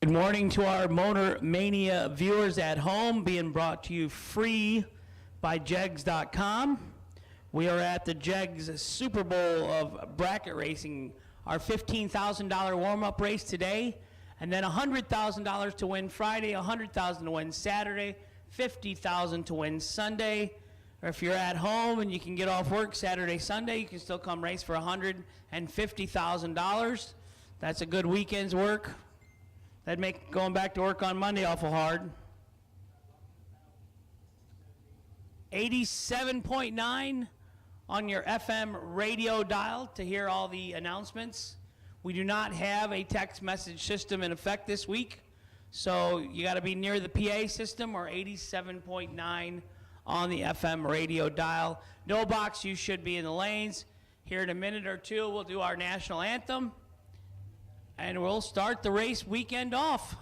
Good morning to our Motor Mania viewers at home, being brought to you free by Jegs.com. We are at the Jegs Superbowl of bracket racing, our $15,000 warm-up race today, and then $100,000 to win Friday, $100,000 to win Saturday, $50,000 to win Sunday. Or if you're at home and you can get off work Saturday, Sunday, you can still come race for $150,000. That's a good weekend's work. That'd make going back to work on Monday awful hard. 87.9 on your FM radio dial to hear all the announcements. We do not have a text message system in effect this week, so you got to be near the PA system or 87.9 on the FM radio dial. No box, you should be in the lanes. Here in a minute or two, we'll do our national anthem, and we'll start the race weekend off.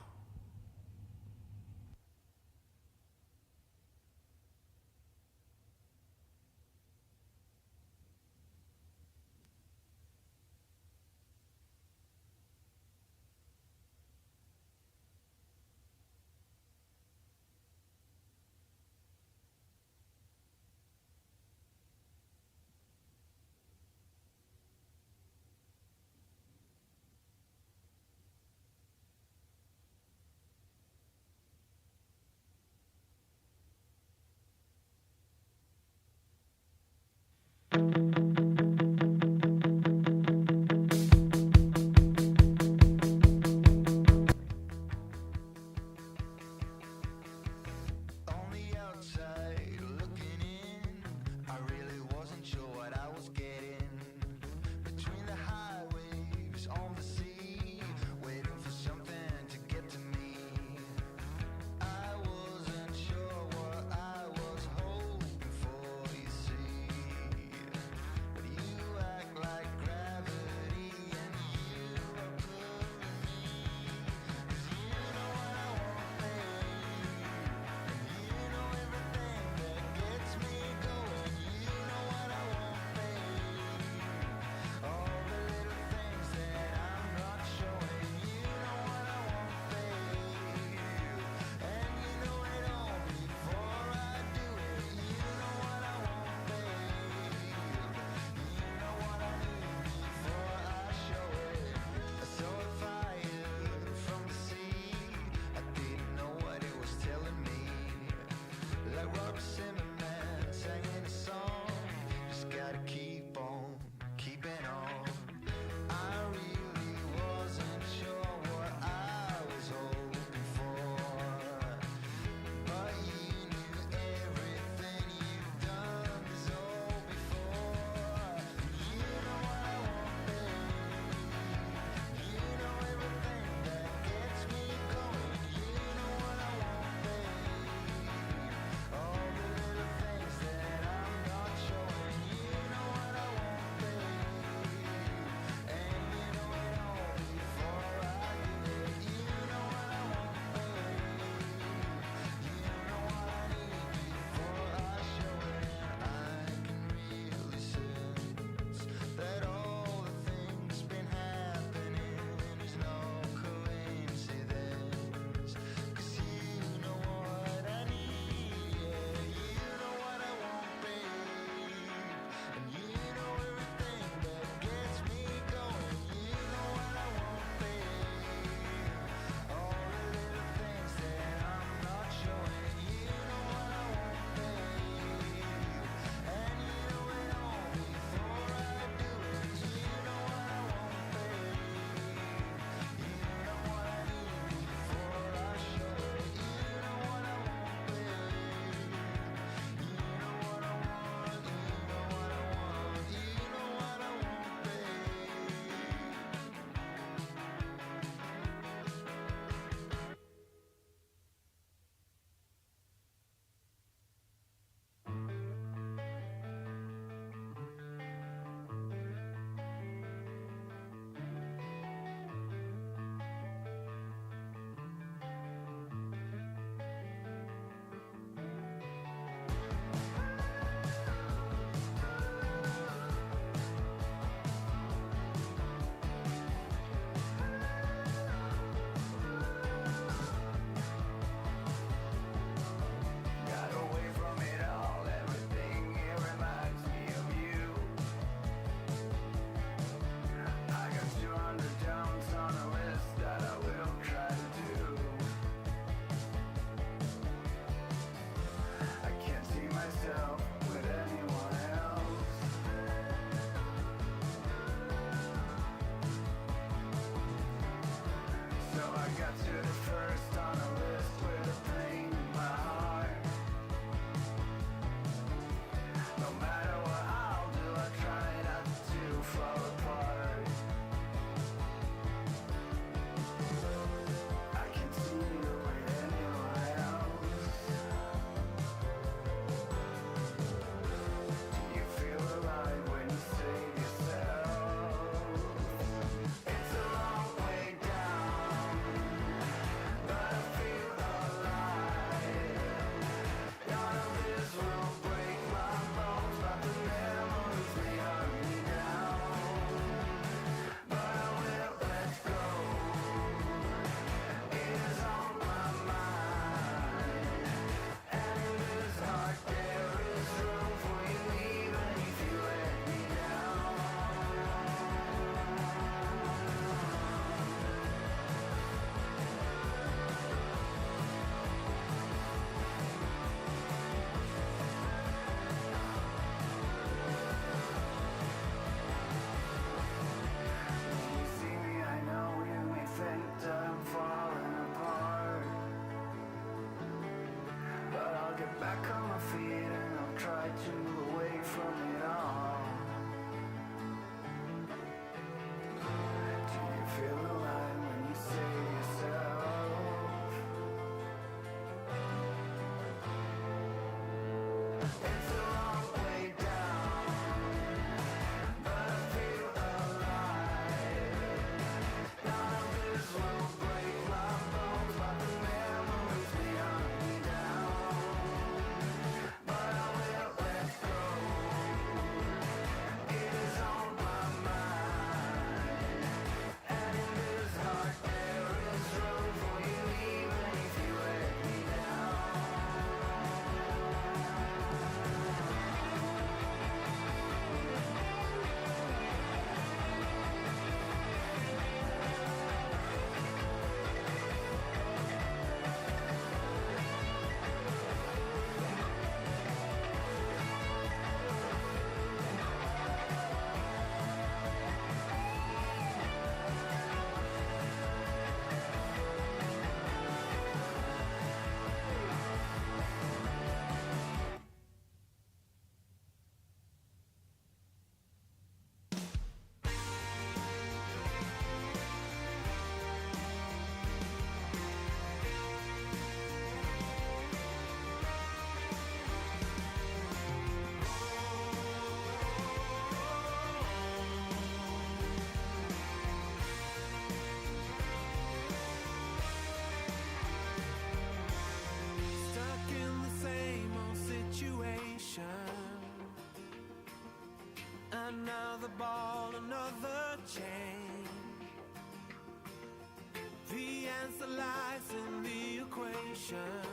answer lies in the equation.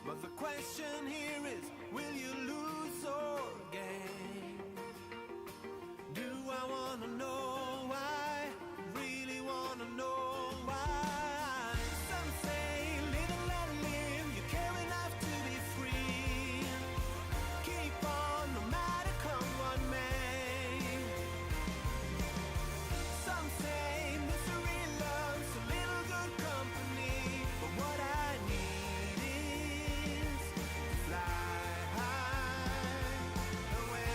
But the question here is, will you lose or gain? Do I wanna know why? Really wanna know why? Some say live and let live. You care enough to be free. Keep on no matter come what may. Some say misery loves a little good company. But what I need is to fly high away.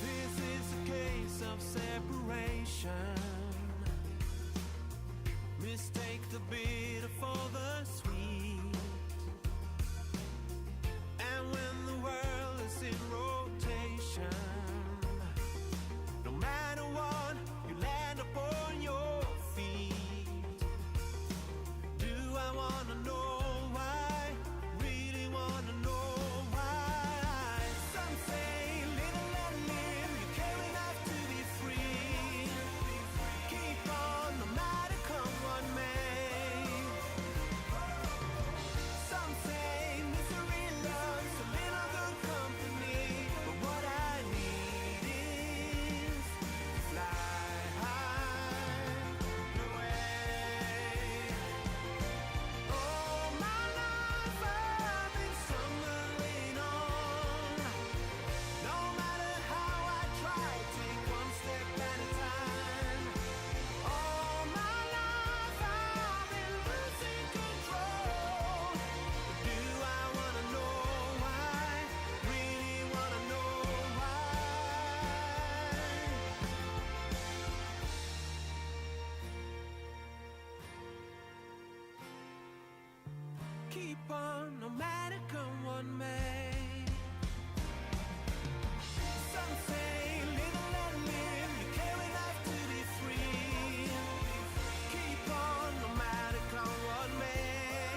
This is a case of separation. Mistake the bitter for the sweet. And when the world is in rotation, no matter what, you land upon your feet. Do I wanna know why? Really wanna know why? Some say live and let live. You care enough to be free. Keep on no matter come what may. Some say misery loves a little good company. But what I need is to fly high away. Oh, my life I've been stumbling on. No matter how I try, take one step at a time. All my life I've been losing control. Do I wanna know why? Really wanna know why? Keep on no matter come what may. Some say live and let live. You care enough to be free. Keep on no matter come what may.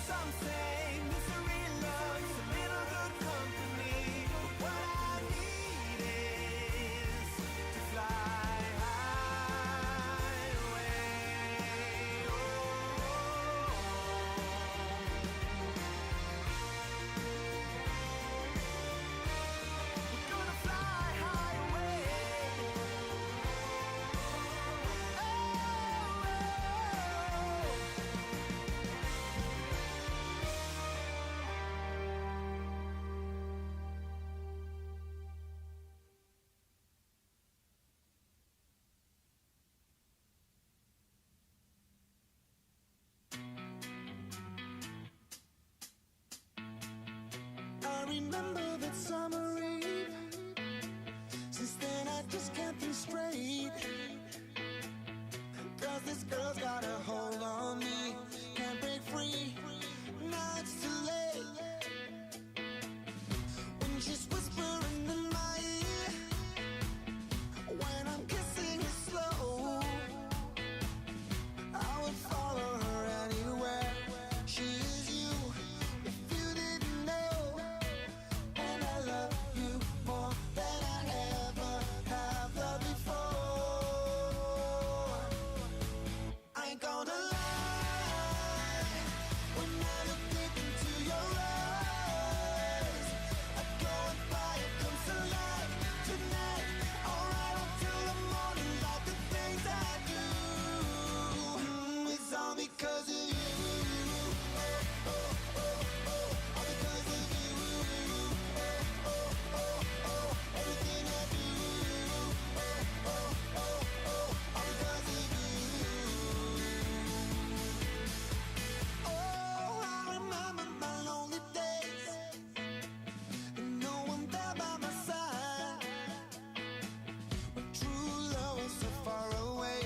Some say misery loves a little good company. But what I need is to fly high away. We're gonna fly high away. I remember that summer eve. Since then I just can't think straight. Cause this girl's got a hold on me. Can't break free. Now it's too late. When she's whispering in my ear. When I'm kissing her slow. I would follow her anywhere. She is you, if you didn't know. And I love you more than I ever have loved before. I ain't gonna lie. When I look deep into your eyes, I go and fire comes to life tonight. Alright until the morning, like the things I do. It's all because of you. All because of you. Everything I do. All because of you. Oh, I remember my lonely days. And no one there by my side. But true love was so far away.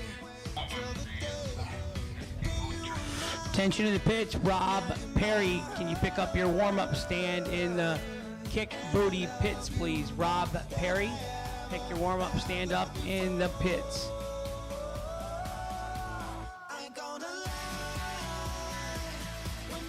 Till the day you and I. Attention to the pitch, Rob Perry. Can you pick up your warm-up stand in the kick booty pits, please? Rob Perry, pick your warm-up stand up in the pits. I ain't gonna lie. When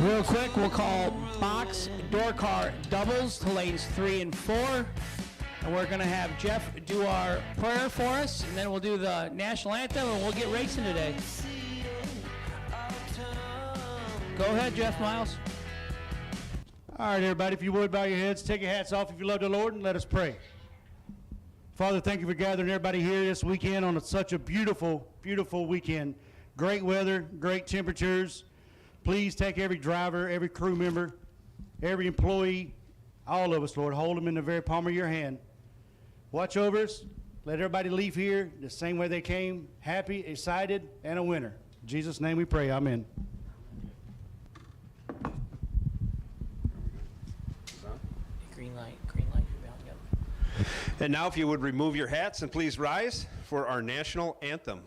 Real quick, we'll call box door car doubles to lanes 3 and 4. And we're going to have Jeff do our prayer for us, and then we'll do the national anthem, and we'll get racing today. Go ahead, Jeff Miles. All right, everybody, if you would, bow your heads, take your hats off if you love the Lord, and let us pray. Father, thank you for gathering everybody here this weekend on such a beautiful, beautiful weekend. Great weather, great temperatures. Please take every driver, every crew member, every employee, all of us, Lord. Hold them in the very palm of your hand. Watch over us. let everybody leave here the same way they came, happy, excited, and a winner. In Jesus' name we pray, amen. Green light, yep. And now if you would remove your hats and please rise for our national anthem.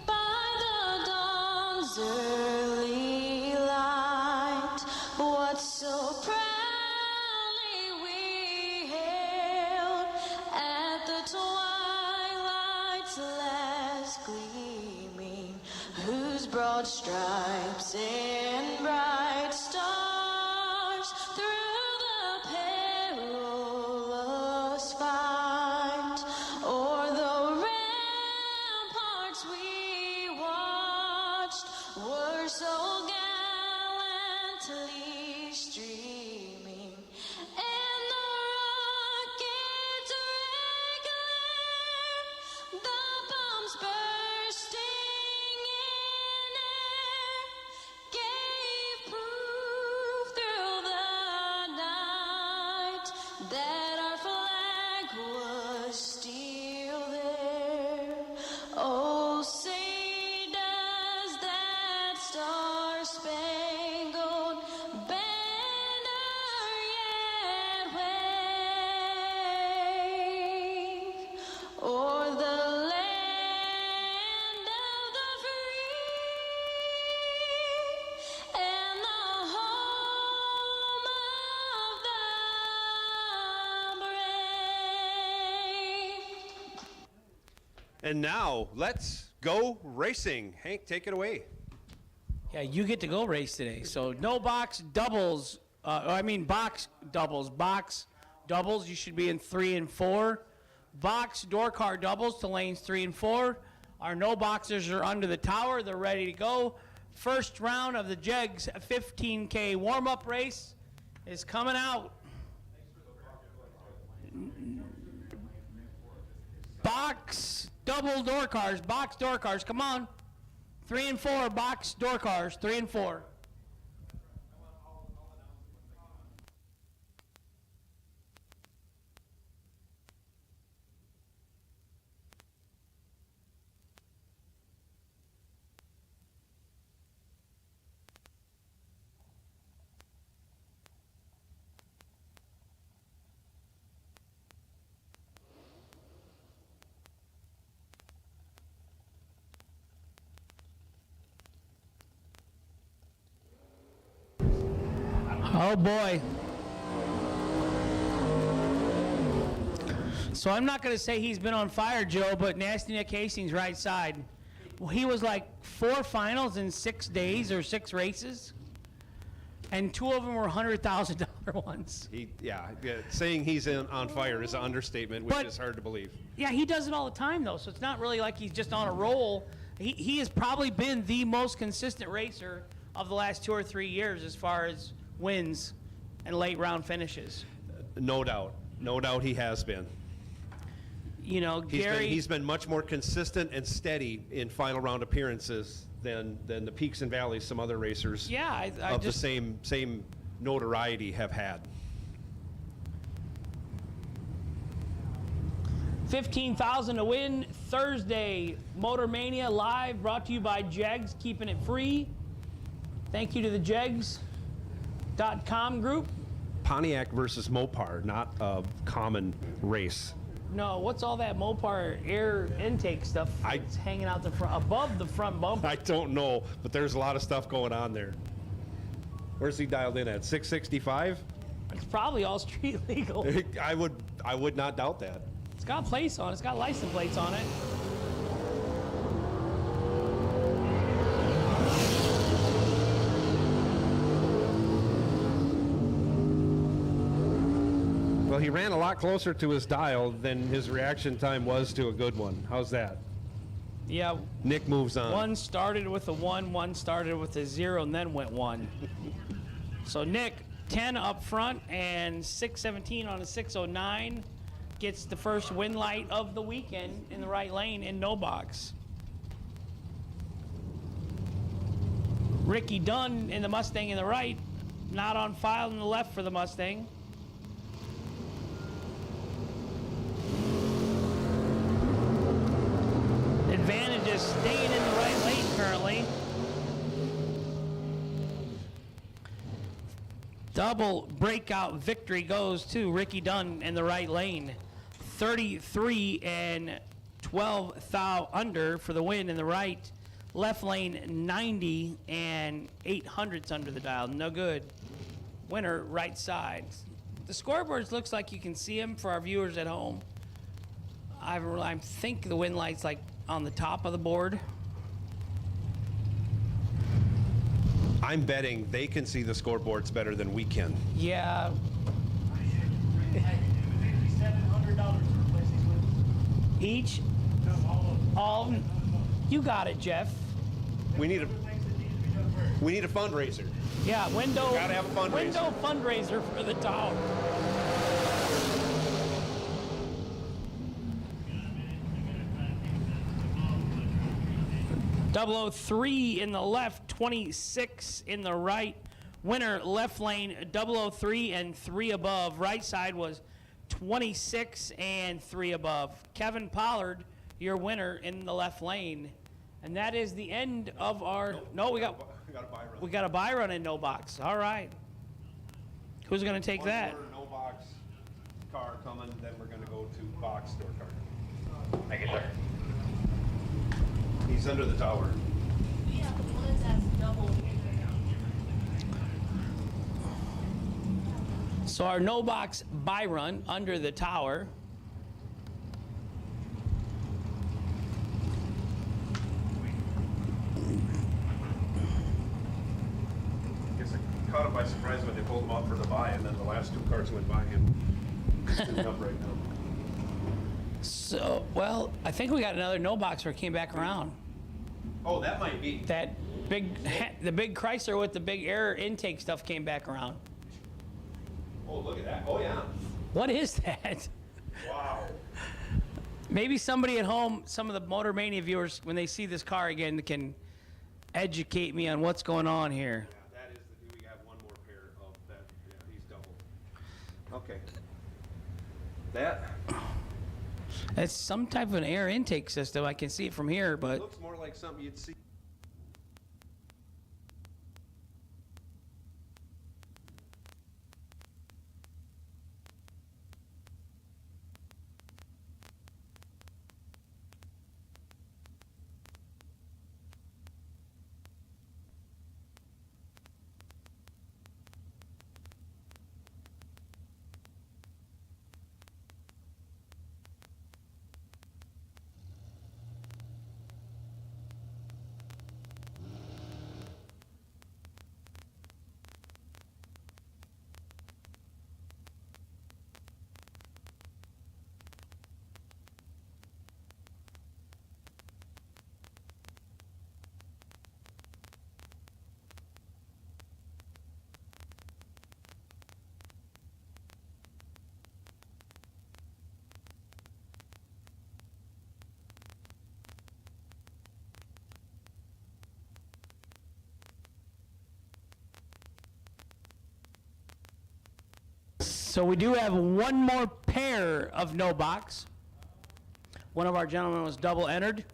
By the dawn's early light, what so proudly we hailed at the twilight's last gleaming, whose broad stripes and bright stars through the perilous fight o'er the ramparts we watched were so gallantly streaming, and the rockets regular, the bombs bursting in air, gave proof through the night that our flag was still there. Oh, say does that star-spangled banner yet wave o'er the land of the free and the home of the brave? And now, let's go racing. Hank, take it away. Yeah, you get to go race today. So no box doubles. Box doubles. Box doubles, you should be in 3 and 4. Box door car doubles to lanes 3 and 4. Our no boxers are under the tower. They're ready to go. First round of the Jegs 15K warm-up race is coming out. Box double door cars. Box door cars. Come on. 3 and 4 box door cars. 3 and 4. Oh boy. So I'm not going to say he's been on fire, Joe, but Nasty Nick Hastings right side. Well, he was like 4 finals in 6 days or 6 races, and 2 of them were $100,000 ones. Saying he's on fire is an understatement, which But- is hard to believe. Yeah, he does it all the time, though, so it's not really like he's just on a roll. He has probably been the most consistent racer of the last 2 or 3 years as far as wins and late round finishes. No doubt. No doubt he has been. You know, Gary. He's been much more consistent and steady in final round appearances than the peaks and valleys some other racers Yeah, I of just. the same notoriety have had. 15,000 to win Thursday. Motor Mania live, brought to you by Jegs, keeping it free. Thank you to the Jegs.com group. Pontiac versus Mopar, not a common race. No, what's all that Mopar air intake stuff that's hanging out the front, above the front bumper? I don't know, but there's a lot of stuff going on there. Where's he dialed in at? 665? It's probably all street legal. I would not doubt that. It's got plates on it. It's got license plates on it. Well, he ran a lot closer to his dial than his reaction time was to a good one. How's that? Yeah, Nick moves on. one started with a 1, one started with a 0, and then went 1. So Nick, 10 up front and 617 on a 609. gets the first win light of the weekend in the right lane in no box. Ricky Dunn in the Mustang in the right, not on file in the left for the Mustang. Advantage is staying in the right lane currently. Double breakout victory goes to Ricky Dunn in the right lane. 33 and 12 thou under for the win in the right. Left lane 90 and 800ths under the dial. No good. Winner right side. The scoreboards looks like you can see them for our viewers at home. I think the win light's like on the top of the board. I'm betting they can see the scoreboards better than we can. Yeah, $700 to replace these wins. each, No, all of them. all, you got it, Jeff. We need a Things that need to be done first. we need a fundraiser. Yeah, window Gotta have a fundraiser. window fundraiser for the tower. .003 in the left, 26 in the right. Winner left lane 003 and 3 above. Right side was 26 and 3 above. Kevin Pollard, your winner in the left lane. And that is the end of our. No, we got We got a buy run. we got a buy run in no box. All right. Who's going to take that? No box car coming, then we're gonna go to box store car. Thank you, sir. He's under the tower. Yeah, the one that's double. So our no box buy run under the tower. Guess I caught him by surprise when they pulled him out for the buy, and then the last two cars went by him. Sitting up right now. So, well, I think we got another no boxer came back around. Oh, that might be. That the big Chrysler with the big air intake stuff came back around. Oh, look at that. Oh, yeah. What is that? Wow. Maybe somebody at home, some of the Motor Mania viewers, when they see this car again, can educate me on what's going on here. Yeah, that is we have one more pair of that. Yeah, he's double. Okay. That It's some type of an air intake system. I can see it from here, but looks more like something you'd see. so we do have one more pair of no box. One of our gentlemen was double entered.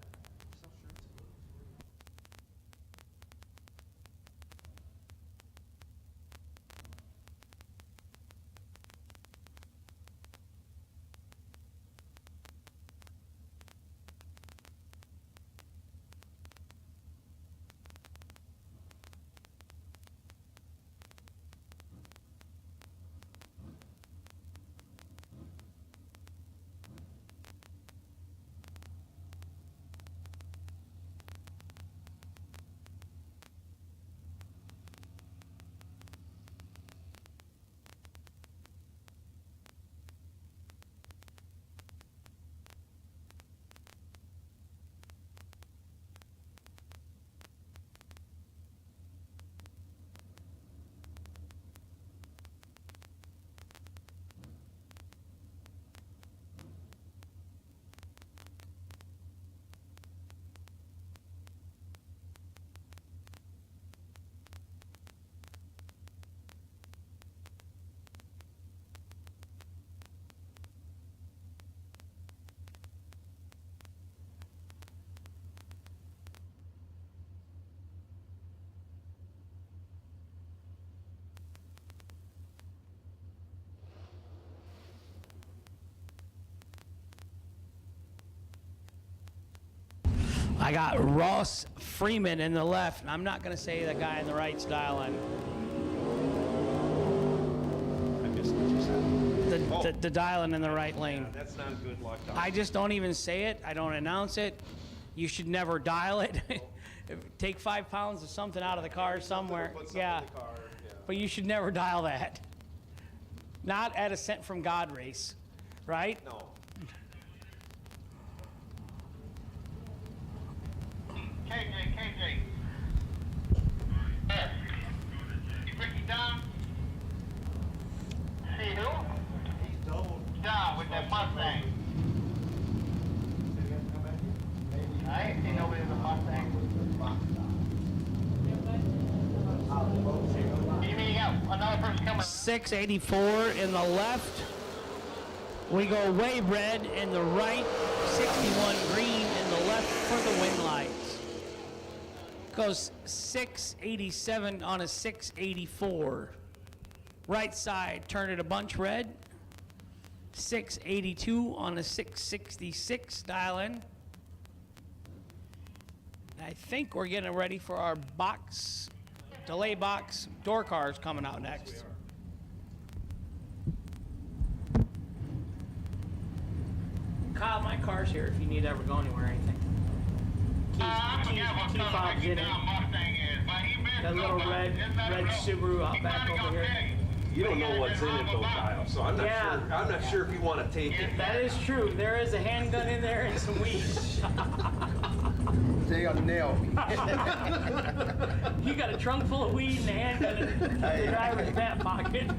I got Ross Freeman in the left. I'm not going to say the guy in the right's dialing. I missed what you said. The dialing in the right lane. Yeah, that's not good luck. I just don't even say it. I don't announce it. You should never dial it. Take 5 pounds of something out of the car somewhere. Put something Yeah. in the car, yeah. But you should never dial that. Not at a Sent from God race, right? No. KJ. Yes. You bring me down? See who? He's down with that Mustang. I ain't seen nobody with a Mustang. You mean you got another person coming? 684 in the left. We go way red in the right. 61 green in the left for the win lights. Goes 687 on a 684. Right side, turn it a bunch red. 682 on a 666 dial in. I think we're getting ready for our box, delay box, door cars coming out next. Kyle, my car's here if you need to ever go anywhere or anything. I forgot what Key color fob's Ricky in it. Down Mustang is, but he been That little somebody. red Just let him know. Subaru out He back probably over gonna here. tell you. You don't know what's in it though, Kyle, so I'm not Yeah. sure. I'm not sure if you want to take it. That is true. There is a handgun in there and some weed. They gonna nail me. You got a trunk full of weed and a handgun in the driver's back pocket.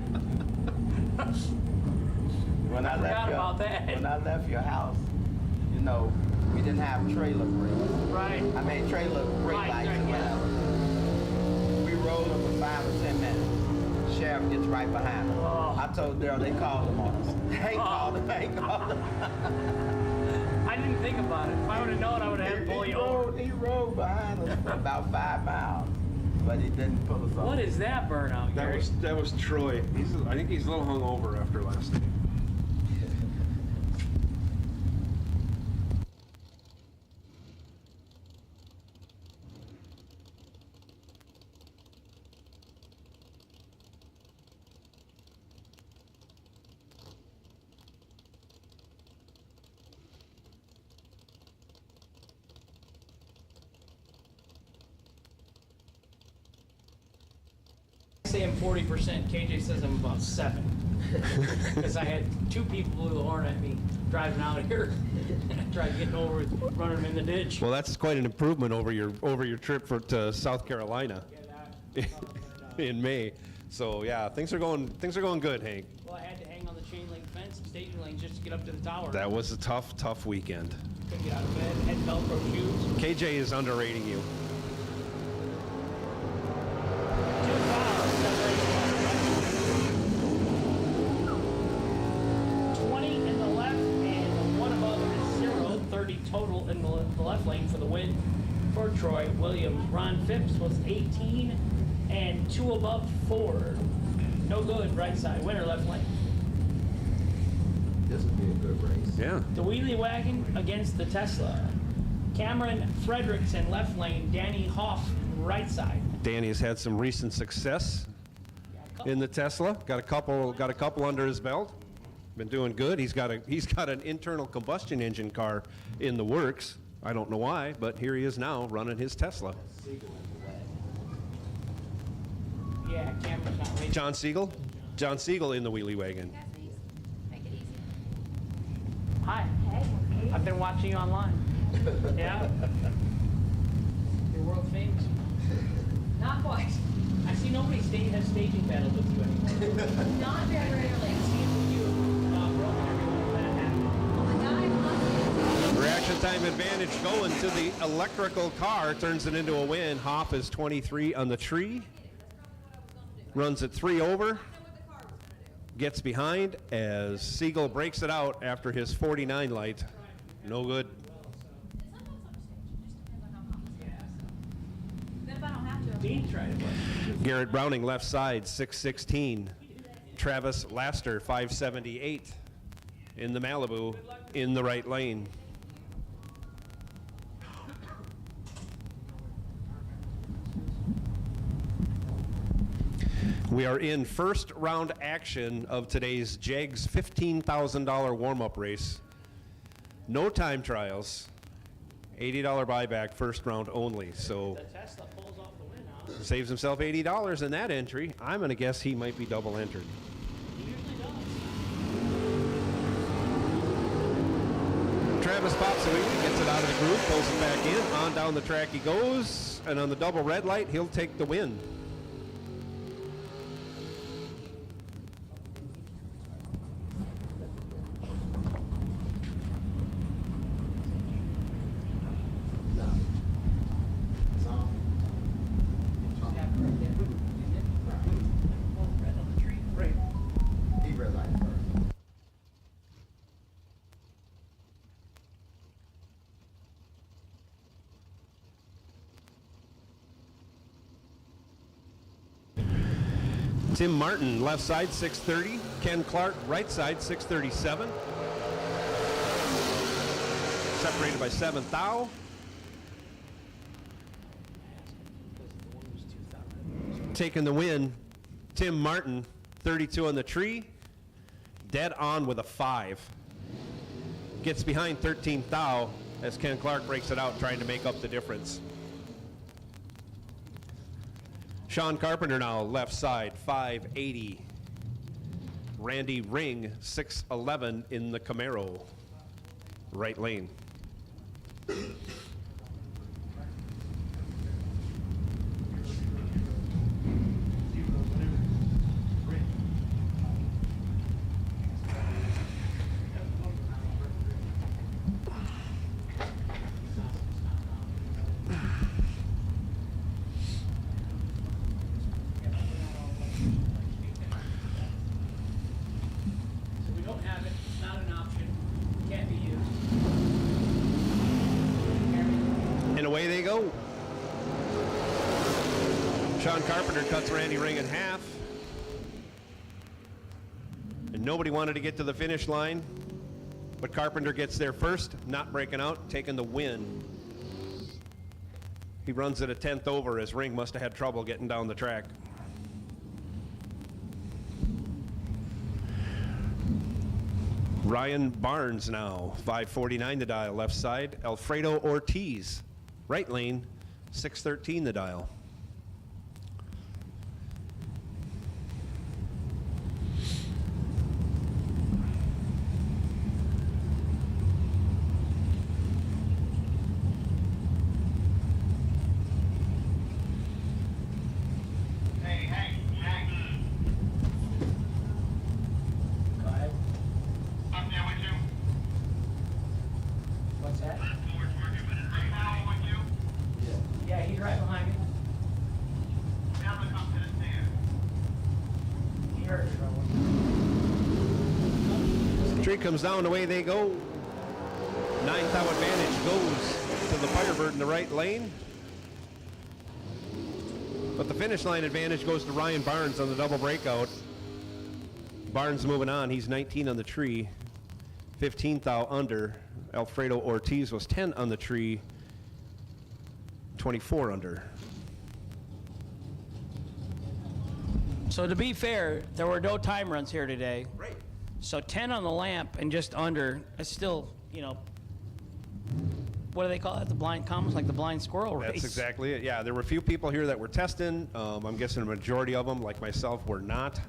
When I forgot left about that. When I left your house, you know, we didn't have trailer brakes. Right. I mean trailer brake Right, lights right, or yeah. whatever. We rolled up for 5 or 10 minutes. Sheriff gets right behind us. Oh. I told Daryl they called him on us. They called him. I didn't think about it. If I would have known, I would have had to pull you over. He rode behind us for about 5 miles, but he didn't pull us over. What is that burnout, Gary? That was Troy. I think he's a little hungover after last night. I say I'm 40%. KJ says I'm about 7. Because I had 2 people blew the horn at me driving out here. And I tried getting over it, running them in the ditch. Well, that's quite an improvement over your trip to South Carolina in May. So yeah, things are going good, Hank. Well, I had to hang on the chain link fence and staging lanes just to get up to the tower. That was a tough weekend. Couldn't get out of bed, had Velcro shoes. KJ is underrating you. 2 fouls, separating one. 20 in the left and 1 above is 0. 30 total in the left lane for the win for Troy Williams. Ron Phipps was 18 and 2 above 4. No good, right side. Winner, left lane. This would be a good race. Yeah. The wheelie wagon against the Tesla. Cameron Frederickson, left lane. Danny Hoff, right side. Danny's had some recent success in the Tesla. Got a couple under his belt. Been doing good. He's got an internal combustion engine car in the works. I don't know why, but here he is now running his Tesla. Yeah, Cameron's not racing. John Siegel in the wheelie wagon. Make it easy. Hi. I've been watching you online. Yeah? You're world famous. Not quite. I see nobody has staging battles with you anymore. Not very rarely. See it with you, broken everyone when that happened. Reaction time advantage going to the electrical car. Turns it into a win. Hoff is 23 on the tree. Runs it 3 over. Gets behind as Siegel breaks it out after his 49 light. No good. Then if I don't have to. Dean tried it. Garrett Browning left side 616. Travis Laster 578 in the Malibu in the right lane. We are in first round action of today's Jegs $15,000 warm-up race. No time trials. $80 buyback, first round only. So Tesla pulls off the win, huh? saves himself $80 in that entry. I'm going to guess he might be double entered. He usually does. Travis pops a wheelie, gets it out of the groove, pulls it back in. On down the track he goes. And on the double red light, he'll take the win. Tim Martin, left side, 630. Ken Clark, right side, 637. Separated by 7 thou. Taking the win, Tim Martin, 32 on the tree. Dead on with a 5. Gets behind 13 thou as Ken Clark breaks it out, trying to make up the difference. Sean Carpenter now, left side, 580. Randy Ring, 611 in the Camaro, right lane. Away they go. Sean Carpenter cuts Randy Ring in half. And nobody wanted to get to the finish line. But Carpenter gets there first, not breaking out, taking the win. He runs it a 10th over as Ring must have had trouble getting down the track. Ryan Barnes now, 549 the dial, left side. Alfredo Ortiz, right lane, 613 the dial. Hey, Jegs. Go ahead. Up there with you. What's that? Right now with you. Yeah, he's right behind me. Tell him to come to the stand. He heard me. Tree comes down, away they go. 9 thou advantage goes to the Firebird in the right lane. But the finish line advantage goes to Ryan Barnes on the double breakout. Barnes moving on, he's 19 on the tree. 15 thou under. Alfredo Ortiz was 10 on the tree. 24 under. So to be fair, there were no time runs here today. Right. So 10 on the lamp and just under is still, you know, what do they call it? The blind commons, like the blind squirrel race. That's exactly it. Yeah, there were a few people here that were testing. I'm guessing a majority of them, like myself, were not.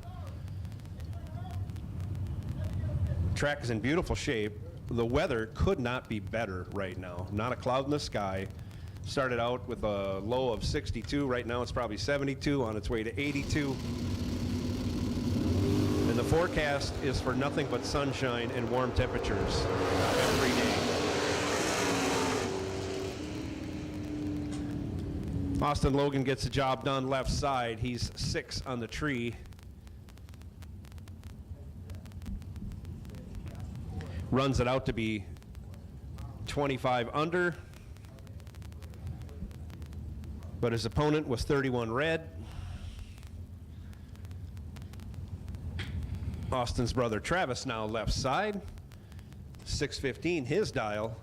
Track is in beautiful shape. The weather could not be better right now. Not a cloud in the sky. Started out with a low of 62. Right now it's probably 72, on its way to 82. And the forecast is for nothing but sunshine and warm temperatures every day. Austin Logan gets the job done left side. He's 6 on the tree. Runs it out to be 25 under. But his opponent was 31 red. Austin's brother Travis now left side. 615 his dial.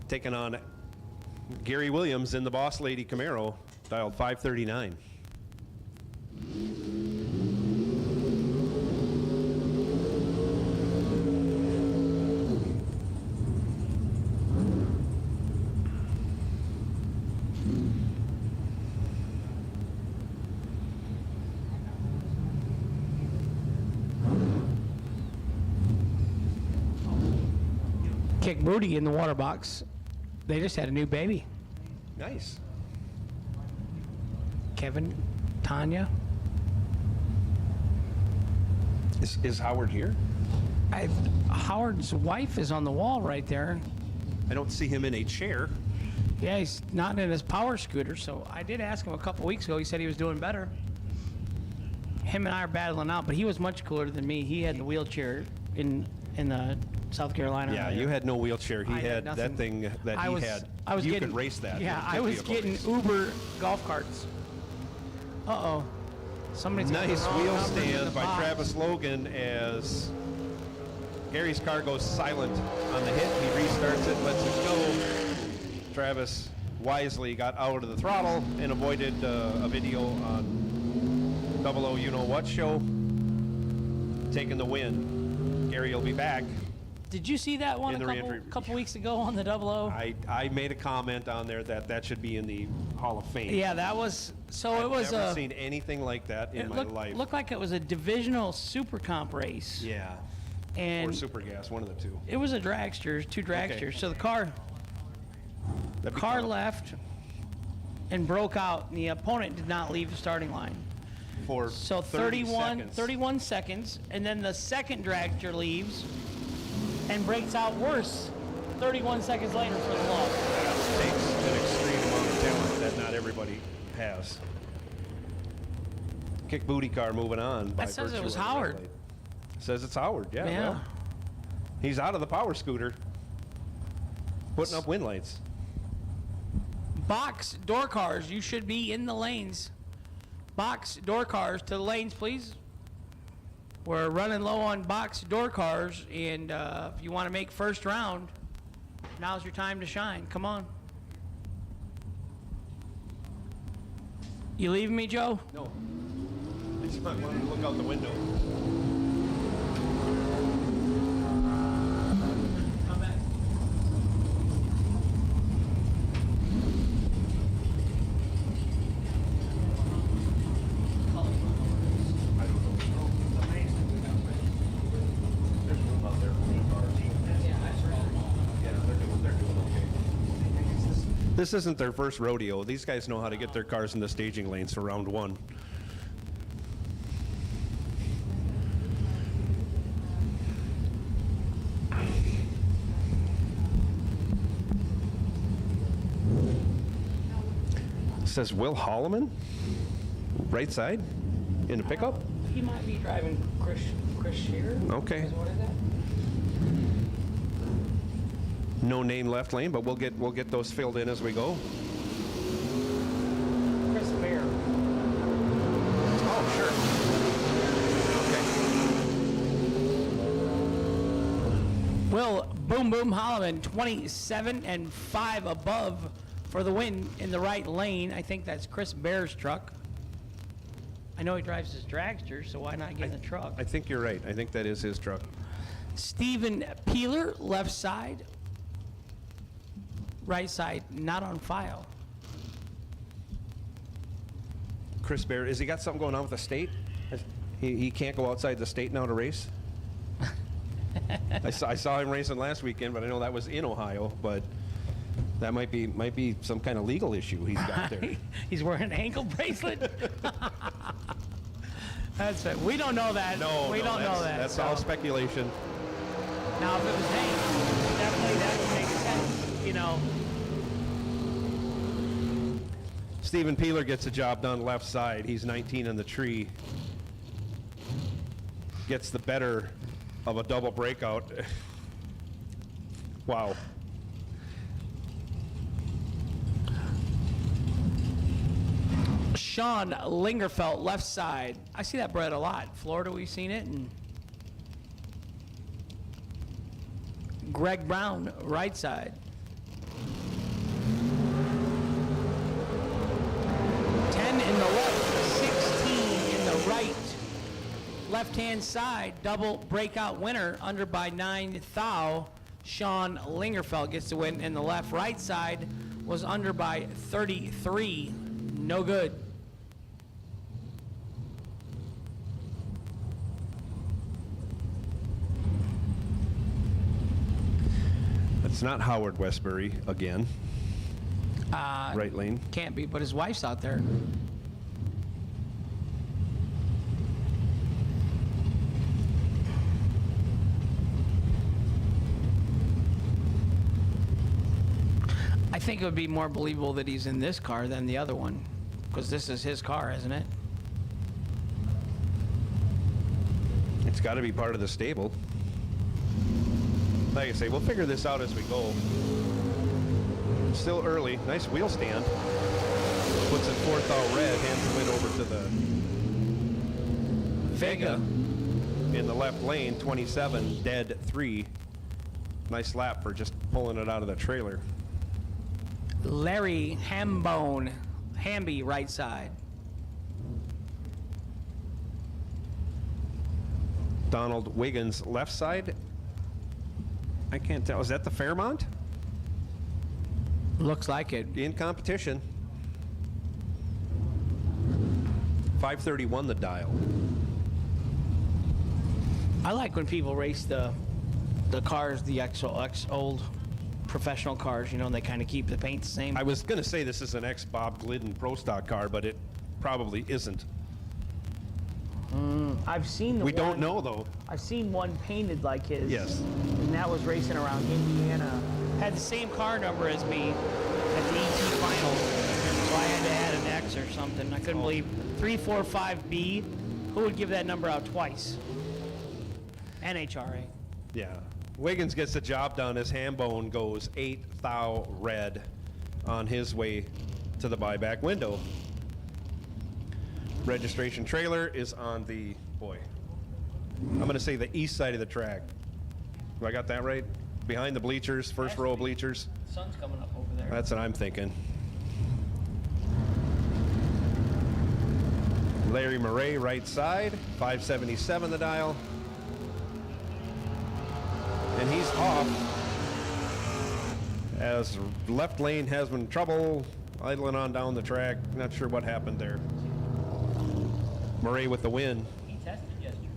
Taking on Gary Williams in the Boss Lady Camaro, dialed 539. Kick booty in the water box. They just had a new baby. Nice. Kevin, Tanya. Is Howard here? Howard's wife is on the wall right there. I don't see him in a chair. Yeah, he's not in his power scooter, so I did ask him a couple weeks ago. He said he was doing better. Him and I are battling out, but he was much cooler than me. He had the wheelchair in the South Carolina. Yeah, area. you had no wheelchair. He I had nothing. that thing that I he was, had. I was you getting, could race that. Yeah, It I could was be a getting race. Uber golf carts. Uh-oh. Somebody's got the Nice wrong wheel numbers in the stand by box. Travis Logan as Gary's car goes silent on the hit. He restarts it, lets it go. Travis wisely got out of the throttle and avoided a video on Double O You Know What show, taking the win. Gary will be back. Did you see that one In a the reentry. couple weeks ago on the Double O? I made a comment on there that should be in the Hall of Fame. Yeah, that was so. I've it was never a. seen anything like that in It my looked, life. looked like it was a divisional super comp race. Yeah. Or And Super Gas, one of the two. it was a dragsters, two dragsters. So the car That'd be car cool. left and broke out, and the opponent did not leave the starting line. For So 30 seconds. 31 seconds, and then the second dragster leaves and breaks out worse 31 seconds later for the loss. That takes an extreme amount of talent that not everybody has. Kick booty car moving on. by That says it virtue was of the red Howard. light. Says it's Howard, yeah. Yeah. Well, he's out of the power scooter, putting up win lights. Box door cars, you should be in the lanes. Box door cars to the lanes, please. We're running low on box door cars, and if you want to make first round, now's your time to shine. Come on. You leaving me, Joe? No. I just wanted to look out the window. Come back. This isn't their first rodeo. These guys know how to get their cars in the staging lanes for round one. Says Will Holloman, right side, in the pickup. He might be driving Chris Shearer. Okay. What is that? No name left lane, but we'll get those filled in as we go. Chris Bear. Oh, sure. Okay. Will Boom Boom Holloman, 27-5 above for the win in the right lane. I think that's Chris Bear's truck. I know he drives his dragster, so why not get in the truck? I think you're right. I think that is his truck. Stephen Peeler, left side. Right side, not on file. Chris Bear, has he got something going on with the state? He can't go outside the state now to race? I saw him racing last weekend, but I know that was in Ohio, but that might be some kind of legal issue he's got there. He's wearing an ankle bracelet. That's it. We don't know that. we don't know that. That's so. all speculation. Now, if it was Hank, definitely that would make sense, you know. Stephen Peeler gets the job done left side. He's 19 on the tree. Gets the better of a double breakout. Wow. Sean Lingerfelt, left side. I see that bread a lot. Florida, we've seen it. And Greg Brown, right side. 10 in the left, 16 in the right. Left-hand side, double breakout winner, under by 9 thou. Sean Lingerfelt gets the win. And the left-right side was under by 33. No good. It's not Howard Westbury again. Right lane. Can't be, but his wife's out there. I think it would be more believable that he's in this car than the other one, because this is his car, isn't it? It's got to be part of the stable. Like I say, we'll figure this out as we go. Still early. Nice wheel stand. Puts it fourth out red. Hands the win over to the Vega in the left lane. 27, dead 3. Nice lap for just pulling it out of the trailer. Larry Hambone, Hamby, right side. Donald Wiggins, left side. I can't tell. Is that the Fairmont? Looks like it. In competition. 531 the dial. I like when people race the cars, the old professional cars, you know, and they kind of keep the paint the same. I was going to say this is an ex-Bob Glidden Pro Stock car, but it probably isn't. I've seen the We one, don't know, though. I've seen one painted like his. Yes. And that was racing around Indiana. Had the same car number as me at the ET Finals. So I had to add an X or something. I couldn't believe 345B. Who would give that number out twice? NHRA. Yeah. Wiggins gets the job done as Hambone goes 8 thou red on his way to the buyback window. Registration trailer is on the, boy, I'm going to say the east side of the track. Do I got that right? Behind the bleachers, first row of bleachers. The sun's coming up over there. That's what I'm thinking. Larry Murray, right side, 577 the dial. And he's off as left lane has been in trouble, idling on down the track. Not sure what happened there. Murray with the win. He tested yesterday.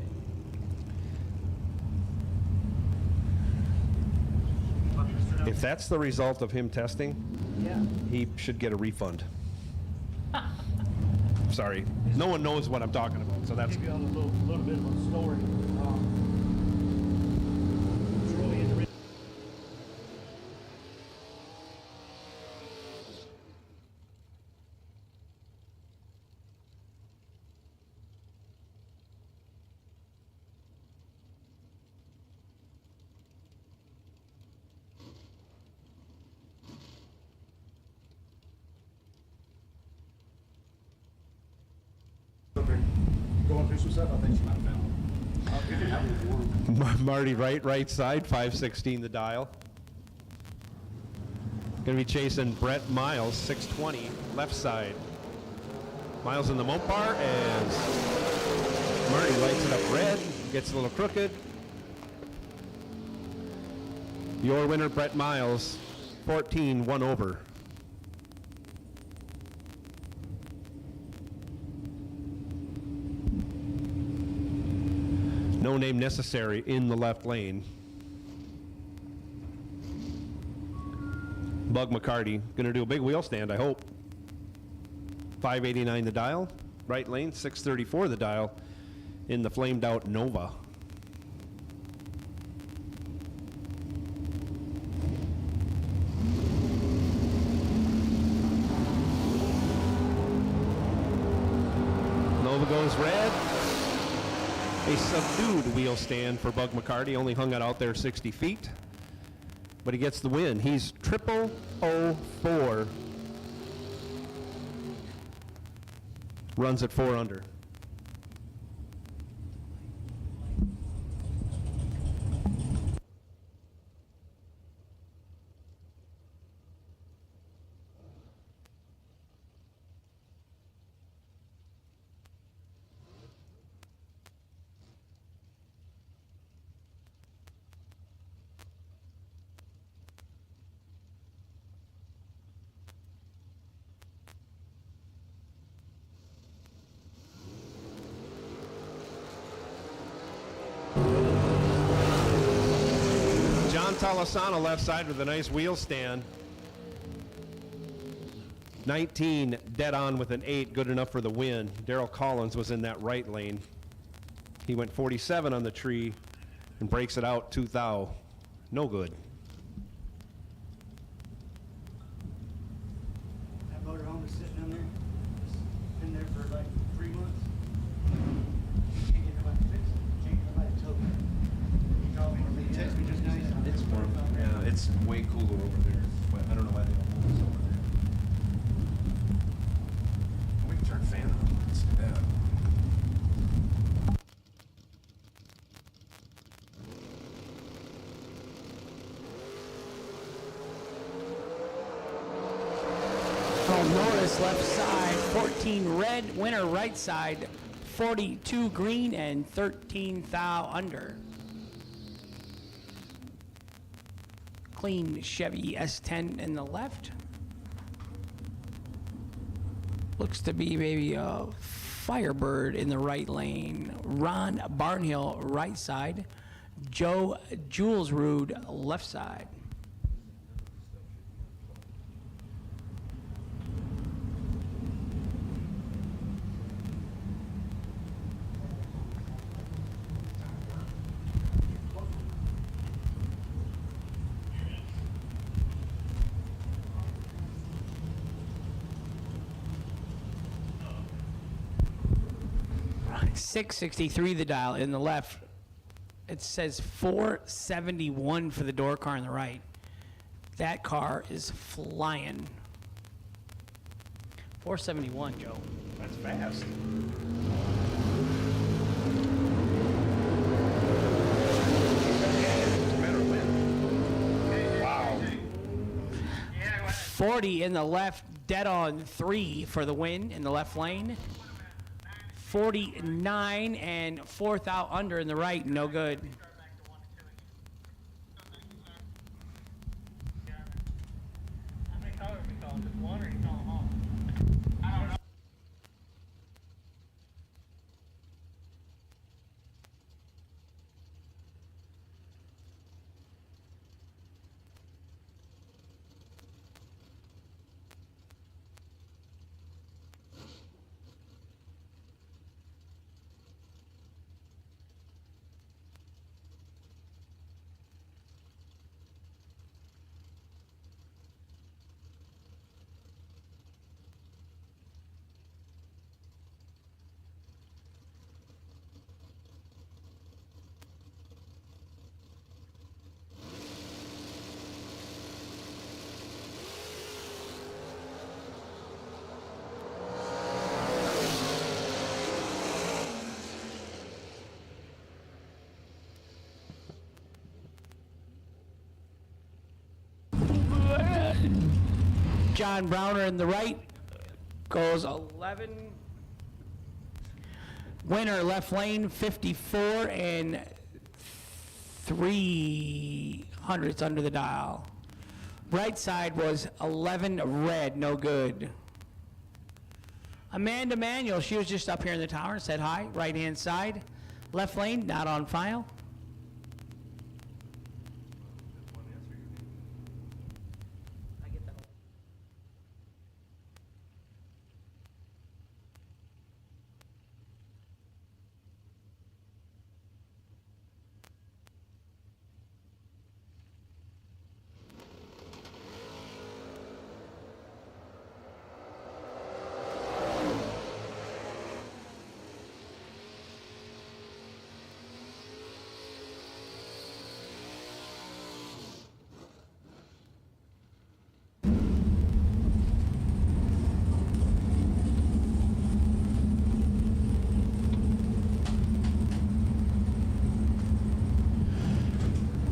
If that's the result of him testing, Yeah. he should get a refund. Sorry. No one knows what I'm talking about, so that's... Give you a little bit of a story. It's really in the going through some stuff. I think she might have found. Marty right side, 516 the dial. Going to be chasing Brett Miles, 620, left side. Miles in the Mopar as Marty lights it up red, gets a little crooked. Your winner, Brett Miles, 14, 1 over. No name necessary in the left lane. Bug McCarty gonna do a big wheel stand, I hope. 589 the dial. Right lane, 634 the dial in the flamed out Nova. Nova goes red. A subdued wheel stand for Bug McCarty, only hung it out there 60 feet. But he gets the win. He's 0004. Runs at 4 under. Talasana left side with a nice wheel stand. 19 dead on with an 8, good enough for the win. Daryl Collins was in that right lane. He went 47 on the tree and breaks it out 2 thou. No good. That motorhome is sitting down there. It's been there for like 3 months. Can't get nobody to fix it. Can't get nobody to tow it. He called me, he texted me just now. He said, It's warm. Yeah, it's way cooler over there. But I don't know why they don't move us over there. We can turn fan on. Let's do that. From Norris left side, 14 red, winner right side, 42 green, and 13 thou under. Clean Chevy S10 in the left. Looks to be maybe a Firebird in the right lane. Ron Barnhill right side. Joe Julesrud left side. Right, 663 the dial in the left. It says 471 for the door car on the right. That car is flying. 471, Joe. That's fast. Better win. Wow. 40 in the left, dead on 3 for the win in the left lane. 49 and 4th out under in the right, no good. How many colors we call? Just one, or you call them all? I don't know. John Browner in the right goes 11. Winner left lane 54 and 300s under the dial. Right side was 11 red, no good. Amanda Manuel, she was just up here in the tower and said hi. Right hand side, left lane not on file.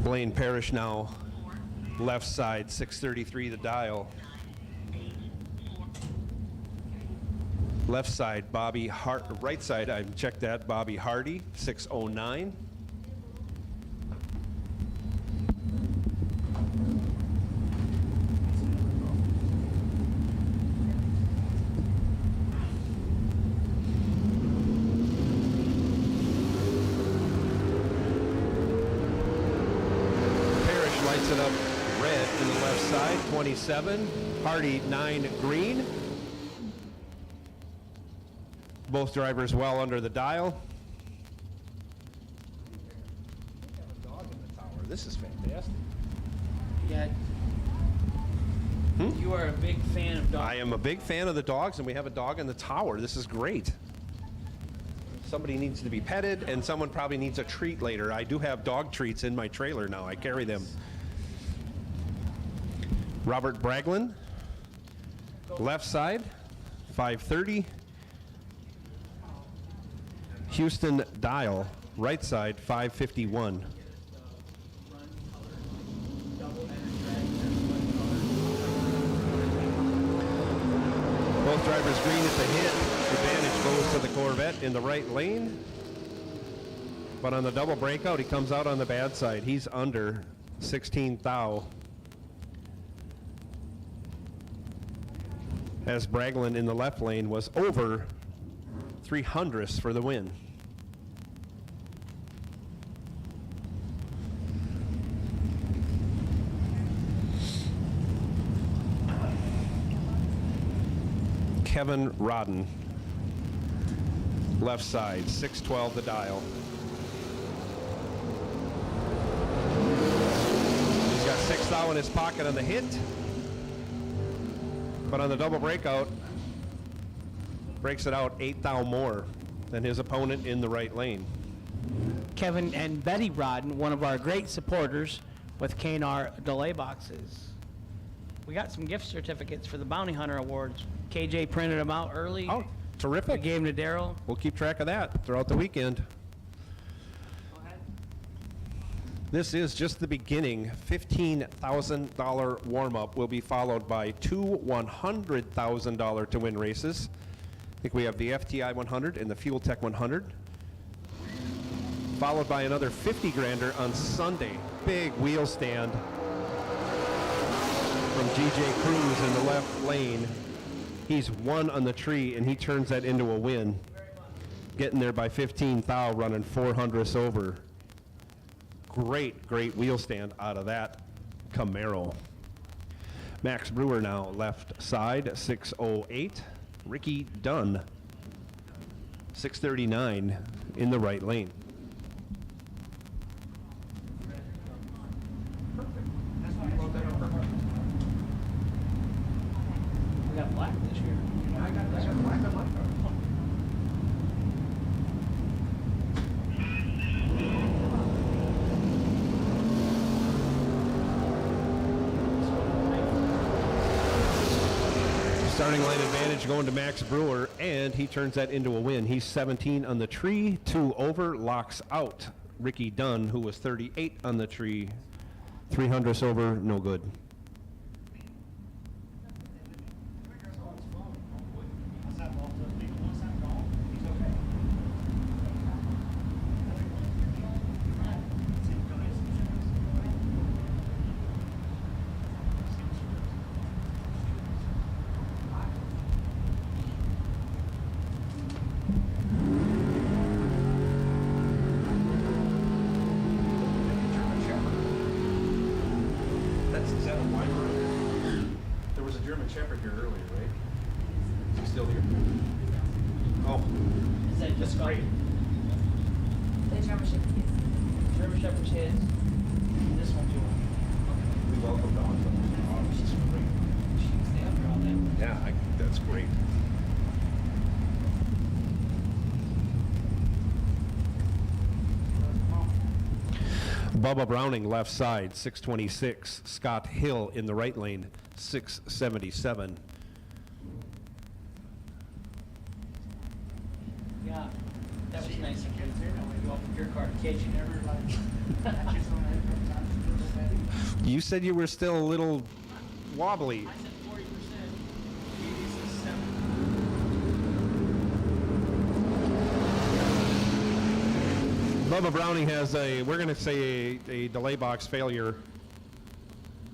Blaine Parrish now, left side, 633 the dial. Left side, Bobby Hart, right side, I checked that, Bobby Hardy, 609. it up red in the left side, 27. Hardy 9 green. Both drivers well under the dial. This is fantastic. Yeah. You are a big fan of dogs. I am a big fan of the dogs, and we have a dog in the tower. This is great. Somebody needs to be petted, and someone probably needs a treat later. I do have dog treats in my trailer now. I carry them. Robert Braglin, left side, 530. Houston Dial, right side, 551. Both drivers green at the hit. Advantage goes to the Corvette in the right lane. But on the double breakout, he comes out on the bad side. He's under 16 thou. As Braglin in the left lane was over 300ths for the win. Kevin Rodden, left side, 612 the dial. He's got 6 thou in his pocket on the hit, but on the double breakout, breaks it out 8 thou more than his opponent in the right lane. Kevin and Betty Rodden, one of our great supporters with K&R delay boxes. We got some gift certificates for the Bounty Hunter Awards. KJ printed them out early. Oh, We terrific. gave them to Daryl. We'll keep track of that throughout the weekend. This is just the beginning. $15,000 warm-up will be followed by 2 $100,000 to win races. I think we have the FTI 100 and the Fuel Tech 100. Followed by another 50 grander on Sunday. Big wheel stand from GJ Cruz in the left lane. He's 1 on the tree, and he turns that into a win. Getting there by 15 thou, running 400ths over. Great, great wheel stand out of that Camaro. Max Brewer now left side, 608. Ricky Dunn, 639 in the right lane. We got black this year. Starting line advantage going to Max Brewer, and he turns that into a win. He's 17 on the tree, 2 over, locks out Ricky Dunn, who was 38 on the tree, 300ths over, no good. Shepherd here earlier, right? Is he still here? Oh, Is that just great. The German Shepherd's kids. German Shepherd's heads? This one's yours. We welcome dogs. She's great. She can stay up here all day. Yeah, that's great. Bubba Browning left side, 626. Scott Hill in the right lane, 677. Yeah, that was nice of you. You opened your car, in case you never You said you were still a little wobbly. I said 40%. He says 7. Bubba Browning has we're going to say a delay box failure.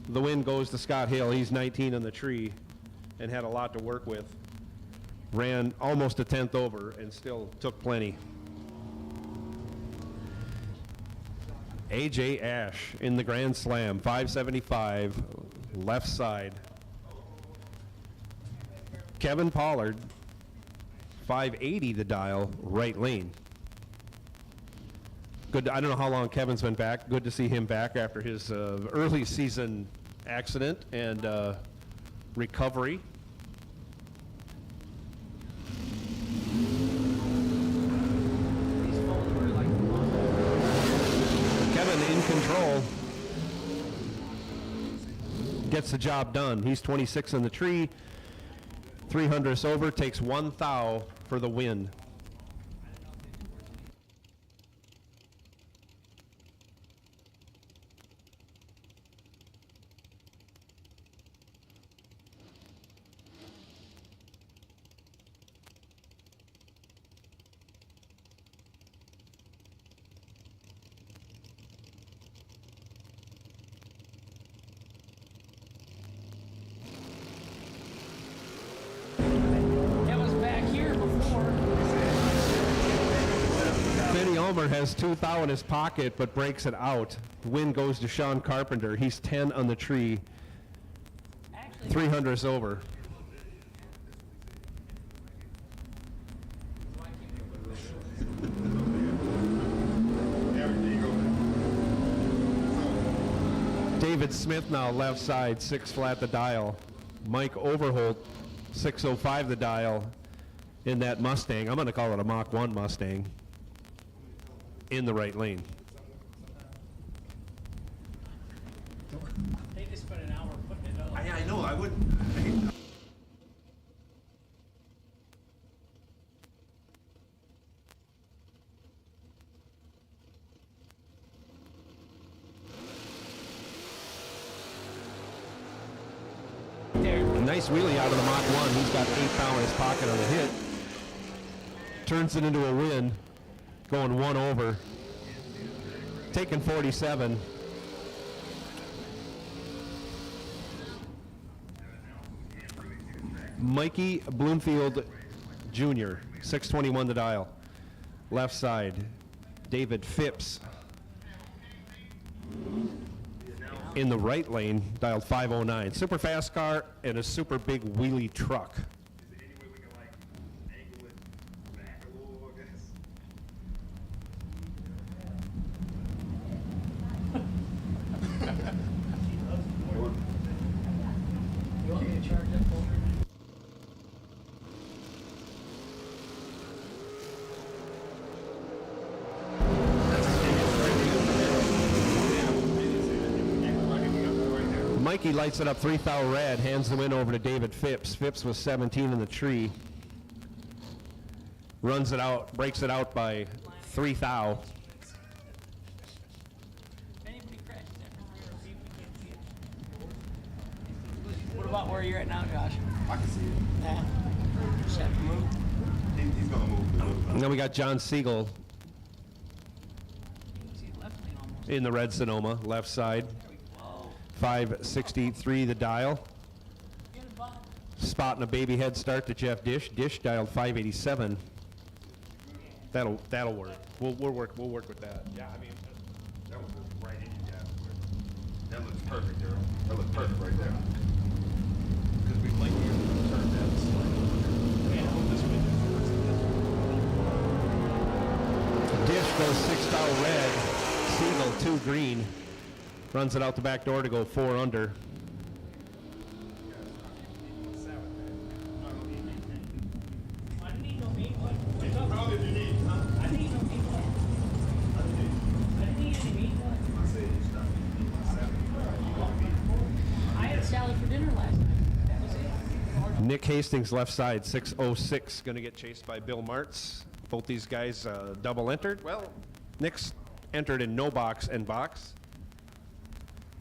The win goes to Scott Hill. He's 19 on the tree and had a lot to work with. Ran almost a 10th over and still took plenty. AJ Ash in the Grand Slam, 575, left side. Kevin Pollard, 580 the dial, right lane. Good. I don't know how long Kevin's been back. Good to see him back after his early season accident and recovery. Kevin in control. Gets the job done. He's 26 in the tree. 300th over, takes 1 thou for the win. That was back here before. Benny Ulmer has 2 thou in his pocket, but breaks it out. Win goes to Sean Carpenter. He's 10 on the tree. Actually, 300th over. David Smith now left side, 6 flat the dial. Mike Overholt, 605 the dial in that Mustang. I'm going to call it a Mach 1 Mustang in the right lane. they just spent an hour putting it up. I know, I wouldn't. There. Nice wheelie out of the Mach 1. He's got 8 thou in his pocket on the hit. Turns it into a win, going 1 over. Taking 47. Mikey Bloomfield Jr., 621 the dial. Left side, David Phipps. In the right lane, dialed 509. Super fast car and a super big wheelie truck. Is there any way we can like angle it back a little, I guess? You want me to charge that folder? Mikey lights it up 3 thou red, hands the win over to David Phipps. Phipps was 17 in the tree. Runs it out, breaks it out by 3 thou. If anybody crashes that from rear view, we can't see it. What about where you're at now, Josh? I can see it. Yeah. Just have to move. He's gonna move. And then we got John Siegel You can see the left lane almost. in the red Sonoma, left side. Whoa. 563 the dial. Get a bottom. Spotting a baby head start to Jeff Dish. Dish dialed 587. That'll work. We'll work with that. Yeah, I mean, that was just right in your gap. That looks perfect, Daryl. That looks perfect right there. Because we like you to turn that slightly. Yeah, this way. Dish goes 6 thou red. Siegel 2 green. Runs it out the back door to go 4 under. I didn't need no meat one. Probably if you need, huh? I didn't need no meat one. I didn't need any meat one. I had a salad for dinner last night. That was it. Nick Hastings left side, 606. Going to get chased by Bill Martz. Both these guys double entered. Well, Nick's entered in no box and box.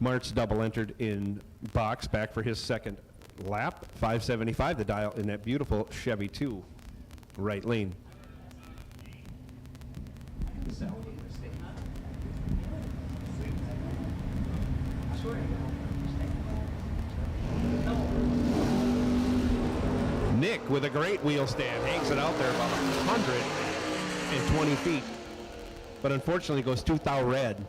Martz double entered in box, back for his second lap. 575 the dial in that beautiful Chevy 2 right lane. Nick with a great wheel stand, hangs it out there about 120 feet, but unfortunately goes 2 thou red.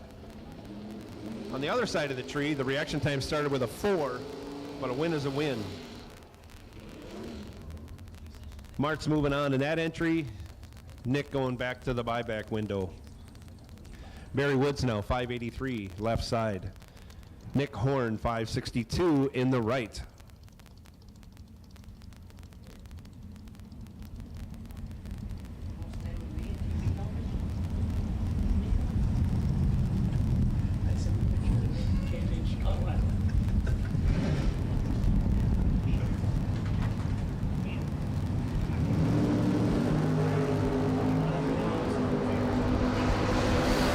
On the other side of the tree, the reaction time started with a 4, but a win is a win. Mart's moving on in that entry. Nick going back to the buyback window. Barry Woods now, 583, left side. Nick Horn, 562 in the right.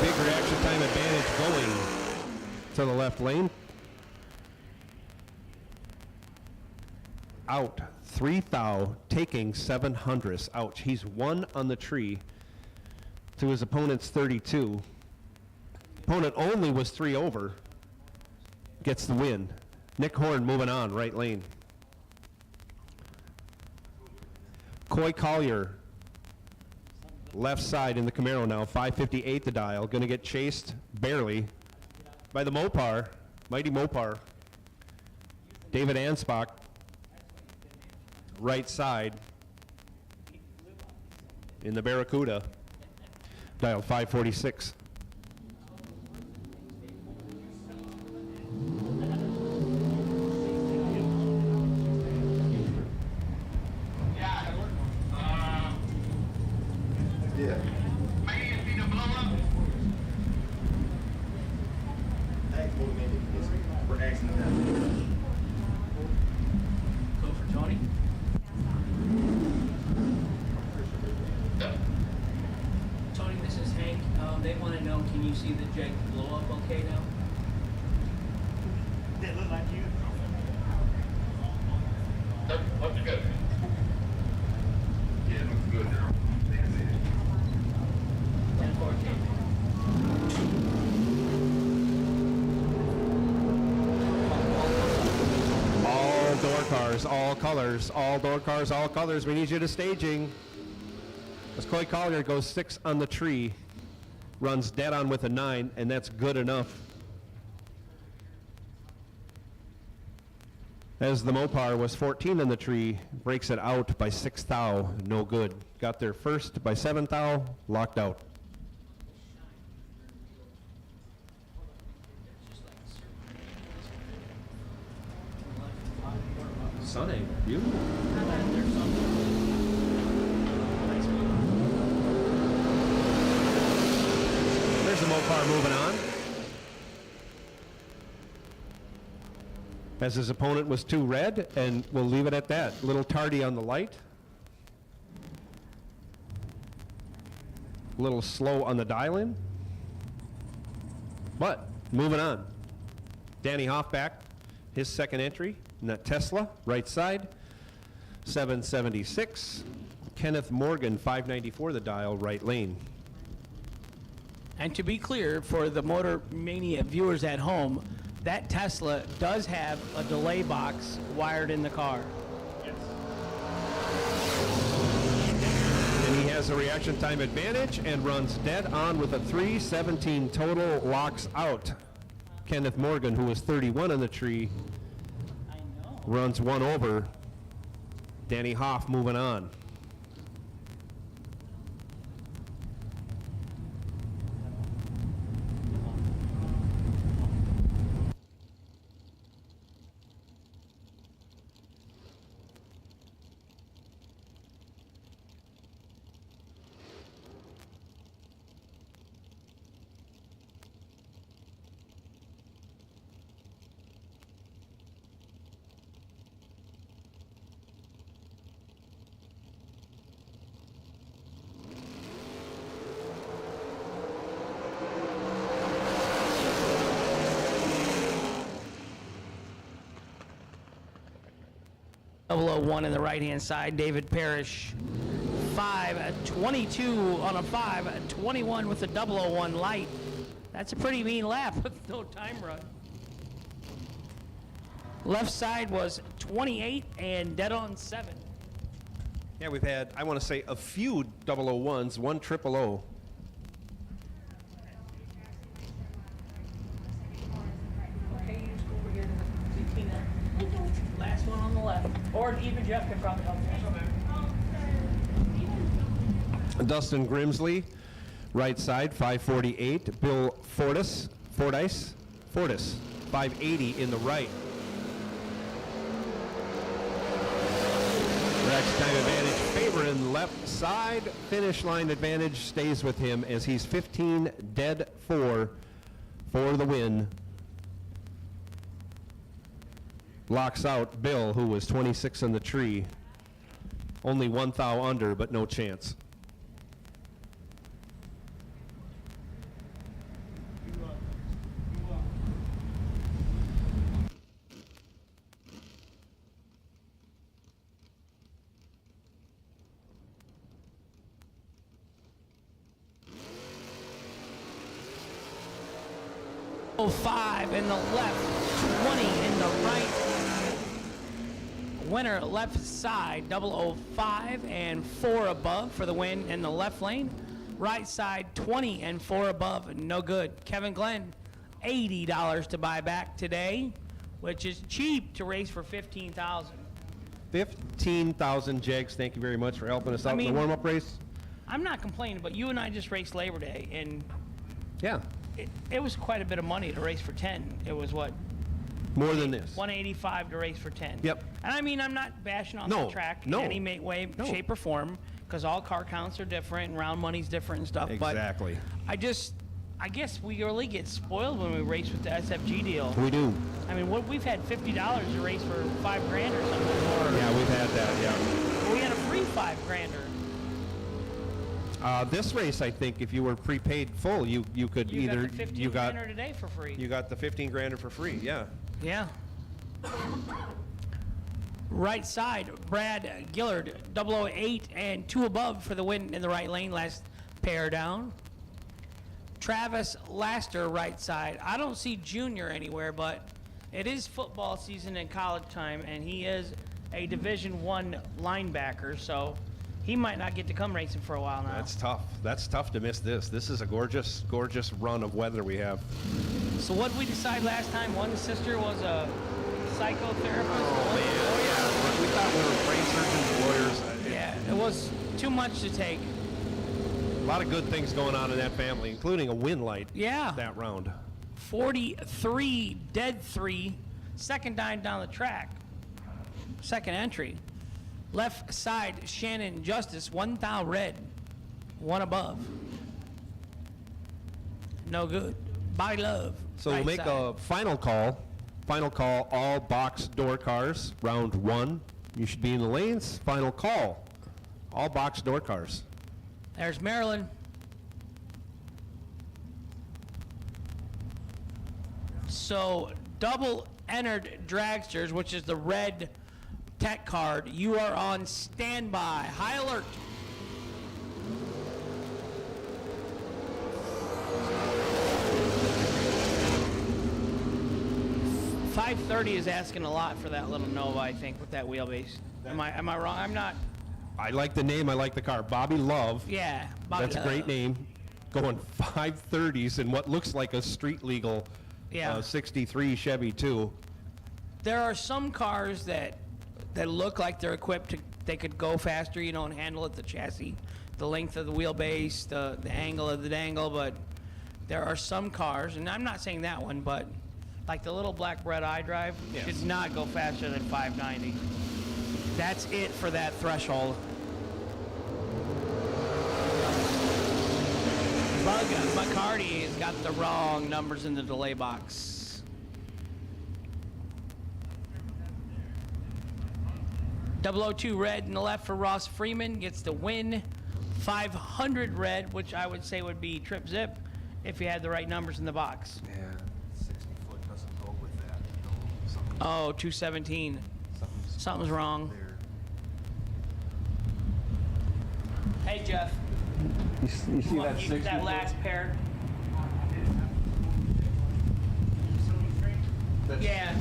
Big reaction time advantage going to the left lane. Out, 3 thou, taking 700. Ouch, he's 1 on the tree to his opponent's 32. Opponent only was 3 over. Gets the win. Nick Horn moving on, right lane. Coy Collier, left side in the Camaro now, 558 the dial. Going to get chased, barely, by the Mopar, mighty Mopar. David Anspach, right side in the Barracuda, dial 546. Go for Tony. Tony, this is Hank. They want to know, can you see the Jag blow up okay now? They look like you. Looks good. Yeah, it looks good, Daryl. 10-4, All door cars, all colors, all door cars, all colors. We need you to staging. As Coy Collier goes 6 on the tree, runs dead on with a 9, and that's good enough. As the Mopar was 14 on the tree, breaks it out by 6 thou, no good. Got there first by 7 thou, locked out. Sunny, beautiful. There's the Mopar moving on. As his opponent was 2 red, and we'll leave it at that. A little tardy on the light. A little slow on the dial-in. But moving on. Danny Hoffback, his second entry. In that Tesla, right side, 776. Kenneth Morgan, 594 the dial, right lane. And to be clear, for the Motor Mania viewers at home, that Tesla does have a delay box wired in the car. And he has a reaction time advantage and runs dead on with a 317 total, locks out. Kenneth Morgan, who was 31 on the tree, runs 1 over. Danny Hoff moving on. .001 in the right-hand side. David Parrish, 5:22 on a 5:21 with the 001 light. That's a pretty mean lap with no time run. Left side was 28 and dead on 7. Yeah, we've had, I want to say, a few 001s, 1 000. Jeff can probably help you. Dustin Grimsley, right side, 548. Bill Fordice, 580 in the right. Rex time advantage favor in left side. Finish line advantage stays with him as he's 15 dead 4 for the win. Locks out Bill, who was 26 in the tree. Only 1 thou under, but no chance. Five in the left, 20 in the right. Winner left side, 005 and 4 above for the win in the left lane. Right side, 20 and 4 above, no good. Kevin Glenn, $80 to buy back today, which is cheap to race for $15,000. 15,000 Jegs. Thank you very much for helping us out in the warm-up race. I'm not complaining, but you and I just raced Labor Day, and Yeah, it was quite a bit of money to race for 10. It was what? more than this. 185 to race for 10. Yep. And I mean, I'm not bashing on No, the track no. in any way, No. shape, or form, because all car counts are different and round money's different and stuff. Exactly. But I guess we really get spoiled when we race with the SFG deal. We do. I mean, we've had $50 to race for $5 grand or something. Or Yeah, we've had that, yeah. we had a free $5 grander. This race, I think, if you were prepaid full, you could You either got the 15 grander today for free. you got the 15 grander for free, yeah. Yeah. Right side, Brad Gillard, 008 and 2 above for the win in the right lane, last pair down. Travis Laster, right side. I don't see Junior anywhere, but it is football season and college time, and he is a Division I linebacker, so he might not get to come racing for a while now. That's tough. That's tough to miss this. This is a gorgeous, gorgeous run of weather we have. So what did we decide last time? One sister was a psychotherapist. Oh, yeah. We thought we were brain surgeons, lawyers. Yeah, it was too much to take. A lot of good things going on in that family, including a win light Yeah. that round. 43, dead 3, second dying down the track. Second entry. Left side, Shannon Justice, 1 thou red, 1 above. No good. By love. So right we'll make side. a final call. Final call, all box door cars, round 1. You should be in the lanes. Final call, all box door cars. There's Maryland. So double entered dragsters, which is the red tech card. You are on standby. High alert. $530 is asking a lot for that little Nova, I think, with that wheelbase. Am I wrong? I'm not. I like the name, I like the car. Bobby Love. Yeah. Bobby That's a great name. Going 530s in what looks like a street legal Yeah. 63 Chevy too. There are some cars that look like they're equipped to, they could go faster, you know, and handle it, the chassis, the length of the wheelbase, the angle of the dangle, but there are some cars, and I'm not saying that one, but like the little black red iDrive Yes. should not go faster than 590. That's it for that threshold. Bug McCarty has got the wrong numbers in the delay box. .002 red in the left for Ross Freeman gets the win. 500 red, which I would say would be trip zip if you had the right numbers in the box. Yeah, 60 foot doesn't go with that. You know, something, Oh, 217. Something's wrong. there. Hey, Jeff. You see that You get that last pair? Yeah.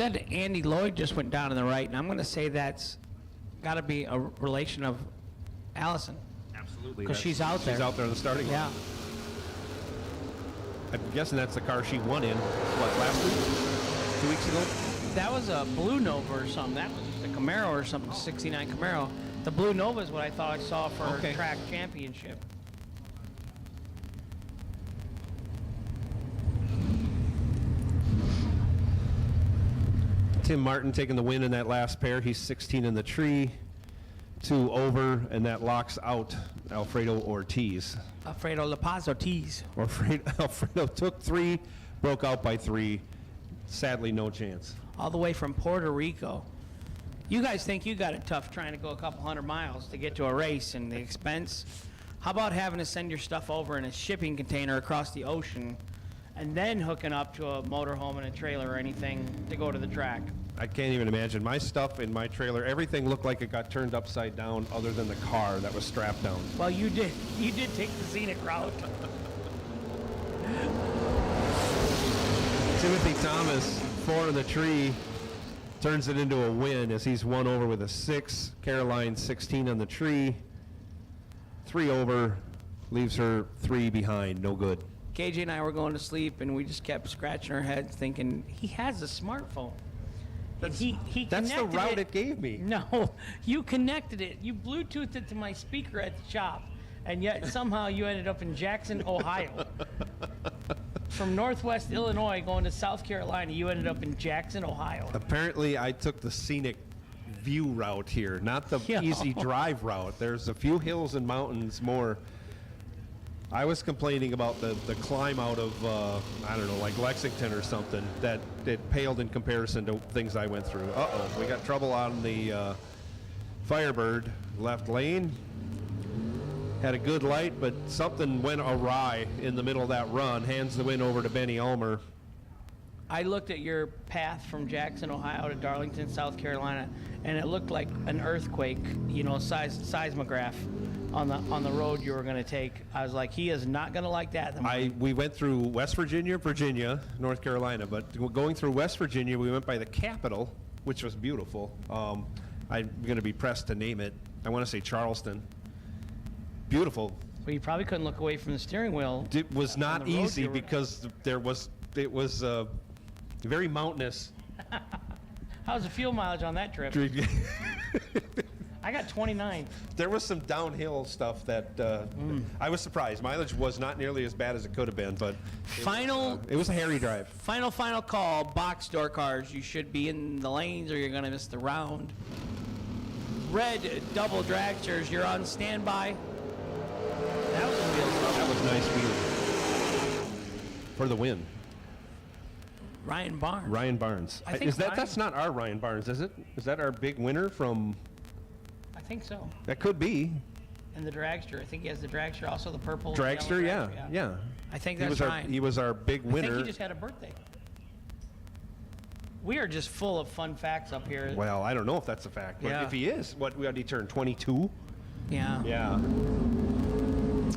said Andy Lloyd just went down to the right, and I'm going to say that's got to be a relation of Allison. Absolutely. 'Cause she's out there. She's out there in the starting line. Yeah. I'm guessing that's the car she won in, what, last week? 2 weeks ago? That was a Blue Nova or something. That was just a Camaro or something, 69 Camaro. The Blue Nova is what I thought I saw for Okay. track championship. Tim Martin taking the win in that last pair. He's 16 in the tree, 2 over, and that locks out Alfredo Ortiz. Alfredo La Paz Ortiz. Alfredo took 3, broke out by 3. Sadly, no chance. All the way from Puerto Rico. You guys think you got it tough trying to go a couple hundred miles to get to a race and the expense? How about having to send your stuff over in a shipping container across the ocean and then hooking up to a motorhome and a trailer or anything to go to the track? I can't even imagine. My stuff in my trailer, everything looked like it got turned upside down other than the car that was strapped down. Well, you did take the scenic route. Timothy Thomas, 4 in the tree, turns it into a win as he's 1 over with a 6. Caroline, 16 on the tree, 3 over, leaves her 3 behind, no good. KJ and I were going to sleep, and we just kept scratching our heads thinking, he has a smartphone. And he That's the connected route it gave me. No, you connected it. You Bluetoothed it to my speaker at the shop, and yet somehow you ended up in Jackson, Ohio. From Northwest Illinois going to South Carolina, you ended up in Jackson, Ohio. Apparently, I took the scenic view route here, not the Yeah. easy drive route. There's a few hills and mountains more. I was complaining about the climb out of, I don't know, like Lexington or something, that it paled in comparison to things I went through. Uh-oh, we got trouble on the Firebird left lane. Had a good light, but something went awry in the middle of that run. Hands the win over to Benny Ulmer. I looked at your path from Jackson, Ohio to Darlington, South Carolina, and it looked like an earthquake, seismograph on the road you were going to take. I was like, he is not going to like that. We went through West Virginia, North Carolina, but going through West Virginia, we went by the Capitol, which was beautiful. I'm going to be pressed to name it. I want to say Charleston. Beautiful. Well, you probably couldn't look away from the steering wheel. It was not the road easy you were- because it was very mountainous. How was the fuel mileage on that trip? I got 29. There was some downhill stuff that I was surprised. Mileage was not nearly as bad as it could have been, but it was a hairy drive. Final call. Box door cars. You should be in the lanes or you're going to miss the round. Red double dragsters. You're on standby. That was a wheel. That was nice wheelie for the win. Ryan Barnes. Ryan Barnes. I think That's not our Ryan Barnes, is it? Is that our big winner from? I think so. That could be. And the dragster. I think he has the dragster. Also the purple. Dragster, yellow yeah, dragster, yeah. I think He that's was Ryan. he was our big I winner. think he just had a birthday. We are just full of fun facts up here. Well, I don't know if that's a fact, but Yeah. if he is, what did he turn 22? Yeah. Yeah.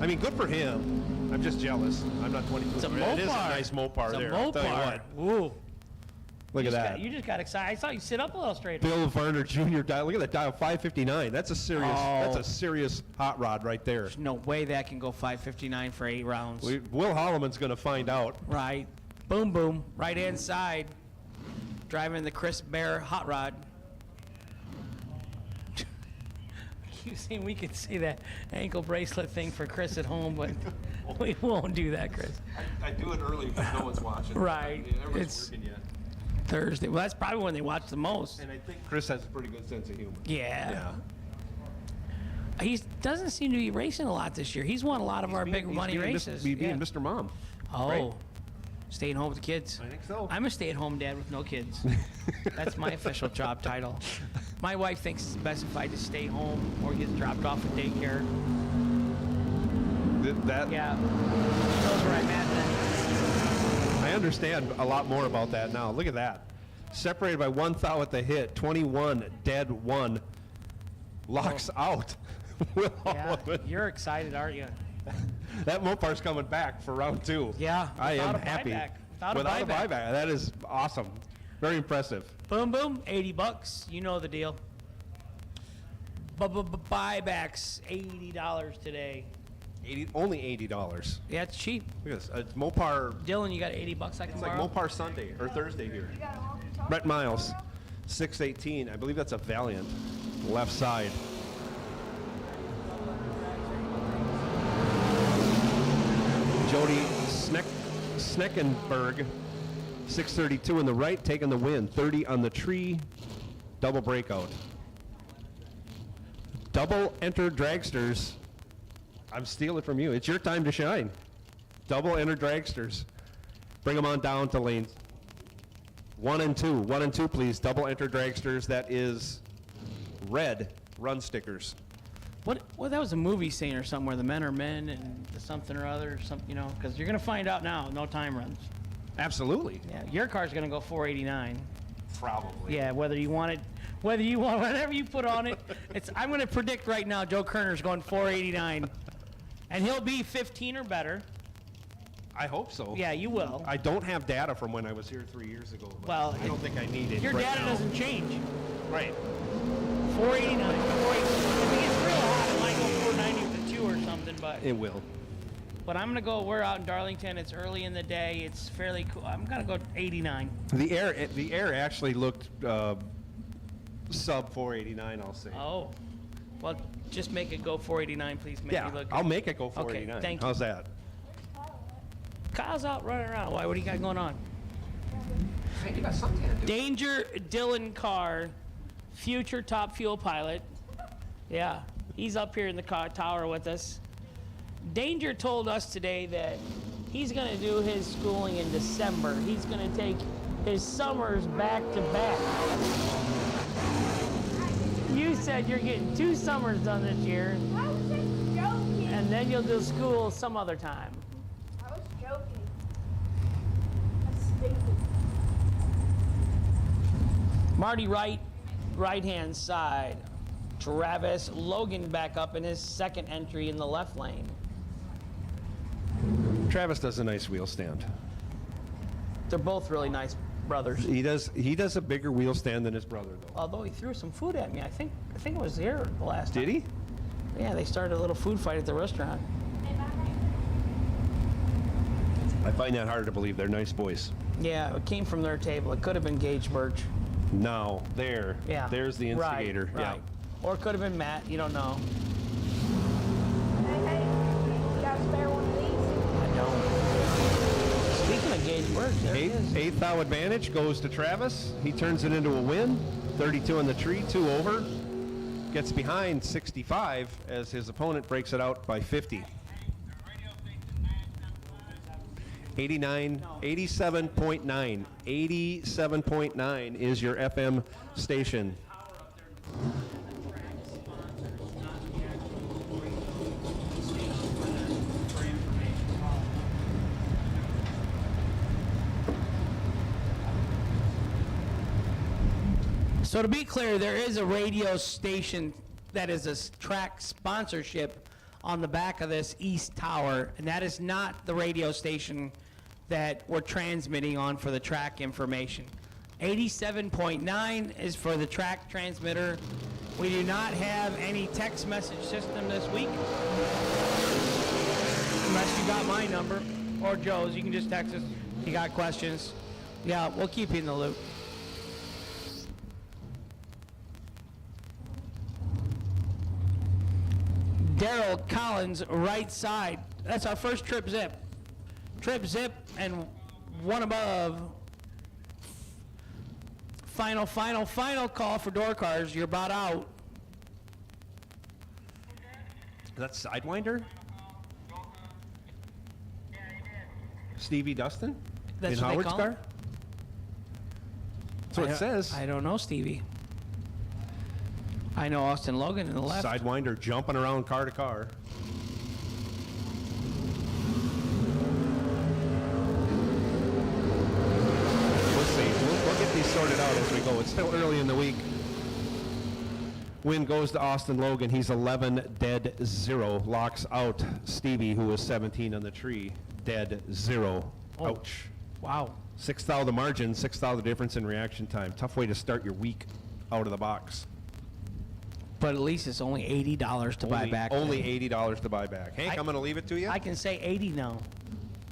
I mean, good for him. I'm just jealous. I'm not 22. It's a It is a Mopar. nice Mopar It's a there. I'll tell you Mopar. what. Ooh. Look at that. You just got excited. I saw you sit up a little straighter. Bill Varner Jr. dial. Look at that dial, 559. That's a serious. Oh. That's a serious hot rod right there. There's no way that can go 559 for 8 rounds. Will Holloman's going to find out. Right. Boom, boom. Right hand side. Driving the Chris Bear hot rod. You saying we could say that ankle bracelet thing for Chris at home, but we won't do that, Chris. I do it early because no one's watching. Right. Everyone's It's working yet. Thursday. Well, that's probably when they watch the most. And I think Chris has a pretty good sense of humor. Yeah. He doesn't seem to be racing a lot this year. He's won a lot of our big money races. He's being Yeah. Mr. Mom. Oh, right? Staying home with the kids. I think so. I'm a stay-at-home dad with no kids. That's my official job title. My wife thinks it's best if I just stay home or get dropped off at daycare. That Yeah. She knows where I'm at then. I understand a lot more about that now. Look at that. Separated by 1 thou at the hit. 21 dead 1. Locks out. Will Yeah. Holloman. You're excited, aren't you? That Mopar's coming back for round 2. Yeah, I am without a happy. buyback. Without a a buyback. buyback. That is awesome. Very impressive. Boom, boom, 80 bucks. You know the deal. Buybacks, $80 today. Only $80. Yeah, it's cheap. Look at this. It's Mopar. Dylan, you got 80 bucks I can It's like borrow? Mopar Sunday or Thursday here. Brett Miles, 618. I believe that's a Valiant. Left side. Jody Sneckenberg, 632 in the right, taking the win. 30 on the tree. Double breakout. Double enter dragsters. I'm stealing from you. It's your time to shine. Double enter dragsters. Bring them on down to lanes 1 and 2. 1 and 2, please. Double enter dragsters. That is red run stickers. What? Well, that was a movie scene or something where the men are men and the something or other, something, you know, because you're going to find out now. No time runs. Absolutely. Yeah, your car's going to go 489. Probably. Yeah, whether you want whatever you put on it. I'm going to predict right now Joe Kerner's going 489. And he'll be 15 or better. I hope so. Yeah, you will. I don't have data from when I was here 3 years ago. But Well, I don't think I need it. Your right data now. doesn't change. Right. 489. If it gets real hot, it might go 490 with a 2 or something, but It will. I'm going to go, we're out in Darlington. It's early in the day. It's fairly cool. I'm going to go 89. The air actually looked sub 489. I'll say. Oh. Well, just make it go 489, please. Make Yeah, me look I'll good. make it go 489. Okay, thank you. How's that? Kyle's out running around. Why? What do you got going on? Hey, you got something to do. Danger Dylan Carr, future top fuel pilot. Yeah, he's up here in the tower with us. Danger told us today that he's going to do his schooling in December. He's going to take his summers back to back. You said you're getting 2 summers done this year, I was just joking. and then you'll do school some other time. I was joking. That's stupid. Marty Wright, right-hand side. Travis Logan back up in his second entry in the left lane. Travis does a nice wheel stand. They're both really nice brothers. He does a bigger wheel stand than his brother, though. Although he threw some food at me. I think it was here the last time. Did he? Yeah, they started a little food fight at the restaurant. I find that hard to believe. They're nice boys. Yeah, it came from their table. It could have been Gage Birch. Now, Yeah. there's the instigator. Right. Or it could have been Matt. You don't know. Hey, you got a spare one of these? I don't. Speaking of Gage Birch, there it is. Eighth thou advantage goes to Travis. He turns it into a win. 32 on the tree, 2 over. Gets behind 65 as his opponent breaks it out by 50. 87.9. 87.9 is your FM station. So to be clear, there is a radio station that is a track sponsorship on the back of this east tower, and that is not the radio station that we're transmitting on for the track information. 87.9 is for the track transmitter. We do not have any text message system this week. Unless you got my number or Joe's, you can just text us if you got questions. Yeah, we'll keep you in the loop. Daryl Collins, right side. That's our first trip zip. Trip zip and one above. Final call for door cars. You're about out. Is that Sidewinder? Stevie Dustin? That's in what they Howard's call car? him? That's what it says. I don't know, Stevie. I know Austin Logan in the left. Sidewinder jumping around car to car. We'll see. We'll get these sorted out as we go. It's still early in the week. Win goes to Austin Logan. He's 11 dead 0. Locks out Stevie, who was 17 on the tree. Dead 0. Oh. Ouch. Wow. 6th the margin, 6th the difference in reaction time. Tough way to start your week out of the box. But at least it's only $80 to buy back. Only $80 to buy back. Hank, I'm going to leave it to you. I can say 80 now.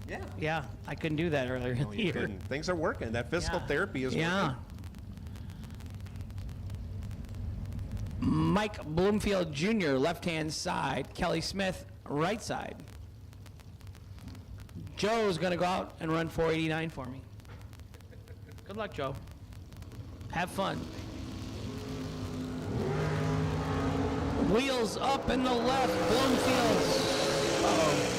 Yeah. Yeah, I couldn't do that earlier in No, the you year. couldn't. Things are working. That physical Yeah. therapy is Yeah. working. Mike Bloomfield Jr., left-hand side. Kelly Smith, right side. Joe's going to go out and run 489 for me. Good luck, Joe. Have fun. Wheels up in the left, Bloomfield. Uh-oh.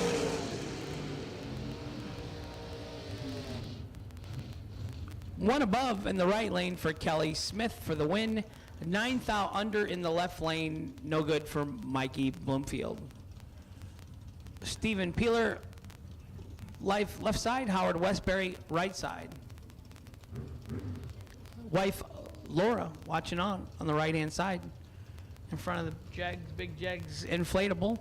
One above in the right lane for Kelly Smith for the win. 9th out under in the left lane, no good for Mikey Bloomfield. Stephen Peeler, left side. Howard Westbury, right side. Wife Laura watching on the right-hand side in front of the Jegs, big Jegs inflatable.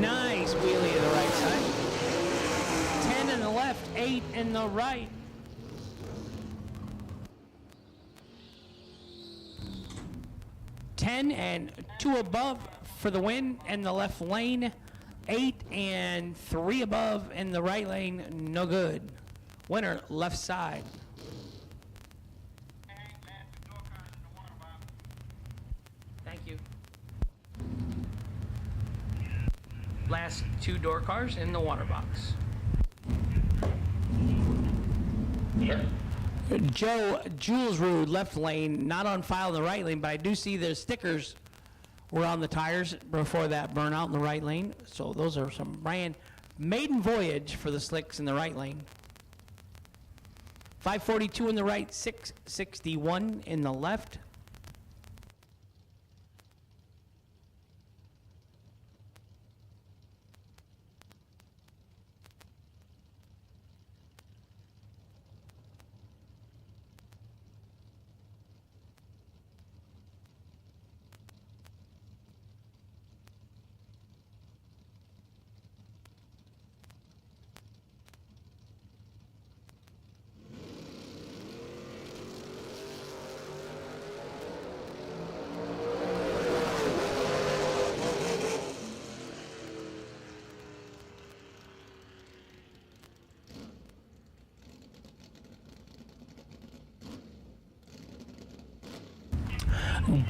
Nice wheelie to the right side. 10 in the left, 8 in the right. Ten and 2 above for the win in the left lane. 8 and 3 above in the right lane, no good. Winner, left side. Thank you. Last 2 door cars in the water box. Joe Julesrud, left lane, not on file in the right lane, but I do see the stickers were on the tires before that burnout in the right lane. So those are some brand maiden voyage for the slicks in the right lane. 542 in the right, 661 in the left.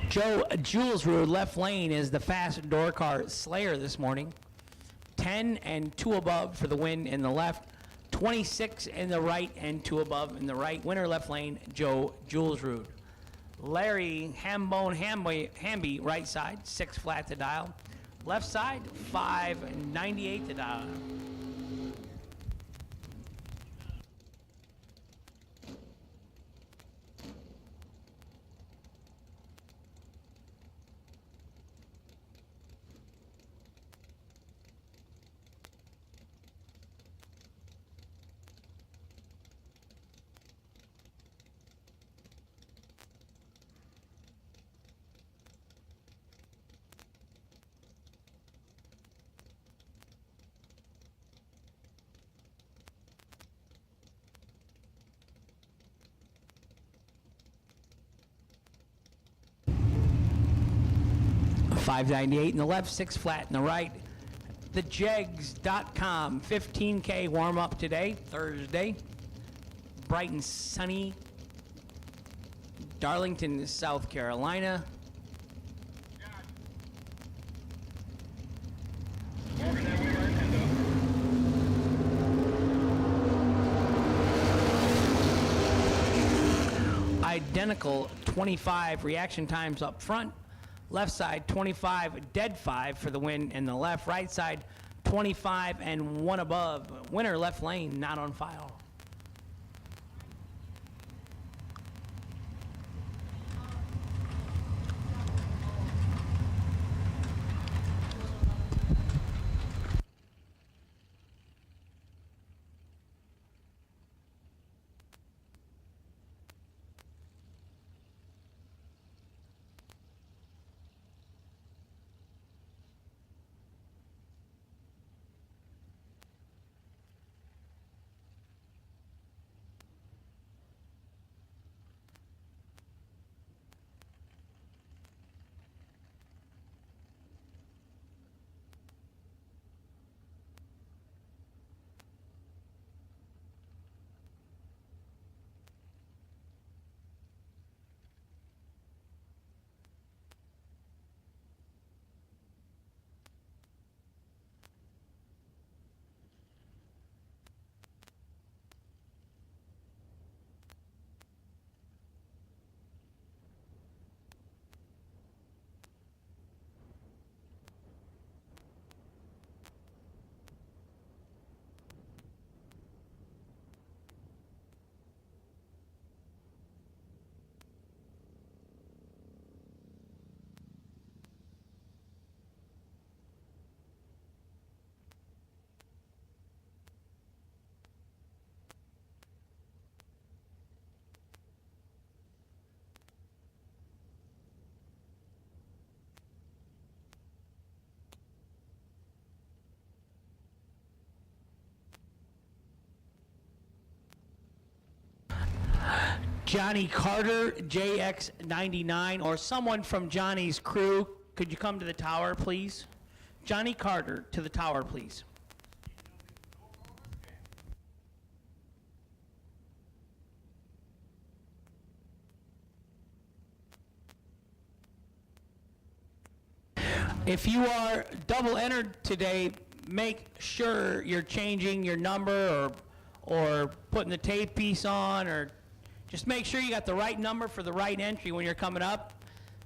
Joe Julesrud, left lane, is the fast door car slayer this morning. 10 and 2 above for the win in the left. 26 in the right and 2 above in the right. Winner left lane, Joe Julesrud. Larry Hamby, right side, 6 flat to dial. Left side, 598 to dial. $598 in the left, 6 flat in the right. TheJegs.com, 15K warm up today, Thursday. Bright and sunny. Darlington, South Carolina. Identical 25 reaction times up front. Left side 25, dead 5 for the win in the left. Right side 25 and 1 above. Winner left lane, not on file. Johnny Carter, JX99, or someone from Johnny's crew, could you come to the tower, please? Johnny Carter, to the tower, please. If you are double entered today, make sure you're changing your number or putting the tape piece on, or just make sure you got the right number for the right entry when you're coming up.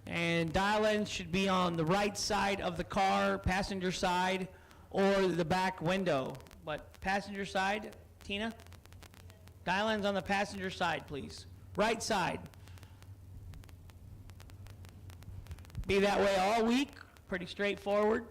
And dial-ins should be on the right side of the car, passenger side, or the back window. But passenger side, Tina? Dial-ins on the passenger side, please. Right side. Be that way all week. Pretty straightforward.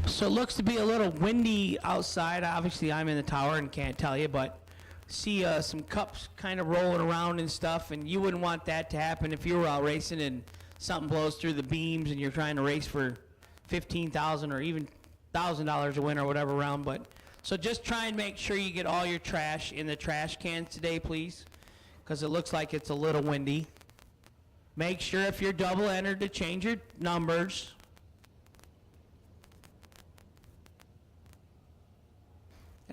So it looks to be a little windy outside. Obviously, I'm in the tower and can't tell you, but see some cups kind of rolling around and stuff, and you wouldn't want that to happen if you were out racing and something blows through the beams and you're trying to race for $15,000 or even $1,000 a win or whatever round. But so just try and make sure you get all your trash in the trash cans today, please, because it looks like it's a little windy. Make sure if you're double entered to change your numbers.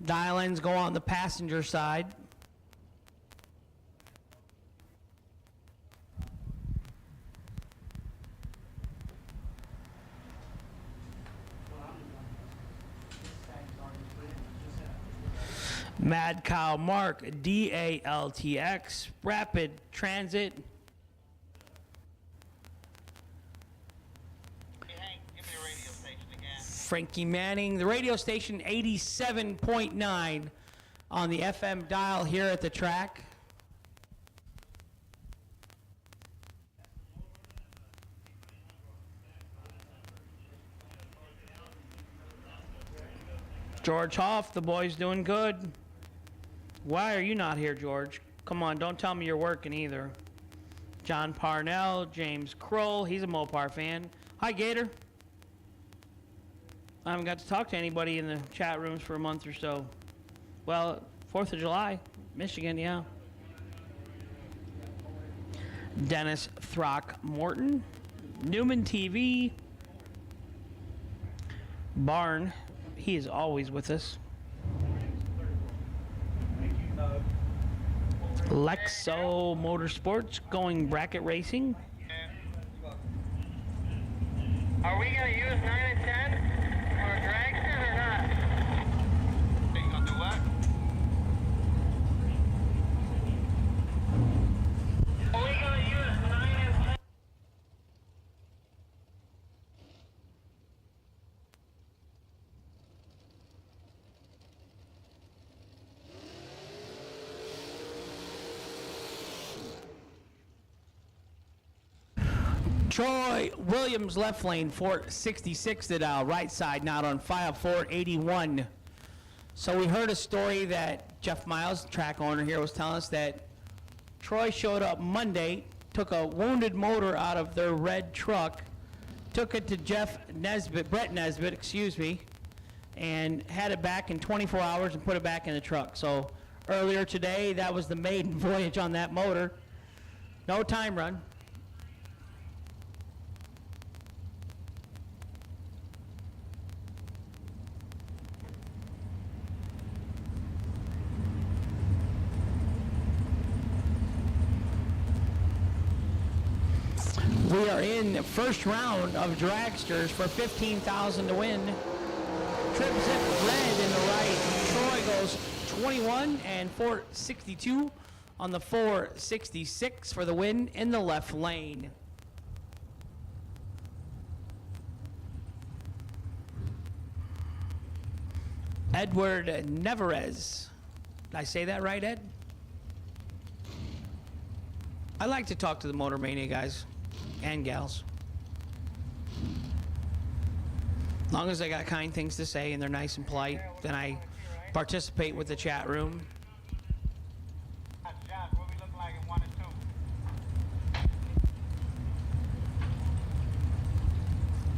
Dial-ins go on the passenger side. Mad Cow Mark, DALTX, Rapid Transit. Frankie Manning, the radio station 87.9 on the FM dial here at the track. George Hoff, the boy's doing good. Why are you not here, George? Come on, don't tell me you're working either. John Parnell, James Kroll, he's a Mopar fan. Hi, Gator. I haven't got to talk to anybody in the chat rooms for a month or so. Well, 4th of July, Michigan, yeah. Dennis Throckmorton, Newman TV, Barn, he is always with us. Lexo Motorsports, going bracket racing. Are we going to use 9 and 10? Or dragsters or not? Are you gonna do what? Are we going to use 9 and 10? Troy Williams, left lane, 466 to dial, right side, not on file, 481. So we heard a story that Jeff Miles, track owner here, was telling us that Troy showed up Monday to took a wounded motor out of their red truck, took it to Brett Nesbitt, excuse me, and had it back in 24 hours and put it back in the truck. So earlier today, that was the maiden voyage on that motor. No time run. We are in the first round of dragsters for $15,000 to win. Trip Zip red in the right. Troy goes 21 and 462 on the 466 for the win in the left lane. Edward Neverez. Did I say that right, Ed? I like to talk to the Motor Mania guys and gals. As long as they got kind things to say and they're nice and polite, then I participate with the chat room. Josh, what we look like in 1 and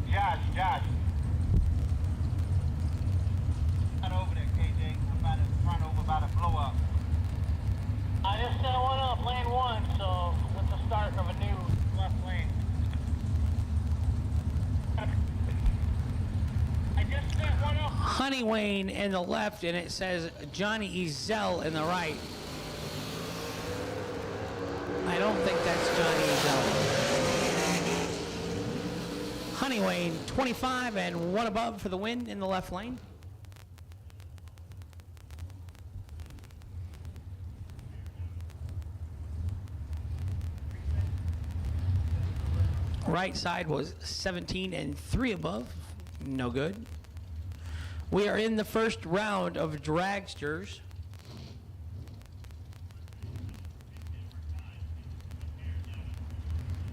2? Josh. Not over there, KJ. I'm about to front over, about to blow up. I just set one up, lane 1, so it's the start of a new left lane. I just set one up. Honey Wayne in the left, and it says Johnny Ezel in the right. I don't think that's Johnny Ezel. Honey Wayne, 25 and 1 above for the win in the left lane. Right side was 17 and 3 above. No good. We are in the first round of dragsters.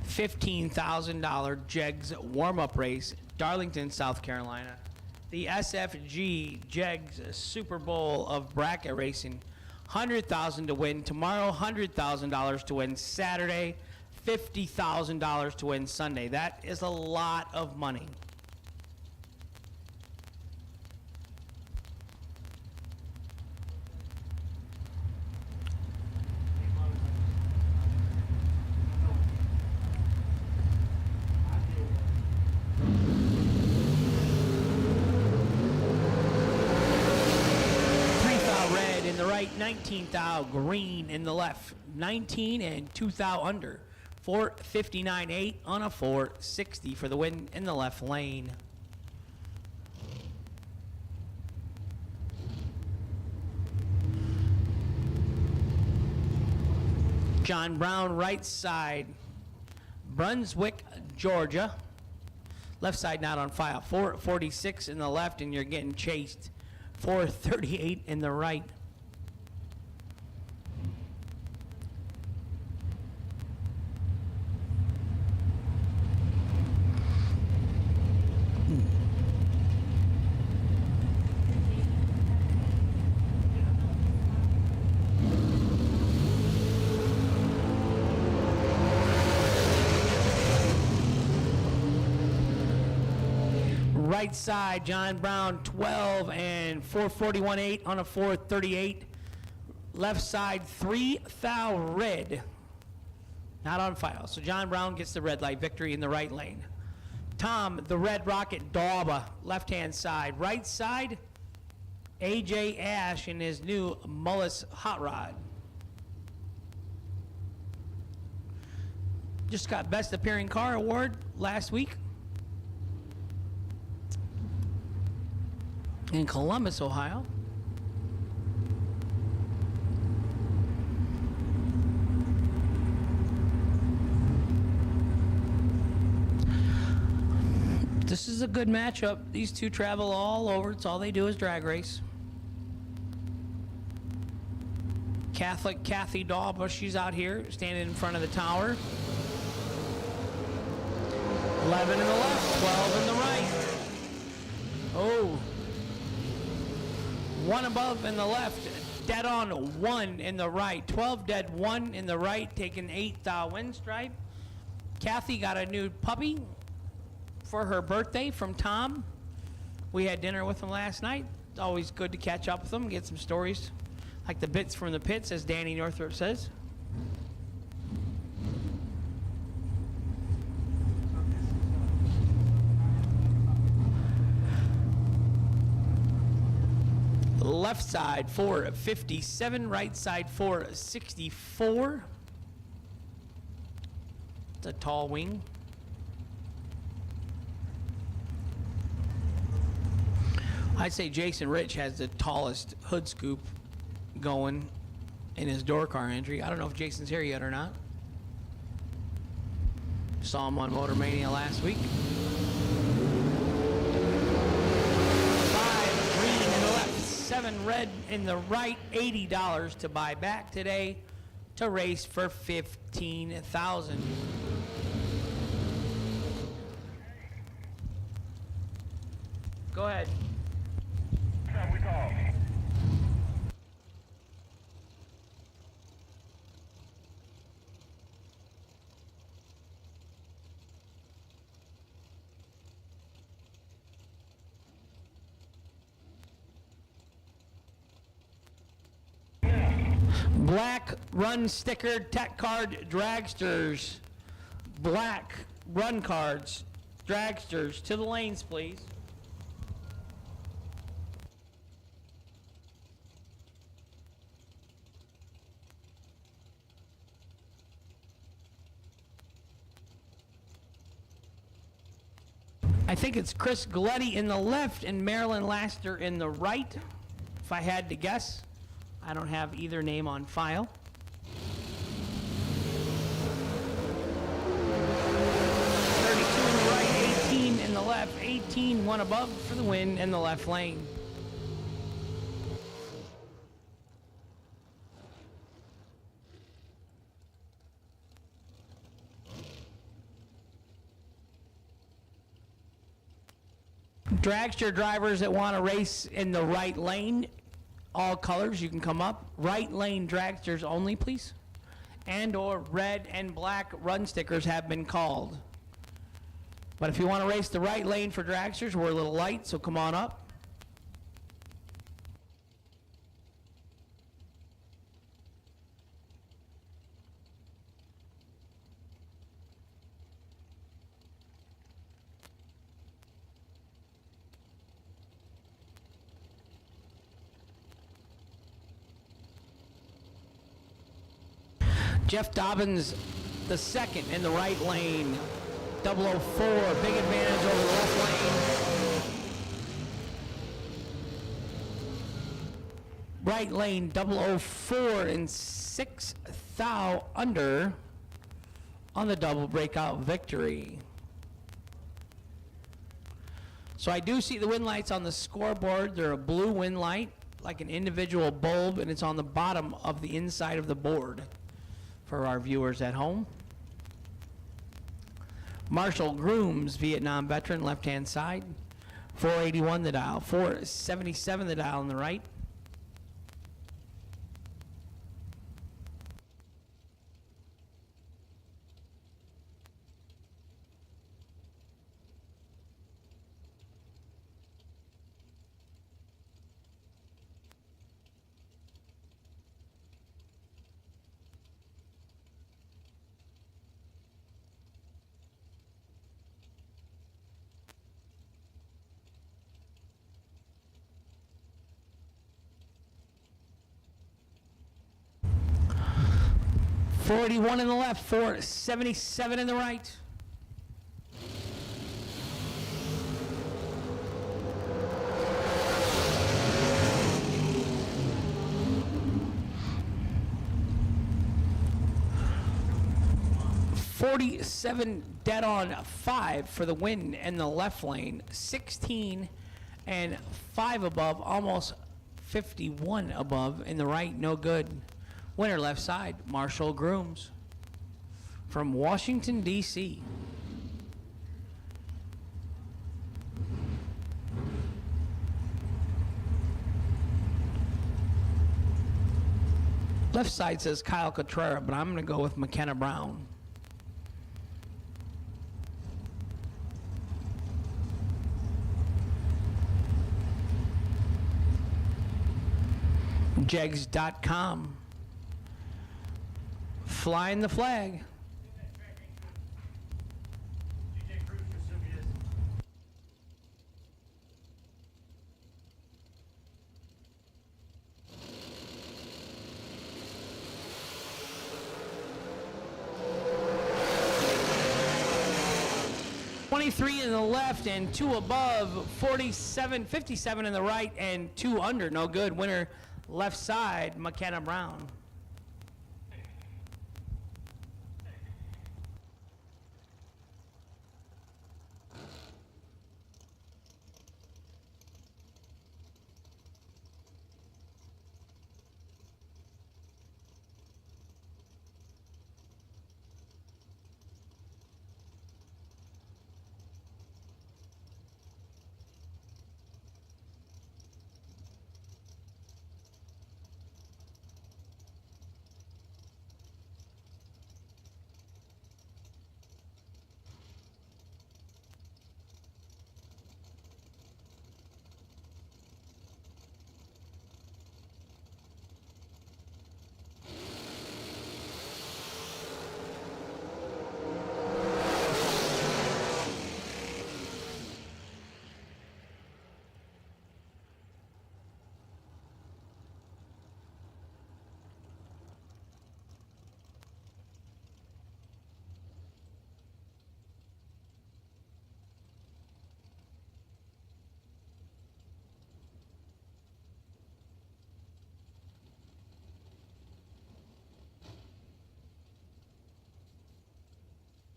$15,000 Jegs warm-up race, Darlington, South Carolina. The SFG Jegs Super Bowl of bracket racing. $100,000 to win tomorrow, $100,000 to win Saturday, $50,000 to win Sunday. That is a lot of money. Red in the right, 19th thou green in the left, 19 and 2 thou under. 459.8 on a 460 for the win in the left lane. John Brown, right side, Brunswick, Georgia. Left side not on file. 446 in the left, and you're getting chased. 438 in the right. Right side, John Brown, 12 and 441.8 on a 438. Left side, 3 thou red. Not on file. So John Brown gets the red light victory in the right lane. Tom, the Red Rocket Dauba, left-hand side. Right side, AJ Ash in his new Mullis Hot Rod. Just got Best Appearing Car Award last week in Columbus, Ohio. This is a good matchup. These two travel all over. It's all they do is drag race. Catholic Kathy Dauba, she's out here standing in front of the tower. 11 in the left, 12 in the right. Oh. 1 above in the left. dead on 1 in the right. 12 dead 1 in the right, taking 8th wind stripe. Kathy got a new puppy for her birthday from Tom. We had dinner with him last night. It's always good to catch up with them, get some stories like the bits from the pits, as Danny Northrup says. Left side 457, right side 464. It's a tall wing. I'd say Jason Rich has the tallest hood scoop going in his door car entry. I don't know if Jason's here yet or not. Saw him on Motor Mania last week. 5 green in the left, 7 red in the right, $80 to buy back today to race for $15,000. Go ahead. We call. Black run sticker tech card dragsters. Black run cards dragsters to the lanes, please. I think it's Chris Galetti in the left and Marilyn Laster in the right, if I had to guess. I don't have either name on file. 32 in the right, 18 in the left, 18, one above for the win in the left lane. Dragster drivers that want to race in the right lane, all colors, you can come up. Right lane dragsters only, please. And or red and black run stickers have been called. But if you want to race the right lane for dragsters, we're a little light, so come on up. Jeff Dobbins, the second in the right lane. 004, big advantage over the left lane. Right lane, 004 and 6 thou under on the double breakout victory. So I do see the win lights on the scoreboard. They're a blue win light, like an individual bulb, and it's on the bottom of the inside of the board for our viewers at home. Marshall Grooms, Vietnam veteran, left-hand side. 481 the dial, 477 the dial on the right. .41 in the left, 477 in the right. .47 dead on 5 for the win in the left lane. 16 and 5 above, almost 51 above in the right, no good. Winner left side, Marshall Grooms from Washington, D.C. left side says Kyle Cotrera, but I'm going to go with McKenna Brown. Jegs.com. Flying the flag. .23 in the left and 2 above, 57 in the right and 2 under. No good. Winner left side, McKenna Brown.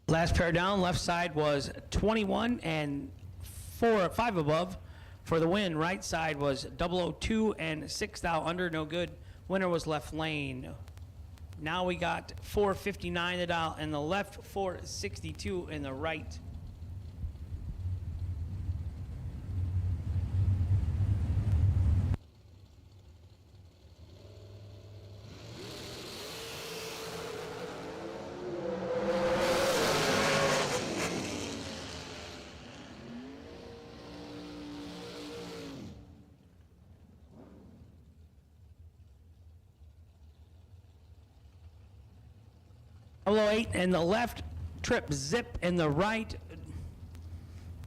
Last pair down, left side was 21 and 5 above for the win. Right side was 002 and 6 thou under, no good. Winner was left lane. Now we got 459 the dial in the left, 462 in the right. Double 08 in the left, trip zip in the right.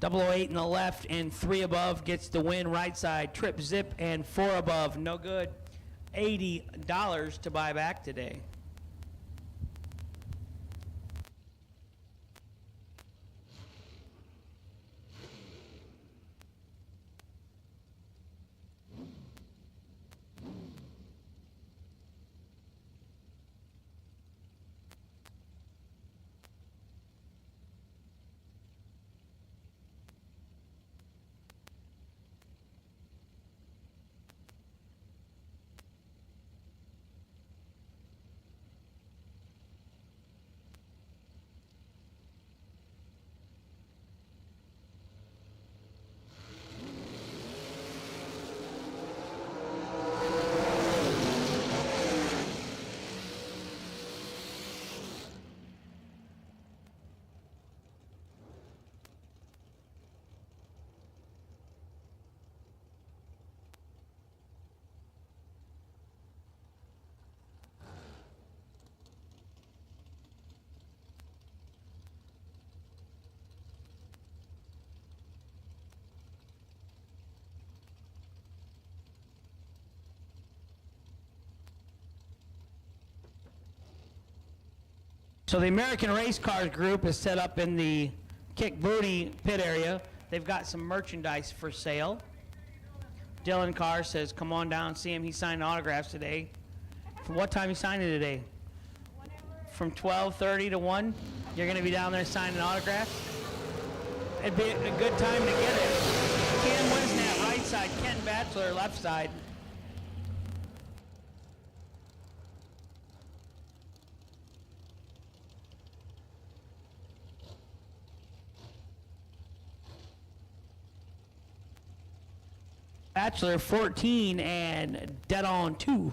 008 in the left and 3 above gets the win. Right side, trip zip and 4 above, no good. $80 to buy back today. So the American Race Cars group is set up in the Kick Booty pit area. They've got some merchandise for sale. Dylan Carr says, come on down, see him. He signed autographs today. From what time you signing today? From 12:30 to 1? You're going to be down there signing autographs? It'd be a good time to get it. Ken Wisnat, right side. Ken Batchelor, left side. Bachelor 14 and dead on 2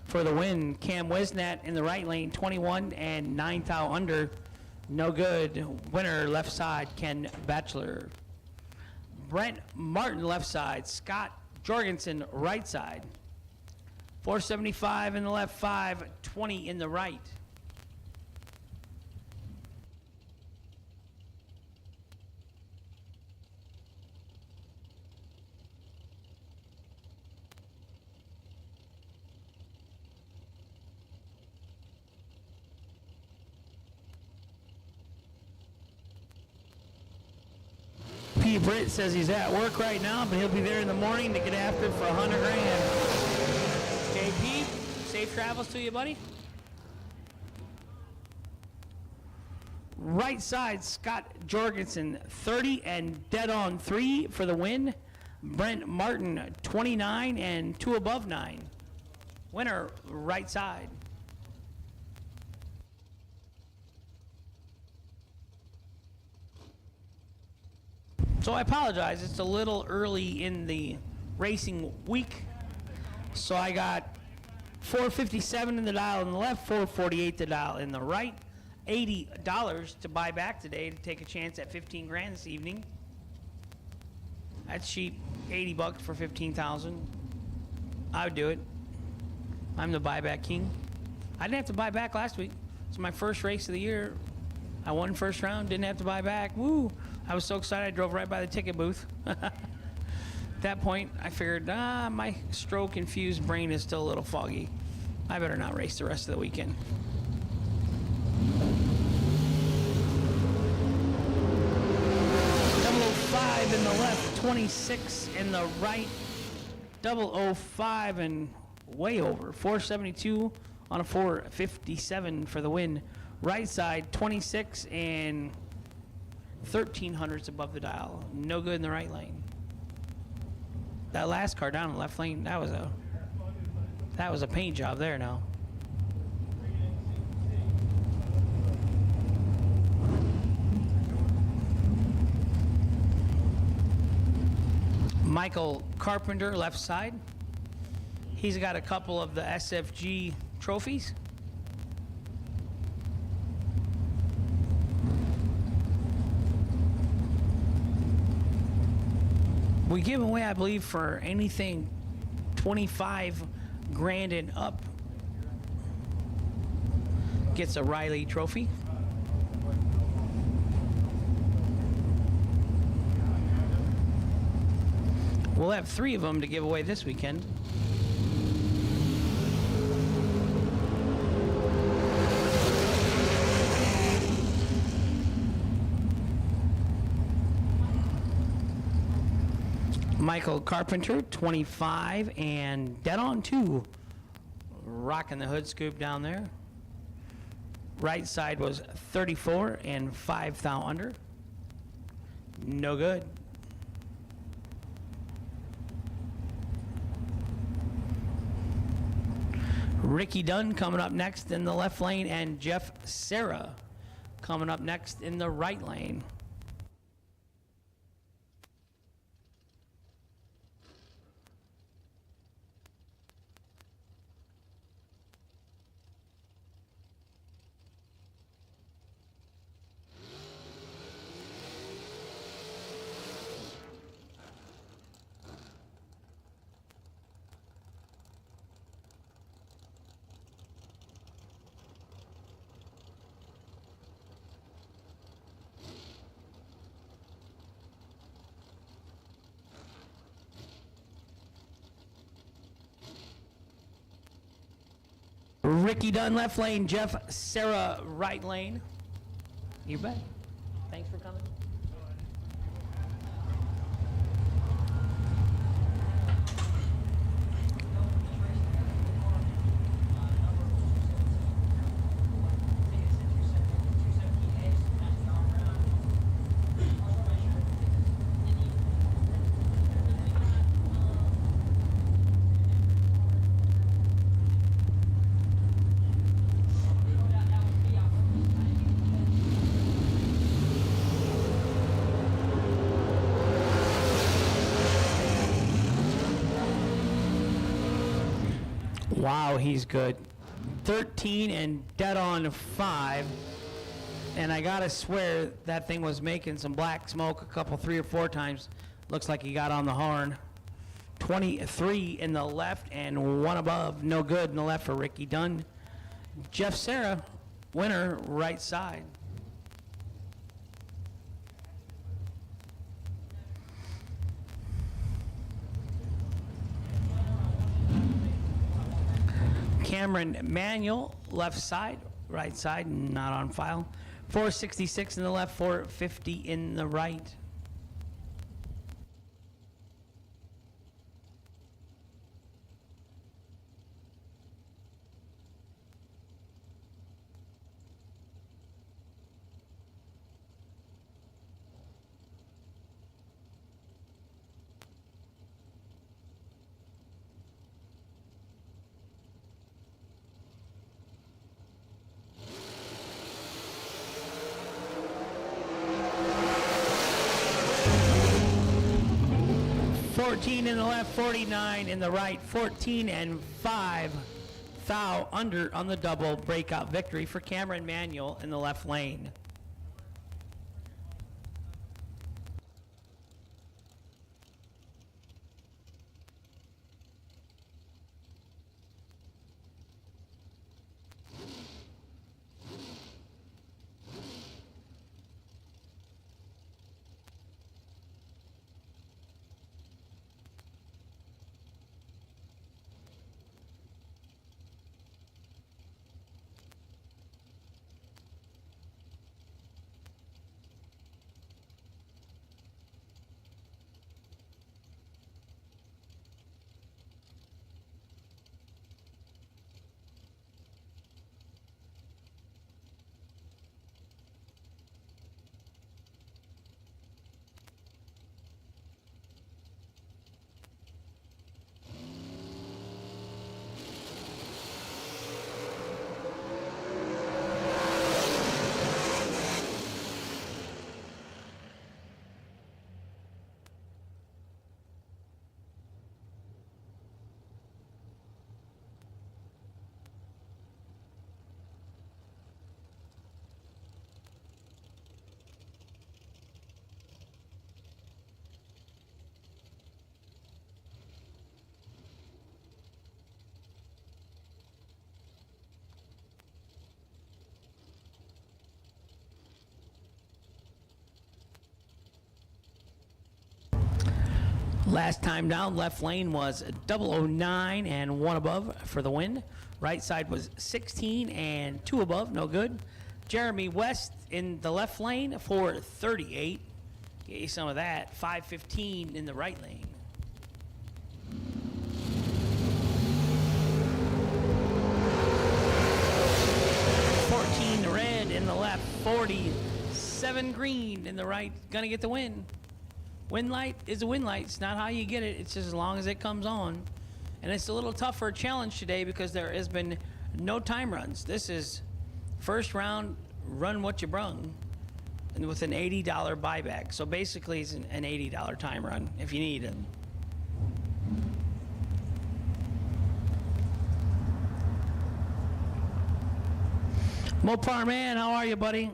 for the win. Cam Wisnat in the right lane, 21 and 9 thou under. No good. Winner, left side, Ken Batchelor. Brent Martin, left side. Scott Jorgensen, right side. 475 in the left, 520 in the right. P. Britt says he's at work right now, but he'll be there in the morning to get after it for $100 grand. Okay, P, safe travels to you, buddy. Right side, Scott Jorgensen, 30 and dead on 3 for the win. Brent Martin, 29 and 2 above 9. Winner, right side. So I apologize, it's a little early in the racing week. So I got 457 in the dial in the left, 448 the dial in the right. $80 to buy back today to take a chance at 15 grand this evening. That's cheap, 80 bucks for 15,000. I would do it. I'm the buyback king. I didn't have to buy back last week. It's my first race of the year. I won first round, didn't have to buy back. Woo! I was so excited I drove right by the ticket booth. At that point, I figured, my stroke-infused brain is still a little foggy. I better not race the rest of the weekend. .005 in the left, 26 in the right. 005 and way over. 472 on a 457 for the win. Right side, 26 and 1300s above the dial. No good in the right lane. That last car down in the left lane, that was a paint job there now. Michael Carpenter, left side. He's got a couple of the SFG trophies. We give away, I believe, for anything 25 grand and up gets a Riley trophy. We'll have 3 of them to give away this weekend. Michael Carpenter, 25 and dead on 2. Rocking the hood scoop down there. Right side was 34 and 5 thou under. No good. Ricky Dunn coming up next in the left lane, and Jeff Serra coming up next in the right lane. Ricky Dunn, left lane. Jeff Serra, right lane. You bet. Thanks for coming. Wow, he's good. 13 and dead on 5. And I gotta swear that thing was making some black smoke a couple, 3 or 4 times. Looks like he got on the horn. 23 in the left and 1 above. No good in the left for Ricky Dunn. Jeff Serra, winner, right side. Cameron Manuel, left side, right side, not on file. 466 in the left, 450 in the right. In the left, 49 in the right, 14 and 5. Thou under on the double breakout victory for Cameron Manuel in the left lane. Last time down, left lane was 009 and 1 above for the win. Right side was 16 and 2 above, no good. Jeremy West in the left lane for 38. Get you some of that. 515 in the right lane. Red in the left, 47 green in the right. Gonna get the win. Win light is a win light. It's not how you get it. It's just as long as it comes on. And it's a little tougher challenge today because there has been no time runs. This is first round, run what you brung, and with an $80 buyback. So basically it's an $80 time run if you need it. Mopar man, how are you, buddy?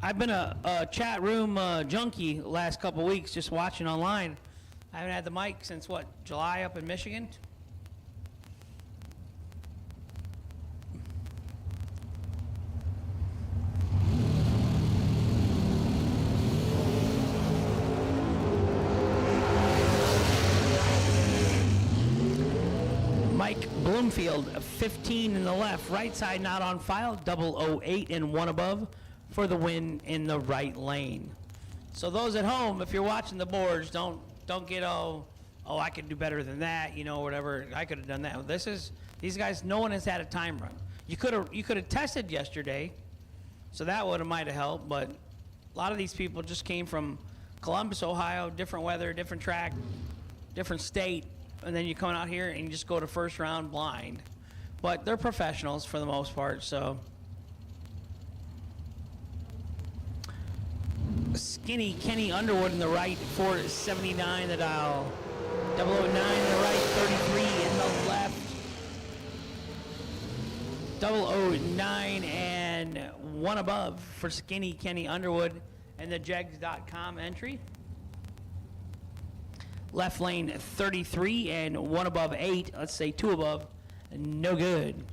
I've been a chat room junkie the last couple weeks, just watching online. I haven't had the mic since, what, July up in Michigan? Mike Bloomfield, 15 in the left, right side not on file, 008 and 1 above for the win in the right lane. So those at home, if you're watching the boards, don't get oh I could do better than that, you know, whatever. I could have done that. These guys, no one has had a time run. You could have tested yesterday, so that might have helped. But a lot of these people just came from Columbus, Ohio, different weather, different track, different state, and then you come out here and you just go to first round blind. But they're professionals for the most part, so. Skinny Kenny Underwood in the right, 479 the dial. 009 in the right, 33 in the left. 009 and one above for Skinny Kenny Underwood and the Jegs.com entry. Left lane 33 and one above 8. Let's say 2 above. No good.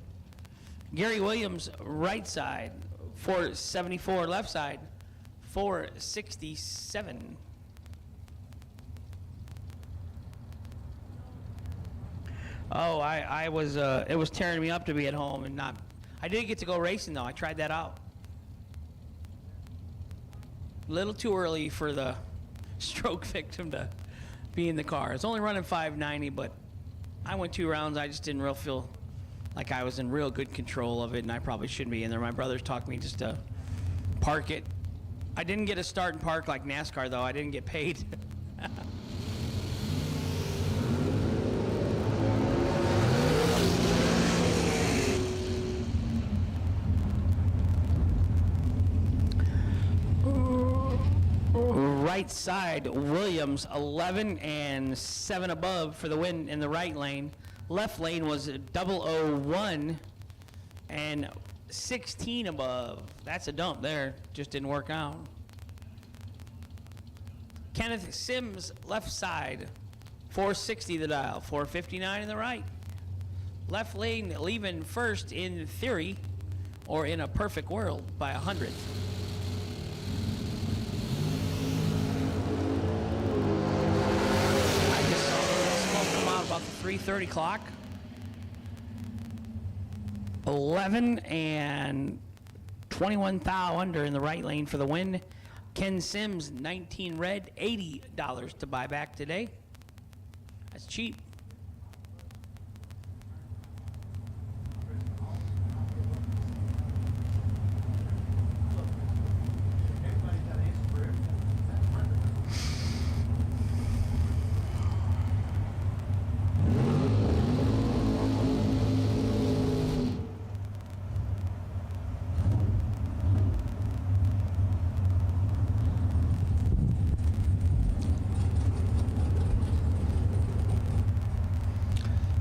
Gary Williams, right side, 474. Left side, 467. Oh, I was, it was tearing me up to be at home and not, I did get to go racing though. I tried that out. Little too early for the stroke victim to be in the car. It's only running 590, but I went 2 rounds. I just didn't feel like I was in real good control of it, and I probably shouldn't be in there. My brothers talked me just to park it. I didn't get a start and park like NASCAR though. I didn't get paid. Right side, Williams, 11 and 7 above for the win in the right lane. Left lane was 001 and 16 above. That's a dump there. Just didn't work out. Kenneth Sims, left side, 460 the dial, 459 in the right. Left lane leaving first in theory, or in a perfect world, by 100. About the 3:30 clock. 11 and 21 thou under in the right lane for the win. Ken Sims, 19 red, $80 to buy back today. That's cheap.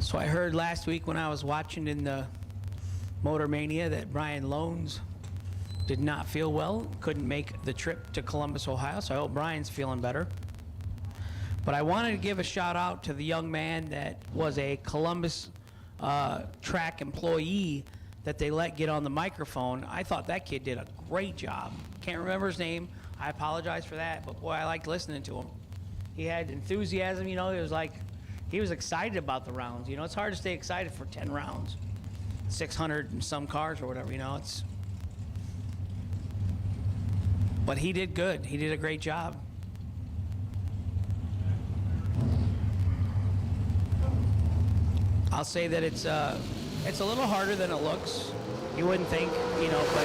So I heard last week when I was watching in the Motor Mania that Brian Loans did not feel well, couldn't make the trip to Columbus, Ohio, so I hope Brian's feeling better. But I wanted to give a shout out to the young man that was a Columbus track employee that they let get on the microphone. I thought that kid did a great job. Can't remember his name. I apologize for that, but boy, I liked listening to him. He had enthusiasm, you know, it was like, he was excited about the rounds. You know, it's hard to stay excited for 10 rounds. 600 and some cars or whatever, you know, it's. But he did good. He did a great job. I'll say that it's a little harder than it looks. You wouldn't think, you know, but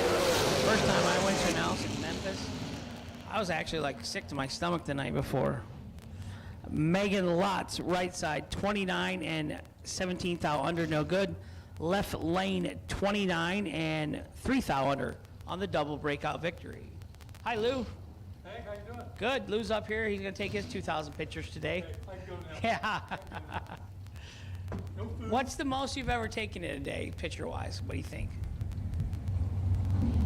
first time I went to announce in Memphis, I was actually like sick to my stomach the night before. Megan Lots, right side, 29 and 17 thou under, no good. Left lane, 29 and 3 thou under on the double breakout victory. Hi, Lou. Hey, how you doing? Good. Lou's up here. He's going to take his 2,000 pictures today. Okay, I can go now. Yeah. No food. What's the most you've ever taken in a day, picture-wise? What do you think?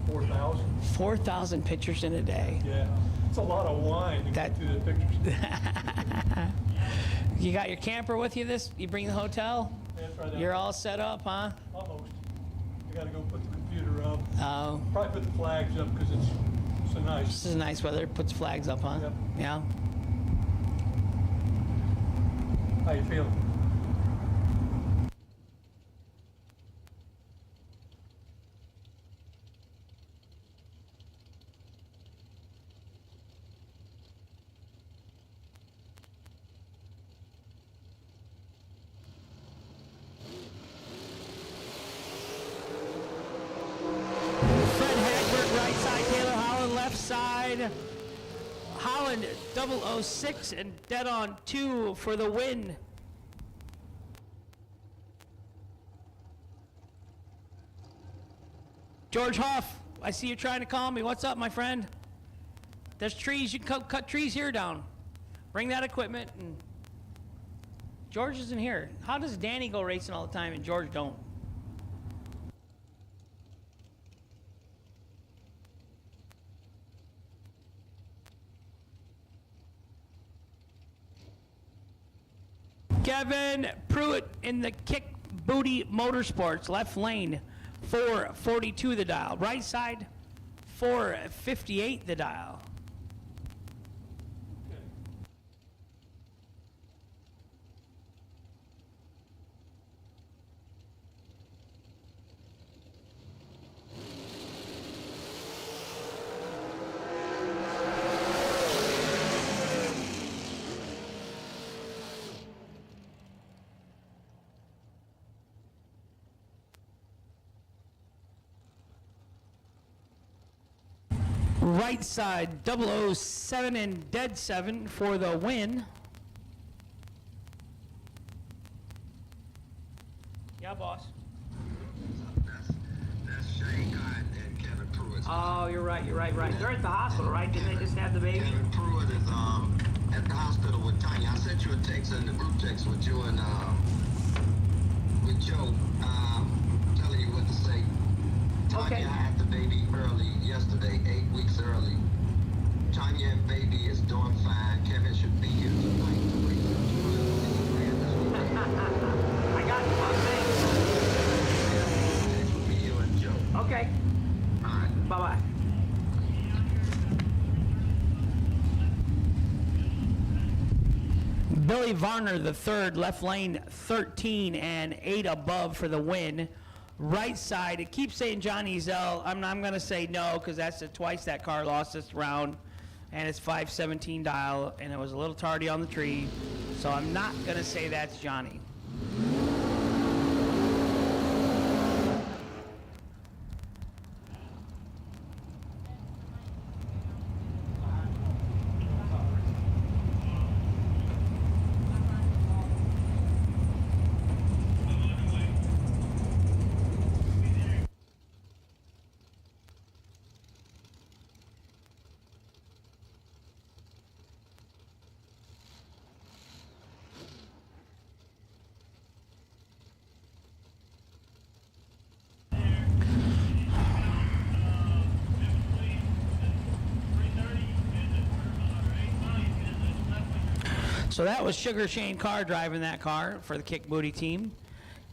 4,000. 4,000 pictures in a day. Yeah, it's a lot of wine to That- get through the pictures. You got your camper with you You bring the hotel? Yeah, it's right there. You're all set up, huh? Almost. I gotta go put the computer up. Oh, Probably put the flags up because it's so nice. this is nice weather. Puts flags up, huh? Yep. Yeah. How you feeling? Fred Hagberg, right side. Taylor Holland, left side. Holland, 006 and dead on 2 for the win. George Hoff, I see you trying to call me. What's up, my friend? There's trees. You can cut trees here down. Bring that equipment. And George isn't here. How does Danny go racing all the time and George don't? Kevin Pruitt in the Kick Booty Motorsports, left lane, 442 the dial. Right side, 458 the dial. Right side, 007 and dead 7 for the win. Yeah, boss. That's Shane Cotton and Kevin Pruitt. Oh, you're right. They're at the hospital, right? Didn't they just have the baby? Kevin Pruitt is at the hospital with Tanya. I sent you a text in the group text with you and with Joe, telling you what to say. Tanya Okay. had the baby early yesterday, 8 weeks early. Tanya and baby is doing fine. Kevin should be here tonight to wait for I got you, boss. Thanks. me, you and Joe. Okay. All right. Bye-bye. Billy Varner, the third, left lane 13 and 8 above for the win. Right side, it keeps saying Johnny Zell. I'm going to say no because that's twice that car lost this round. And it's 517 dial, and it was a little tardy on the tree. So I'm not going to say that's Johnny. So that was Sugar Shane Carr driving that car for the Kick Booty team.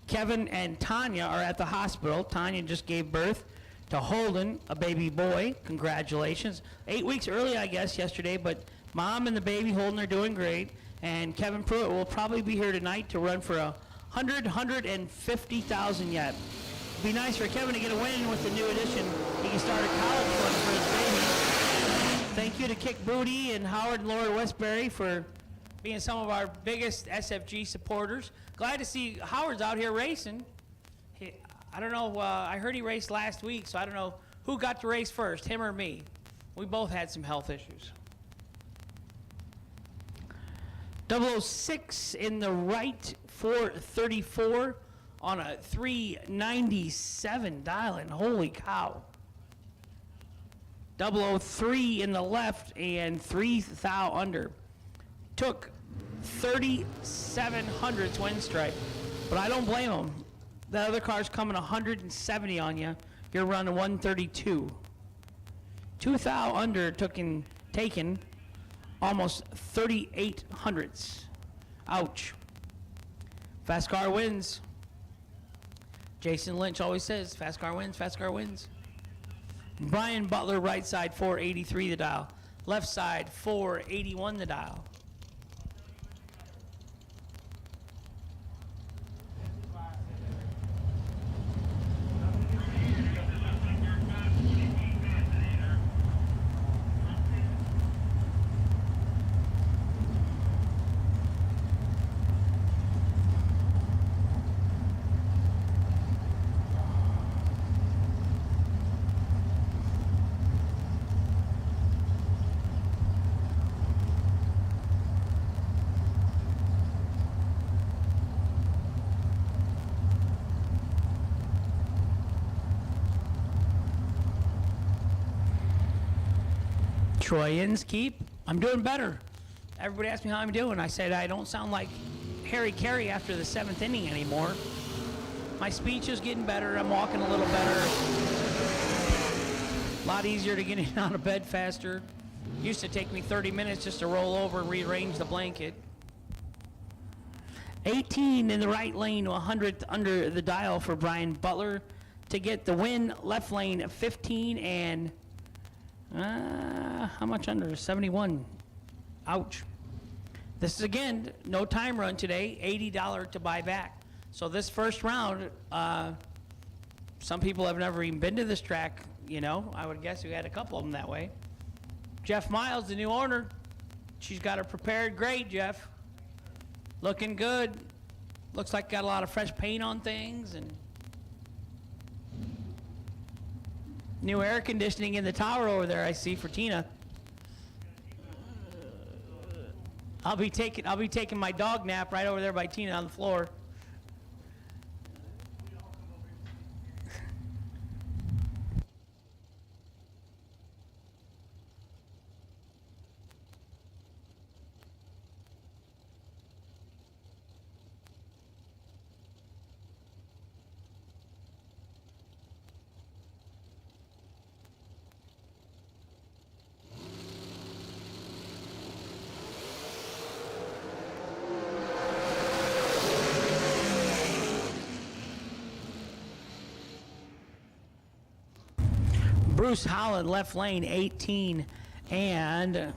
Kevin and Tanya are at the hospital. Tanya just gave birth to Holden, a baby boy. Congratulations. 8 weeks early, I guess, yesterday, but mom and the baby Holden are doing great. And Kevin Pruitt will probably be here tonight to run for 150,000 yet. It'd be nice for Kevin to get a win with the new addition. He can start a college fund for his baby. Thank you to Kick Booty and Howard and Laura Westbury for being some of our biggest SFG supporters. Glad to see Howard's out here racing. I don't know, I heard he raced last week, so I don't know who got to race first, him or me. We both had some health issues. 006 in the right, 434 on a 397 dial-in. Holy cow. 003 in the left and 3 thou under. Took 3,700 win stripe, but I don't blame him. The other car's coming 170 on you. You're running 132. 2 thou under taken almost 3,800s. Ouch. Fast car wins. Jason Lynch always says, fast car wins, fast car wins. Brian Butler, right side, 483 the dial. Left side, 481 the dial. Troy Inskeep, I'm doing better. Everybody asked me how I'm doing. I said I don't sound like Harry Carey after the 7th inning anymore. My speech is getting better. I'm walking a little better. A lot easier to get in out of bed faster. Used to take me 30 minutes just to roll over and rearrange the blanket. 18 in the right lane, 100th under the dial for Brian Butler to get the win. Left lane 15 and how much under? 71. Ouch. This is again no time run today. $80 to buy back. So this first round, some people have never even been to this track. You know, I would guess we had a couple of them that way. Jeff Miles, the new owner, she's got her prepared great, Jeff. Looking good. Looks like got a lot of fresh paint on things and new air conditioning in the tower over there I see for Tina. I'll be taking my dog nap right over there by Tina on the floor. Bruce Holland, left lane, 18 and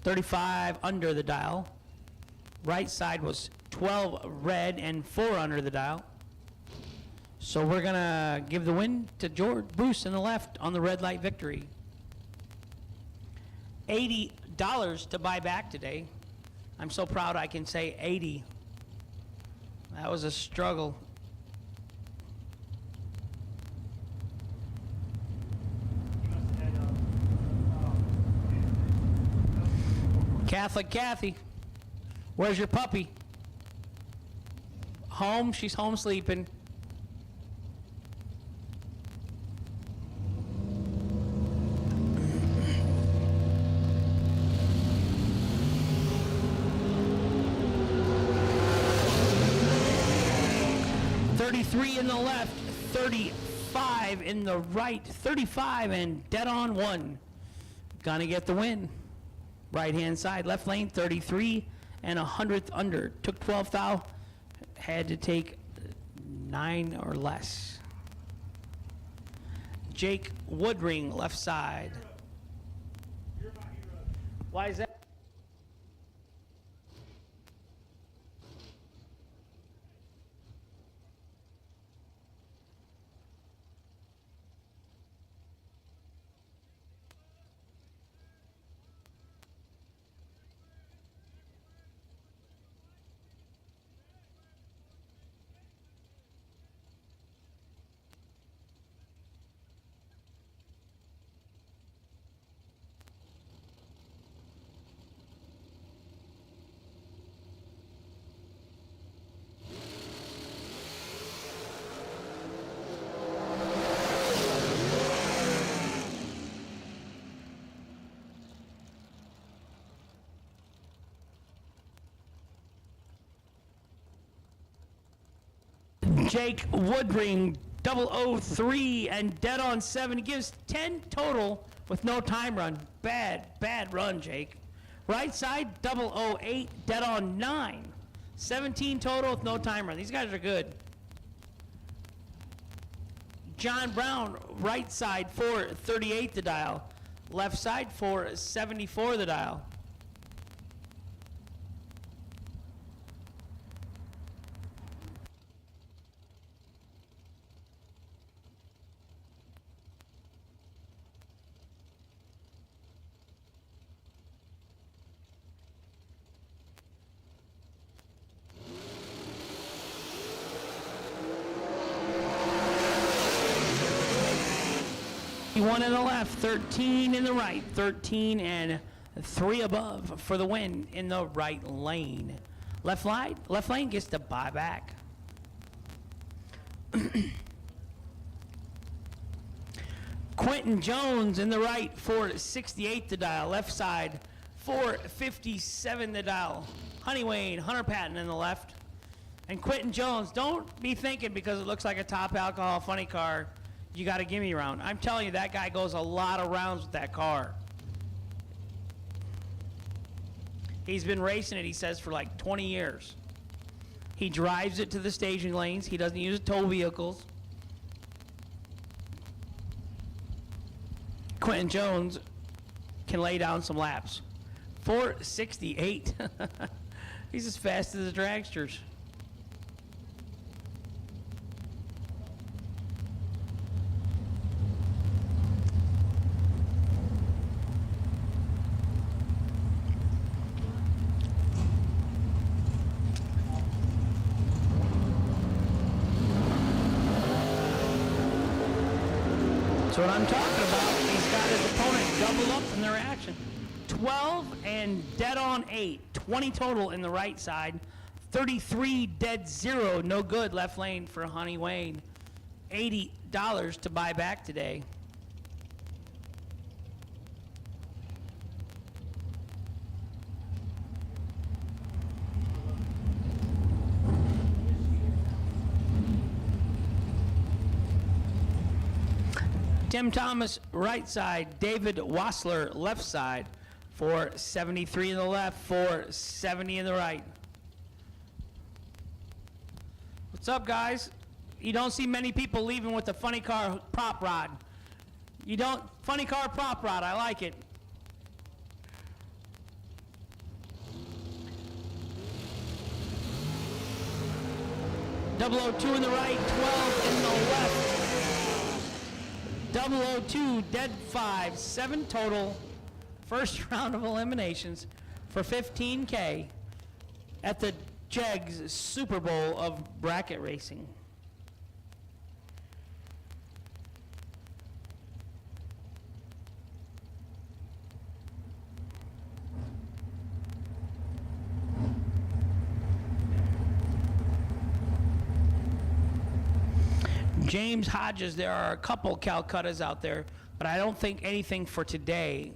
35 under the dial. Right side was 12 red and 4 under the dial. So we're going to give the win to George Bruce in the left on the red light victory. $80 to buy back today. I'm so proud I can say 80. That was a struggle. Catholic Kathy, where's your puppy? Home? She's home sleeping. $33 in the left, 35 in the right, 35 and dead on 1. Gonna get the win. Right hand side, left lane, 33 and 100th under. Took 12 thou, had to take 9 or less. Jake Woodring, left side. Why is that? Jake Woodring, 003 and dead on 7. He gives 10 total with no time run. Bad run, Jake. Right side, 008, dead on 9. 17 total with no time run. These guys are good. John Brown, right side, 438 the dial. Left side, 474 the dial. One in the left, 13 in the right, 13 and 3 above for the win in the right lane. Left lane gets the buyback. Quentin Jones in the right, 468 the dial. Left side, 457 the dial. Honey Wayne, Hunter Patton in the left. And Quentin Jones, don't be thinking because it looks like a top alcohol funny car, you got to give me a round. I'm telling you, that guy goes a lot of rounds with that car. He's been racing it, he says, for like 20 years. He drives it to the staging lanes. He doesn't use tow vehicles. Quentin Jones can lay down some laps. 468. He's as fast as the dragsters. That's what I'm talking about. He's got his opponent double up in their action. 12 and dead on 8. 20 total in the right side. 33 dead 0. No good left lane for Honey Wayne. $80 to buy back today. Tim Thomas, right side. David Wassler, left side. 473 in the left, 470 in the right. What's up, guys? You don't see many people leaving with the funny car prop rod. You don't, funny car prop rod, I like it. .002 in the right, 12 in the left. 002, dead 5, 7 total. First round of eliminations for $15K at the Jegs Superbowl of bracket racing. James Hodges, there are a couple Calcuttas out there, but I don't think anything for today.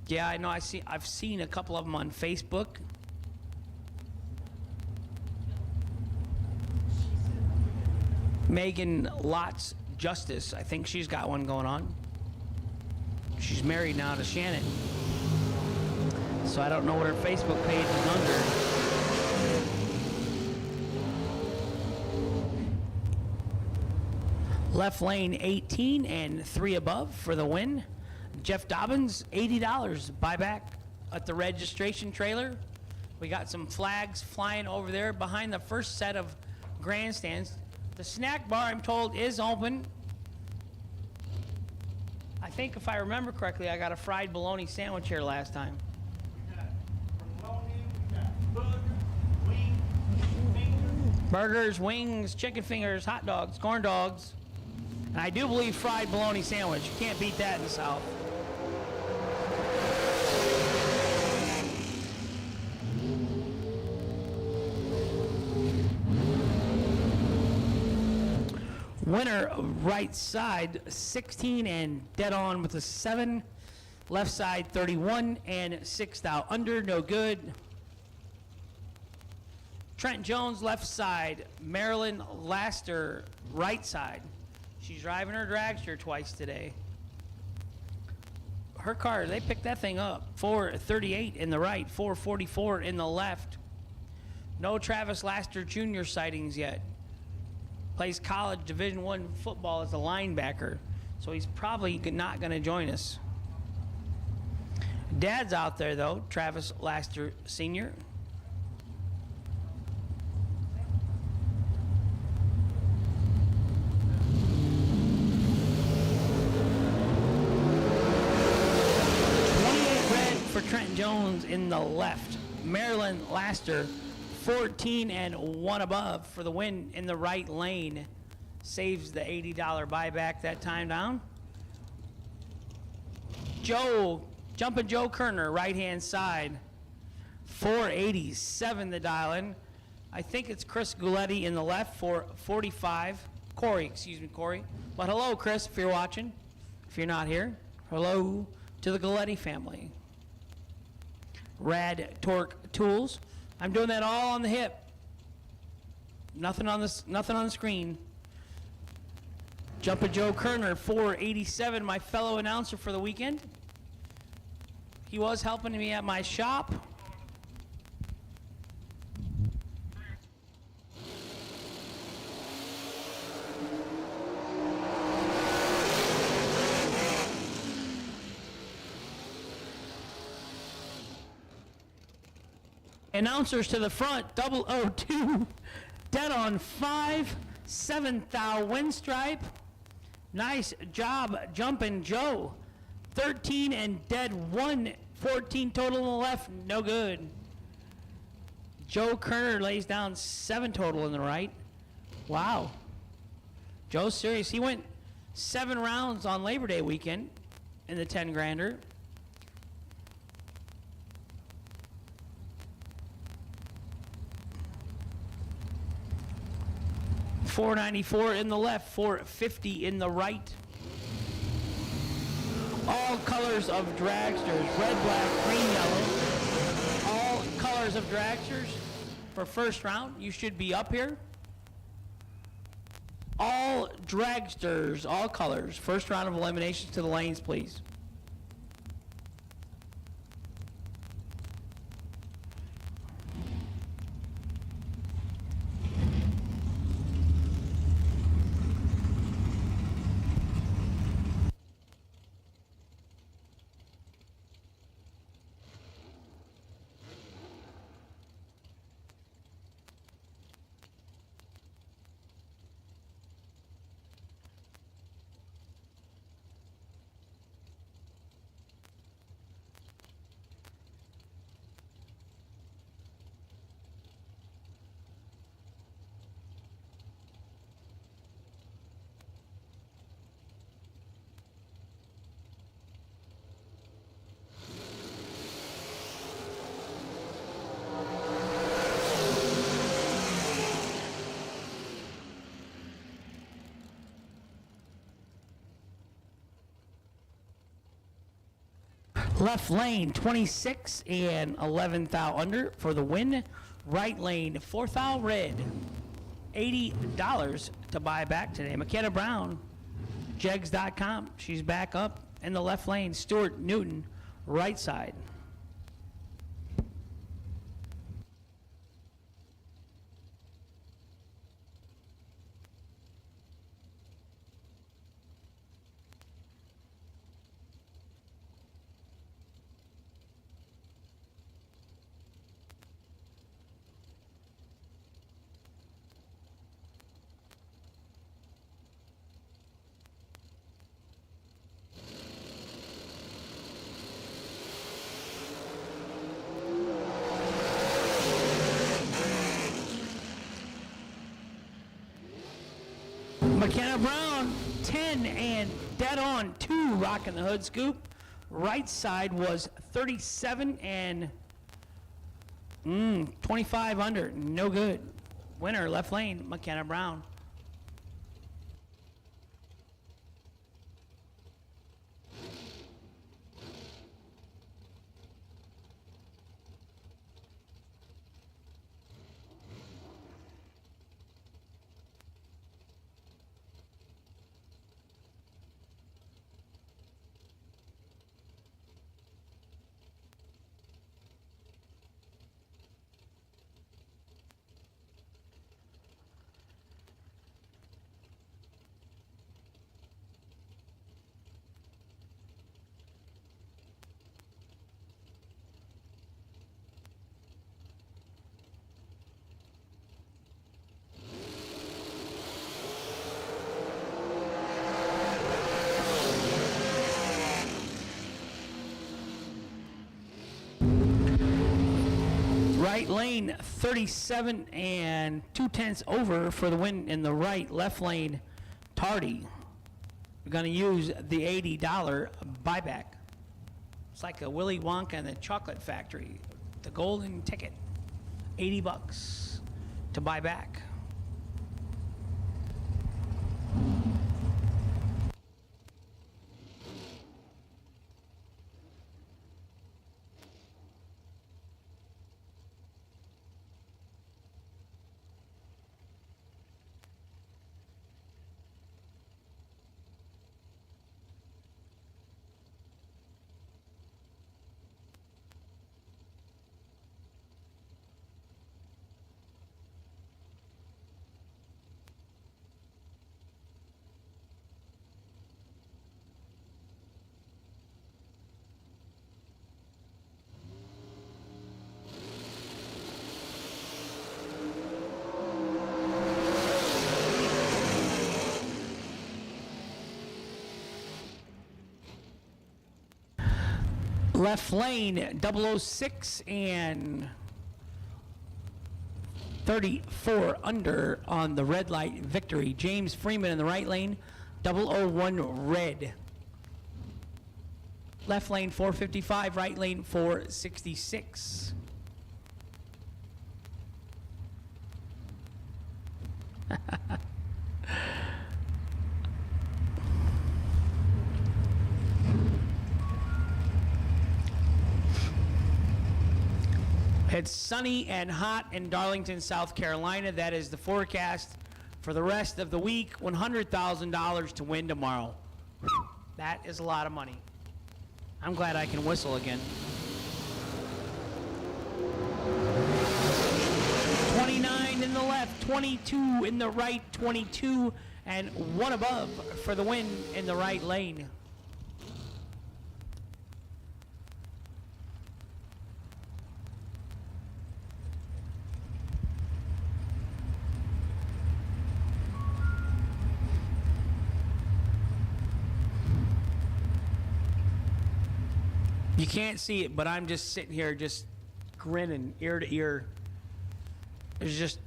Yeah, I know. I've seen a couple of them on Facebook. Megan Lots Justice, I think she's got one going on. She's married now to Shannon, so I don't know what her Facebook page is under. Left lane 18 and 3 above for the win. Jeff Dobbins, $80 buyback at the registration trailer. We got some flags flying over there behind the first set of grandstands. The snack bar, I'm told, is open. I think if I remember correctly, I got a fried bologna sandwich here last time. We got bologna, we got burgers, wings, Burgers, wings, chicken fingers, hot dogs, corn dogs. And I do believe fried bologna sandwich. You can't beat that in the South. Winner, right side, 16 and dead on with a 7. Left side, 31 and 6 out. Under, no good. Trent Jones, left side. Marilyn Laster, right side. She's driving her dragster twice today. Her car, they picked that thing up. 438 in the right, 444 in the left. No Travis Laster Jr. sightings yet. Plays college Division I football as a linebacker, so he's probably not going to join us. Dad's out there, though, Travis Laster Sr. For Trent Jones in the left. Marilyn Laster, 14 and 1 above for the win in the right lane. Saves the $80 buyback that time down. Jumping Joe Kerner, right-hand side. 487 the dial in. I think it's Chris Guletti in the left for 45. Corey. But hello, Chris, if you're watching. If you're not here, hello to the Guletti family. Rad Torque Tools. I'm doing that all on the hip. Nothing on the screen. Jumpin' Joe Kerner, 487, my fellow announcer for the weekend. He was helping me at my shop. Announcers to the front, 002, dead on 5, 7th thou Windstripe. Nice job, Jumpin' Joe. 13 and dead 1, 14 total on the left, no good. Joe Kerner lays down 7 total in the right. Wow. Joe's serious. He went 7 rounds on Labor Day weekend in the 10 grander. $494 in the left, $450 in the right. All colors of dragsters, red, black, green, yellow. All colors of dragsters for first round. You should be up here. All dragsters, all colors. First round of eliminations to the lanes, please. Left lane, 26 and 11th thou under for the win. Right lane, 4th thou red. $80 to buy back today. McKenna Brown, Jegs.com. She's back up in the left lane. Stuart Newton, right side. McKenna Brown, 10 and dead on 2, rocking the hood scoop. Right side was 37 and 25 under, no good. Winner, left lane, McKenna Brown. Right lane, 37 and 2/10 over for the win in the right. Left lane, Tardy. We're going to use the $80 buyback. It's like a Willy Wonka and the Chocolate Factory. The golden ticket, $80 to buy back. Left lane, 006 and 34 under on the red light victory. James Freeman in the right lane, 001 red. Left lane 455, right lane 466. It's sunny and hot in Darlington, South Carolina. That is the forecast for the rest of the week. $100,000 to win tomorrow. That is a lot of money. I'm glad I can whistle again. 29 in the left, 22 in the right, 22 and one above for the win in the right lane. You can't see it, but I'm just sitting here just grinning ear to ear. This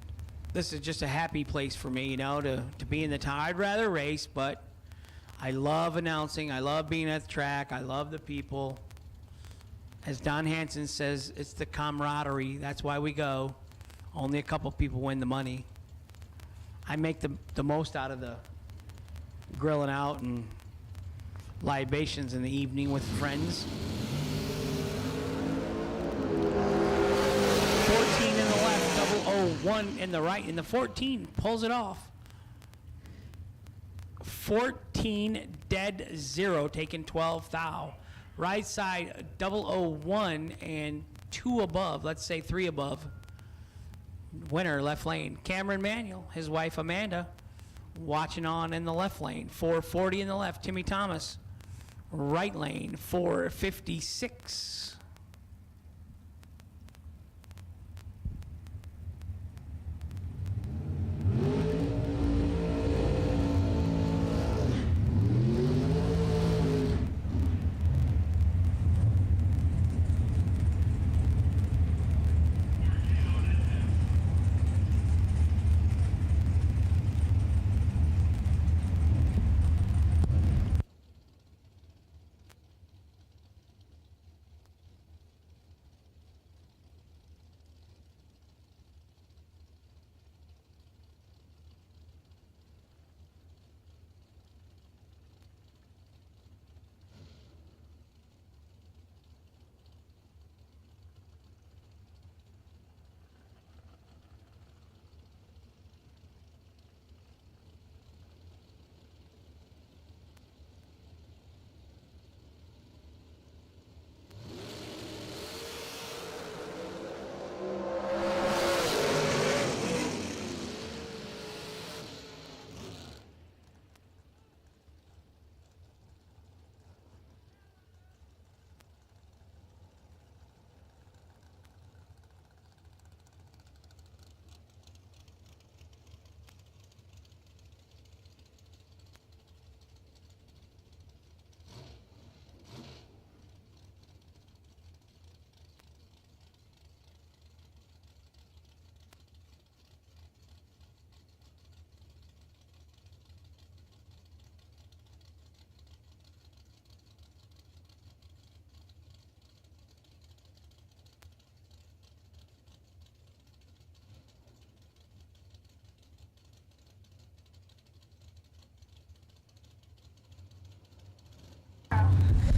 is just a happy place for me, you know, to be in the town. I'd rather race, but I love announcing. I love being at the track. I love the people. As Don Hansen says, it's the camaraderie. That's why we go. Only a couple people win the money. I make the most out of the grilling out and libations in the evening with friends. 14 in the left, 001 in the right, and the 14 pulls it off. 14 dead 0, taking 12 thou. Right side 001 and 2 above, let's say 3 above. Winner left lane. Cameron Manuel, his wife Amanda, watching on in the left lane. 440 in the left, Timmy Thomas. Right lane 456.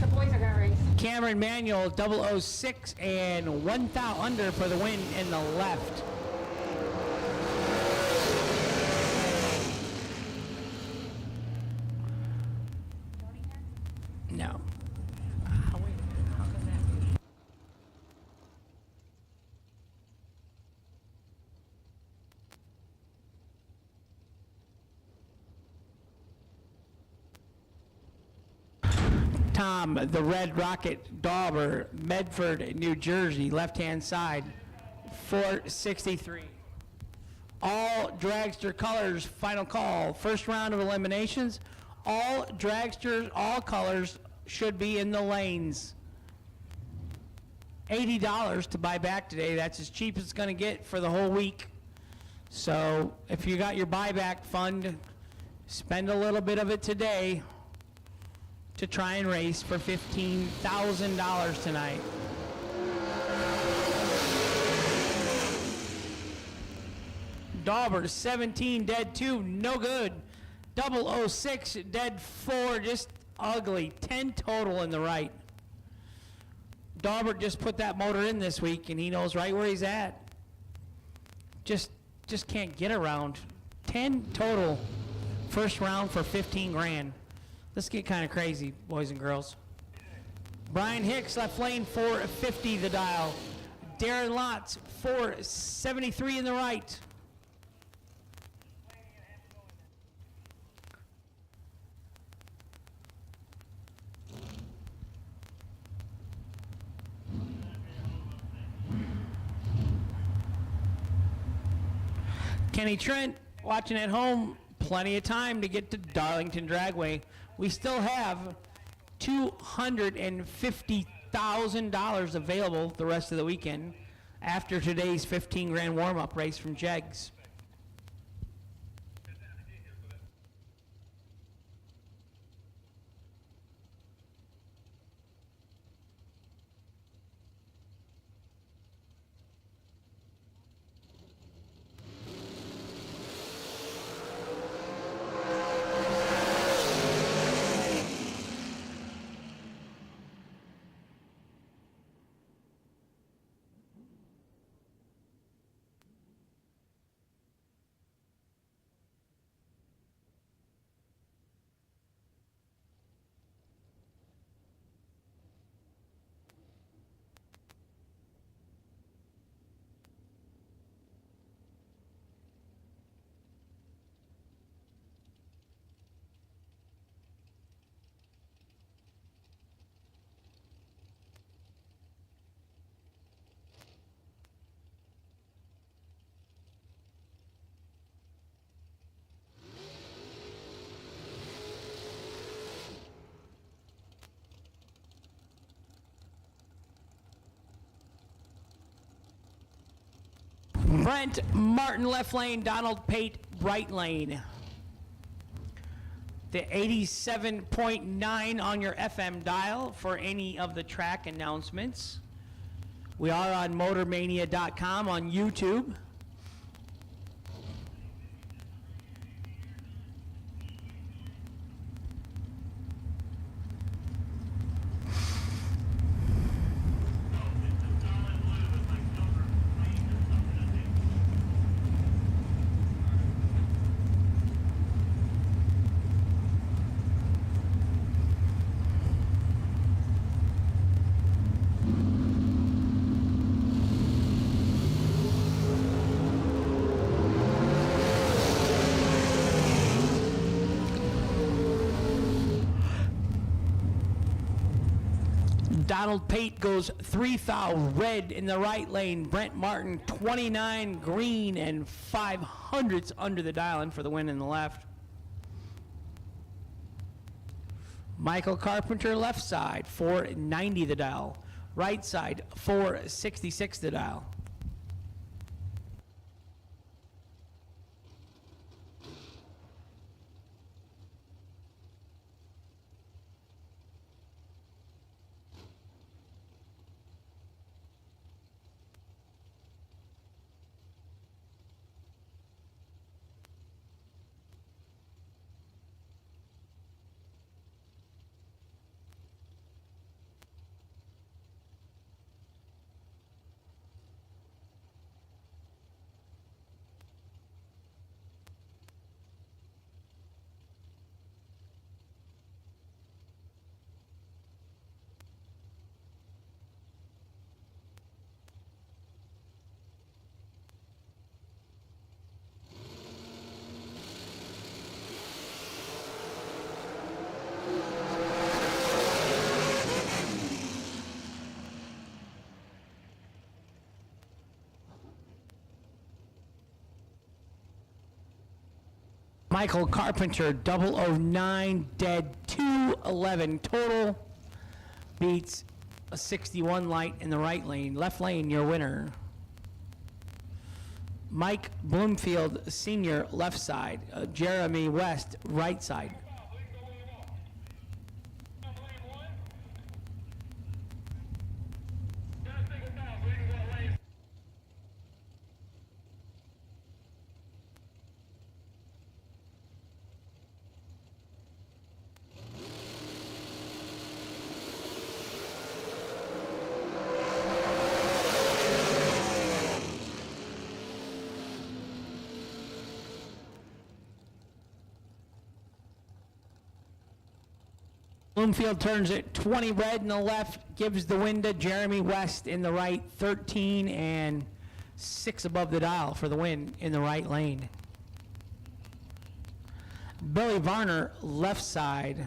The boys are gonna race. Cameron Manuel 006 and 1 thou under for the win in the left. No. Tom, the Red Rocket Dauber, Medford, New Jersey, left-hand side, 463. All dragster colors, final call. First round of eliminations. All dragsters, all colors should be in the lanes. $80 to buy back today. That's as cheap as it's going to get for the whole week. So if you got your buyback fund, spend a little bit of it today to try and race for $15,000 tonight. Dauber 17 dead 2, no good. 006 dead 4, just ugly. 10 total in the right. Dauber just put that motor in this week and he knows right where he's at. Just can't get around. 10 total first round for 15 grand. Let's get kind of crazy, boys and girls. Brian Hicks left lane 450 the dial. Darren Lotz 473 in the right. Kenny Trent, watching at home, plenty of time to get to Darlington Dragway. We still have $250,000 available the rest of the weekend after today's 15 grand warm-up race from Jegs. Brent Martin left lane, Donald Pate right lane. The 87.9 on your FM dial for any of the track announcements. We are on motormania.com on YouTube. Donald Pate goes 3,000 red in the right lane. Brent Martin 29 green and 500s under the dial in for the win in the left. Michael Carpenter left side 490 the dial. Right side 466 the dial. Michael Carpenter 009 dead 211 total beats a 61 light in the right lane. Left lane, your winner. Mike Bloomfield Sr., left side. Jeremy West, right side. Bloomfield turns it 20 red in the left, gives the win to Jeremy West in the right, 13 and 6 above the dial for the win in the right lane. Billy Varner, left side.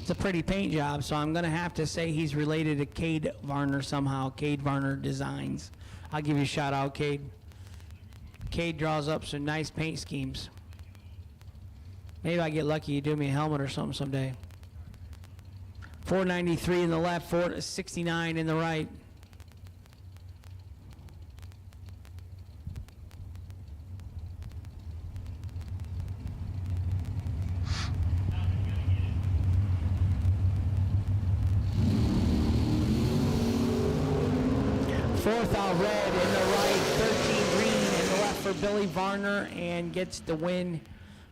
It's a pretty paint job, so I'm going to have to say he's related to Cade Varner somehow. Cade Varner Designs. I'll give you a shout out, Cade. Cade draws up some nice paint schemes. Maybe I get lucky, you do me a helmet or something someday. 493 in the left, 469 in the right. Fourth out red in the right, 13 green in the left for Billy Varner, and gets the win.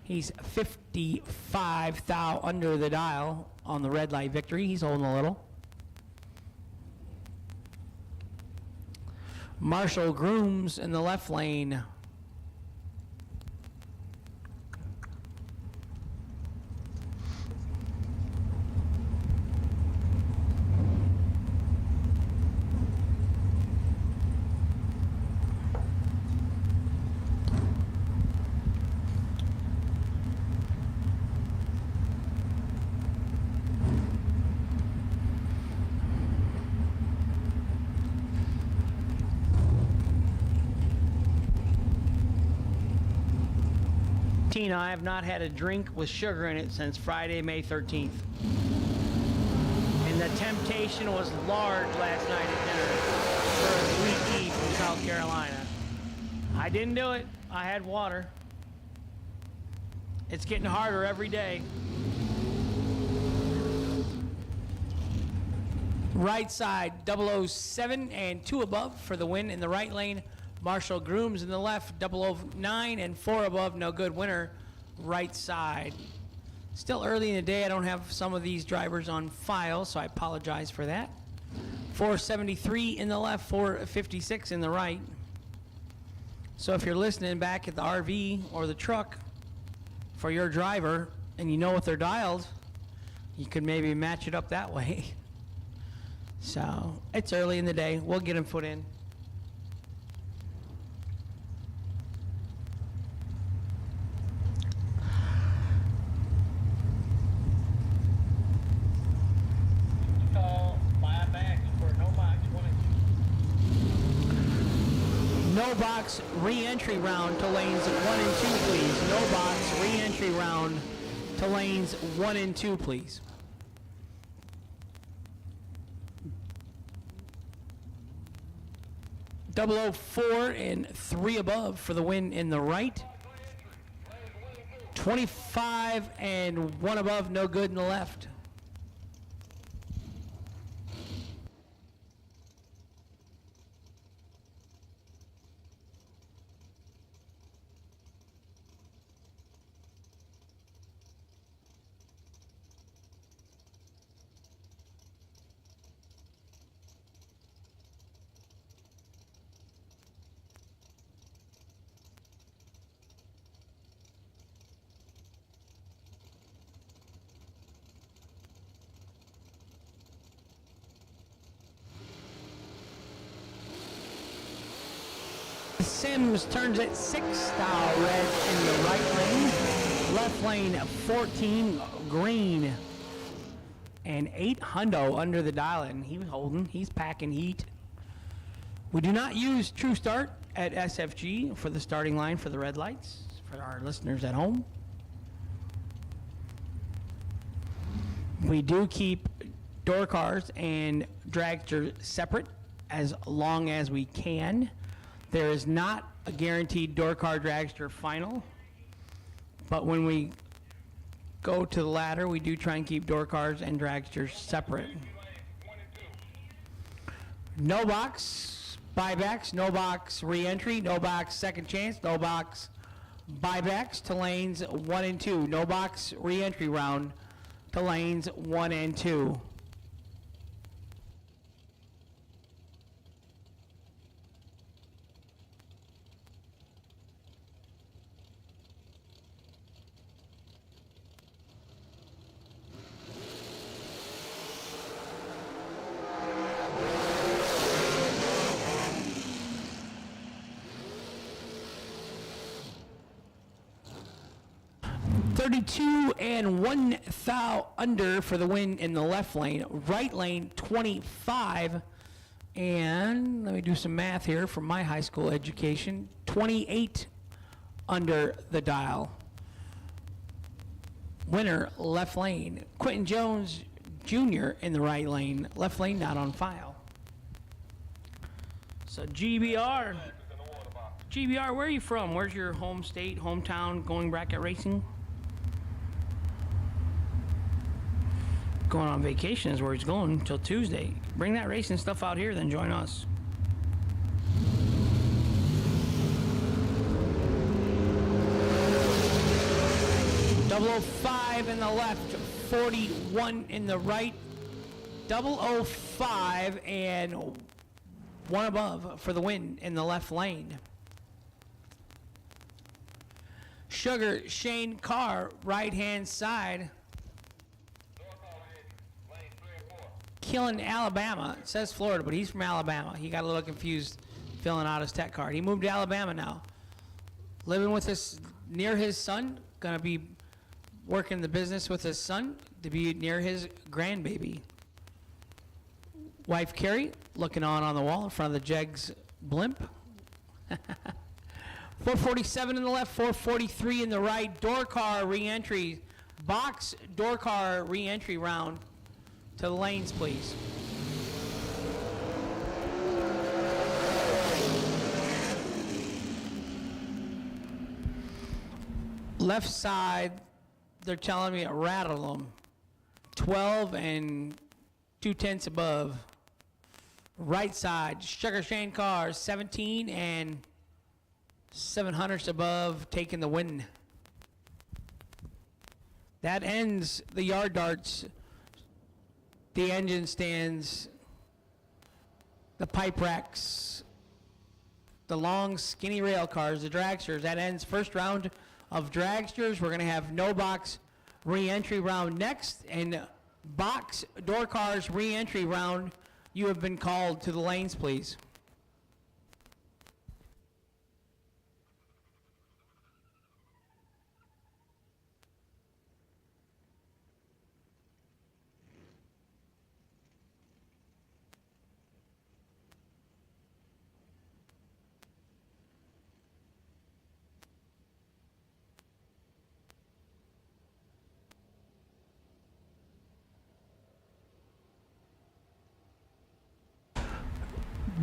He's 55 thou under the dial on the red light victory. He's holding a little. Marshall Grooms in the left lane. I have not had a drink with sugar in it since Friday, May 13th. And the temptation was large last night at dinner for a sweet tea from South Carolina. I didn't do it. I had water. It's getting harder every day. Right side, 007 and 2 above for the win in the right lane. Marshall Grooms in the left, 009 and 4 above, no good winner, right side. Still early in the day, I don't have some of these drivers on file, so I apologize for that. 473 in the left, 456 in the right. So if you're listening back at the RV or the truck for your driver and you know what they're dialed, you could maybe match it up that way. So it's early in the day. We'll get them put in. No box re-entry round to lanes 1 and 2, please. No box re-entry round to lanes 1 and 2, please. .004 and 3 above for the win in the right. 25 and 1 above, no good in the left. Sims turns it 6 style red in the right lane. Left lane 14 green. And 8 hundo under the dial, and he's holding. He's packing heat. We do not use True Start at SFG for the starting line for the red lights, for our listeners at home. We do keep door cars and dragsters separate as long as we can. There is not a guaranteed door car dragster final, but when we go to the ladder, we do try and keep door cars and dragsters separate. No box buybacks, no box re-entry, no box second chance, no box buybacks to lanes 1 and 2, no box re-entry round to lanes 1 and 2. .32 and 1 thou under for the win in the left lane. Right lane 25, and let me do some math here from my high school education. 28 under the dial. Winner left lane. Quentin Jones Jr. in the right lane. Left lane not on file. So GBR, where are you from? Where's your home state, hometown, going bracket racing? Going on vacation is where he's going until Tuesday. Bring that racing stuff out here, then join us. .005 in the left, 41 in the right. 005 and 1 above for the win in the left lane. Sugar Shane Carr, right hand side. Killing Alabama. It says Florida, but he's from Alabama. He got a little confused filling out his tech card. He moved to Alabama now. Living with near his son. Gonna be working the business with his son to be near his grandbaby. Wife Carrie looking on the wall in front of the Jegs blimp. 447 in the left, 443 in the right. Door car re-entry. Box door car re-entry round. To the lanes, please. Left side, they're telling me it rattled them. 12 and 2/10 above. Right side, Sugar Shane Carr, 17 and 700 above, taking the win. That ends the yard darts. The engine stands, the pipe racks, the long skinny rail cars, the dragsters. That ends first round of dragsters. We're going to have no box re-entry round next, and box door cars re-entry round. You have been called to the lanes, please.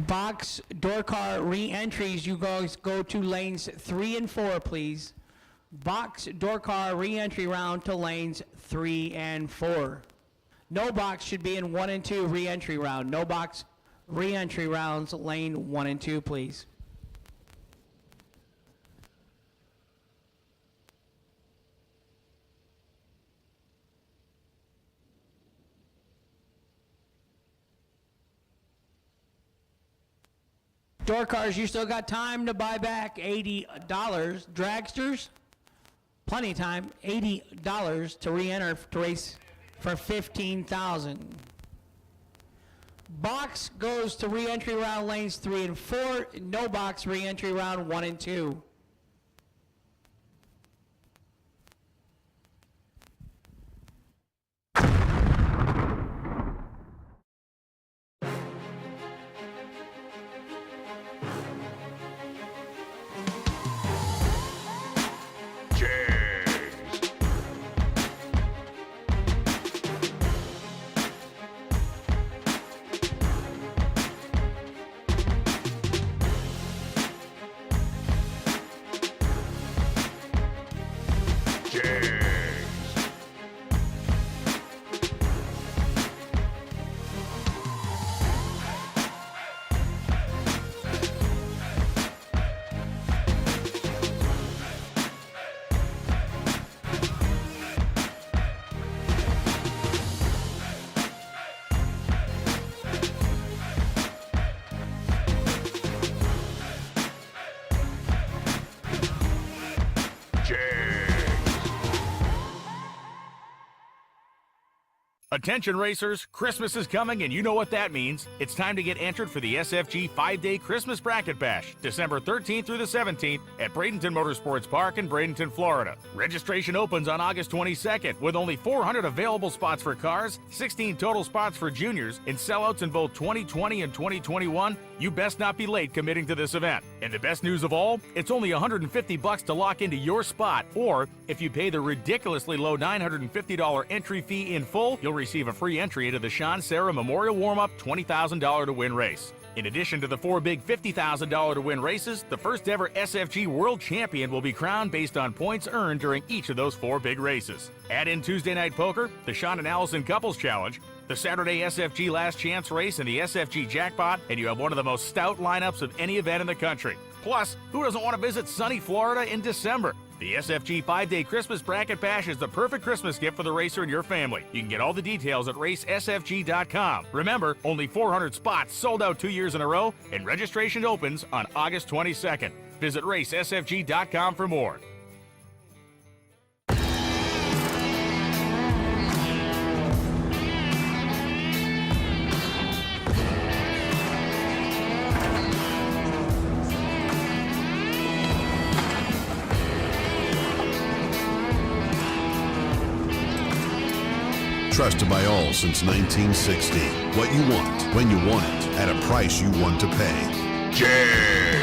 Box door car re-entries, you guys go to lanes 3 and 4, please. Box door car re-entry round to lanes 3 and 4. No box should be in 1 and 2 re-entry round. No box re-entry rounds, lane 1 and 2, please. Door cars, you still got time to buy back $80. Dragsters, plenty of time, $80 to re-enter to race for $15,000. Box goes to re-entry round lanes 3 and 4. No box re-entry round 1 and 2. Attention racers, Christmas is coming and you know what that means. It's time to get entered for the SFG 5-day Christmas Bracket Bash, December 13th through the 17th at Bradenton Motorsports Park in Bradenton, Florida. Registration opens on August 22nd with only 400 available spots for cars, 16 total spots for juniors, and sellouts in both 2020 and 2021. You best not be late committing to this event. And the best news of all, it's only $150 to lock into your spot, or if you pay the ridiculously low $950 entry fee in full, you'll receive a free entry into the Sean Sarah Memorial Warm-Up $20,000 to win race. In addition to the 4 big $50,000 to win races, the first ever SFG World Champion will be crowned based on points earned during each of those 4 big races. Add in Tuesday Night Poker, the Sean and Allison Couples Challenge, the Saturday SFG Last Chance Race, and the SFG Jackpot, and you have one of the most stout lineups of any event in the country. Plus, who doesn't want to visit sunny Florida in December? The SFG 5-day Christmas Bracket Bash is the perfect Christmas gift for the racer and your family. You can get all the details at racesfg.com. Remember, only 400 spots sold out 2 years in a row, and registration opens on August 22nd. Visit racesfg.com for more. Trusted by all since 1960. What you want, when you want it, at a price you want to pay. Jegs!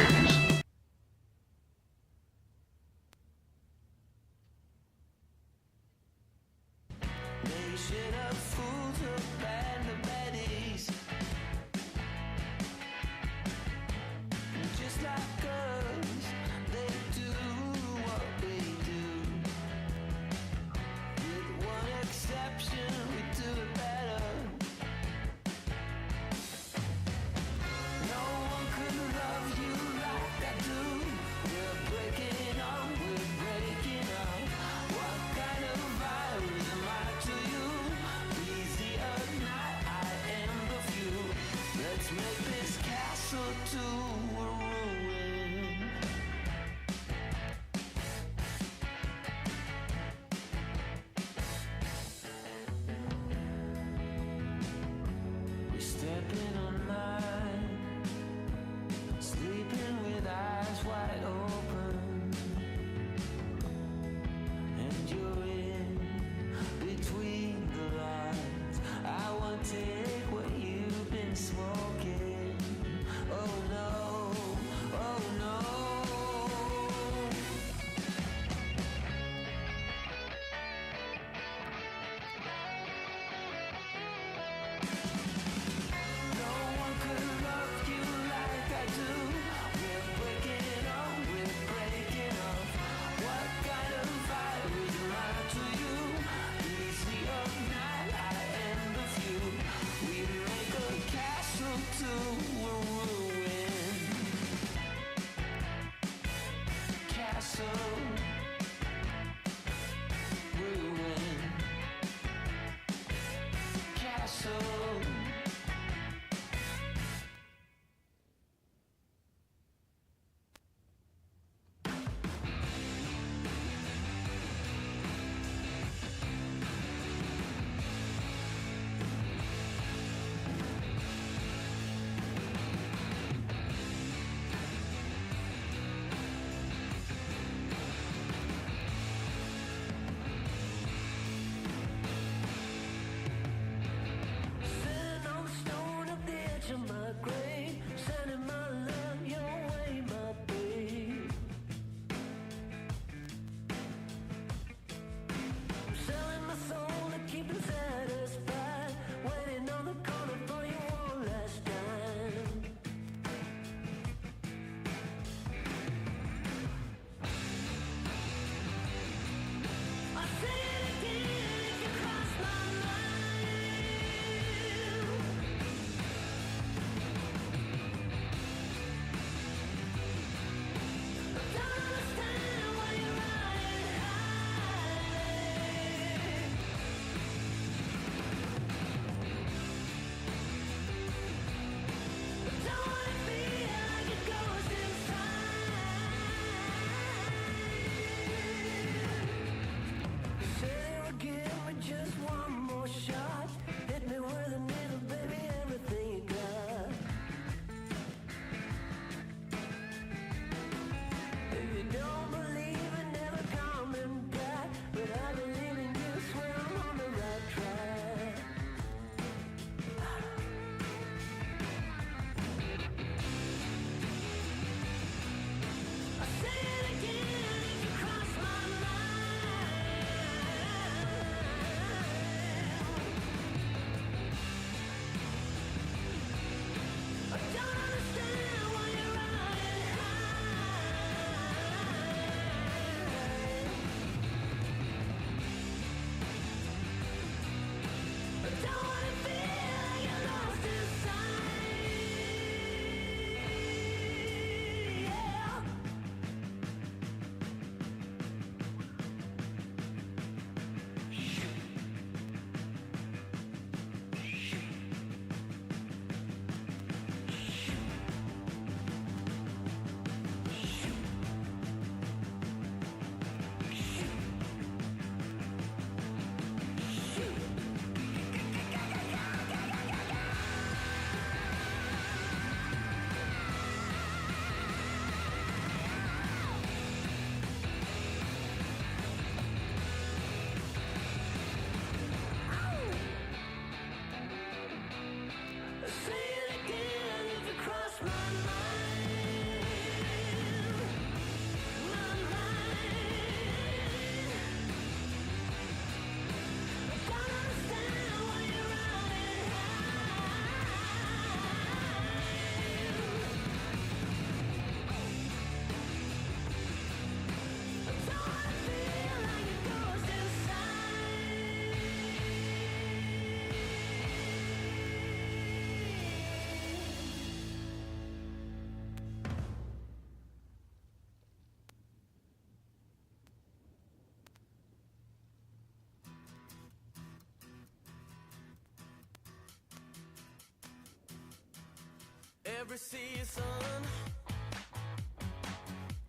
every season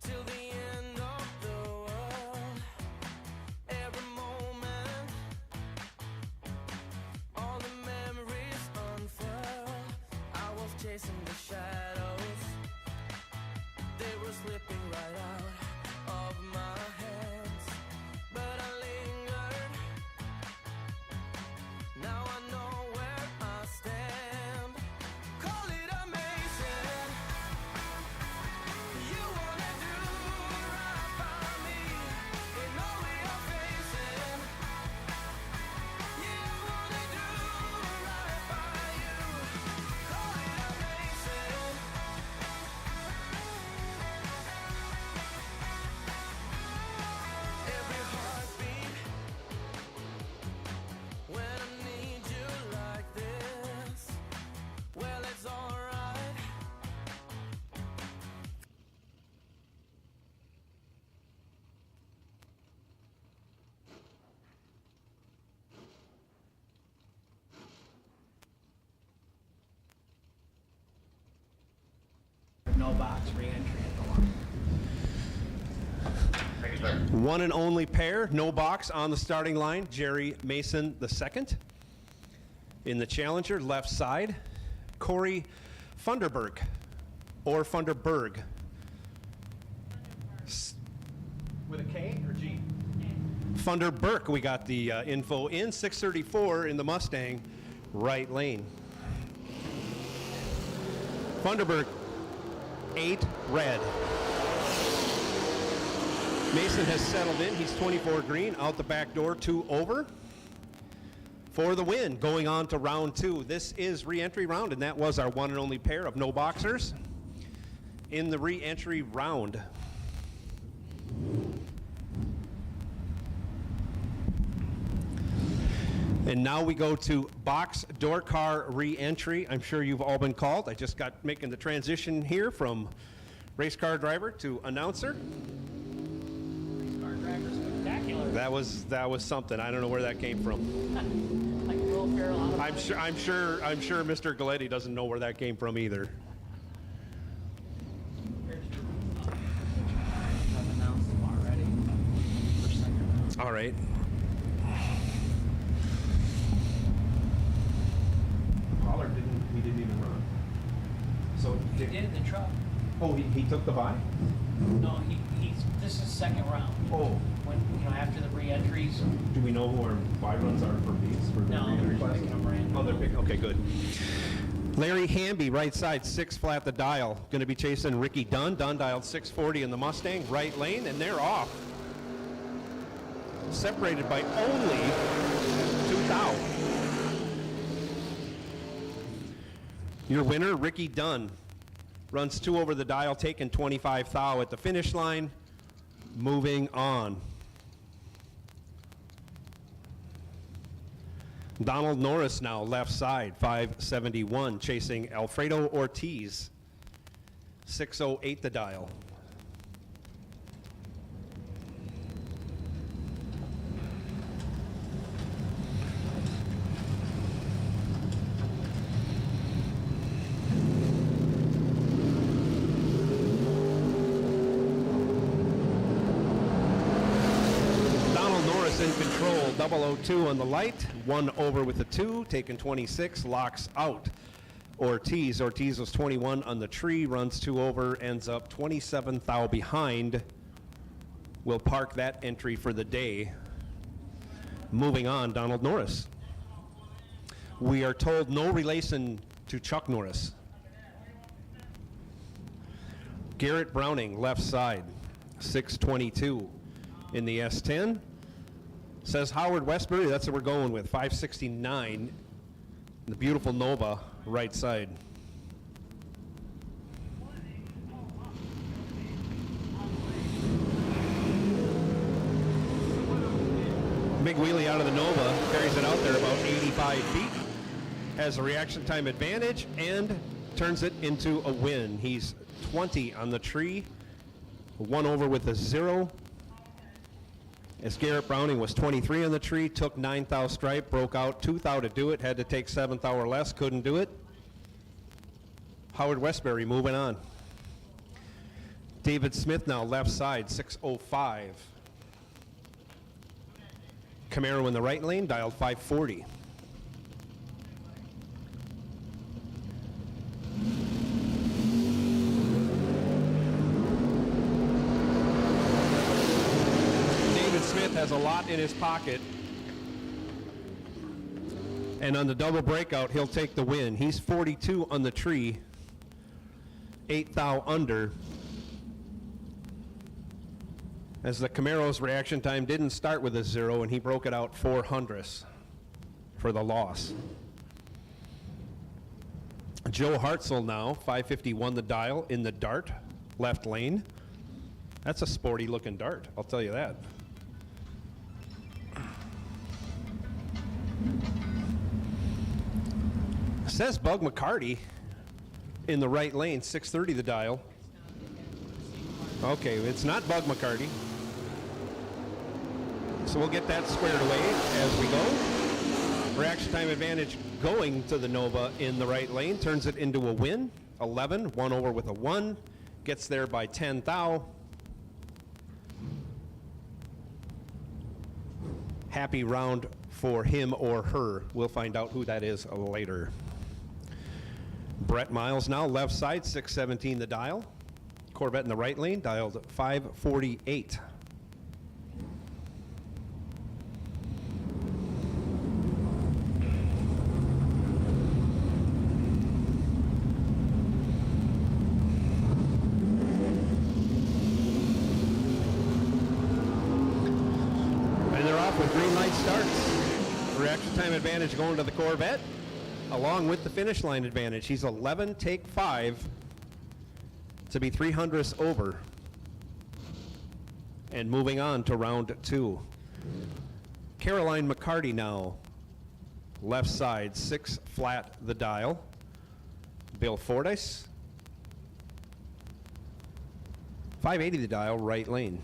till the end of the world. Every moment, all the memories unfurl. I was chasing the shadows, they were slipping right out of my hands, but I lingered. Now I know where I stand. Call it amazing. You wanna do right by me in all we are facing. You wanna do right by you. Call it amazing. Every heartbeat when I need you like this. Well, it's alright. No box re-entry at the line. One and only pair, no box on the starting line, Jerry Mason II. In the challenger, left side, Corey Funderburg, or Funderburg. With a K or G? Funderburg, we got the info in. 634 in the Mustang, right lane. Funderburg, 8 red. Mason has settled in. He's 24 green, out the back door, 2 over. For the win, going on to round 2. This is re-entry round, and that was our one and only pair of no boxers in the re-entry round. And now we go to box door car re-entry. I'm sure you've all been called. I just got making the transition here from race car driver to announcer. Spectacular. That was something. I don't know where that came from. Like Will Ferrell on a I'm sure Mr. Galletti doesn't know where that came from either. I've announced them already. For second. All right. Pollard didn't even run. So He did in the truck. Oh, he took the bye? No, this is second round. Oh. When, after the re-entries. Do we know who our bye runs are for these? For the No, re-entry they're classes? picking them random. Oh, they're picking. Okay, good. Larry Hamby, right side, 6 flat the dial. Going to be chasing Ricky Dunn. Dunn dialed 640 in the Mustang, right lane, and they're off. Separated by only 2 thou. Your winner, Ricky Dunn, runs 2 over the dial, taking 25 thou at the finish line. Moving on. Donald Norris now left side, 571, chasing Alfredo Ortiz, 608 the dial. In control, 002 on the light, 1 over with the 2, taking 26, locks out Ortiz. Ortiz was 21 on the tree, runs 2 over, ends up 27 thou behind. We'll park that entry for the day. Moving on, Donald Norris. We are told no relation to Chuck Norris. Garrett Browning, left side, 622 in the S10. Says Howard Westbury, that's what we're going with, 569, the beautiful Nova, right side. Big wheelie out of the Nova, carries it out there about 85 feet, has a reaction time advantage, and turns it into a win. He's 20 on the tree, 1 over with a 0. As Garrett Browning was 23 on the tree, took 9 thou stripe, broke out 2 thou to do it, had to take 7 thou or less, couldn't do it. Howard Westbury moving on. David Smith now left side, 605. Camaro in the right lane, dialed 540. David Smith has a lot in his pocket. And on the double breakout, he'll take the win. He's 42 on the tree, 8 thou under. As the Camaro's reaction time didn't start with a 0, and he broke it out 400ths for the loss. Joe Hartzell now, 551 the dial in the dart, left lane. That's a sporty looking dart, I'll tell you that. Says Bug McCarty in the right lane, 630 the dial. Okay, it's not Bug McCarty. So we'll get that squared away as we go. Reaction time advantage going to the Nova in the right lane. Turns it into a win. 11, 1 over with a 1. Gets there by 10 thou. Happy round for him or her. We'll find out who that is later. Brett Miles now left side, 617 the dial. Corvette in the right lane, dialed 548. And they're off with green light starts. Reaction time advantage going to the Corvette, along with the finish line advantage. He's 11, take 5. To be 300ths over. And moving on to round 2. Caroline McCarty now, left side, 6 flat the dial. Bill Fordyce, 580 the dial, right lane.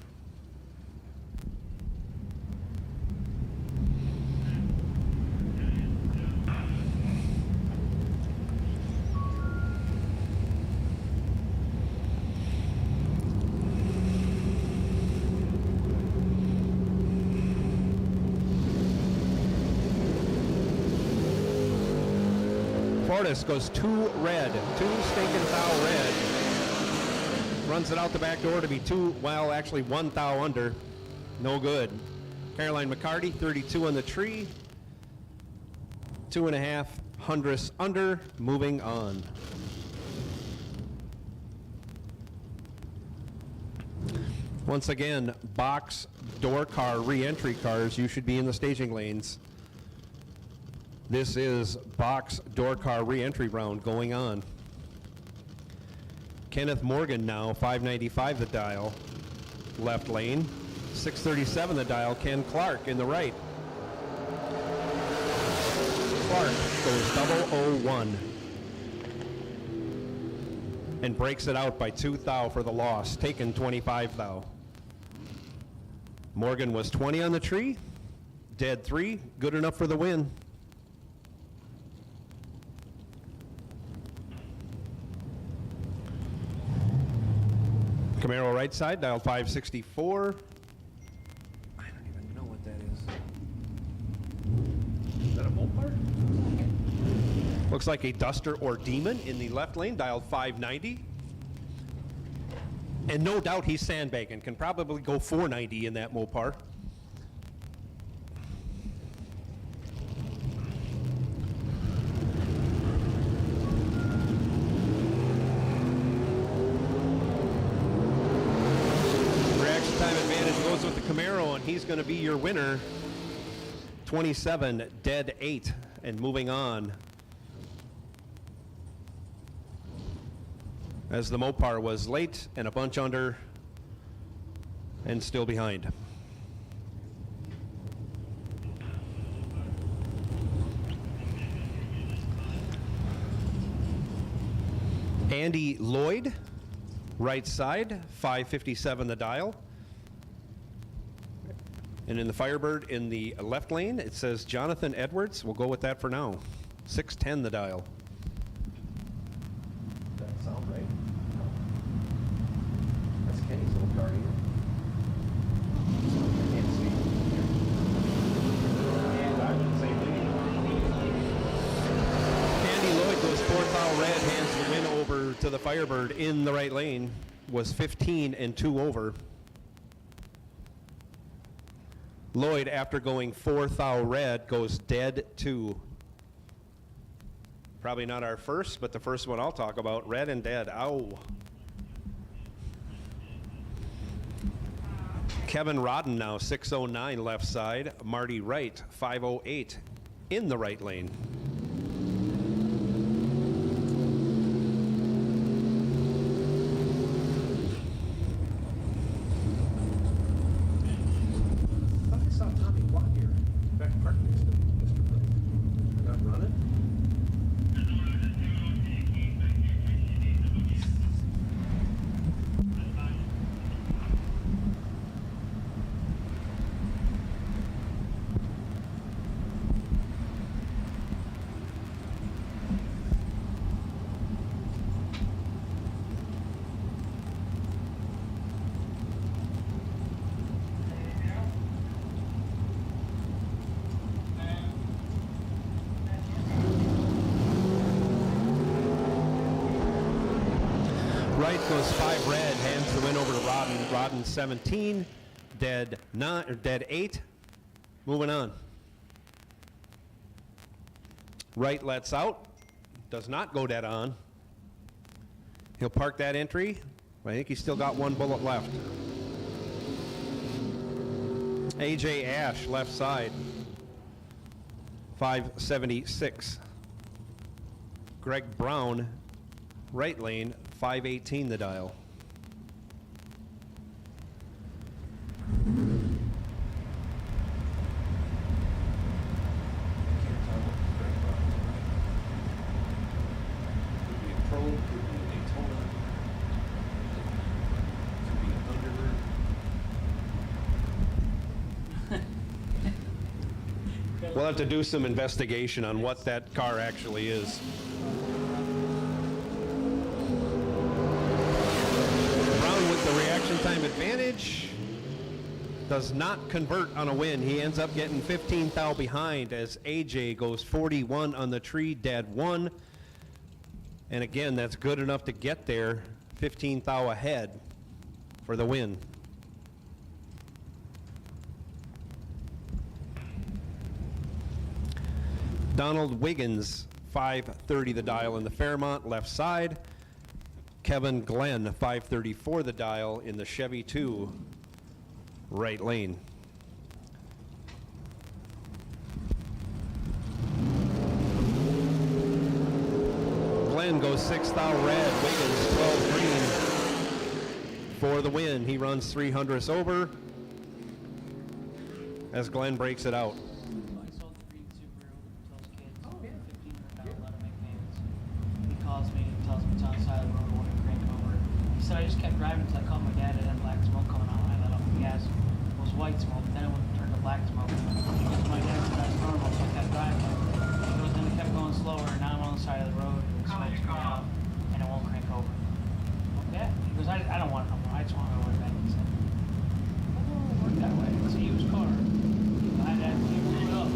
Fortis goes 2 red, 2 stinking thou red. Runs it out the back door to be 2, well, actually 1 thou under. No good. Caroline McCarty, 32 on the tree. 2.5 hundredths under. Moving on. Once again, box door car re-entry cars. You should be in the staging lanes. This is box door car re-entry round going on. Kenneth Morgan now, 595 the dial, left lane. 637 the dial, Ken Clark in the right. Clark goes 001 and breaks it out by 2 thou for the loss, taken 25 thou. Morgan was 20 on the tree, dead 3, good enough for the win. Camaro right side, dial 564. I don't even know what that is. Is that a Mopar? Looks like a Duster or Demon in the left lane, dialed 590. And no doubt he's sandbagging, can probably go 490 in that Mopar. Time advantage goes with the Camaro, and he's going to be your winner. 27, dead 8, and moving on. As the Mopar was late and a bunch under and still behind. Andy Lloyd, right side, 557 the dial. And in the Firebird in the left lane, it says Jonathan Edwards. We'll go with that for now. 610 the dial. That Marty. Can't see. And I would say Andy Lloyd goes 4th thou red, hands the win over to the Firebird in the right lane. Was 15 and 2 over. Lloyd, after going 4th thou red, goes dead 2. Probably not our first, but the first one I'll talk about. Red and dead. Ow. Kevin Rodden now 609 left side. Marty Wright 508 in the right lane. I saw Tommy Watt here. Back park next to Mr. Blake. Not running? Wright goes 5 red, hands the win over to Rodden. Rodden 17, dead 9 or dead 8. Moving on. Wright lets out, does not go dead on. He'll park that entry. I think he's still got 1 bullet left. AJ Ash left side, 576. Greg Brown, right lane, 518 the dial. Could be a Pro, could be a Daytona, could be a Thunderbird. We'll have to do some investigation on what that car actually is. Brown with the reaction time advantage does not convert on a win. He ends up getting 15 thou behind as AJ goes 41 on the tree, dead 1. And again, that's good enough to get there, 15 thou ahead for the win. Donald Wiggins, 530 the dial in the Fairmont, left side. Kevin Glenn, 534 the dial in the Chevy 2, right lane. Glenn goes 6 thou red, Wiggins 12 green for the win. He runs 300ths over as Glenn breaks it out. I sold the green Subaru to those kids. $1,500, let him make payments. He calls me and tells me it's on the side of the road, I want to crank over. He said I just kept driving until I called my dad. It had black smoke coming out. I let off the gas. It was white smoke. Then it went turned to black smoke. My dad said that's normal, so I kept driving. He goes, then it kept going slower, and now I'm on the side of the road. And the smoke's coming out, and it won't crank over. Okay. He goes, I don't want it no more. I just want to go back. He said, oh, work that way. It's a used car. My dad blew it up.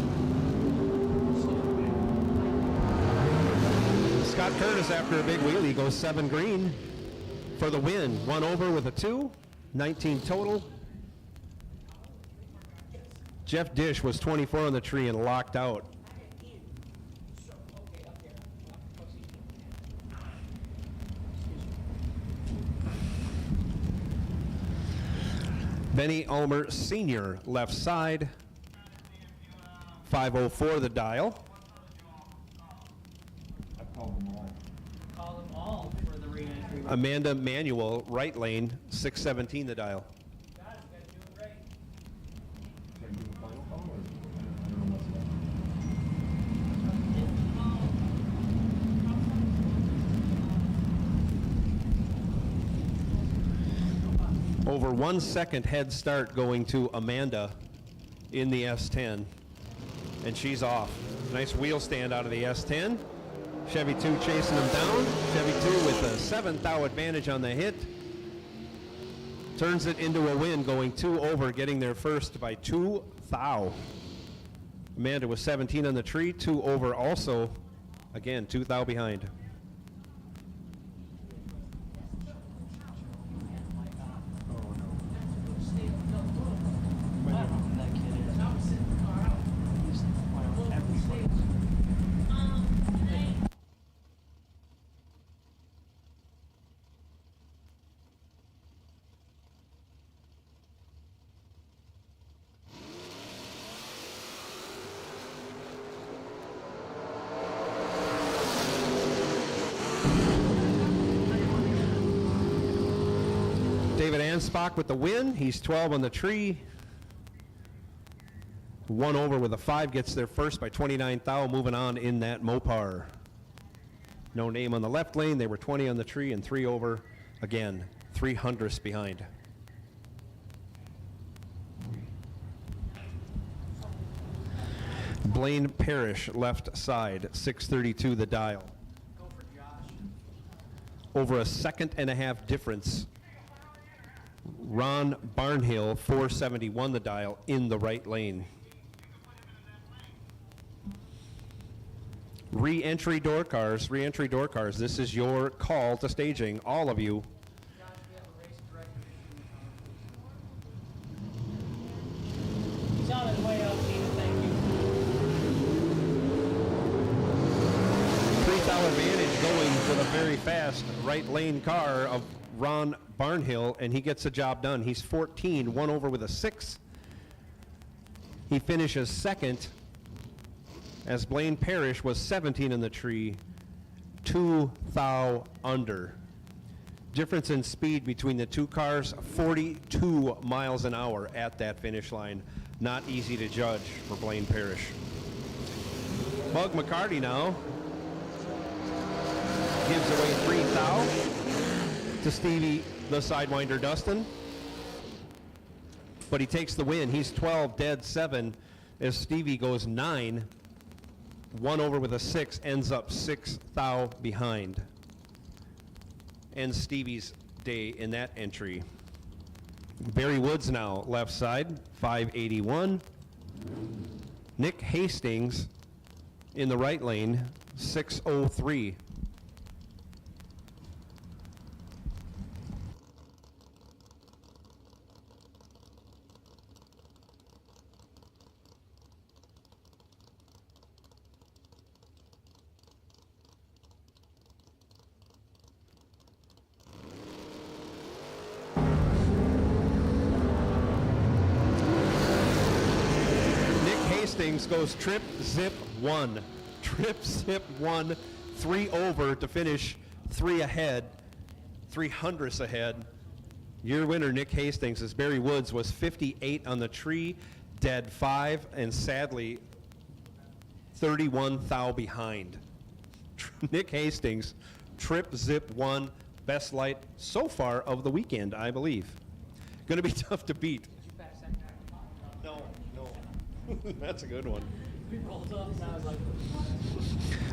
Scott Curtis, after a big wheelie, goes 7 green for the win. 1 over with a 2, 19 total. Jeff Dish was 24 on the tree and locked out. Benny Ulmer Sr., left side, 504 the dial. I called them all. Call them all for the re-entry. Amanda Manuel, right lane, 617 the dial. Got it, you guys doing great. Can I do a final call or I don't know what's left? Over 1 second head start going to Amanda in the S10, and she's off. Nice wheel stand out of the S10. Chevy 2 chasing them down. Chevy 2 with a 7th thou advantage on the hit. turns it into a win, going 2 over, getting there first by 2 thou. Amanda was 17 on the tree, 2 over also. Again, 2 thou behind. David Anspach with the win. He's 12 on the tree. 1 over with a 5, gets there first by 29 thou, moving on in that Mopar. No name on the left lane. They were 20 on the tree and 3 over. Again, 300ths behind. Blaine Parrish, left side, 632 the dial. Over a second and a half difference. Ron Barnhill, 471 the dial, in the right lane. Re-entry door cars, this is your call to staging, all of you. He's on his way up, Tina, thank you. 3 thou advantage going for the very fast right lane car of Ron Barnhill, and he gets the job done. He's 14, 1 over with a 6. He finishes second, as Blaine Parrish was 17 in the tree, 2 thou under. Difference in speed between the two cars, 42 miles an hour at that finish line. Not easy to judge for Blaine Parrish. Bug McCarty now gives away 3 thou to Stevie the Sidewinder Dustin. But he takes the win. He's 12 dead 7 as Stevie goes 9. 1 over with a 6, ends up 6 thou behind. Ends Stevie's day in that entry. Barry Woods now left side, 581. Nick Hastings in the right lane, 603. Hastings goes trip, zip, 1. Trip, zip, 1. 3 over to finish 3 ahead. 300ths ahead. Your winner, Nick Hastings, as Barry Woods was 58 on the tree, dead 5, and sadly 31 thou behind. Nick Hastings, trip, zip, 1. Best light so far of the weekend, I believe. Going to be tough to beat. No. That's a good one.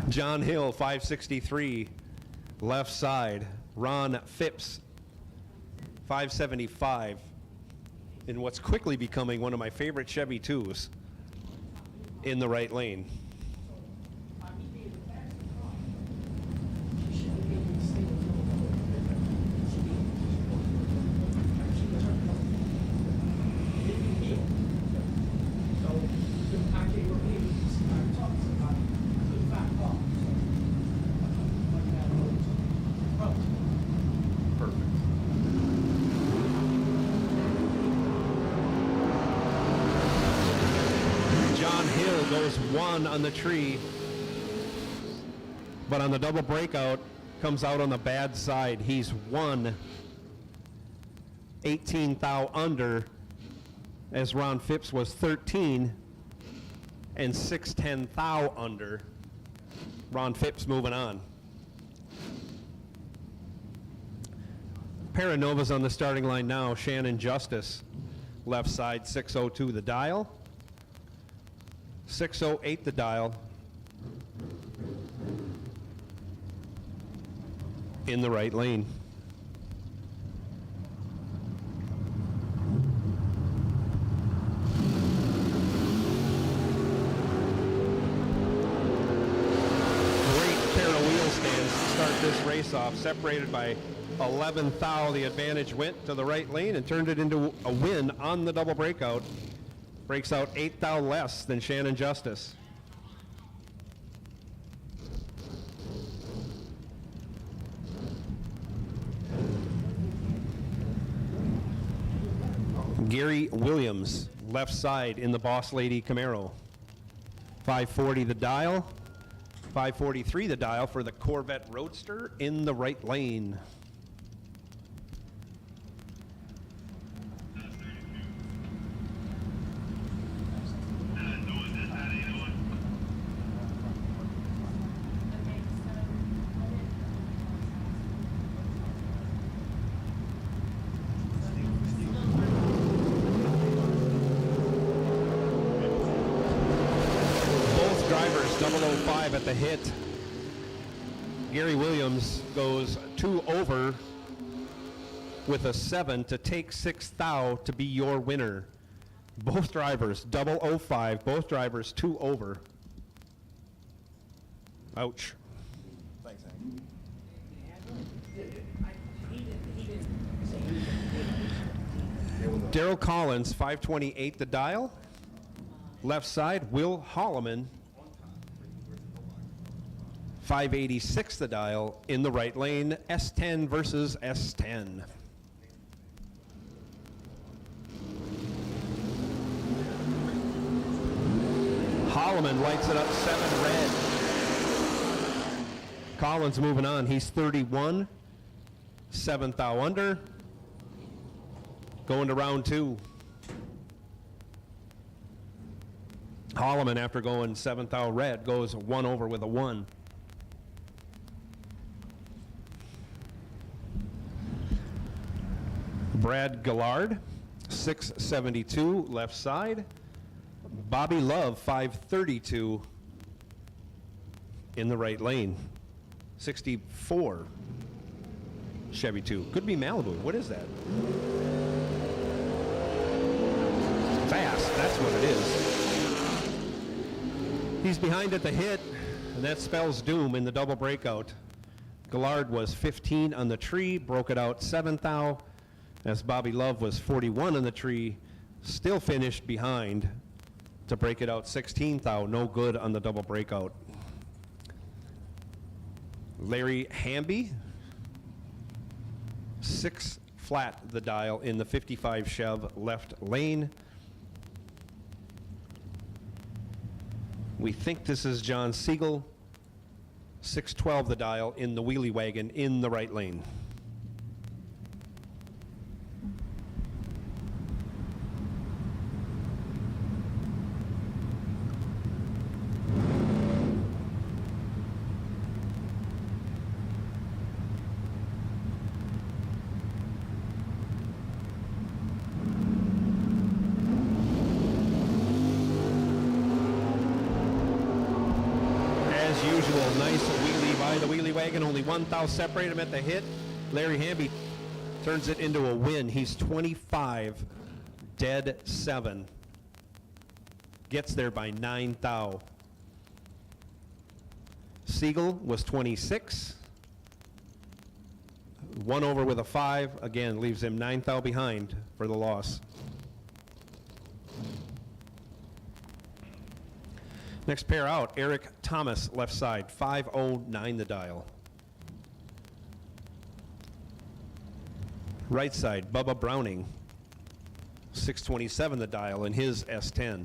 John Hill, 563, left side. Ron Phipps, 575, in what's quickly becoming one of my favorite Chevy 2s, in the right lane. Goes 1 on the tree, but on the double breakout comes out on the bad side. He's 1, 18 thou under, as Ron Phipps was 13 and 610 thou under. Ron Phipps moving on. Paranova's on the starting line now. Shannon Justice, left side, 602 the dial. 608 the dial. In the right lane. face-off, separated by 11 thou. The advantage went to the right lane and turned it into a win on the double breakout. Breaks out 8 thou less than Shannon Justice. Gary Williams, left side in the Boss Lady Camaro. 540 the dial. 543 the dial for the Corvette Roadster in the right lane. Drivers 005 at the hit. Gary Williams goes 2 over with a 7 to take 6 thou to be your winner. Both drivers 005, both drivers 2 over. Ouch. Thanks, Hank. Daryl Collins, 528 the dial. Left side, Will Holloman, 586 the dial in the right lane. S10 versus S10. Holloman lights it up 7 red. Collins moving on. He's 31. 7 thou under. Going to round 2. Holloman, after going 7 thou red, goes 1 over with a 1. Brad Gillard, 672, left side. Bobby Love, 532 in the right lane. 64 Chevy 2. Could be Malibu. What is that? Fast, that's what it is. He's behind at the hit, and that spells doom in the double breakout. Gillard was 15 on the tree, broke it out 7 thou, as Bobby Love was 41 on the tree, still finished behind to break it out 16 thou, no good on the double breakout. Larry Hamby, 6 flat the dial in the 55 Chev left lane. We think this is John Siegel, 612 the dial in the wheelie wagon in the right lane. Nice wheelie by the wheelie wagon. Only 1 thou separate him at the hit. Larry Hamby turns it into a win. He's 25, dead 7. Gets there by 9 thou. Siegel was 26. 1 over with a 5. Again, leaves him 9 thou behind for the loss. Next pair out, Eric Thomas, left side, 509 the dial. Right side, Bubba Browning, 627 the dial in his S10.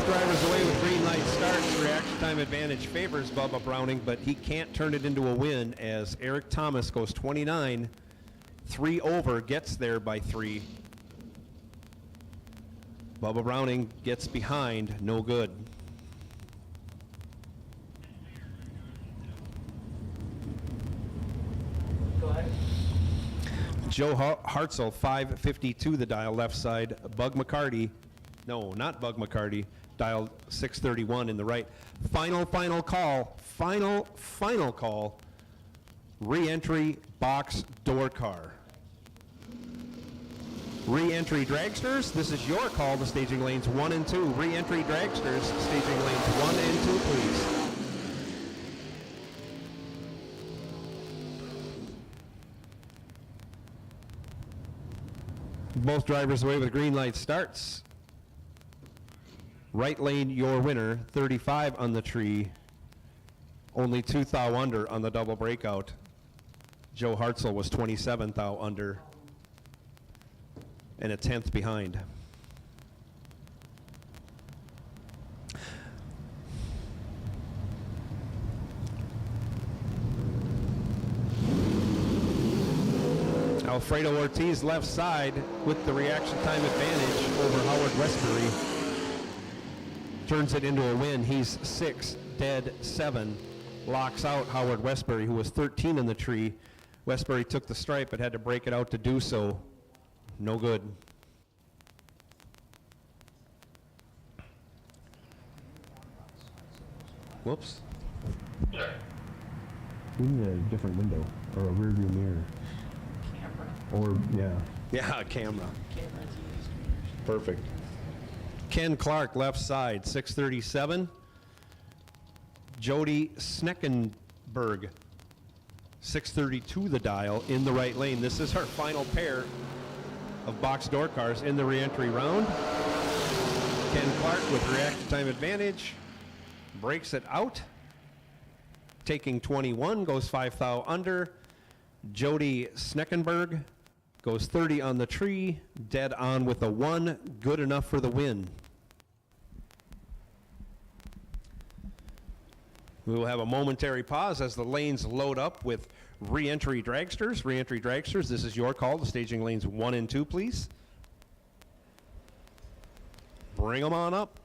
Drivers away with green light starts. Reaction time advantage favors Bubba Browning, but he can't turn it into a win as Eric Thomas goes 29, 3 over, gets there by 3. Bubba Browning gets behind, no good. Go ahead. Joe Hartzell, 552 the dial left side. Bug McCarty, no, not Bug McCarty, dialed 631 in the right. Final call. Final call. Re-entry box door car. Re-entry dragsters, this is your call to staging lanes 1 and 2. Re-entry dragsters, staging lanes 1 and 2, please. Both drivers away with green light starts. Right lane, your winner, 35 on the tree. Only 2 thou under on the double breakout. Joe Hartzell was 27 thou under and a 10th behind. Alfredo Ortiz left side with the reaction time advantage over Howard Westbury. Turns it into a win. He's 6, dead 7. Locks out Howard Westbury, who was 13 in the tree. Westbury took the stripe but had to break it out to do so. No good. Whoops. We need a different window or a rear view mirror. Or, yeah. Yeah, a camera. Perfect. Ken Clark, left side, 637. Jody Sneckenberg, 632 the dial, in the right lane. This is our final pair of box door cars in the re-entry round. Ken Clark with reaction time advantage, breaks it out. Taking 21, goes 5 thou under. Jody Sneckenberg goes 30 on the tree, dead on with a 1, good enough for the win. We will have a momentary pause as the lanes load up with re-entry dragsters. Re-entry dragsters, this is your call. The staging lanes 1 and 2, please. Bring them on up.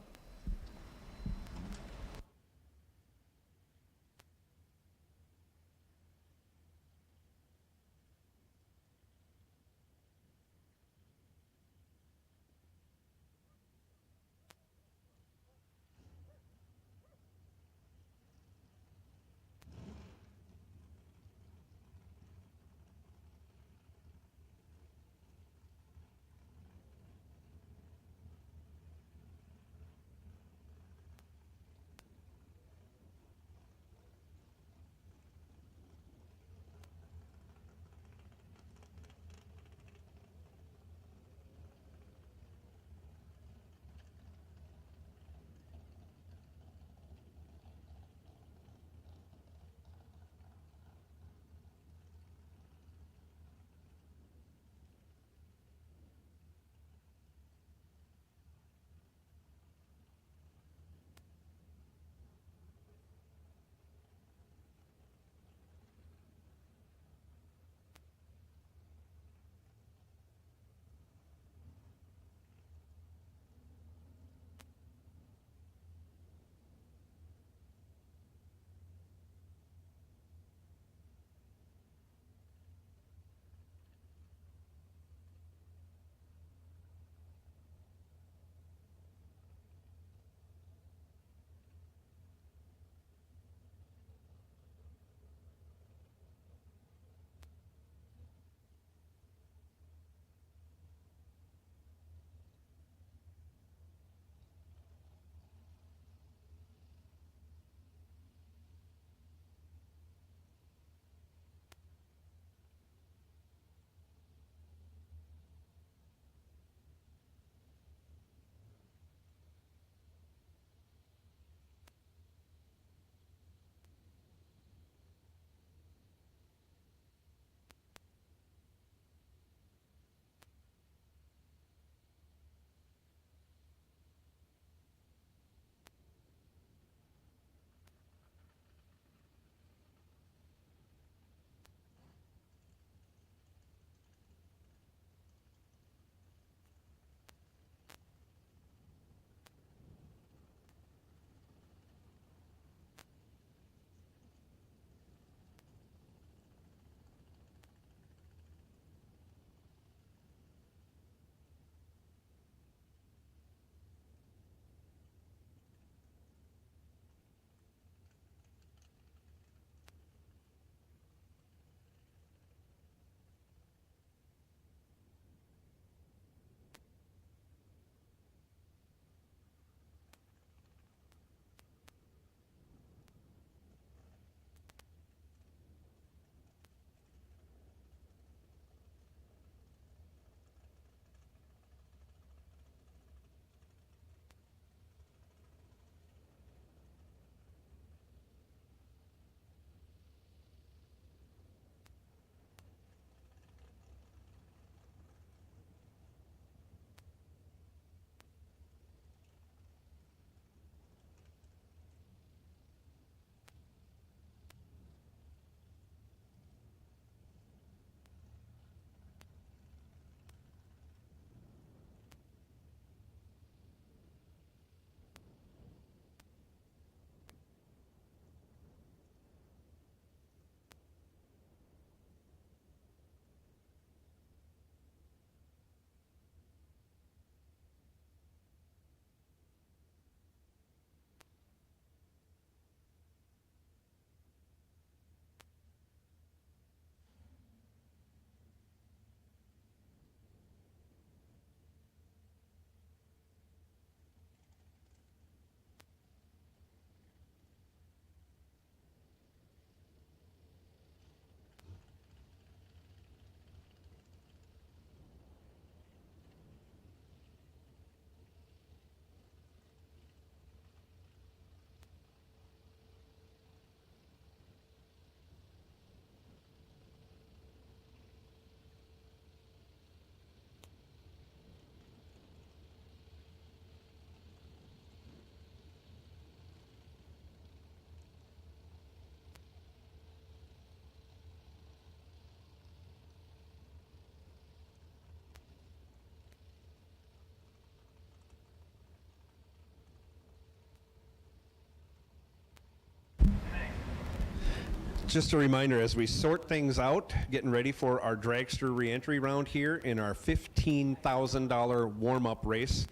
Just a reminder, as we sort things out, getting ready for our dragster reentry round here in our $15,000 warm-up race,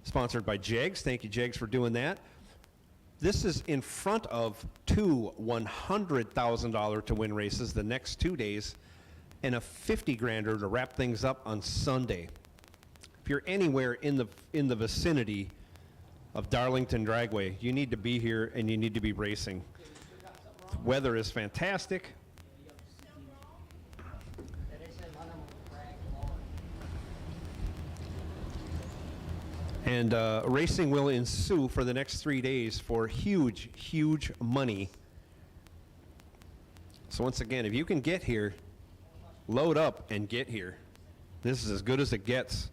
sponsored by Jegs. Thank you, Jegs, for doing that. This is in front of two $100,000 to win races the next 2 days, and a 50 grander to wrap things up on Sunday. If you're anywhere in the vicinity of Darlington Dragway, you need to be here and you need to be racing. The weather is fantastic. And racing will ensue for the next 3 days for huge, huge money. So once again, if you can get here, load up and get here. This is as good as it gets.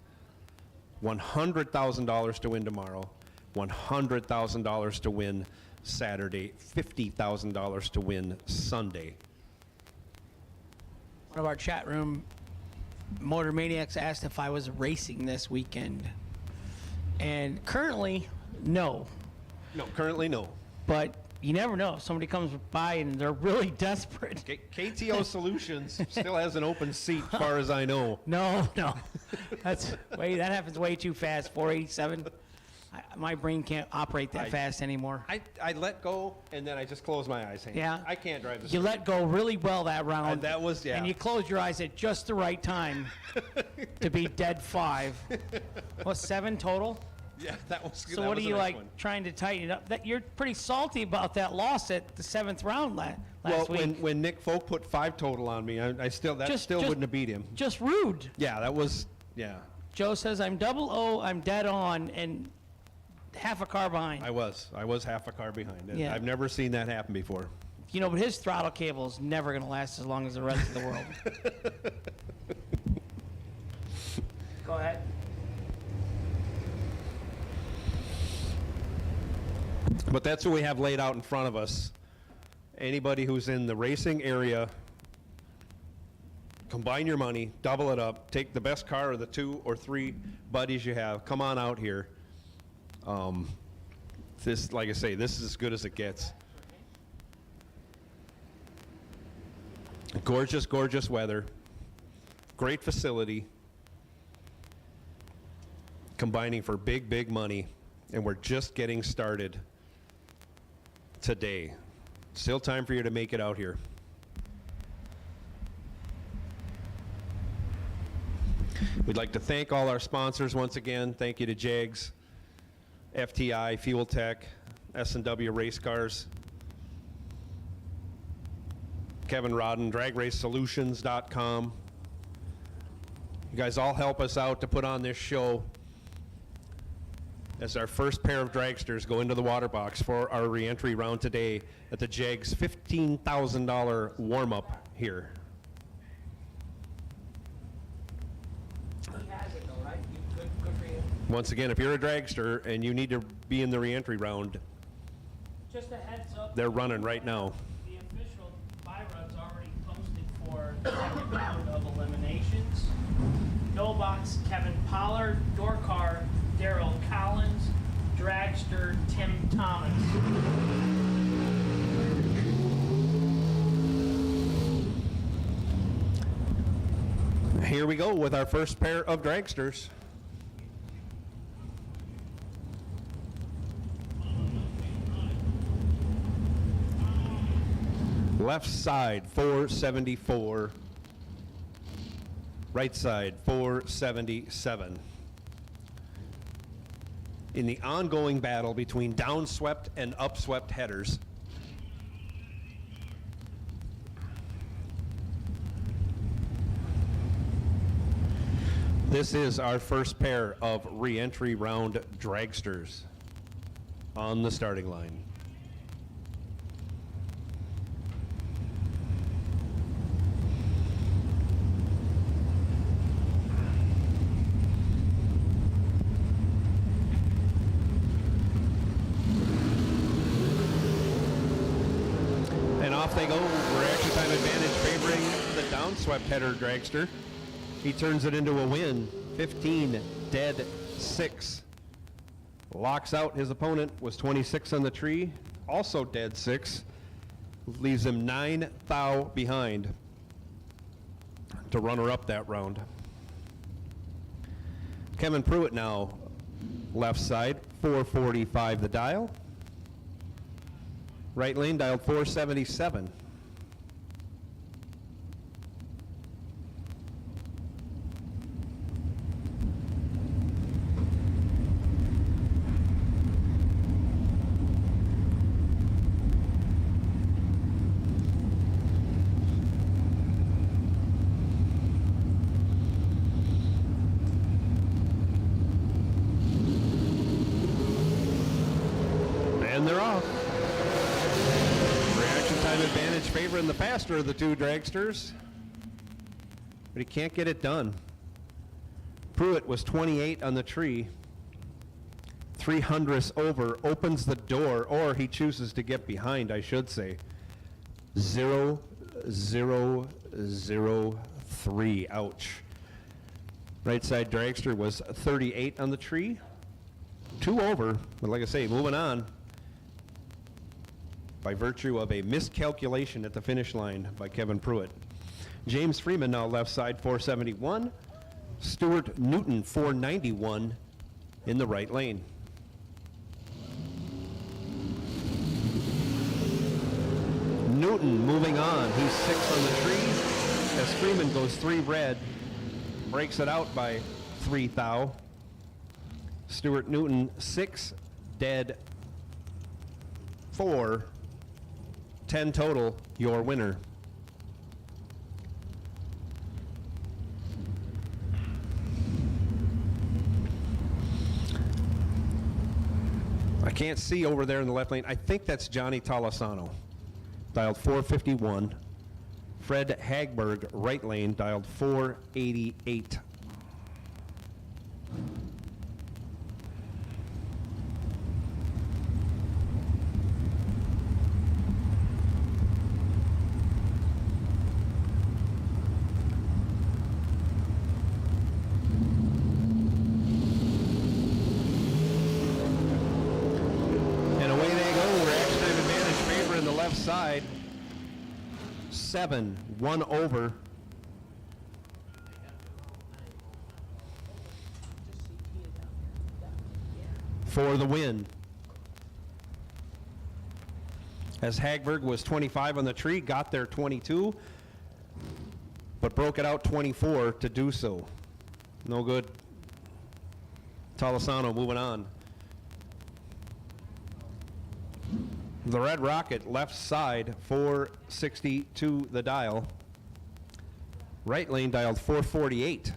$100,000 to win tomorrow, $100,000 to win Saturday, $50,000 to win Sunday. One of our chat room Motor Maniacs asked if I was racing this weekend. And currently, no. No, currently no. But you never know. If somebody comes by and they're really desperate. KTO Solutions still has an open seat, as far as I know. No. That happens way too fast. 487. My brain can't operate that fast anymore. I let go, and then I just close my eyes. Yeah. I can't drive this. You let go really well that round. That was, yeah. And you closed your eyes at just the right time to be dead 5. What, 7 total? Yeah, that was good. So what are you like trying to tighten it up? That you're pretty salty about that loss at the 7th round last week. When Nick Folk put 5 total on me, I still wouldn't have beat him. Just rude. Yeah, that was, yeah. Joe says I'm 00, I'm dead on, and half a car behind. I was half a car behind. Yeah. I've never seen that happen before. You know, but his throttle cable is never going to last as long as the rest of the world. Go ahead. But that's what we have laid out in front of us. Anybody who's in the racing area, combine your money, double it up, take the best car or the 2 or 3 buddies you have, come on out here. This, like I say, this is as good as it gets. Gorgeous, gorgeous weather. Great facility. Combining for big, big money. And we're just getting started today. Still time for you to make it out here. We'd like to thank all our sponsors once again. Thank you to Jegs, FTI, Fuel Tech, S&W Race Cars, Kevin Rodden, DragRaceSolutions.com. You guys all help us out to put on this show as our first pair of dragsters go into the water box for our reentry round today at the Jegs $15,000 warm-up here. Once again, if you're a dragster and you need to be in the reentry round, Just a heads up. they're running right now. The official buy run's already posted for the second round of eliminations. No box, Kevin Pollard, Dorcar, Daryl Collins, Dragster, Tim Thomas. Here we go with our first pair of dragsters. Left side 474, right side 477. In the ongoing battle between downswept and upswept headers. This is our first pair of re-entry round dragsters on the starting line. Off they go. Reaction time advantage favoring the downswept header dragster. He turns it into a win. 15 dead 6. Locks out his opponent. Was 26 on the tree. Also dead 6. Leaves him 9 thou behind to runner up that round. Kevin Pruitt now left side, 445 the dial. Right lane dialed 477. And they're off. Reaction time advantage favoring the faster of the two dragsters. But he can't get it done. Pruitt was 28 on the tree. 300ths over, opens the door, or he chooses to get behind, I should say. 0, 0, 0, 3. Ouch. Right side dragster was 38 on the tree. 2 over, but like I say, moving on by virtue of a miscalculation at the finish line by Kevin Pruitt. James Freeman now left side, 471. Stuart Newton, 491 in the right lane. Newton moving on. He's 6 on the tree as Freeman goes 3 red, breaks it out by 3 thou. Stuart Newton 6 dead 4, 10 total, your winner. I can't see over there in the left lane. I think that's Johnny Tolasano, dialed 451. Fred Hagberg, right lane, dialed 488. Side 7, 1 over. For the win. As Hagberg was 25 on the tree, got there 22, but broke it out 24 to do so. No good. Tolasano moving on. The Red Rocket left side, 462 the dial. Right lane dialed 448.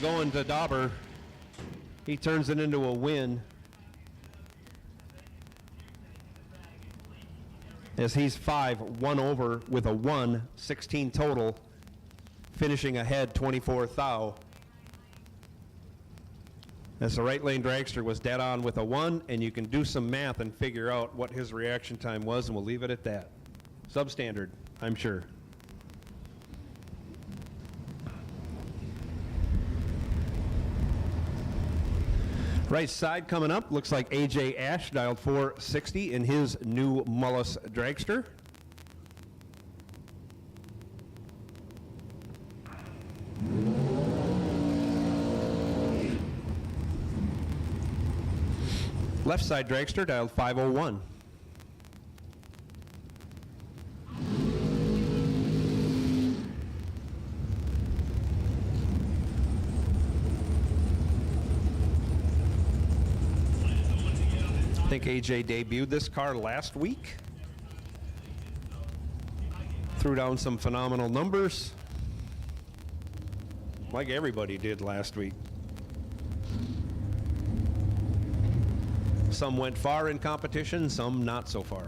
Going to Dauber. He turns it into a win as he's 5, 1 over with a 1, 16 total, finishing ahead 24 thou. As the right lane dragster was dead on with a 1, and you can do some math and figure out what his reaction time was, and we'll leave it at that. Substandard, I'm sure. Right side coming up, looks like AJ Ash dialed 460 in his new Mullis dragster. Left side dragster dialed 501. I think AJ debuted this car last week. Threw down some phenomenal numbers, like everybody did last week. Some went far in competition, some not so far.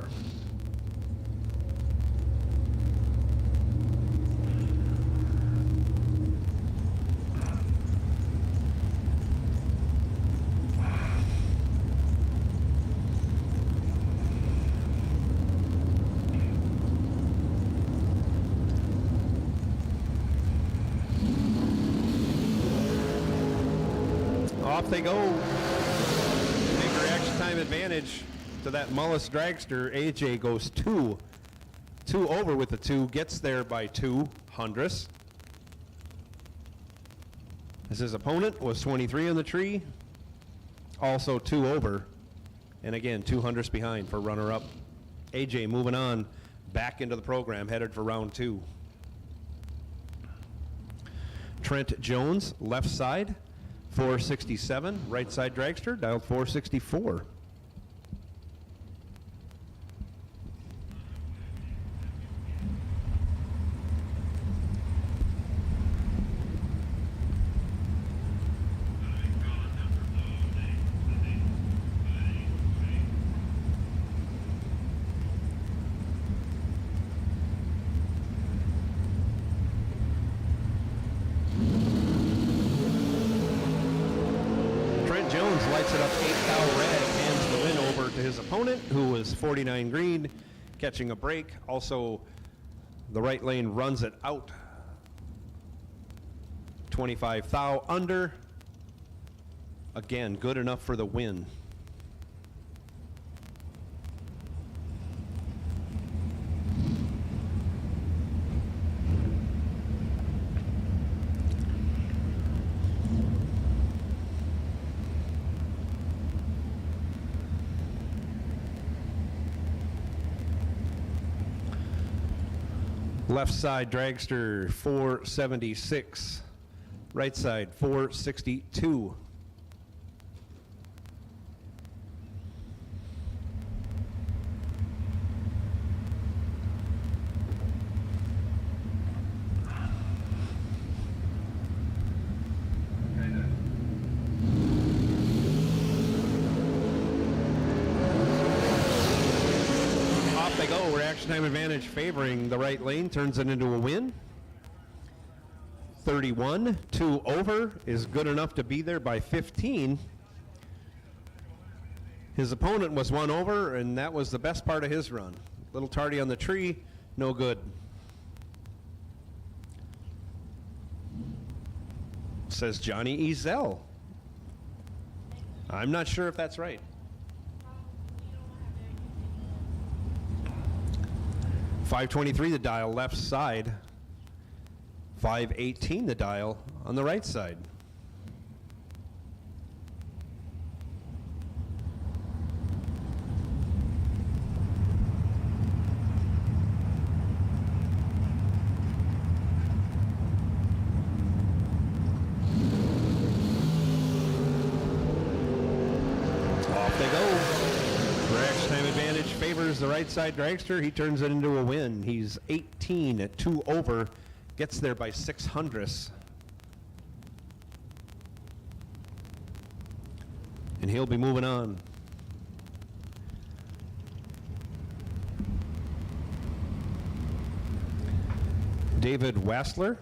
Off they go. Big reaction time advantage to that Mullis dragster. AJ goes two over with the 2, gets there by 200. As his opponent was 23 on the tree, also 2 over, and again 200 behind for runner-up. AJ moving on back into the program, headed for round 2. Trent Jones, left side, 467, right side dragster, dialed 464. Jones lights it up 8 thou red, hands the win over to his opponent, who was 49 green, catching a break. Also, the right lane runs it out. 25 thou under. Again, good enough for the win. Left side dragster 476, right side 462. Time advantage favoring the right lane, turns it into a win. 31, 2 over is good enough to be there by 15. His opponent was 1 over, and that was the best part of his run. Little tardy on the tree, no good. Says Johnny Ezel. I'm not sure if that's right. 523 the dial left side, 518 the dial on the right side. Off they go. Reaction time advantage favors the right side dragster. He turns it into a win. He's 18 at 2 over, gets there by 600. And he'll be moving on. David Wassler,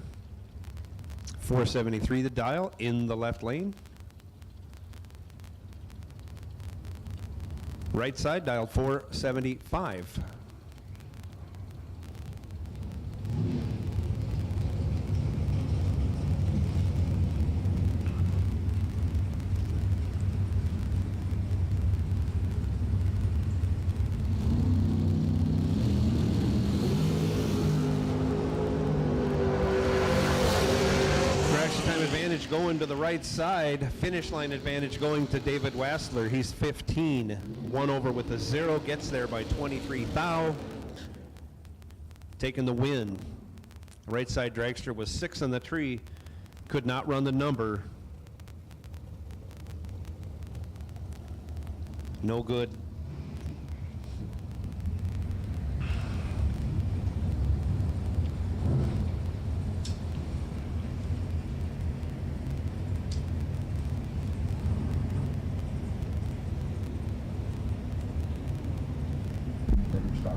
473 the dial in the left lane. Right side dialed 475. Going to the right side, finish line advantage going to David Wassler. He's 15, 1 over with a 0, gets there by 23 thou, taking the win. Right side dragster was 6 on the tree, could not run the number. No good.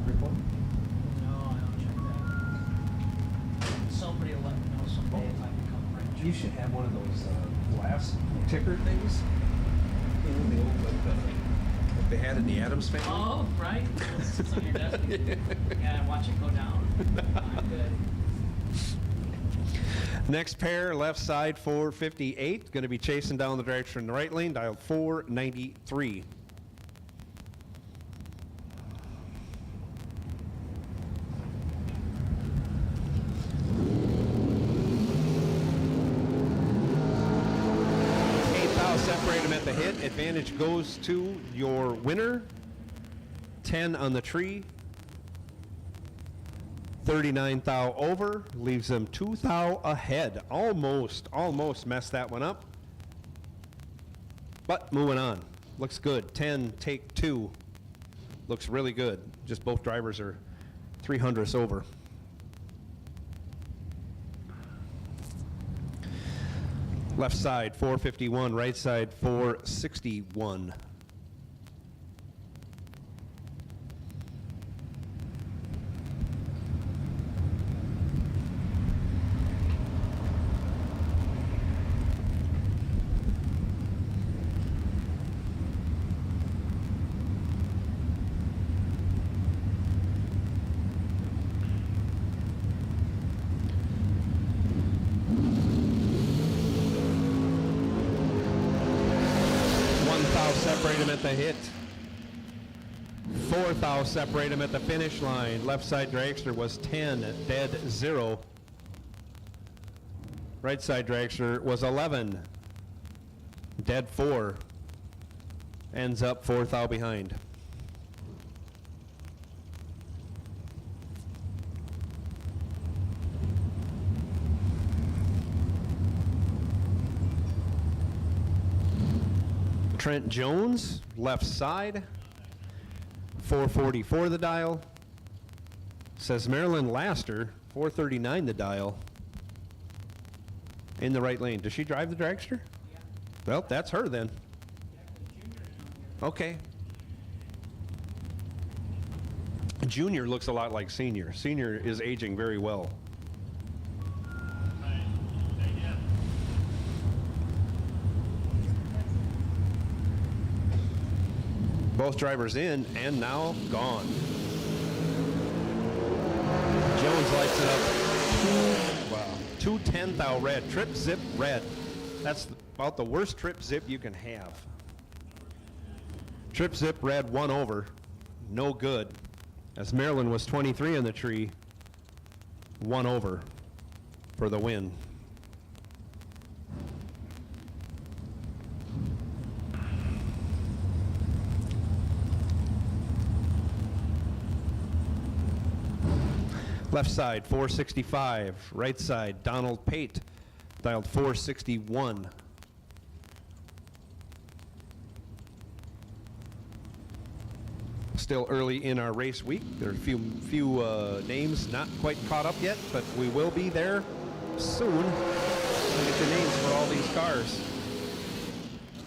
report? No, I don't check that. Somebody will let me know someday if I become rich. You should have one of those glass ticker things. You know, the old Like they had in the Addams Family. Oh, right. It sits on your desk. Yeah, and watch it go down. I'm good. Next pair, left side 458. Going to be chasing down the dragster in the right lane, dialed 493. Separate them at the hit. Advantage goes to your winner. 10 on the tree. 39 thou over. Leaves them 2 thou ahead. Almost messed that one up. But moving on. Looks good. 10, take 2. Looks really good. Just both drivers are 300ths over. Left side 451, right side 461. Separate him at the hit. 4 thou separate him at the finish line. Left side dragster was 10, dead 0. Right side dragster was 11, dead 4. Ends up 4 thou behind. Trent Jones, left side, 444 the dial. Says Marilyn Laster, 439 the dial. In the right lane. Does she drive the dragster? Yeah. Well, that's her then. Okay. Junior looks a lot like senior. Senior is aging very well. Both drivers in and now gone. Jones lights it up. Two 10 thou red. Trip zip red. That's about the worst trip zip you can have. Trip zip red 1 over. No good. As Maryland was 23 on the tree. 1 over for the win. Left side 465, right side Donald Pate, dialed 461. Still early in our race week. There are a few names not quite caught up yet, but we will be there soon. We'll get your names for all these cars.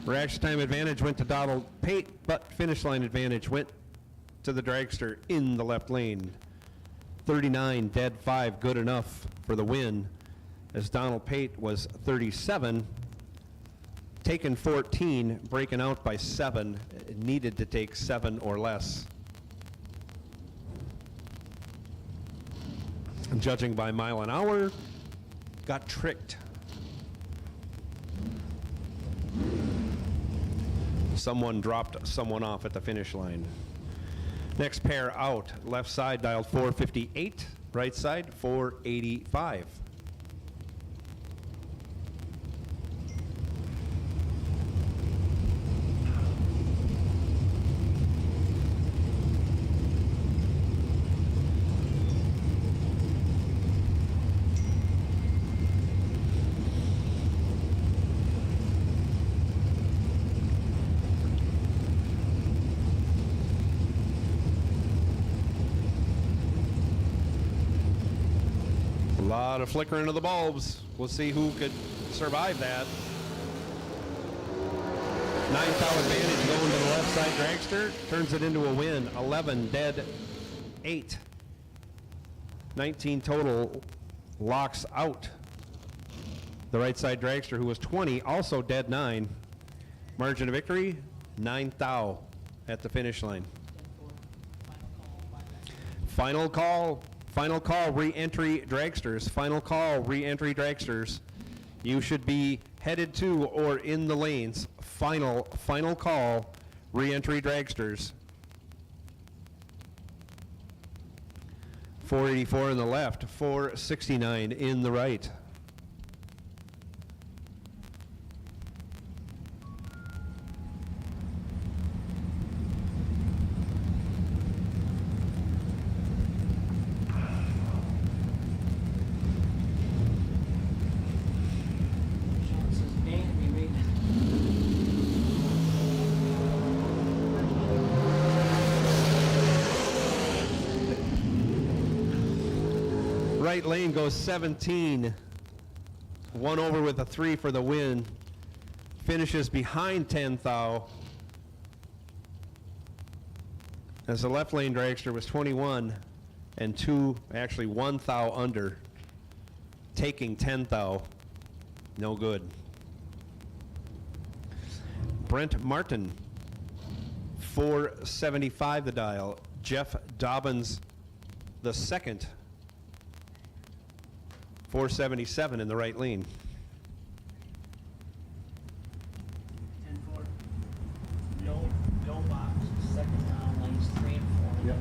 Reaction time advantage went to Donald Pate, but finish line advantage went to the dragster in the left lane. 39, dead 5, good enough for the win, as Donald Pate was 37, taken 14, breaking out by 7, needed to take 7 or less. And judging by mile an hour, got tricked. Someone dropped someone off at the finish line. Next pair out, left side dialed 458, right side 485. A lot of flickering of the bulbs. We'll see who could survive that. 9 thou advantage going to the left side dragster. Turns it into a win. 11 dead 8. 19 total locks out. The right side dragster, who was 20, also dead 9. Margin of victory, 9 thou at the finish line. Final call, re-entry dragsters. Final call, re-entry dragsters. You should be headed to or in the lanes. Final call, re-entry dragsters. 484 in the left, 469 in the right. Right lane goes 17. 1 over with a 3 for the win. Finishes behind 10 thou. As the left lane dragster was 21 and 1 thou under. Taking 10 thou. No good. Brent Martin, 475 the dial. Jeff Dobbins the second, 477 in the right lane. 10-4. No box. Second down, lanes 3 and 4. Yep.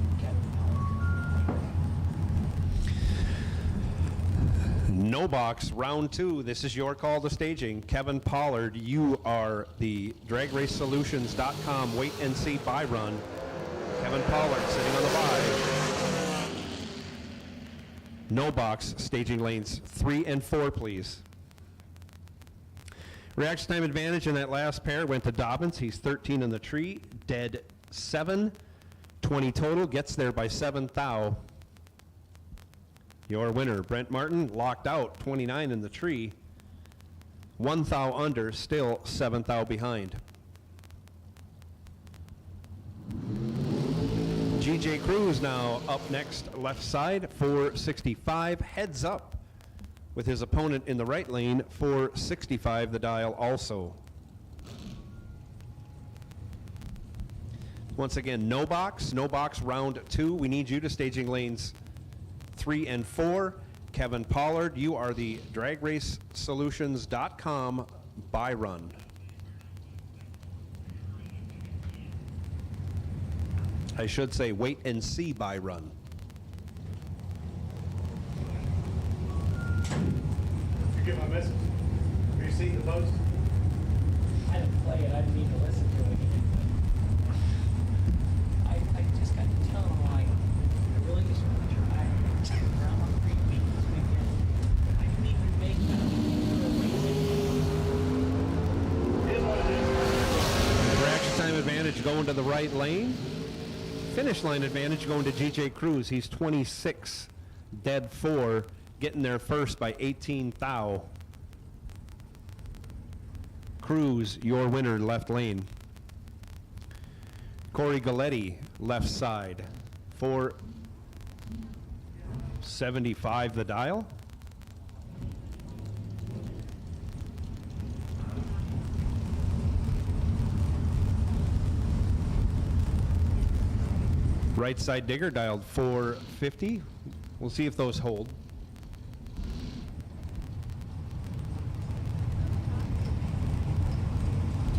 No box, round 2. This is your call to staging. Kevin Pollard, you are the dragsters.com wait and see buy run. Kevin Pollard sitting on the buy. No box, staging lanes 3 and 4, please. Reaction time advantage in that last pair went to Dobbins. He's 13 in the tree, dead 7. 20 total, gets there by 7 thou. Your winner, Brent Martin, locked out, 29 in the tree. 1 thou under, still 7 thou behind. GJ Cruz now up next, left side, 465, heads up with his opponent in the right lane, 465 the dial also. Once again, no box, round 2. We need you to staging lanes 3 and 4. Kevin Pollard, you are the dragracesolutions.com buy run. I should say wait and see buy run. You get my message? Have you seen the post? I didn't play it. I didn't need to listen to it. I just got to tell him, like, I really just want to try around on 3 weeks this weekend. I didn't even make It is what it is. Reaction time advantage going to the right lane. Finish line advantage going to GJ Cruz. He's 26, dead 4, getting there first by 18 thou. Cruz, your winner, left lane. Corey Galletti, left side, 475 the dial. Right side digger dialed 450. We'll see if those hold.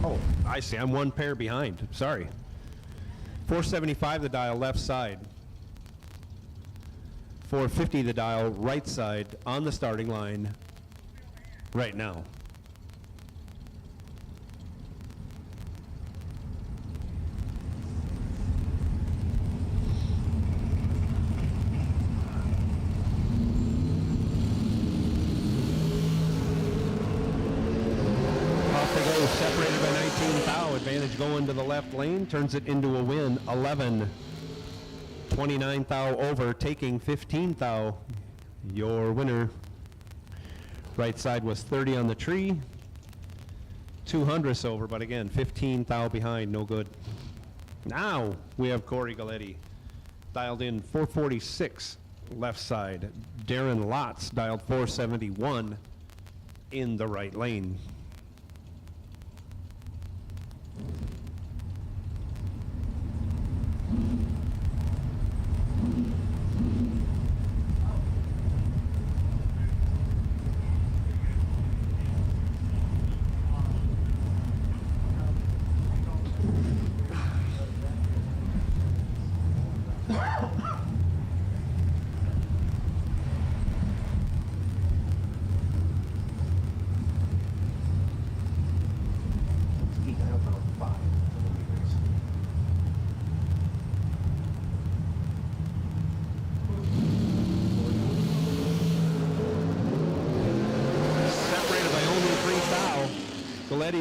Oh, I see. I'm 1 pair behind. Sorry. 475 the dial left side. 450 the dial right side on the starting line right now. Separated by 19 thou. Advantage going to the left lane, turns it into a win. 11. 29 thou over, taking 15 thou. Your winner. Right side was 30 on the tree. 200 over, but again, 15 thou behind, no good. Now we have Corey Galletti. dialed in 446 left side. Darren Lotz dialed 471 in the right lane.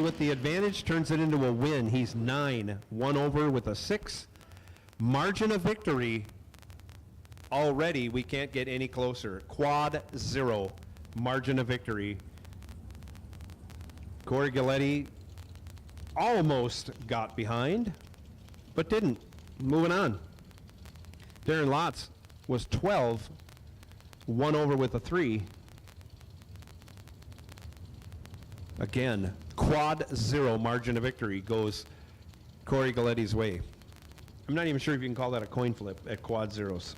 With the advantage, turns it into a win. He's 9, 1 over with a 6. Margin of victory. Already, we can't get any closer. Quad 0, margin of victory. Corey Galletti almost got behind, but didn't. Moving on. Darren Lotz was 12, 1 over with a 3. Again, quad 0 margin of victory goes Corey Galletti's way. I'm not even sure if you can call that a coin flip at quad zeros.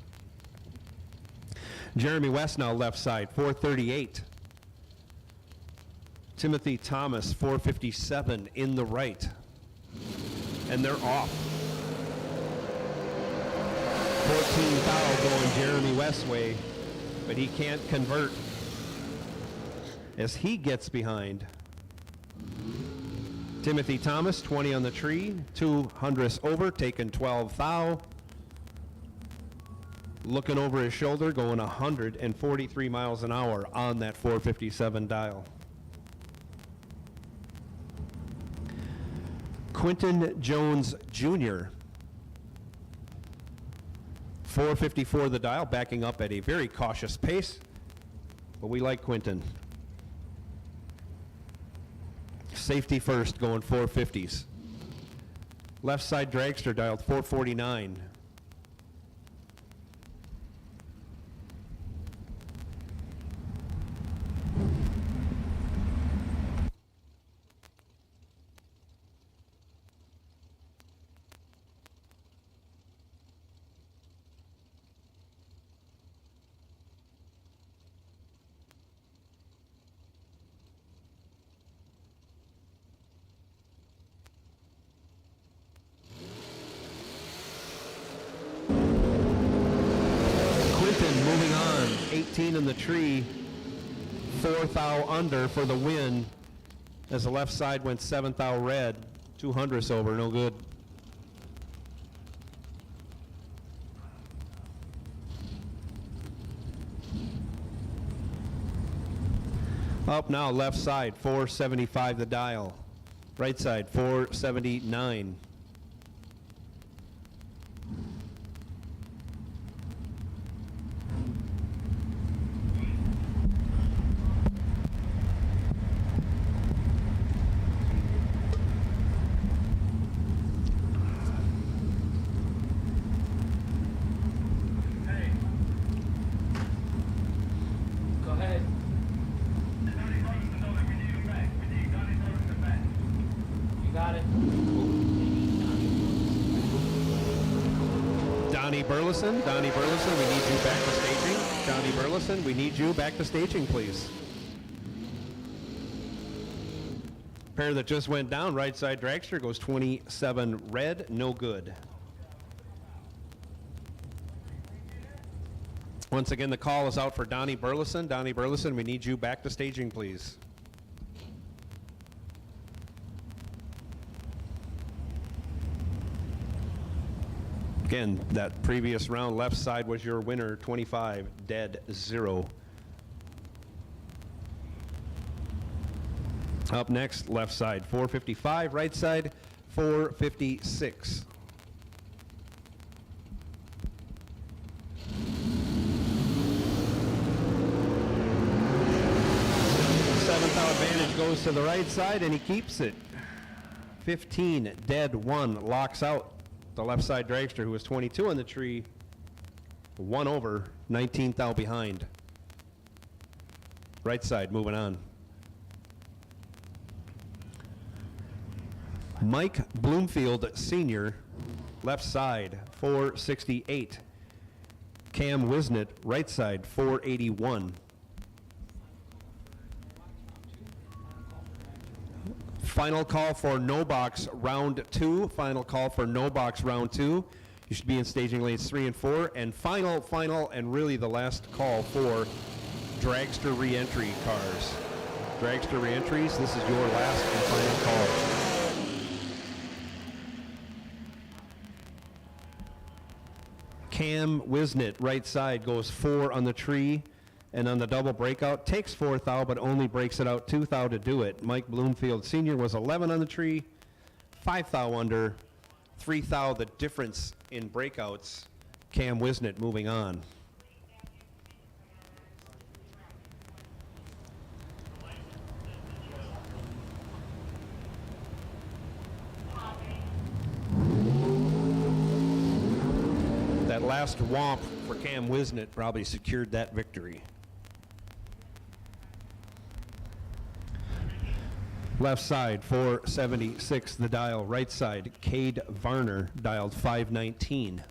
Jeremy West now left side, 438. Timothy Thomas, 457 in the right. And they're off. 14 foul going Jeremy West's way, but he can't convert as he gets behind. Timothy Thomas, 20 on the tree, 200 over, taking 12 thou. Looking over his shoulder, going 143 miles an hour on that 457 dial. Quinton Jones Jr., 454 the dial, backing up at a very cautious pace, but we like Quinton. Safety first, going 450s. Left side dragster dialed 449. Moving on, 18 in the tree, 4 thou under for the win as the left side went 7 thou red, 200 over, no good. Up now, left side, 475 the dial. Right side, 479. Donnie Burleson, we need you back to staging. Donnie Burleson, we need you back to staging, please. Pair that just went down, right side dragster goes 27 red, no good. Once again, the call is out for Donnie Burleson. Donnie Burleson, we need you back to staging, please. Again, that previous round, left side was your winner, 25, dead 0. Up next, left side, 455, right side, 456. 7th out advantage goes to the right side, and he keeps it. 15, dead 1, locks out the left side dragster, who was 22 on the tree, 1 over, 19th thou behind. Right side, moving on. Mike Bloomfield Sr., left side, 468. Cam Wisnett, right side, 481. Final call for no box round 2. Final call for no box round 2. You should be in staging lanes 3 and 4. And final, and really the last call for dragster reentry cars. Dragster reentries, this is your last and final call. Cam Wisnett, right side, goes 4 on the tree, and on the double breakout, takes 4 thou, but only breaks it out 2 thou to do it. Mike Bloomfield Sr. was 11 on the tree, 5 thou under, 3 thou the difference in breakouts. Cam Wisnett moving on. That last womp for Cam Wisnett probably secured that victory. Left side, 476, the dial. Right side, Cade Varner, dialed 519.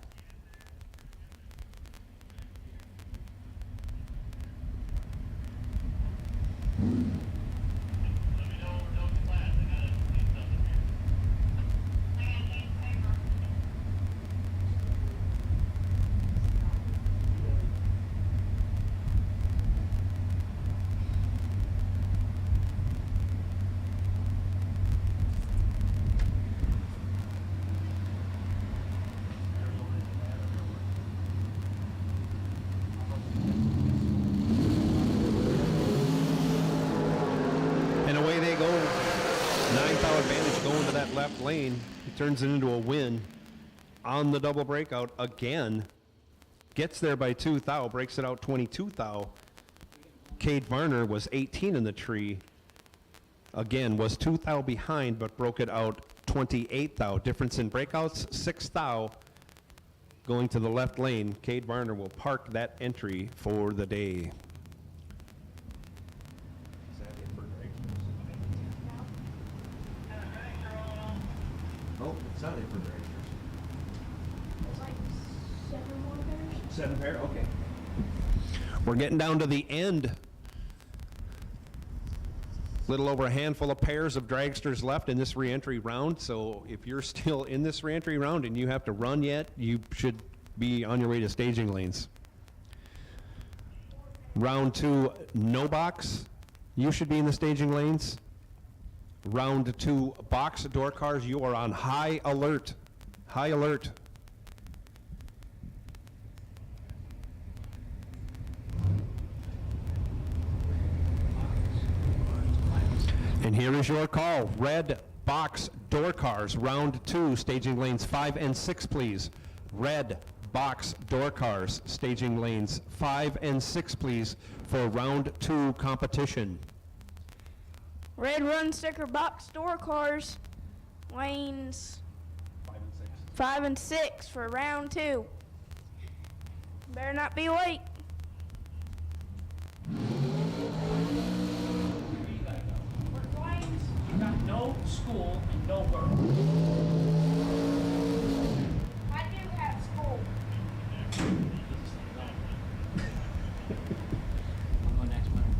Lane, he turns it into a win on the double breakout again. Gets there by 2 thou, breaks it out 22 thou. Cade Varner was 18 in the tree. Again, was 2 thou behind, but broke it out 28 thou. Difference in breakouts, 6 thou. Going to the left lane, Cade Varner will park that entry for the day. Oh, it's not it for dragsters. There's like 7 more pairs. 7 pair? Okay. We're getting down to the end. Little over a handful of pairs of dragsters left in this reentry round. So if you're still in this reentry round and you have to run yet, you should be on your way to staging lanes. Round 2, no box. You should be in the staging lanes. Round 2, box door cars, you are on high alert. High alert. And here is your call. Red box door cars, round 2, staging lanes 5 and 6, please. Red box door cars, staging lanes 5 and 6, please, for round 2 competition. Red run sticker box door cars, lanes 5 and 6 for round 2. Better not be late. You got no school and no work. I do have school. I'll go next winter.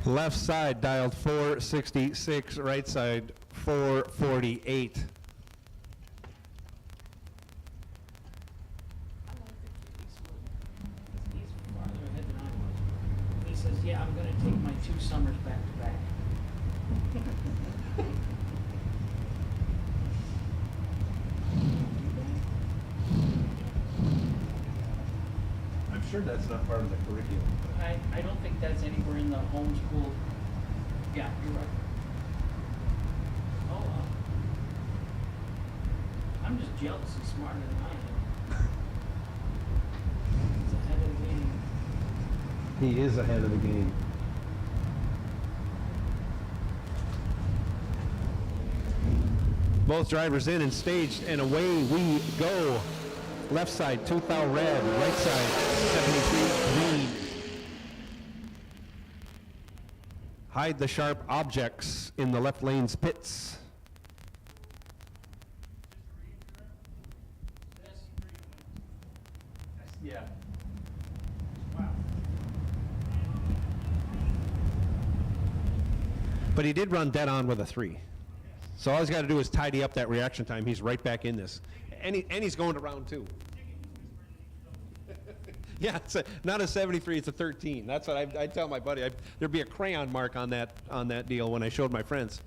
Left side dialed 466, right side 448. He's farther ahead than I was. He says, yeah, I'm going to take my 2 summers back to back. I'm sure that's not part of the curriculum. I don't think that's anywhere in the homeschool. Yeah, you're right. Oh, I'm just jealous he's smarter than I am. He's ahead of the game. He is ahead of the game. Both drivers in and staged, and away we go Left side, 2000 red. Right side, 73 green. Hide the sharp objects in the left lane's pits. Yeah. But he did run dead on with a 3. So all he's got to do is tidy up that reaction time. He's right back in this. And he's going to round 2. Yeah, it's not a 73, it's a 13. That's what I tell my buddy. There'd be a crayon mark on that deal when I showed my friends.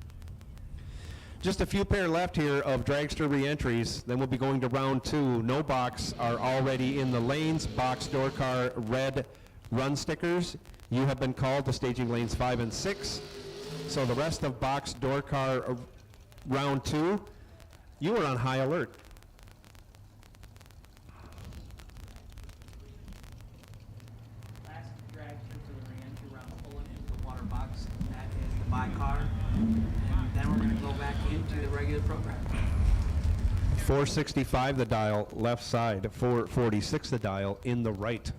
Just a few pair left here of dragster re-entries. Then we'll be going to round 2. No box are already in the lanes. Box door car red run stickers. You have been called to staging lanes 5 and 6. So the rest of box door car round 2, you were on high alert. Last dragster for the re-entry round, pull it into the water box. That is the buy car. And then we're going to go back into the regular program. 465 the dial left side, 446 the dial in the right.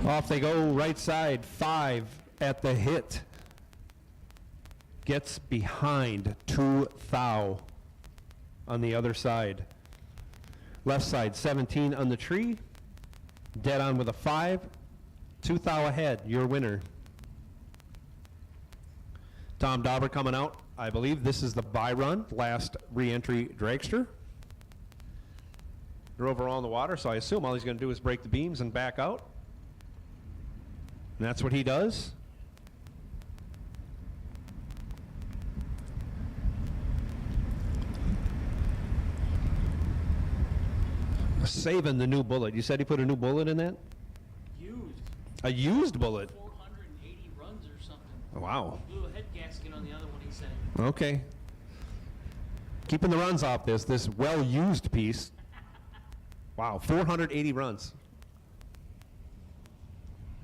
Off they go, right side, 5 at the hit. Gets behind 2,000 on the other side. Left side, 17 on the tree. Dead on with a 5. 2,000 ahead, your winner. Tom Dauber coming out. I believe this is the buy run, last re-entry dragster. They're overall in the water, so I assume all he's going to do is break the beams and back out. And that's what he does. Saving the new bullet. You said he put a new bullet in that? Used. A used bullet? 480 runs or something. Wow. Blew a head gasket on the other one, he said. Okay. Keeping the runs off this well-used piece. Wow, 480 runs.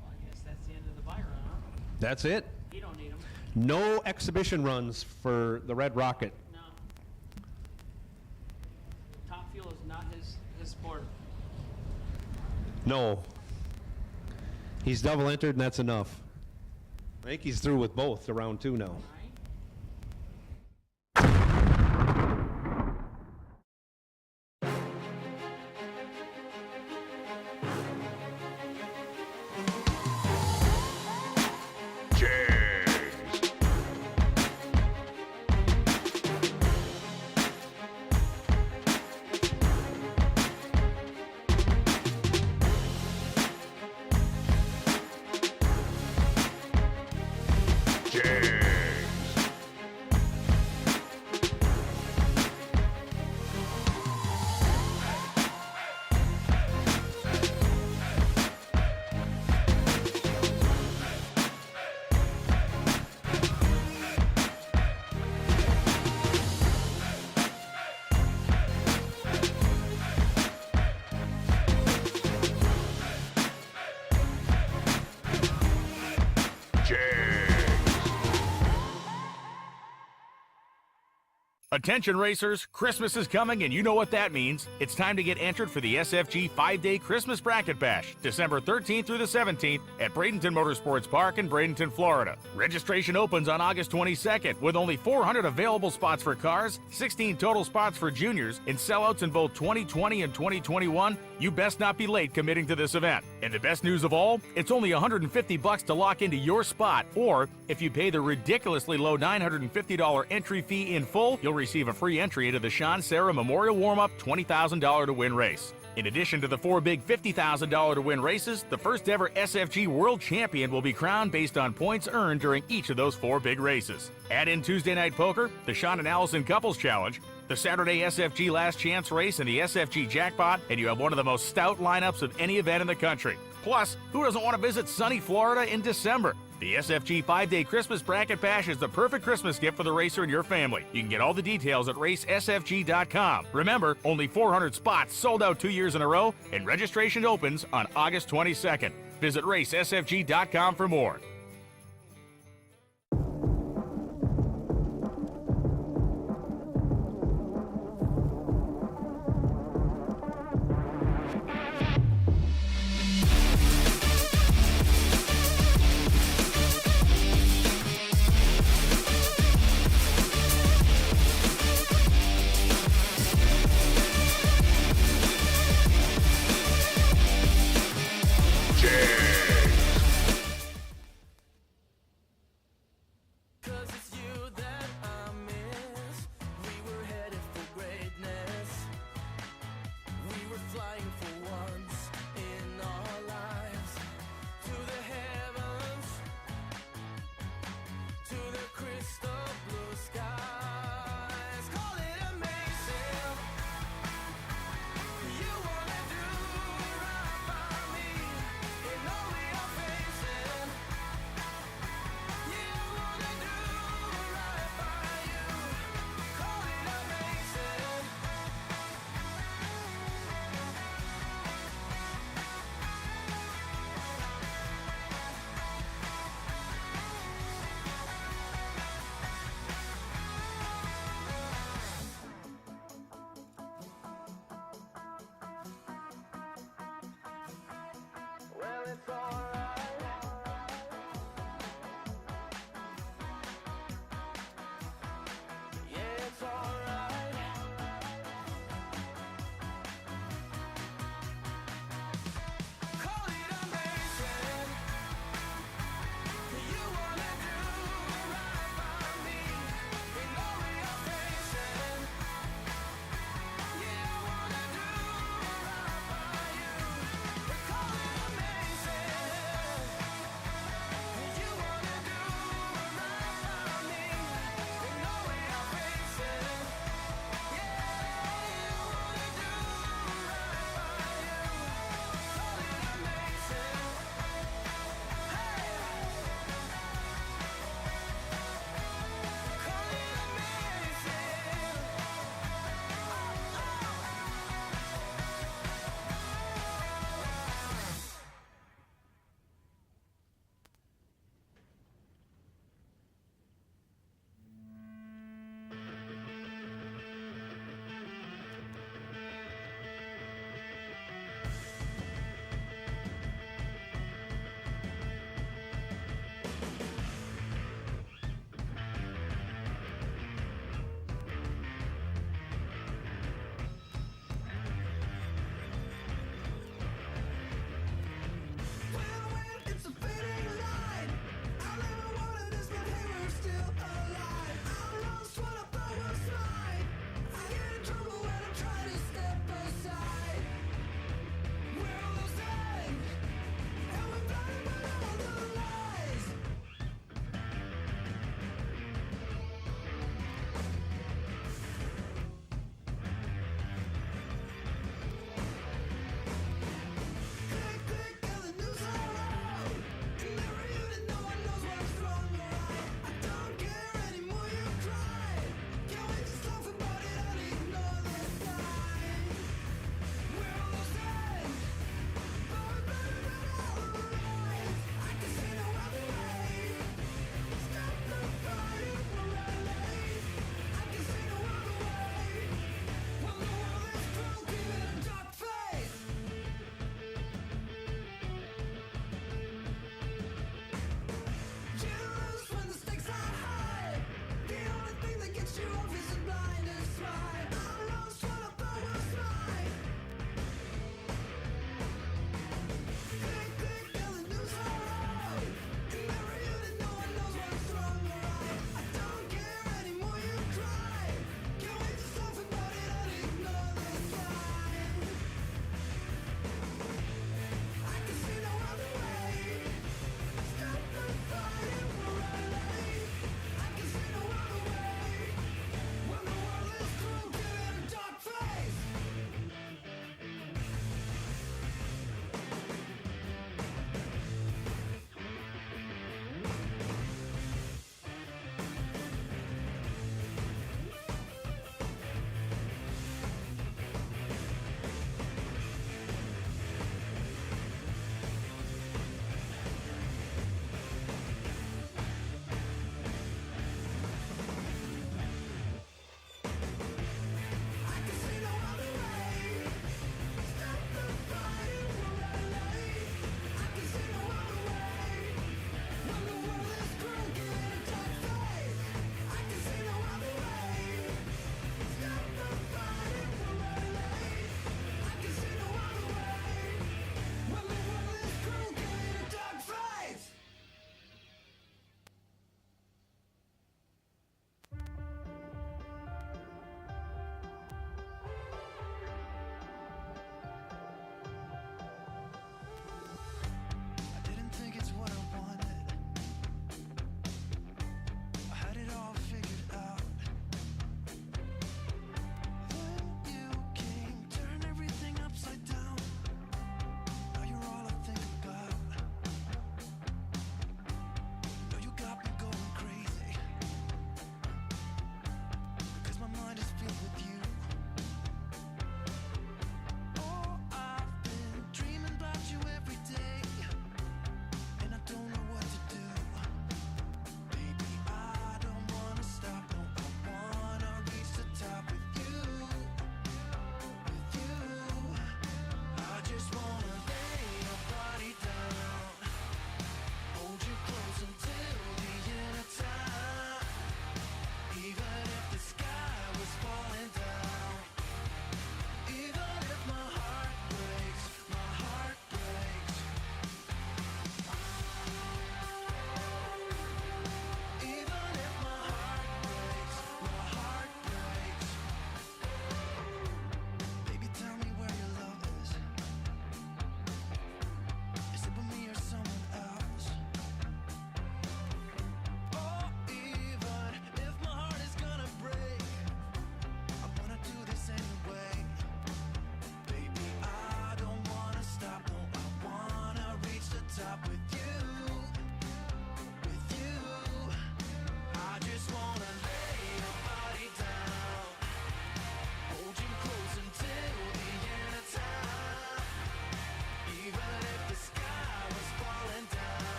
Well, I guess that's the end of the buy run, huh? That's it. You don't need them. No exhibition runs for the Red Rocket. No. Top fuel is not his sport. No. He's double entered, and that's enough. I think he's through with both to round 2 now. Attention racers, Christmas is coming and you know what that means. It's time to get entered for the SFG 5-day Christmas Bracket Bash, December 13th through the 17th at Bradenton Motorsports Park in Bradenton, Florida. Registration opens on August 22nd with only 400 available spots for cars, 16 total spots for juniors, and sellouts in both 2020 and 2021. You best not be late committing to this event. And the best news of all, it's only $150 to lock into your spot, or if you pay the ridiculously low $950 entry fee in full, you'll receive a free entry into the Sean Sarah Memorial Warm-Up $20,000 to win race. In addition to the 4 big $50,000 to win races, the first ever SFG World Champion will be crowned based on points earned during each of those 4 big races. Add in Tuesday Night Poker, the Sean and Allison Couples Challenge, the Saturday SFG Last Chance Race, and the SFG Jackpot, and you have one of the most stout lineups of any event in the country. Plus, who doesn't want to visit sunny Florida in December? The SFG 5-Day Christmas Bracket Bash is the perfect Christmas gift for the racer and your family. You can get all the details at racesfg.com. Remember, only 400 spots sold out 2 years in a row, and registration opens on August 22nd. Visit racesfg.com for more.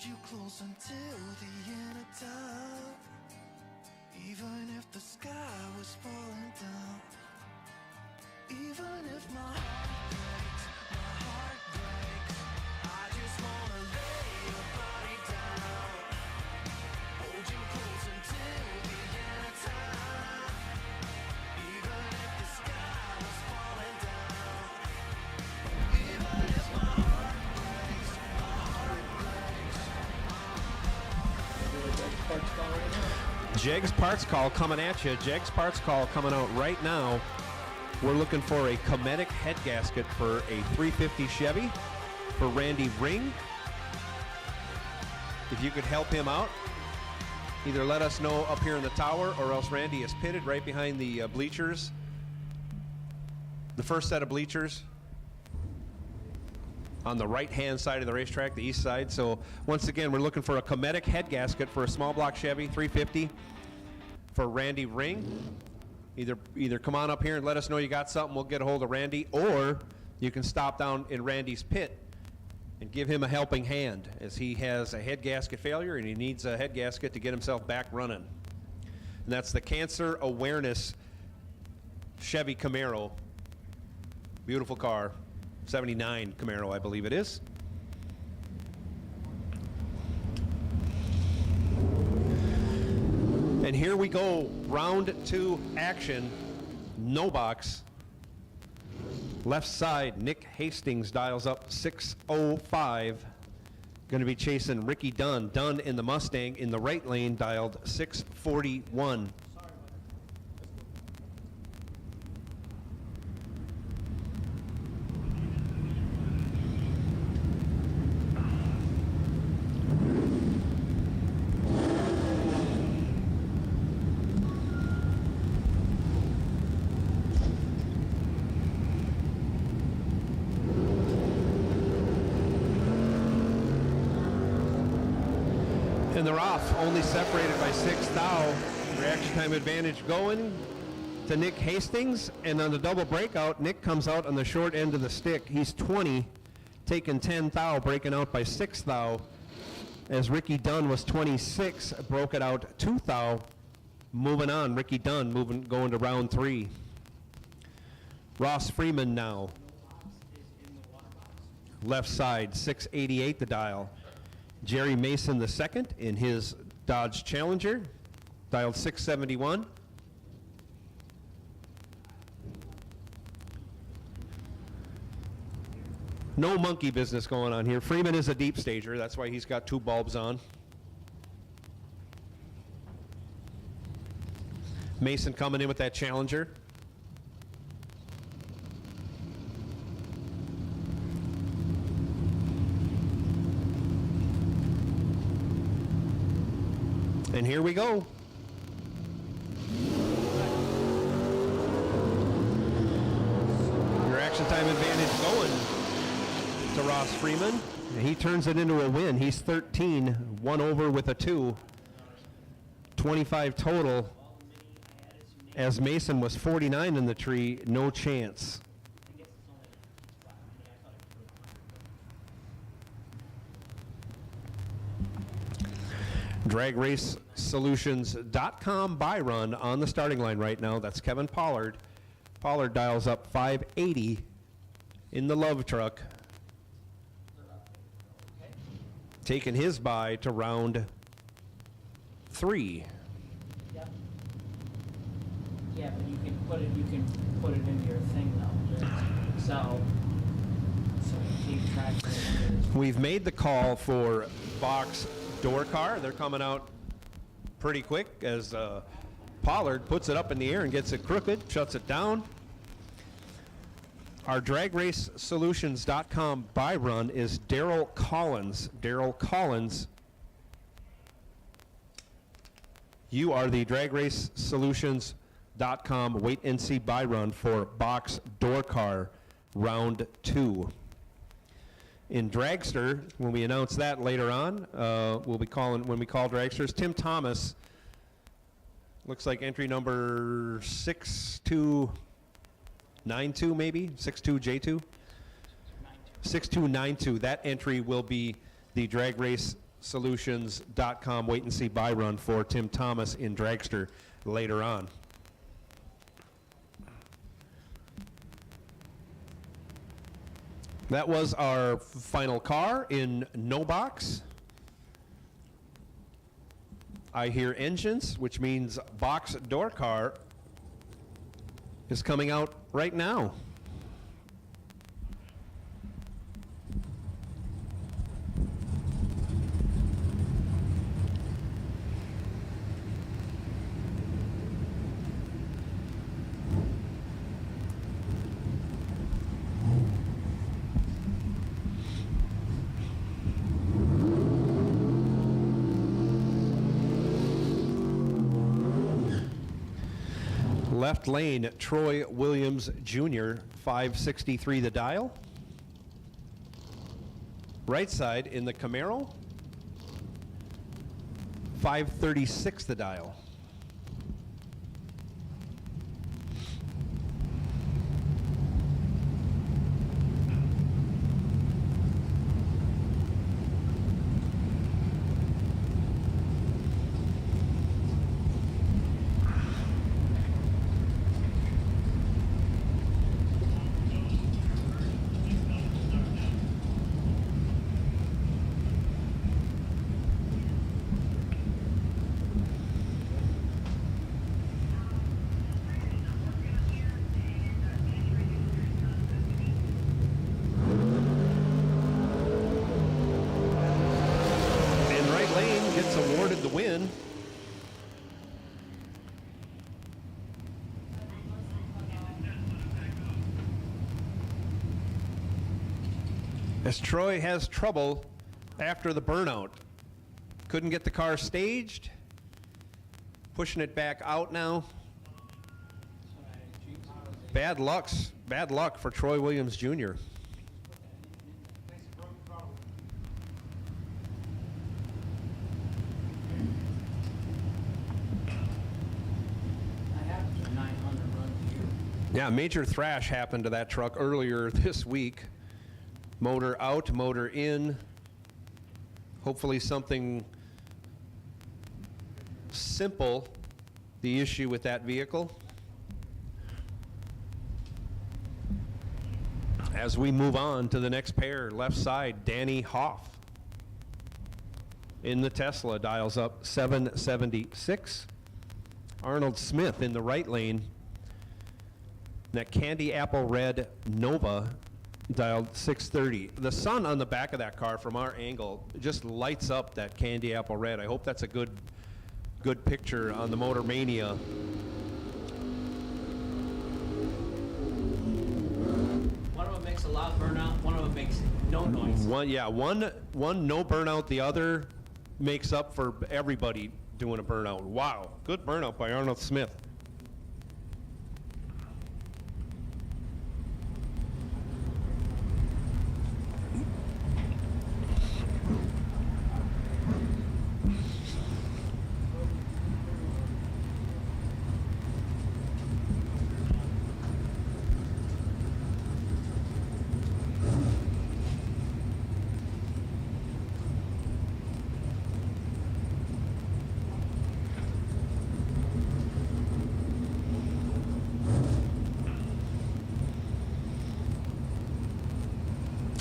you close until the end of time. Even if the sky was falling down. Even if my heart breaks, I just wanna lay your body down. Hold you close until the end of time. Even if the sky was falling down. Even if my heart breaks, Jegs Parts Call coming at you. Jegs Parts Call coming out right now. We're looking for a Cometic head gasket for a 350 Chevy for Randy Ring. If you could help him out, either let us know up here in the tower, or else Randy is pitted right behind the bleachers. The first set of bleachers on the right-hand side of the racetrack, the east side. So once again, we're looking for a Cometic head gasket for a small block Chevy 350 for Randy Ring. Either come on up here and let us know you got something, we'll get a hold of Randy, or you can stop down in Randy's pit and give him a helping hand, as he has a head gasket failure and he needs a head gasket to get himself back running. And that's the Cancer Awareness Chevy Camaro. Beautiful car. 79 Camaro, I believe it is. And here we go, round 2 action. No box. Left side, Nick Hastings dials up 605. Going to be chasing Ricky Dunn. Dunn in the Mustang in the right lane, dialed 641. And they're off, only separated by 6 thou. Reaction time advantage going to Nick Hastings. And on the double breakout, Nick comes out on the short end of the stick. He's 20, taking 10 thou, breaking out by 6 thou. As Ricky Dunn was 26, broke it out 2 thou. Moving on, Ricky Dunn going to round 3. Ross Freeman now. Left side, 688 the dial. Jerry Mason the second in his Dodge Challenger, dialed 671. No monkey business going on here. Freeman is a deep stager, that's why he's got 2 bulbs on. Mason coming in with that Challenger. And here we go. Your action time advantage going to Ross Freeman. And he turns it into a win. He's 13, 1 over with a 2. 25 total. As Mason was 49 in the tree, no chance. DragRaceSolutions.com buy run on the starting line right now. That's Kevin Pollard. Pollard dials up 580 in the love truck. Taking his buy to round 3. Yep. Yeah, but you can put it into your thing though. So keep track of it. We've made the call for box door car. They're coming out pretty quick as Pollard puts it up in the air and gets it crooked, shuts it down. Our DragRaceSolutions.com buy run is Daryl Collins. Daryl Collins, you are the DragRaceSolutions.com wait and see buy run for box door car round 2. In Dragster, when we announce that later on, we'll be calling, when we call Dragsters, Tim Thomas, looks like entry number 6292 maybe, 62J2? 6292, that entry will be the Drag Race Solutions.com wait and see buy run for Tim Thomas in Dragster later on. That was our final car in no box. I hear engines, which means box door car is coming out right now. Left lane, Troy Williams Jr., 563 the dial. Right side in the Camaro, 536 the dial. As Troy has trouble after the burnout. Couldn't get the car staged. Pushing it back out now. Bad luck for Troy Williams Jr. Yeah, major thrash happened to that truck earlier this week. Motor out, motor in. Hopefully something simple, the issue with that vehicle. As we move on to the next pair, left side, Danny Hoff. In the Tesla, dials up 776. Arnold Smith in the right lane. That candy apple red Nova, dialed 630. The sun on the back of that car from our angle just lights up that candy apple red. I hope that's a good picture on the Motor Mania. One of them makes a loud burnout, one of them makes no noise. One no burnout, the other makes up for everybody doing a burnout. Wow, good burnout by Arnold Smith.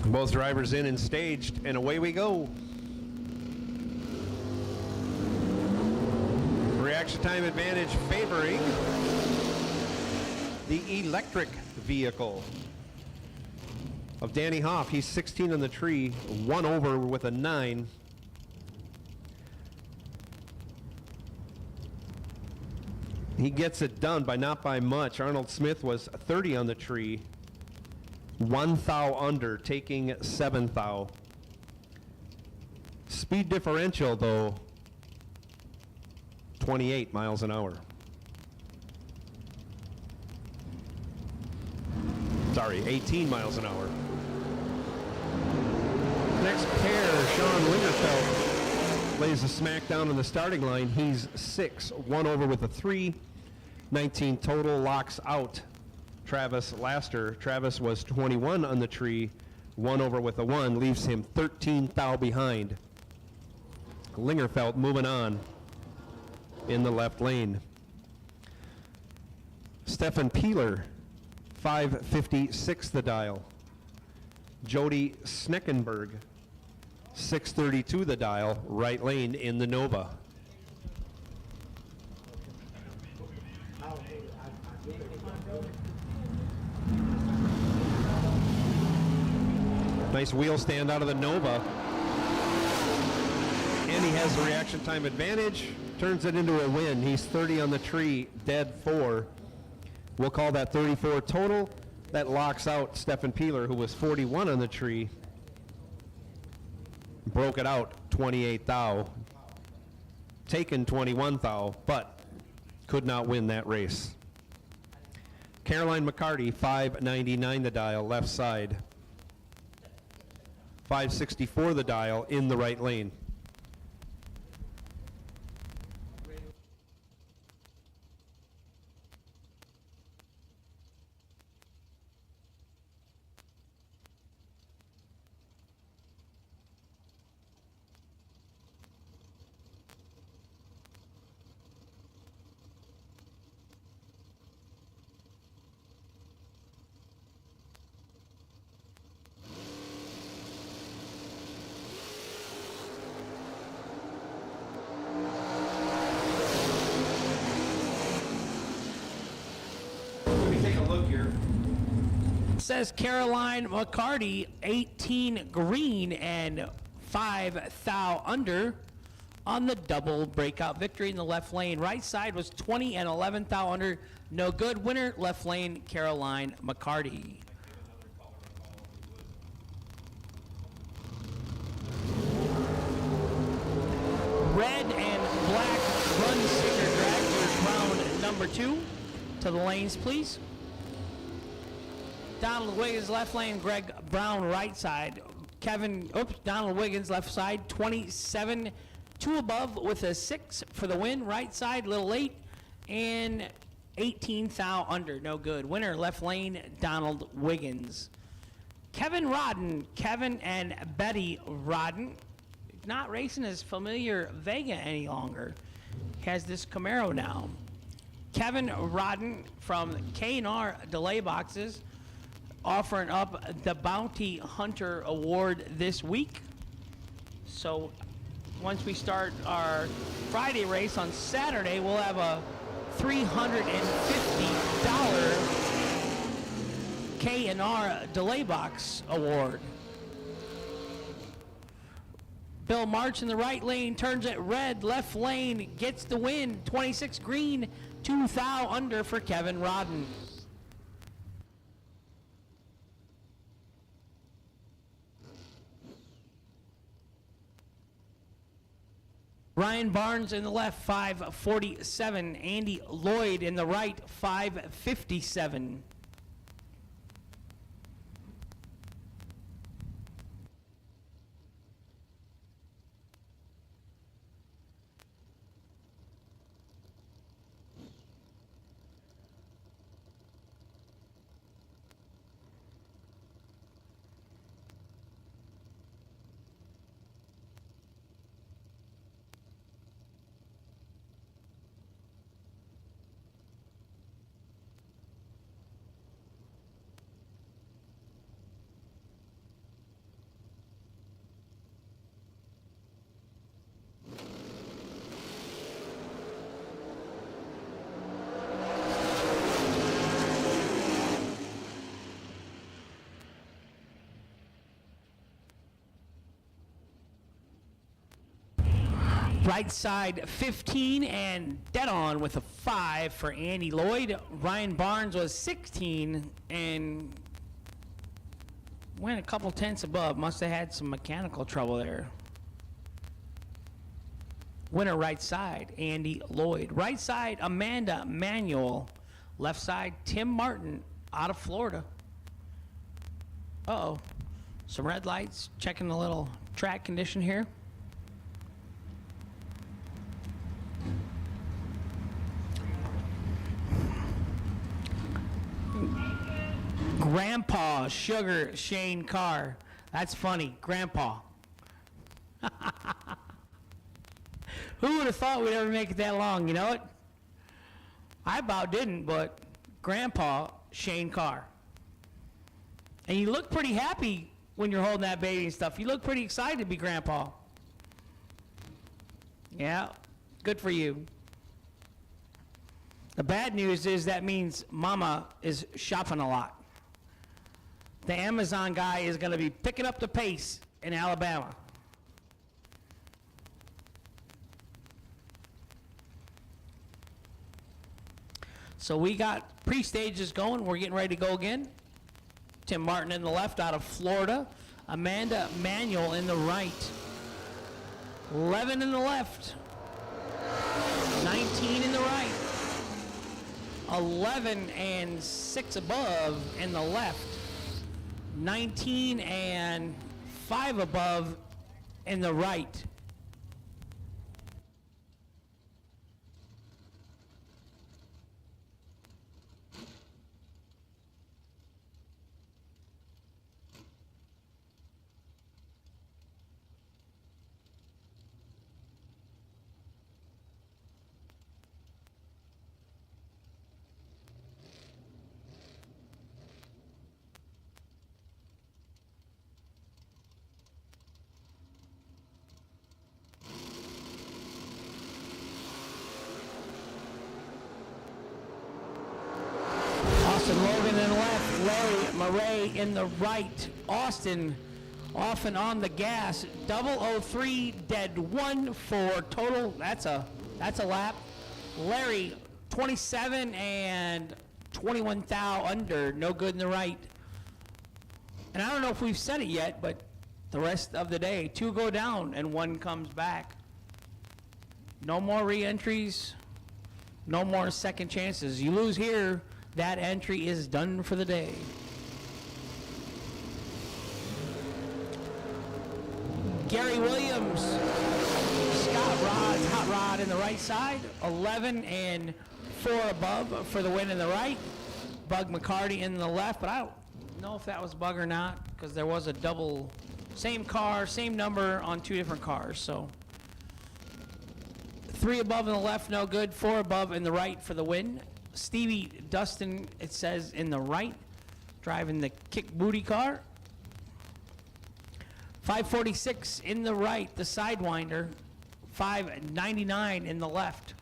Both drivers in and staged, and away we go. Reaction time advantage favoring the electric vehicle of Danny Hoff. He's 16 on the tree, one over with a 9. He gets it done by not by much. Arnold Smith was 30 on the tree. 1 thou under, taking 7 thou. Speed differential, though, 28 miles an hour. Sorry, 18 miles an hour. Next pair, Sean Lingerfeld lays a smack down on the starting line. He's 6, 1 over with a 3, 19 total, locks out Travis Laster. Travis was 21 on the tree, 1 over with a 1, leaves him 13 thou behind. Lingerfeld moving on in the left lane. Stefan Peeler, 556 the dial. Jody Sneckenberg, 632 the dial, right lane in the Nova. Nice wheel stand out of the Nova. And he has the reaction time advantage, turns it into a win. He's 30 on the tree, dead 4. We'll call that 34 total. That locks out Stefan Peeler, who was 41 on the tree. Broke it out 28 thou. Taken 21 thou, but could not win that race. Caroline McCarty, 599 the dial, left side. 564 the dial in the right lane. Says Caroline McCarty, 18 green and 5 thou under on the double breakout victory in the left lane. Right side was 20 and 11 thou under. No good. Winner, left lane, Caroline McCarty. Red and black run sticker dragsters round number 2. To the lanes, please. Donald Wiggins, left lane, Greg Brown, right side. Donald Wiggins, left side, 27, 2 above with a 6 for the win. Right side, little late, and 18 thou under, no good. Winner, left lane, Donald Wiggins. Kevin Rodden, Kevin and Betty Rodden, not racing his familiar Vega any longer. Has this Camaro now. Kevin Rodden from K&R Delay Boxes, offering up the Bounty Hunter Award this week. So once we start our Friday race on Saturday, we'll have a $350 K&R Delay Box Award. Bill March in the right lane, turns it red, left lane, gets the win, 26 green, 2 thou under for Kevin Rodden. Ryan Barnes in the left, 547. Andy Lloyd in the right, 557. Right side 15 and dead on with a 5 for Andy Lloyd. Ryan Barnes was 16 and went a couple tenths above. Must have had some mechanical trouble there. Winner right side, Andy Lloyd. Right side, Amanda Manuel. Left side, Tim Martin out of Florida. Uh-oh. Some red lights. Checking the little track condition here. Grandpa Sugar Shane Carr. That's funny. Grandpa. Who would have thought we'd ever make it that long, you know it? I about didn't, but Grandpa, Shane Carr. And you look pretty happy when you're holding that baby and stuff. You look pretty excited to be Grandpa. Yeah, good for you. The bad news is that means Mama is shopping a lot. The Amazon guy is going to be picking up the pace in Alabama. So we got pre-stages going. We're getting ready to go again. Tim Martin in the left out of Florida. Amanda Manuel in the right. 11 in the left. 19 in the right. 11 and 6 above in the left. 19 and 5 above in the right. Logan in the left, Larry Murray in the right. Austin off and on the gas. 003 dead 1 for total. That's a lap. Larry 27 and 21 thou under. No good in the right. And I don't know if we've said it yet, but the rest of the day, 2 go down and 1 comes back. No more re-entries. No more second chances. You lose here, that entry is done for the day. Gary Williams, Scott Rod's hot rod in the right side, 11 and 4 above for the win in the right. Bug McCarty in the left, but I don't know if that was Bug or not, because there was a double, same car, same number on 2 different cars. So 3 above in the left, no good. 4 above in the right for the win. Stevie Dustin, it says, in the right, driving the kick booty car. 546 in the right, the Sidewinder. 599 in the left.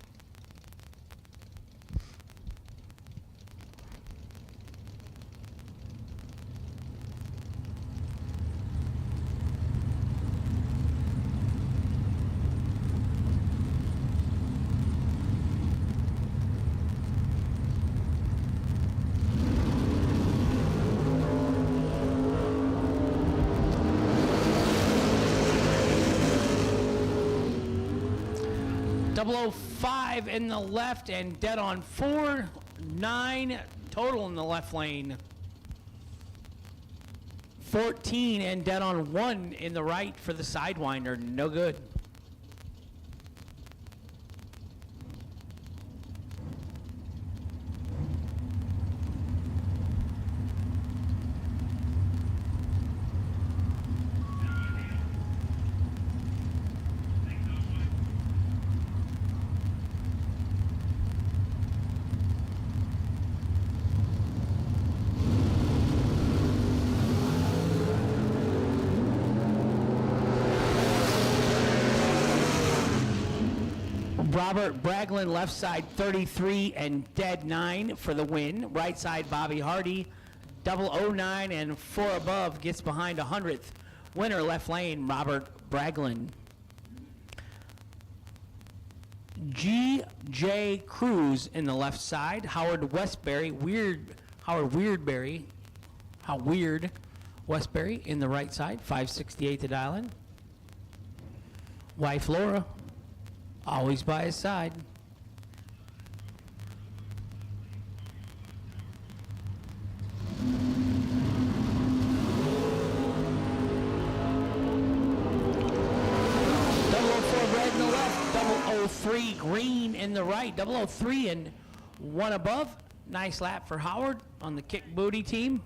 .005 in the left and dead on 4. 9 total in the left lane. 14 and dead on 1 in the right for the Sidewinder. No good. Robert Braglin, left side 33 and dead 9 for the win. Right side Bobby Hardy, 009 and 4 above, gets behind 100th. Winner left lane, Robert Braglin. G.J. Cruz in the left side. Howard Westbury, Westbury in the right side, 568 to dial in. Wife Laura, always by his side. Red in the left, 003 green in the right, 003 and 1 above. Nice lap for Howard on the kick booty team.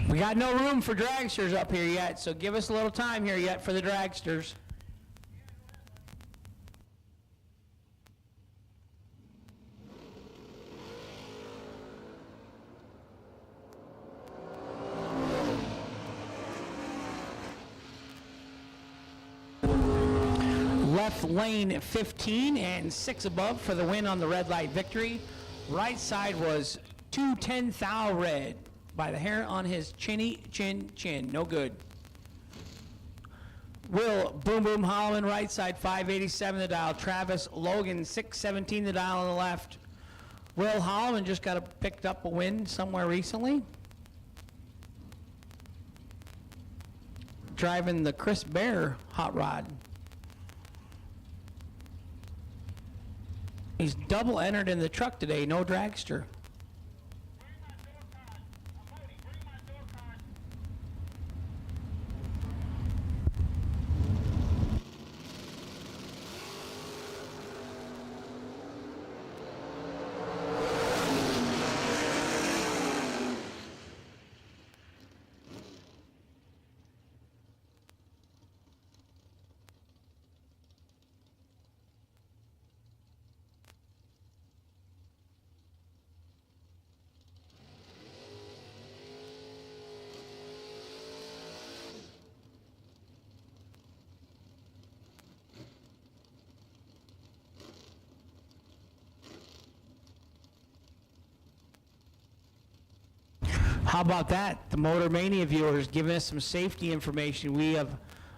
We got no room for dragsters up here yet, so give us a little time here yet for the dragsters. Left lane 15 and 6 above for the win on the red light victory. Right side was 210 Thou Red by the hair on his chinny chin. No good. Will Boom Boom Holloman, right side 587 the dial. Travis Logan 617 the dial on the left. Will Holloman just picked up a win somewhere recently. Driving the Chris Bear hot rod. He's double entered in the truck today, no dragster. How about that? The Motor Mania viewers giving us some safety information. We have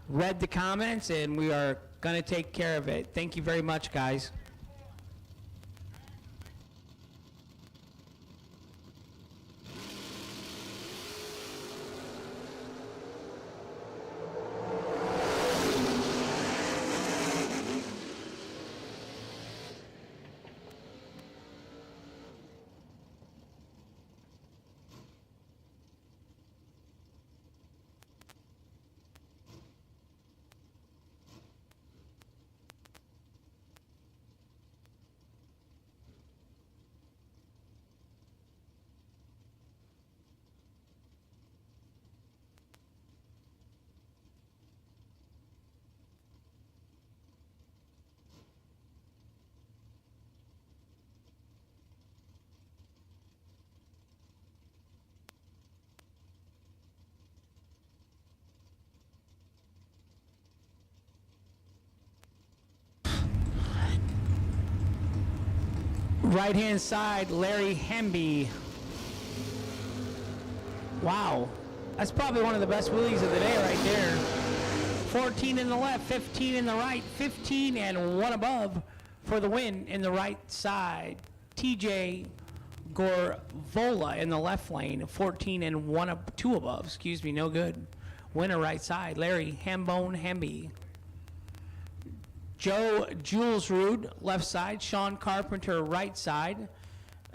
read the comments and we are going to take care of it. Thank you very much, guys. Right-hand side, Larry Hemby. Wow. That's probably one of the best wheelies of the day right there. 14 in the left, 15 in the right, 15 and 1 above for the win in the right side. TJ Gorvola in the left lane, 14 and 2 above, excuse me, no good. Winner right side, Larry Hambone Hemby. Joe Julesrud, left side. Sean Carpenter, right side.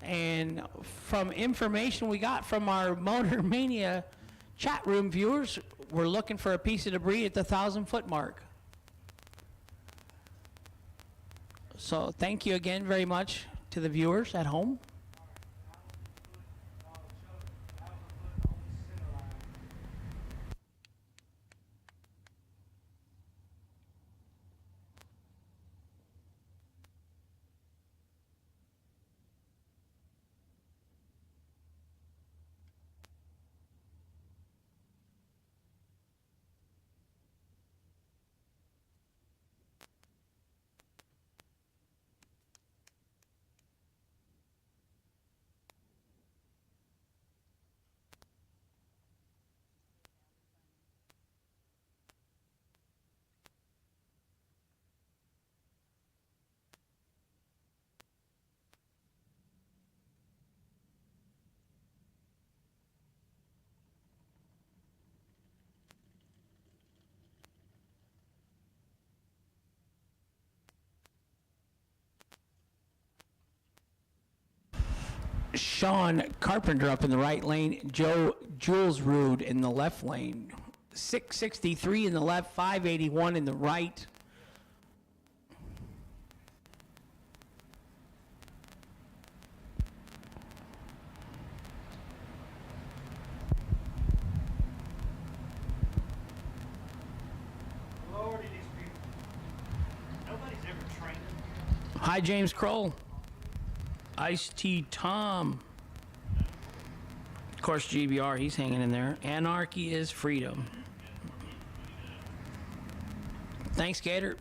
And from information we got from our Motor Mania chat room viewers, we're looking for a piece of debris at the 1,000-foot mark. So thank you again very much to the viewers at home. Sean Carpenter up in the right lane, Joe Julesrud in the left lane. 663 in the left, 581 in the right. Hi, James Kroll. Ice-T Tom. Of course, GBR, he's hanging in there. Anarchy is freedom. Thanks, Gator.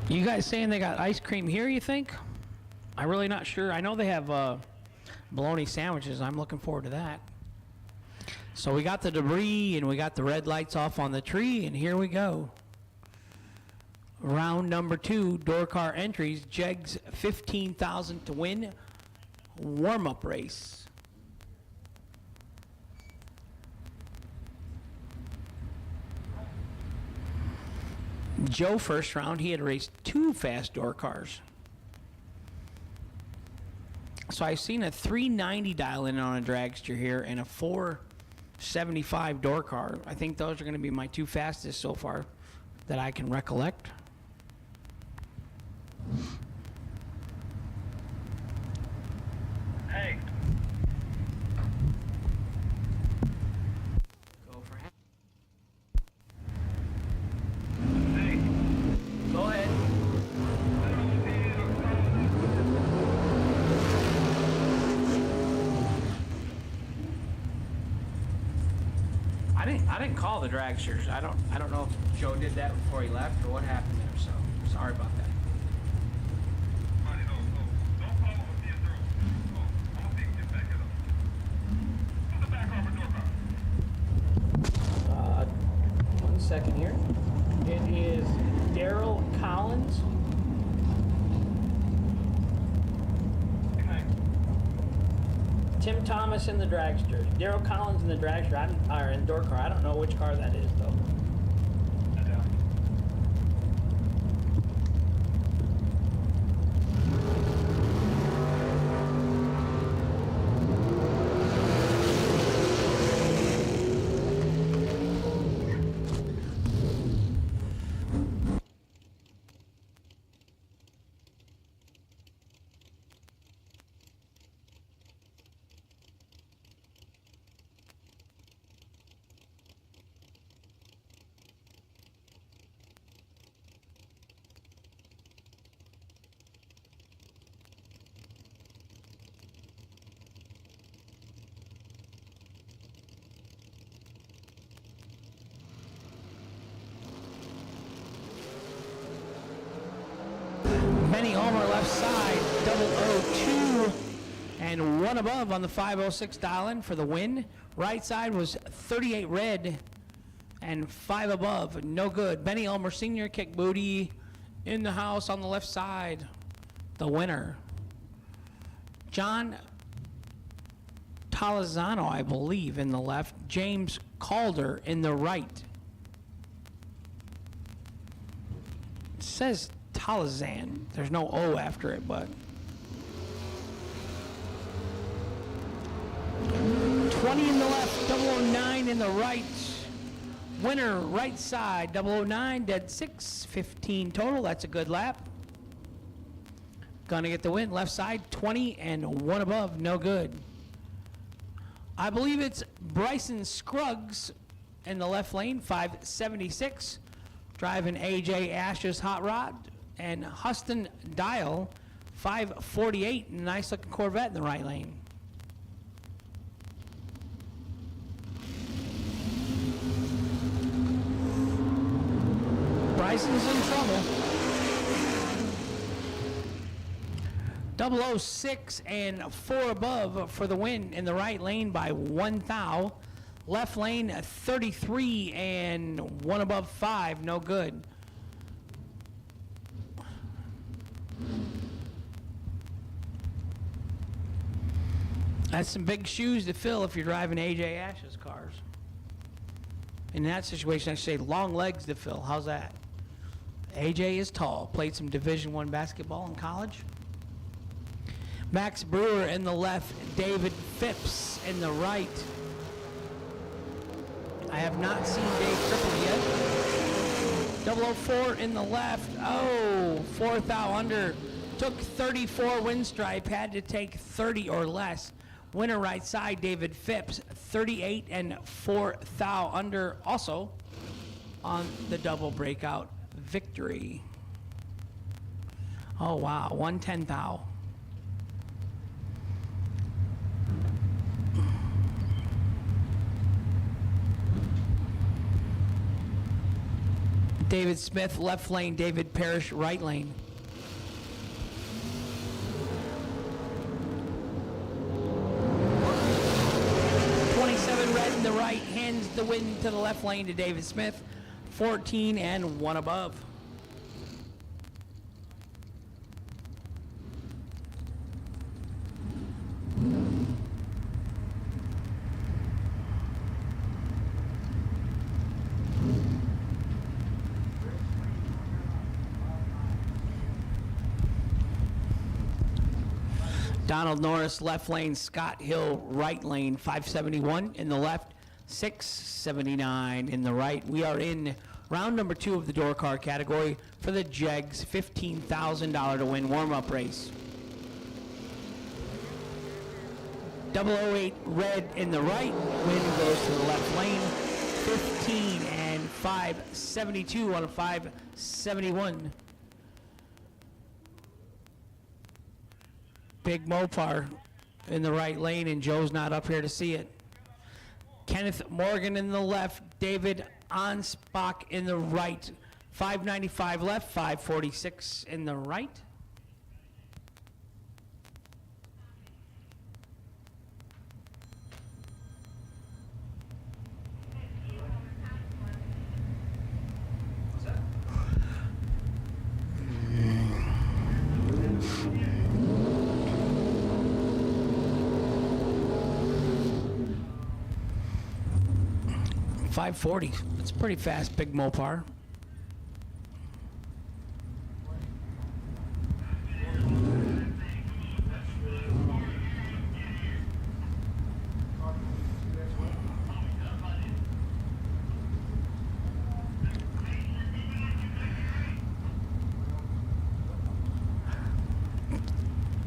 You guys saying they got ice cream here, you think? I'm really not sure. I know they have bologna sandwiches. I'm looking forward to that. So we got the debris and we got the red lights off on the tree, and here we go. Round number 2, door car entries. Jegs 15,000 to win. Warm-up race. Joe, first round, he had raced 2 fast door cars. So I've seen a 390 dial in on a dragster here and a 475 door car. I think those are going to be my 2 fastest so far that I can recollect. Hey. Go for it. Go ahead. I didn't call the dragsters. I don't know if Joe did that before he left or what happened there, so sorry about that. One second here. It is Daryl Collins. Tim Thomas in the dragster. Daryl Collins in the dragster. Or in door car. I don't know which car that is though. Benny Ulmer left side, 002, and 1 above on the 506 dial-in for the win. Right side was 38 red and 5 above, no good. Benny Ulmer Sr. kick booty in the house on the left side, the winner. John Talazano, I believe, in the left. James Calder in the right. It says Talazan. There's no O after it, but 20 in the left, 009 in the right. Winner, right side, 009, dead 6, 15 total. That's a good lap. Gonna get the win. Left side, 20 and 1 above, no good. I believe it's Bryson Scruggs in the left lane, 576, driving AJ Ash's hot rod, and Huston Dial, 548, nice looking Corvette in the right lane. Bryson's in trouble. 006 and 4 above for the win in the right lane by 1 thou. Left lane 33 and 1 above 5, no good. That's some big shoes to fill if you're driving AJ Ash's cars. In that situation, I say long legs to fill. How's that? AJ is tall. Played some Division I basketball in college. Max Brewer in the left. David Phipps in the right. I have not seen Dave Triple yet. 004 in the left. Oh, 4 thou under. Took 34 win stripe. Had to take 30 or less. Winner right side, David Phipps, 38 and 4 thou under, also on the double breakout victory. Oh wow, 110 thou. David Smith, left lane, David Parrish, right lane. Red in the right, hands the win to the left lane to David Smith, 14 and 1 above. Donald Norris, left lane, Scott Hill, right lane, 571 in the left, 679 in the right. We are in round number 2 of the door car category for the Jegs $15,000 to win warm-up race. 008 red in the right, win goes to the left lane, 15 and 572 on a 571. Big Mopar in the right lane, and Joe's not up here to see it. Kenneth Morgan in the left, David Anspach in the right. 595 left, 546 in the right. .540. It's pretty fast, big Mopar.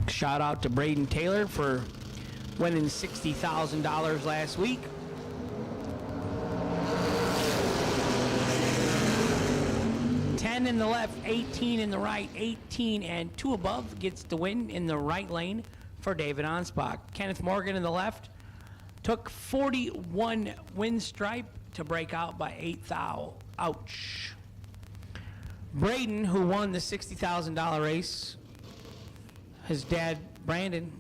Shout out to Braden Taylor for winning $60,000 last week. In the left, 18 in the right, 18 and 2 above gets the win in the right lane for David Anspach. Kenneth Morgan in the left took 41 win stripe to break out by 8 thou. Ouch. Braden, who won the $60,000 race, his dad, Brandon,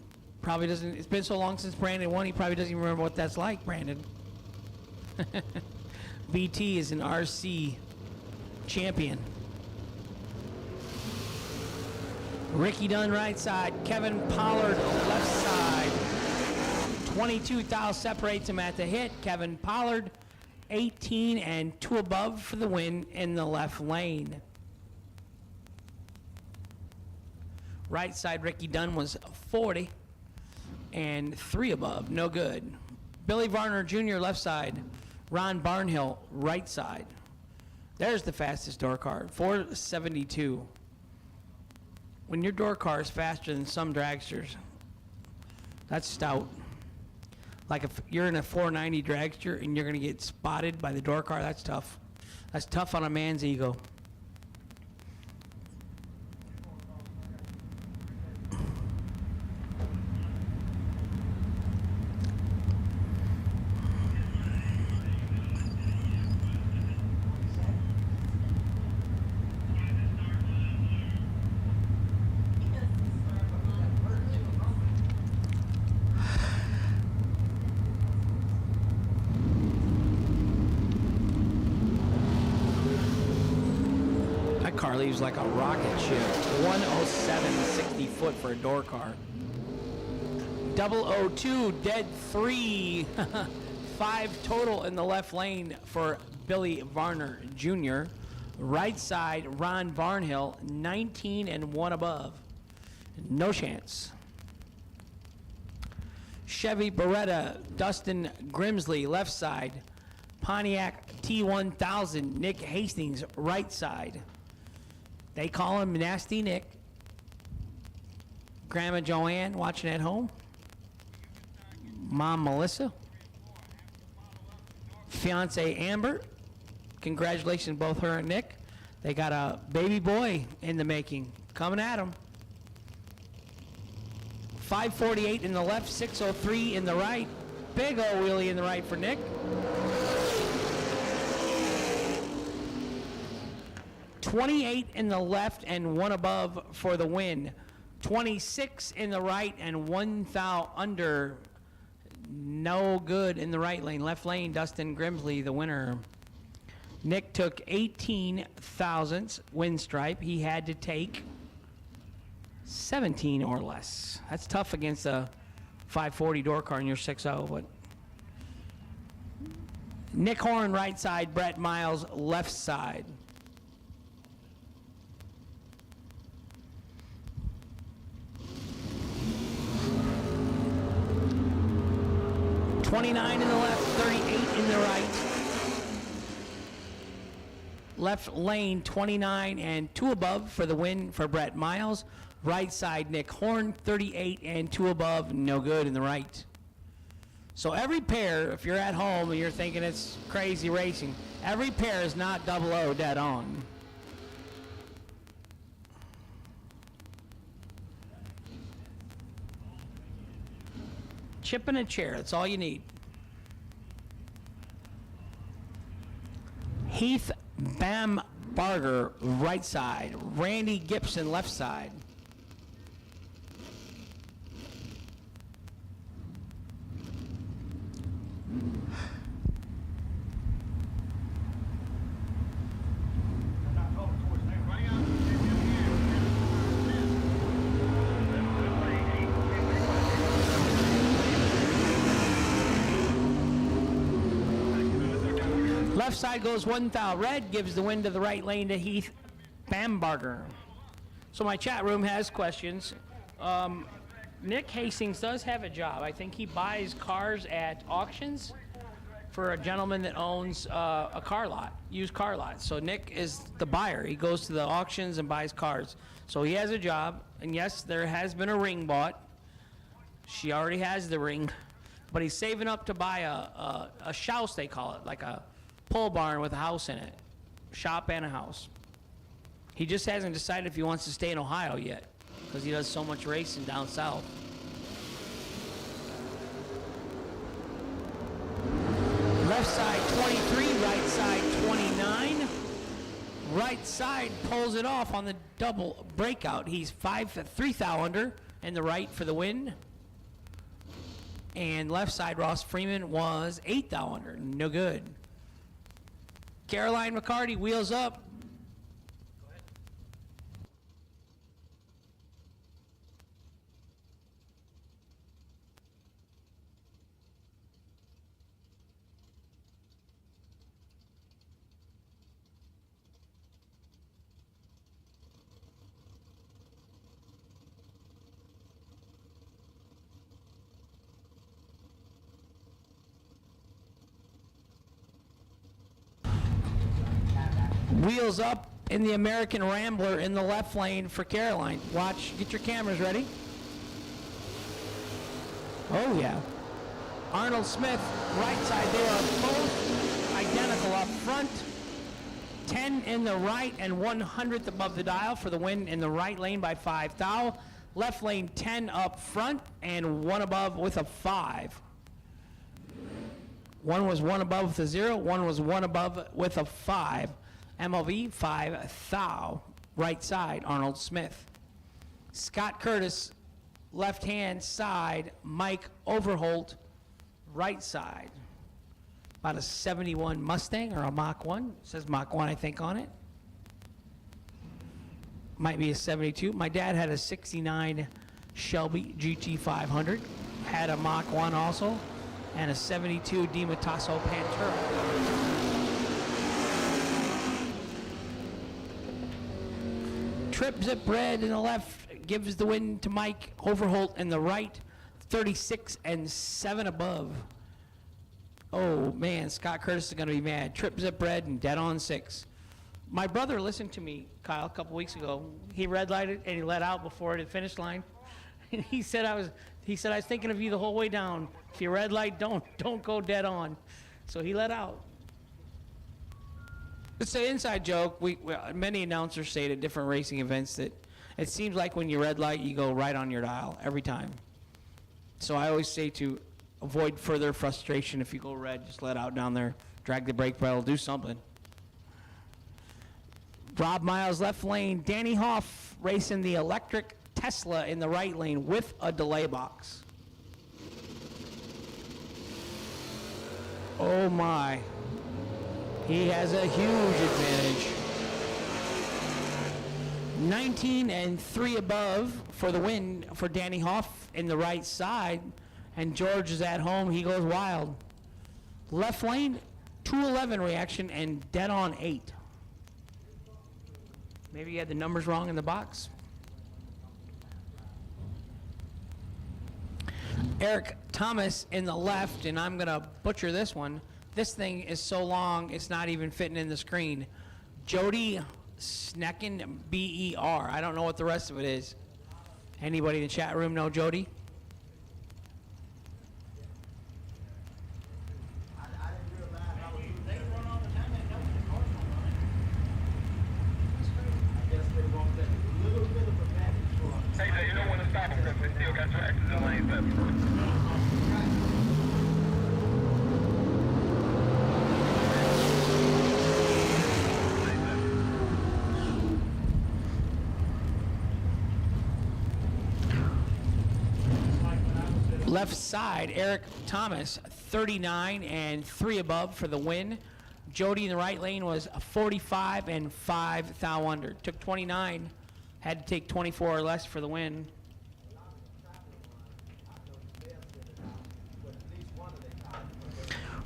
probably doesn't, it's been so long since Brandon won, he probably doesn't even remember what that's like, Brandon. VT is an RC champion. Ricky Dunn right side, Kevin Pollard left side. 22 thou separates him at the hit. Kevin Pollard, 18 and 2 above for the win in the left lane. Right side, Ricky Dunn was 40 and 3 above, no good. Billy Varner Jr. left side, Ron Barnhill right side. There's the fastest door car, 472. When your door car is faster than some dragsters, that's stout. Like if you're in a 490 dragster and you're going to get spotted by the door car, that's tough. That's tough on a man's ego. Car leaves like a rocket ship. 107, 60 foot for a door car. 002, dead 3. 5 total in the left lane for Billy Varner Jr. Right side, Ron Varnhill, 19 and 1 above. No chance. Chevy Beretta, Dustin Grimsley, left side. Pontiac T1000, Nick Hastings, right side. They call him Nasty Nick. Grandma Joanne watching at home. Mom Melissa. Fiance Amber. Congratulations both her and Nick. They got a baby boy in the making. Coming at them. 548 in the left, 603 in the right. Big old wheelie in the right for Nick. 28 in the left and 1 above for the win. 26 in the right and 1 thou under. No good in the right lane. Left lane, Dustin Grimsley, the winner. Nick took 18 thousandths win stripe. He had to take 17 or less. That's tough against a 540 door car in your 6.0, but Nick Horn right side, Brett Miles left side. 29 in the left, 38 in the right. Left lane, 29 and 2 above for the win for Brett Miles. Right side, Nick Horn, 38 and 2 above, no good in the right. So every pair, if you're at home and you're thinking it's crazy racing, every pair is not 00 dead on. Chip and a chair, that's all you need. Heath Bambarger, right side. Randy Gibson, left side. Left side goes 1 thou. Red gives the win to the right lane to Heath Bambarger. So my chat room has questions. Nick Hastings does have a job. I think he buys cars at auctions for a gentleman that owns a car lot, used car lot. So Nick is the buyer. He goes to the auctions and buys cars. So he has a job, and yes, there has been a ring bought. She already has the ring, but he's saving up to buy a house, they call it, like a pole barn with a house in it, shop and a house. He just hasn't decided if he wants to stay in Ohio yet, because he does so much racing down south. Left side 23, right side 29. Right side pulls it off on the double breakout. He's 3 thou under, and the right for the win. And left side Ross Freeman was 8 thou under, no good. Caroline McCarty wheels up. Wheels up in the American Rambler in the left lane for Caroline. Watch, get your cameras ready. Oh yeah. Arnold Smith, right side. They are both identical up front. 10 in the right and 100th above the dial for the win in the right lane by 5 thou. Left lane 10 up front and 1 above with a 5. One was 1 above with a 0, one was 1 above with a 5. MLV 5 thou. Right side, Arnold Smith. Scott Curtis, left hand side. Mike Overholt, right side. About a 71 Mustang or a Mach 1. It says Mach 1, I think, on it. Might be a 72. My dad had a 69 Shelby GT500. Had a Mach 1 also. And a 72 DiMattaso Pantera. Trip Zip Red in the left gives the win to Mike Overholt in the right. 36 and 7 above. Oh man, Scott Curtis is going to be mad. Trip Zip Red and dead on 6. My brother listened to me, Kyle, a couple weeks ago. He red lighted and he let out before the finish line. And he said I was thinking of you the whole way down. If you red light, don't go dead on. So he let out. It's an inside joke. Many announcers say at different racing events that it seems like when you red light, you go right on your dial every time. So I always say to avoid further frustration, if you go red, just let out down there, drag the brake pedal, do something. Rob Miles left lane, Danny Hoff racing the electric Tesla in the right lane with a delay box. Oh my. He has a huge advantage. 19 and 3 above for the win for Danny Hoff in the right side. And George is at home. He goes wild. Left lane, 211 reaction and dead on 8. Maybe you had the numbers wrong in the box. Eric Thomas in the left, and I'm going to butcher this one. This thing is so long, it's not even fitting in the screen. Jody Snecken, B-E-R. I don't know what the rest of it is. Anybody in the chat room know Jody? Hey, you don't want to stop them because we still got tractors in lane 7. Left side, Eric Thomas, 39 and 3 above for the win. Jody in the right lane was 45 and 5 thou under. Took 29, had to take 24 or less for the win.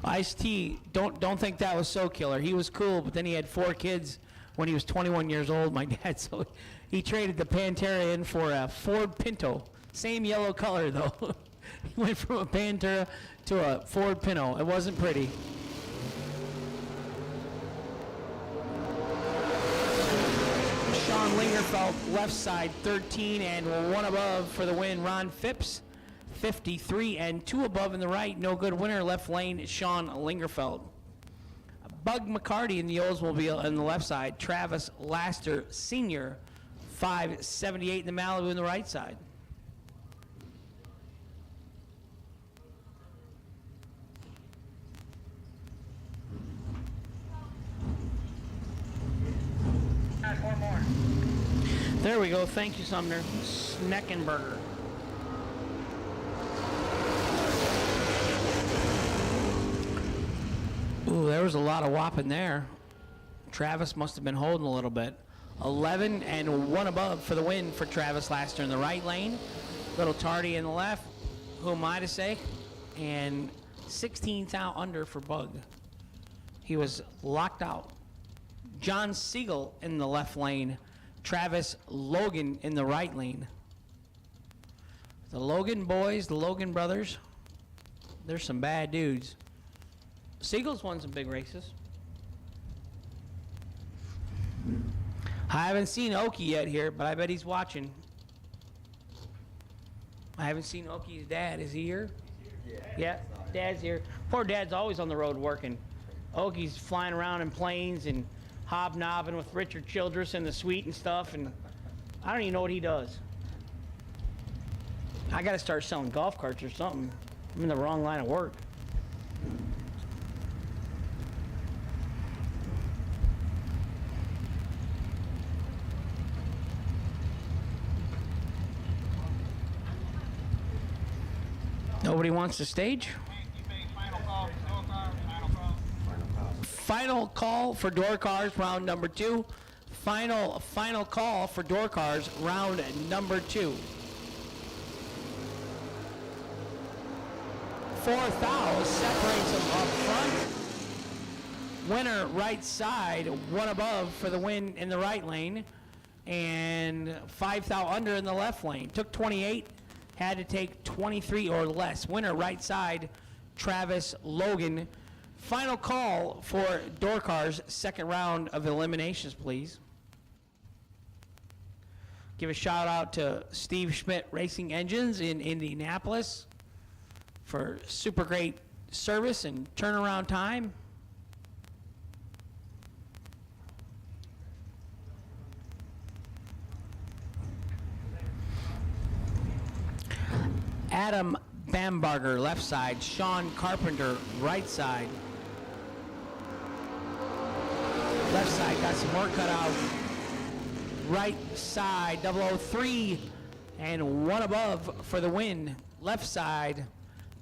Ice-T, don't think that was so killer. He was cool, but then he had 4 kids when he was 21 years old, my dad. So he traded the Pantera in for a Ford Pinto. Same yellow color, though. He went from a Pantera to a Ford Pinto. It wasn't pretty. Sean Lingerfeld, left side, 13 and 1 above for the win. Ron Phipps, 53 and 2 above in the right. No good winner. Left lane, Sean Lingerfeld. Bug McCarty in the Oldsmobile on the left side. Travis Laster Sr., 578 in the Malibu in the right side. One more. There we go. Thank you, Sumner. Sneckenberger. Ooh, there was a lot of whopping there. Travis must have been holding a little bit. 11 and 1 above for the win for Travis Laster in the right lane. Little Tardy in the left. Who am I to say? And 16 thou under for Bug. He was locked out. John Siegel in the left lane. Travis Logan in the right lane. The Logan boys, the Logan brothers, they're some bad dudes. Siegel's won some big races. I haven't seen Okie yet here, but I bet he's watching. I haven't seen Okie's dad. Is he here? Yeah, Dad's here. Poor Dad's always on the road working. Okie's flying around in planes and hobnobbing with Richard Childress in the suite and stuff, and I don't even know what he does. I got to start selling golf carts or something. I'm in the wrong line of work. Nobody wants to stage? Final call for door cars, round number 2. Final call for door cars, round number 2. 4,000 separates them up front. Winner right side, one above for the win in the right lane, and 5,000 under in the left lane. Took 28, had to take 23 or less. Winner right side, Travis Logan. Final call for door cars, second round of eliminations, please. Give a shout out to Steve Schmidt Racing Engines in Indianapolis for super great service and turnaround time. Adam Bambarger, left side. Sean Carpenter, right side. Left side, got some more cut out. Right side, 003, and one above for the win. Left side,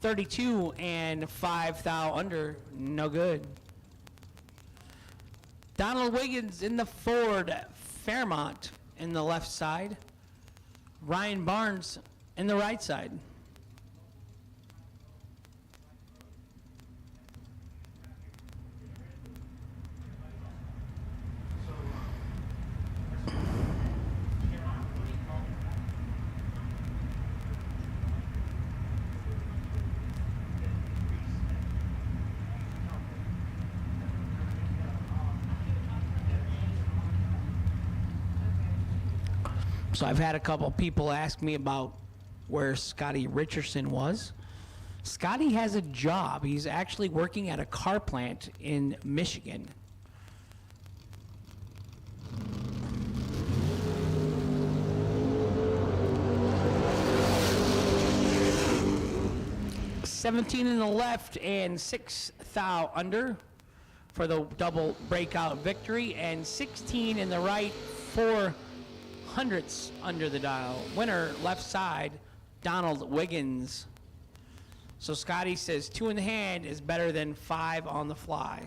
32 and 5,000 under, no good. Donald Wiggins in the Ford Fairmont in the left side. Ryan Barnes in the right side. So I've had a couple people ask me about where Scotty Richardson was. Scotty has a job. He's actually working at a car plant in Michigan. $17 in the left and 6,000 under for the double breakout victory, and 16 in the right, 400ths under the dial. Winner left side, Donald Wiggins. So Scotty says 2 in the hand is better than 5 on the fly.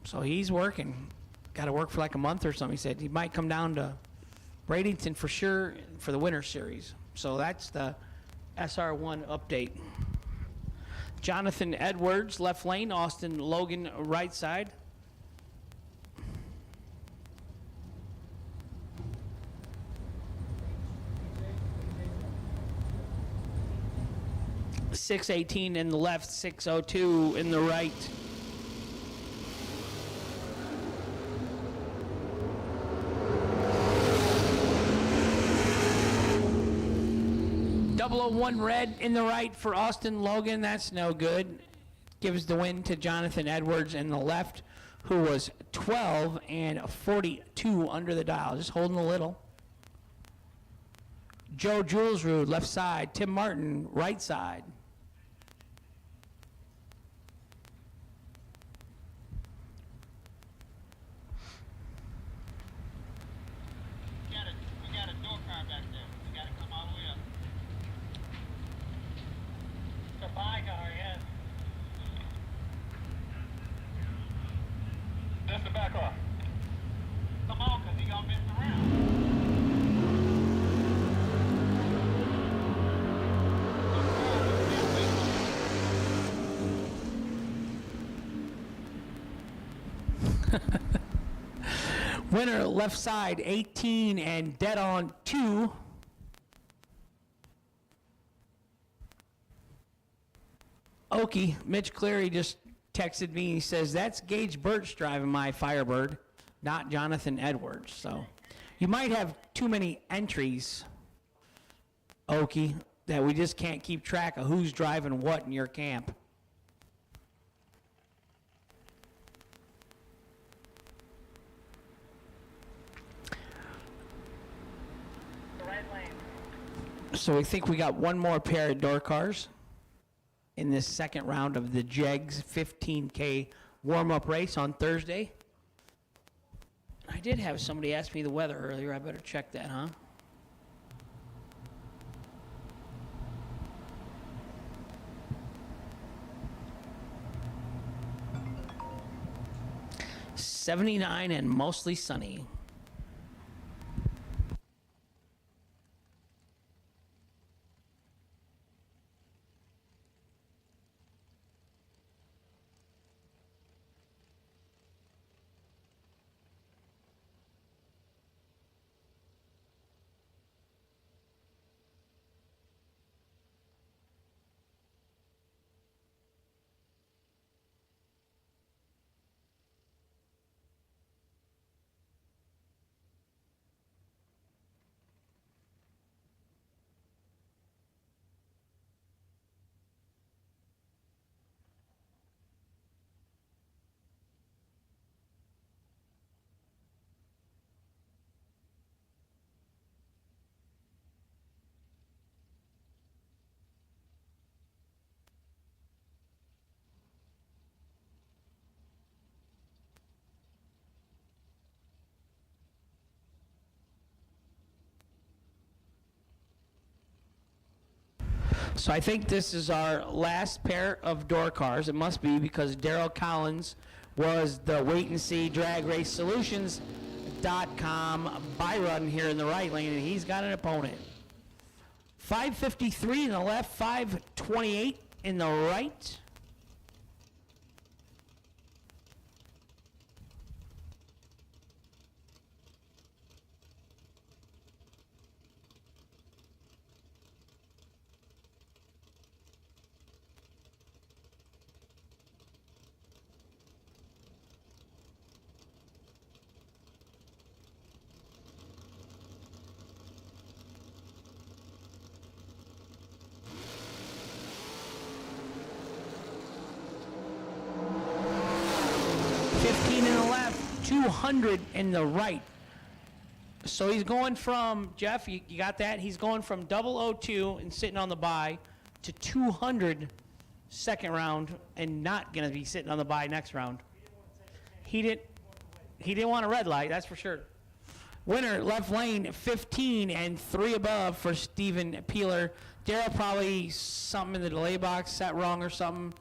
So he's working. Got to work for like a month or something. He said he might come down to Bradenton for sure for the winter series. So that's the SR1 update. Jonathan Edwards, left lane. Austin Logan, right side. .618 in the left, 602 in the right. .001 red in the right for Austin Logan. That's no good. Gives the win to Jonathan Edwards in the left, who was 12 and 42 under the dial, just holding a little. Joe Julesrud, left side. Tim Martin, right side. We got a door car back there. We got to come all the way up. It's a by car, yes. That's the back car. Come on, because he gonna mess around. Winner left side, 18 and dead on 2. Okie, Mitch Cleary just texted me. He says, that's Gage Birch driving my Firebird. not Jonathan Edwards. So you might have too many entries, Okie, that we just can't keep track of who's driving what in your camp. So we think we got one more pair of door cars in this second round of the Jegs 15K warm-up race on Thursday. I did have somebody ask me the weather earlier. I better check that, huh? '79 and mostly sunny. So I think this is our last pair of door cars. It must be, because Daryl Collins was the Wait and See Drag Race Solutions.com buy run here in the right lane, and he's got an opponent. 553 in the left, 528 in the right. In the left, 200 in the right. So he's going from, Jeff, you got that? He's going from 002 and sitting on the bye to 200 second round and not going to be sitting on the bye next round. He didn't want a red light, that's for sure. Winner, left lane, 15 and 3 above for Steven Peeler. Daryl probably something in the delay box, sat wrong or something.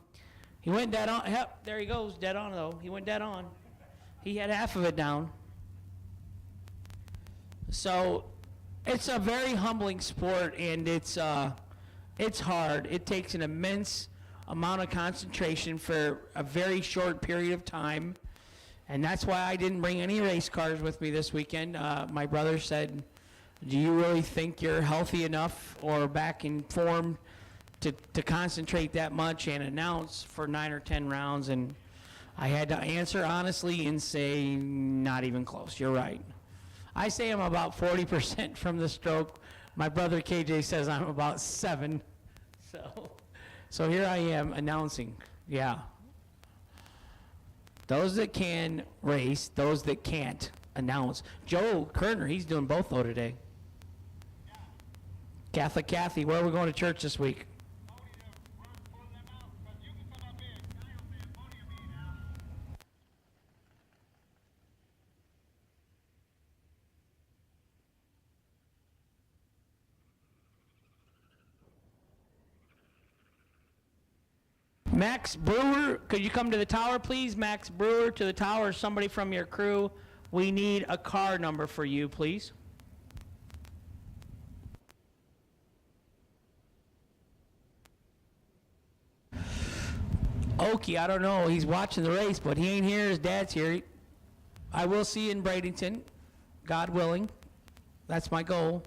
He went dead on. Yep, there he goes, dead on though. He went dead on. He had half of it down. So it's a very humbling sport, and it's hard. It takes an immense amount of concentration for a very short period of time, and that's why I didn't bring any race cars with me this weekend. My brother said, "Do you really think you're healthy enough or back in form to concentrate that much and announce for 9 or 10 rounds?" And I had to answer honestly and say, not even close. You're right. I say I'm about 40% from the stroke. My brother KJ says I'm about 7. So here I am announcing. Yeah. Those that can race, those that can't announce. Joe Kerner, he's doing both though today. Catholic Kathy, where are we going to church this week? 'Max Brewer, could you come to the tower, please? Max Brewer to the tower. Somebody from your crew. We need a car number for you, please. Okie, I don't know. He's watching the race, but he ain't here. His dad's here. I will see you in Bradenton, God willing. That's my goal.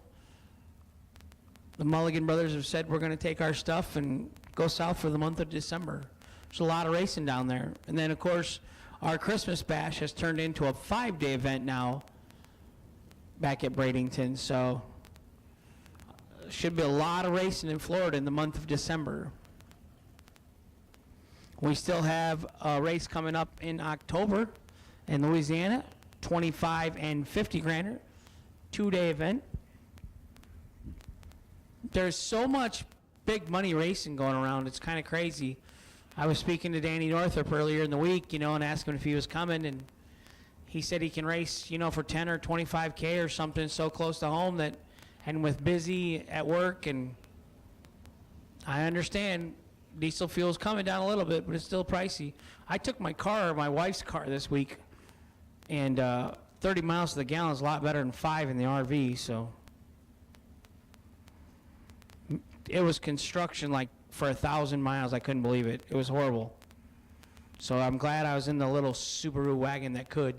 The Mulligan brothers have said we're going to take our stuff and go south for the month of December. There's a lot of racing down there. And then, of course, our Christmas bash has turned into a 5-day event now back at Bradenton. So should be a lot of racing in Florida in the month of December. We still have a race coming up in October in Louisiana, 25 and 50 grander, 2-day event. There's so much big money racing going around. It's kind of crazy. I was speaking to Danny Northrop earlier in the week, and asking him if he was coming, and he said he can race, for 10 or 25K or something so close to home that, and with busy at work, and I understand diesel fuel's coming down a little bit, but it's still pricey. I took my wife's car this week, and 30 miles to the gallon is a lot better than 5 in the RV, so it was construction like for 1,000 miles. I couldn't believe it. It was horrible. So I'm glad I was in the little Subaru wagon that could.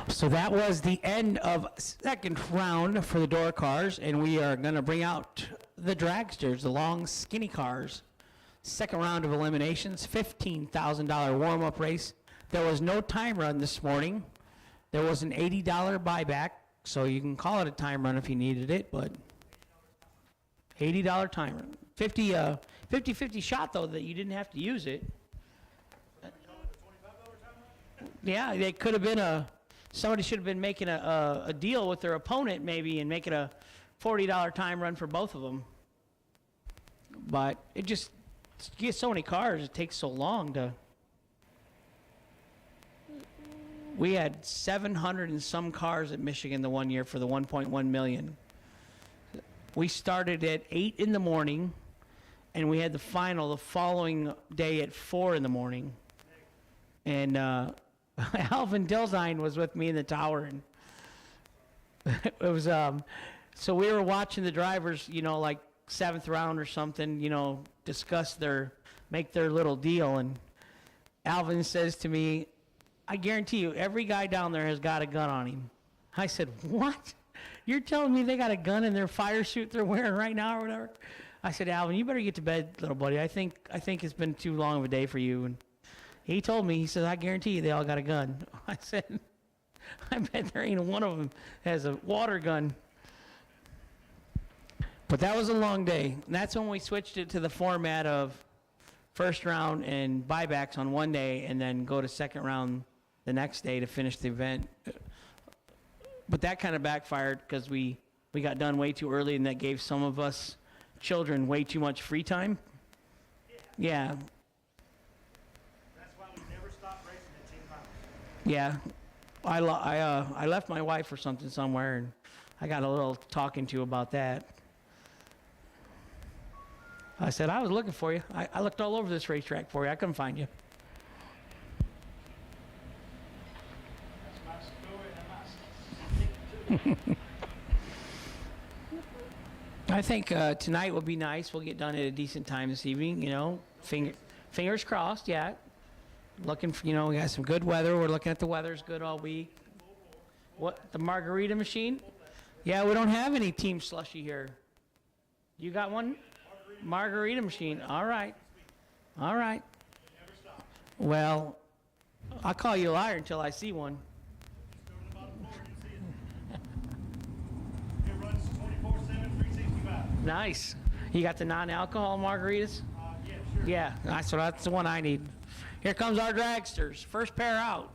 So that was the end of second round for the door cars, and we are going to bring out the dragsters, the long, skinny cars. Second round of eliminations, $15,000 warm-up race. There was no time run this morning. There was an $80 buyback, so you can call it a time run if you needed it, but $80 time run. 50-50 shot, though, that you didn't have to use it. Yeah, they could have been somebody should have been making a deal with their opponent maybe and making a $40 time run for both of them. But it just, you get so many cars, it takes so long to. We had 700 and some cars at Michigan the one year for the 1.1 million. We started at 8 in the morning, and we had the final the following day at 4 in the morning. And Alvin Dilzine was with me in the tower, and it was so we were watching the drivers, like 7th round or something, discuss make their little deal, and Alvin says to me, "I guarantee you every guy down there has got a gun on him." I said, "What? You're telling me they got a gun in their fire suit they're wearing right now or whatever?" I said, "Alvin, you better get to bed, little buddy. I think it's been too long of a day for you." And he told me, he said, "I guarantee you they all got a gun." I said, "I bet there ain't one of them has a water gun." But that was a long day. And that's when we switched it to the format of first round and buybacks on one day and then go to second round the next day to finish the event. But that kind of backfired because we got done way too early, and that gave some of us children way too much free time. Yeah. Yeah, I left my wife or something somewhere, and I got a little talking to about that. I said, "I was looking for you. I looked all over this racetrack for you. I couldn't find you." That's my story, and I think tonight will be nice. We'll get done at a decent time this evening, fingers crossed, yeah. Looking for, we got some good weather. We're looking at the weather's good all week. What, the margarita machine? Yeah, we don't have any team slushy here. You got one? Margarita machine. All right. All right. Well, I'll call you a liar until I see one. It runs 24/7, 365. Nice. You got the non-alcohol margaritas? Yeah, sure. Yeah, that's the one I need. Here comes our dragsters. First pair out.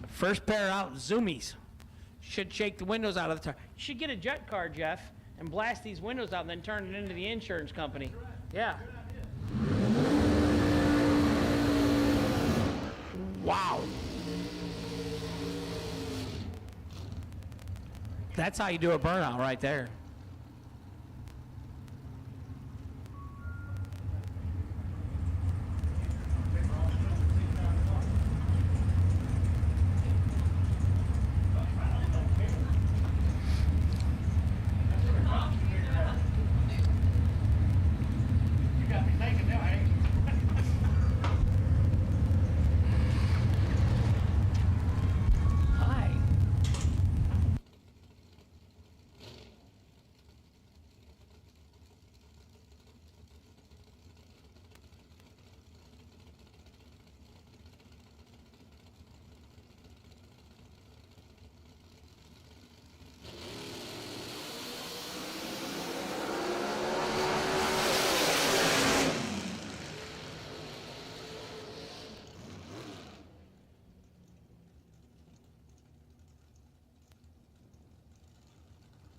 First pair out, Zoomies. Should shake the windows out of the tire. You should get a jet car, Jeff. and blast these windows out and then turn it into the insurance company. Yeah. Wow. That's how you do a burnout right there.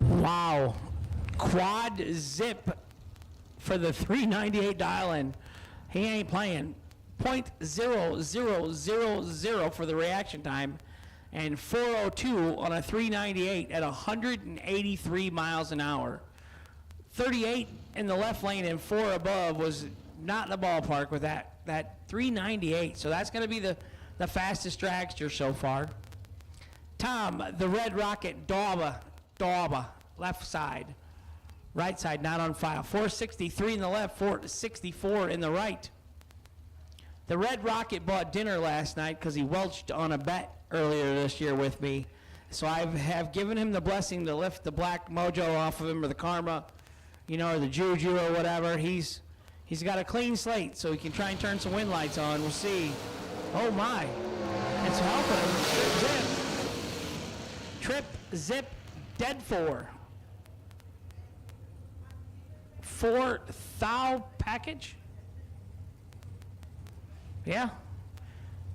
Wow. Quad zip for the 398 dial-in. He ain't playing. 0.0000 for the reaction time, and 402 on a 398 at 183 miles an hour. 38 in the left lane and 4 above was not in the ballpark with that 398. So that's going to be the fastest dragster so far. Tom, the Red Rocket Dauba, left side. Right side not on file. 463 in the left, 464 in the right. The Red Rocket bought dinner last night because he welched on a bet earlier this year with me. So I have given him the blessing to lift the black mojo off of him, or the karma, you know, or the juju or whatever. He's got a clean slate, so he can try and turn some wind lights on. We'll see. Oh my. It's helping him. Trip, zip, dead 4. 4 thou package. Yeah.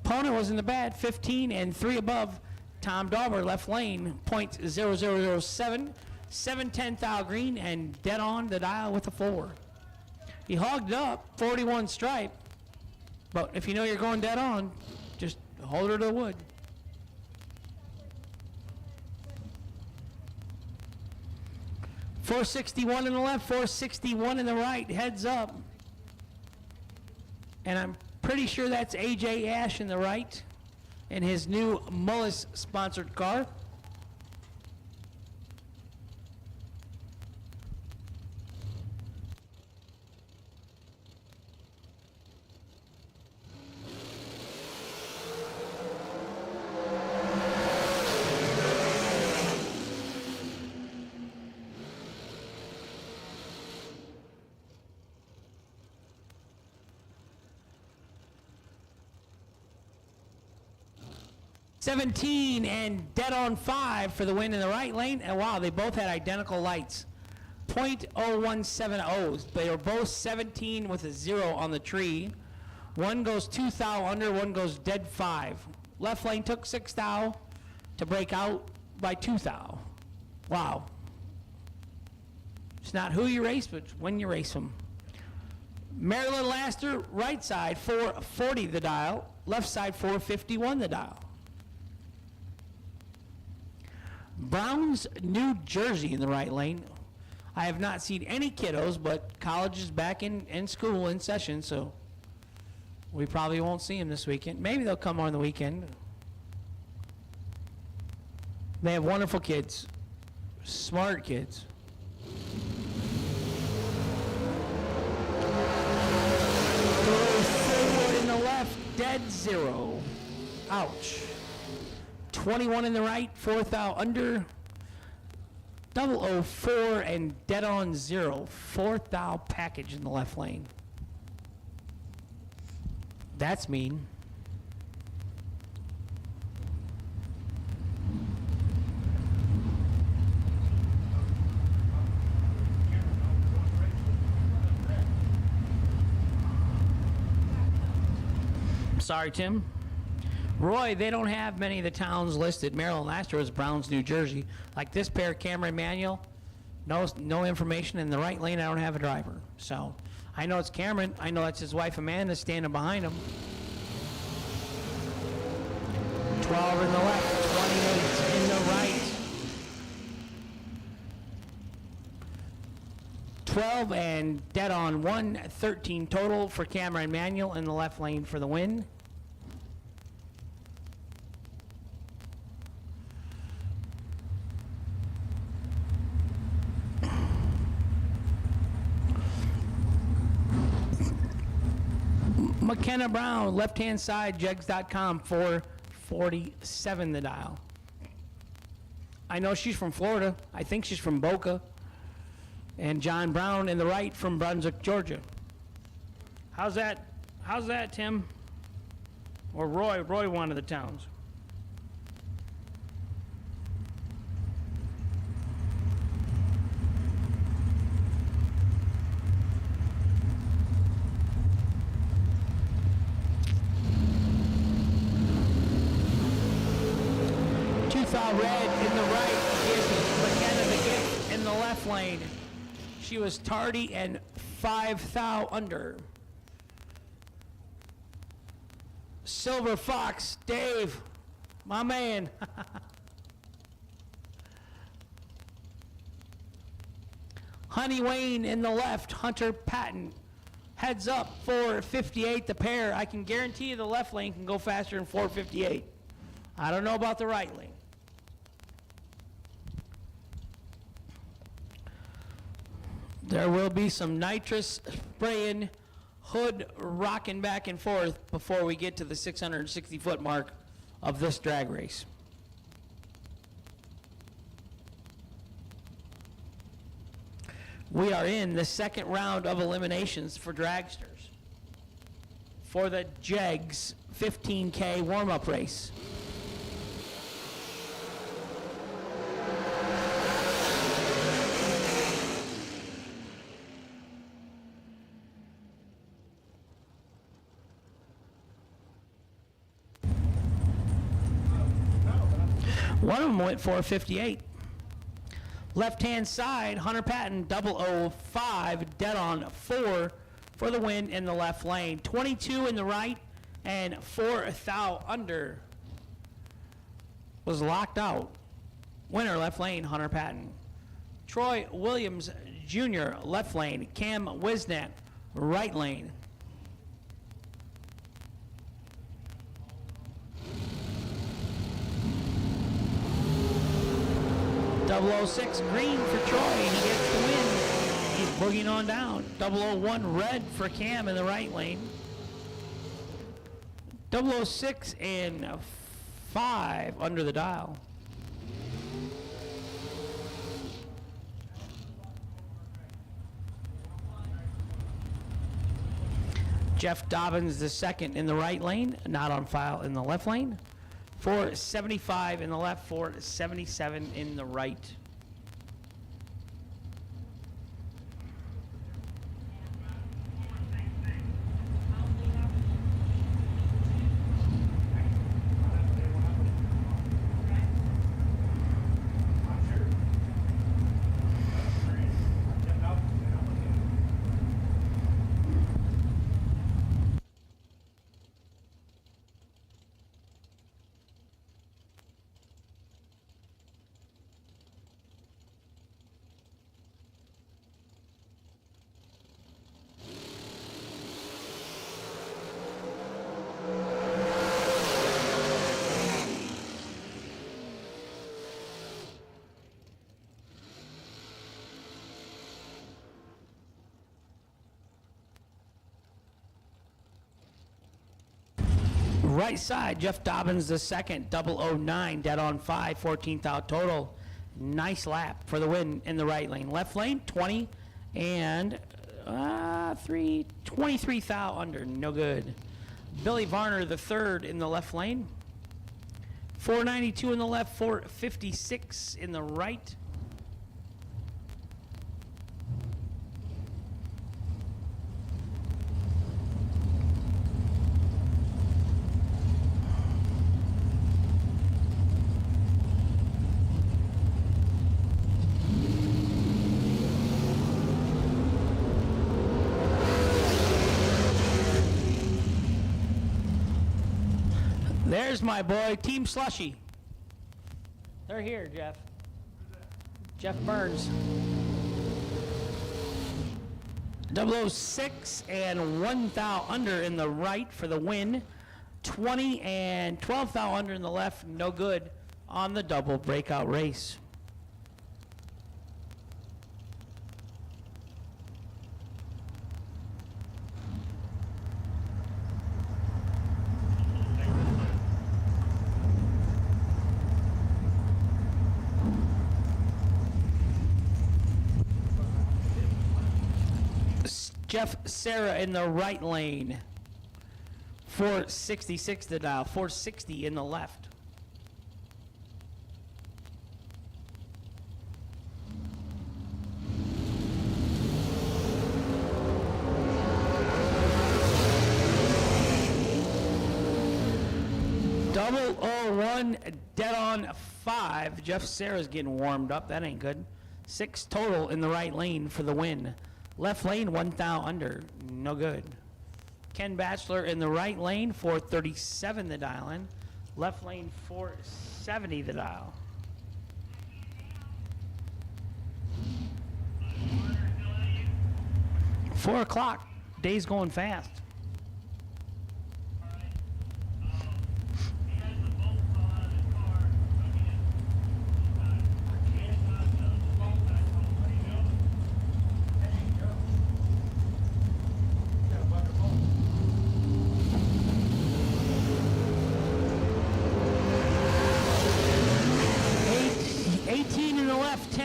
Opponent was in the bad. 15 and 3 above. Tom Dauber, left lane, 0.0007. 710 thou green, and dead on the dial with a 4. He hogged up, 41 stripe. But if you know you're going dead on, just hold her to the wood. .461 in the left, 461 in the right, heads up. And I'm pretty sure that's AJ Ash in the right in his new Mullis sponsored car. .17 and dead on 5 for the win in the right lane. And wow, they both had identical lights. .0170. They were both 17 with a 0 on the tree. One goes 2 thou under, one goes dead 5. Left lane took 6 thou to break out by 2 thou. Wow. It's not who you race, but when you race them. Maryland Laster, right side, 440 the dial. Left side, 451 the dial. Browns, New Jersey in the right lane. I have not seen any kiddos, but college is back in school, in session, so we probably won't see them this weekend. Maybe they'll come on the weekend. They have wonderful kids, smart kids. Forward in the left, dead 0. Ouch. 21 in the right, 4 thou under, 004 and dead on 0. 4 thou package in the left lane. That's mean. Sorry, Tim. Roy, they don't have many of the towns listed. Maryland Laster is Browns, New Jersey. Like this pair, Cameron Manuel, No information. In the right lane, I don't have a driver. So I know it's Cameron. I know that's his wife Amanda standing behind him. 12 in the left, 28 in the right. 12 and dead on 113 total for Cameron Manuel in the left lane for the win. McKenna Brown, left-hand side, Jegs.com, 447 the dial. I know she's from Florida. I think she's from Boca. And John Brown in the right from Brunswick, Georgia. How's that, Tim? Or Roy? Roy, one of the towns. Red in the right gives McKenna the gift in the left lane. She was tardy and 5 thou under. Silver Fox, Dave, my man. Honey Wayne in the left, Hunter Patton. Heads up, 458 the pair. I can guarantee you the left lane can go faster than 458. I don't know about the right lane. There will be some nitrous spraying, hood rocking back and forth before we get to the 660-foot mark of this drag race. We are in the second round of eliminations for dragsters for the Jegs 15K warm-up race. One of them went 458. Left-hand side, Hunter Patton, 005, dead on 4 for the win in the left lane. 22 in the right, and 4 thou under was locked out. Winner, left lane, Hunter Patton. Troy Williams Jr., left lane. Cam Wisnat, right lane. 006 green for Troy. He gets the win. He's boogieing on down. 001 red for Cam in the right lane. 006 and 5 under the dial. Jeff Dobbins the second in the right lane, not on file in the left lane. 475 in the left, 477 in the right. Right side, Jeff Dobbins the second, 009, dead on 5, 14th out total. Nice lap for the win in the right lane. Left lane, 20 and 23 thou under, no good. Billy Varner the third in the left lane. 492 in the left, 456 in the right. There's my boy, Team Slushy. They're here, Jeff. Jeff Burns. 006 and 1 thou under in the right for the win. 20 and 12 thou under in the left, no good on the double breakout race. Jeff Sarah in the right lane. 466 the dial, 460 in the left. Double 01, dead on 5. Jeff Sarah's getting warmed up. That ain't good. 6 total in the right lane for the win. Left lane, 1 thou under. No good. Ken Batchelor in the right lane, 437 the dial in. Left lane, 470 the dial. Four o'clock. Day's going fast.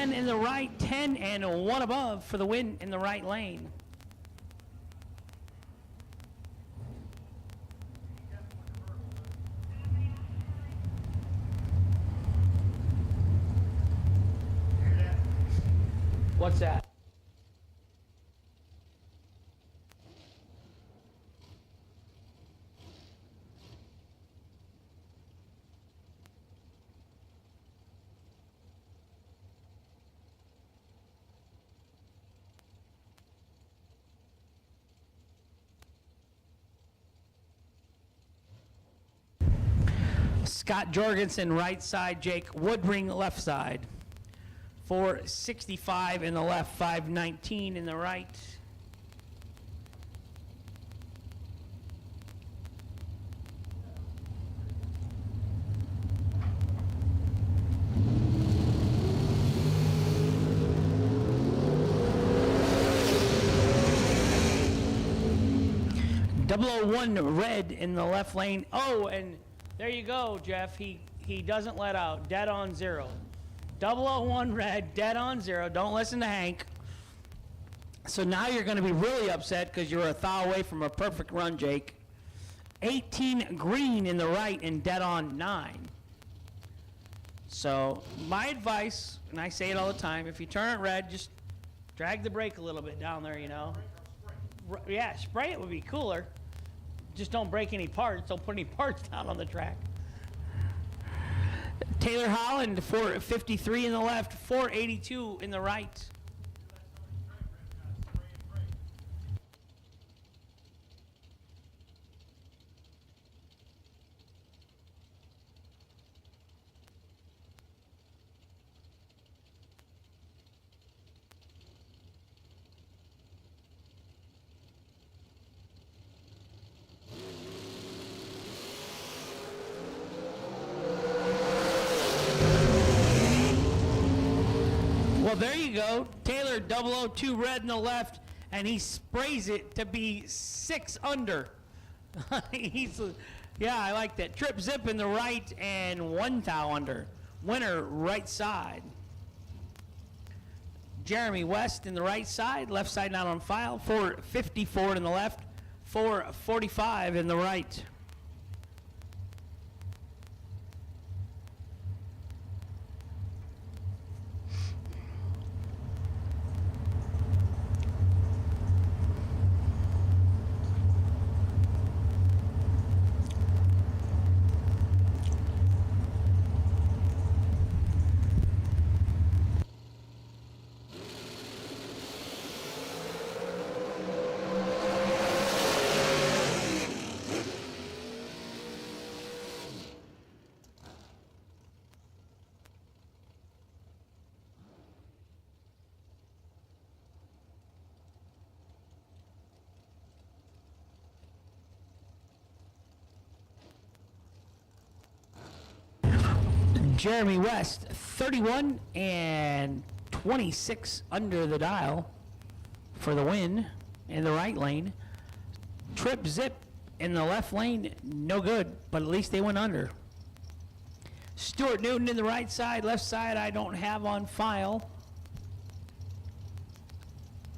In the right, 10 and 1 above for the win in the right lane. What's that? Scott Jorgensen, right side. Jake Woodring, left side. 465 in the left, 519 in the right. .001 red in the left lane. Oh, and there you go, Jeff. He doesn't let out. Dead on 0. 001 red, dead on 0. Don't listen to Hank. So now you're going to be really upset because you're a thou away from a perfect run, Jake. 18 green in the right and dead on 9. So my advice, and I say it all the time, if you turn it red, just drag the brake a little bit down there, you know. Yeah, spray it would be cooler. Just don't break any parts. Don't put any parts down on the track. Taylor Holland, 453 in the left, 482 in the right. Well, there you go. Taylor 002 red in the left, and he sprays it to be 6 under. Yeah, I like that. Trip zip in the right and 1 thou under. Winner right side. Jeremy West in the right side, left side not on file. 454 in the left, 445 in the right. Jeremy West, 31 and 26 under the dial for the win in the right lane. Trip Zip in the left lane, no good, but at least they went under. Stuart Newton in the right side, left side I don't have on file.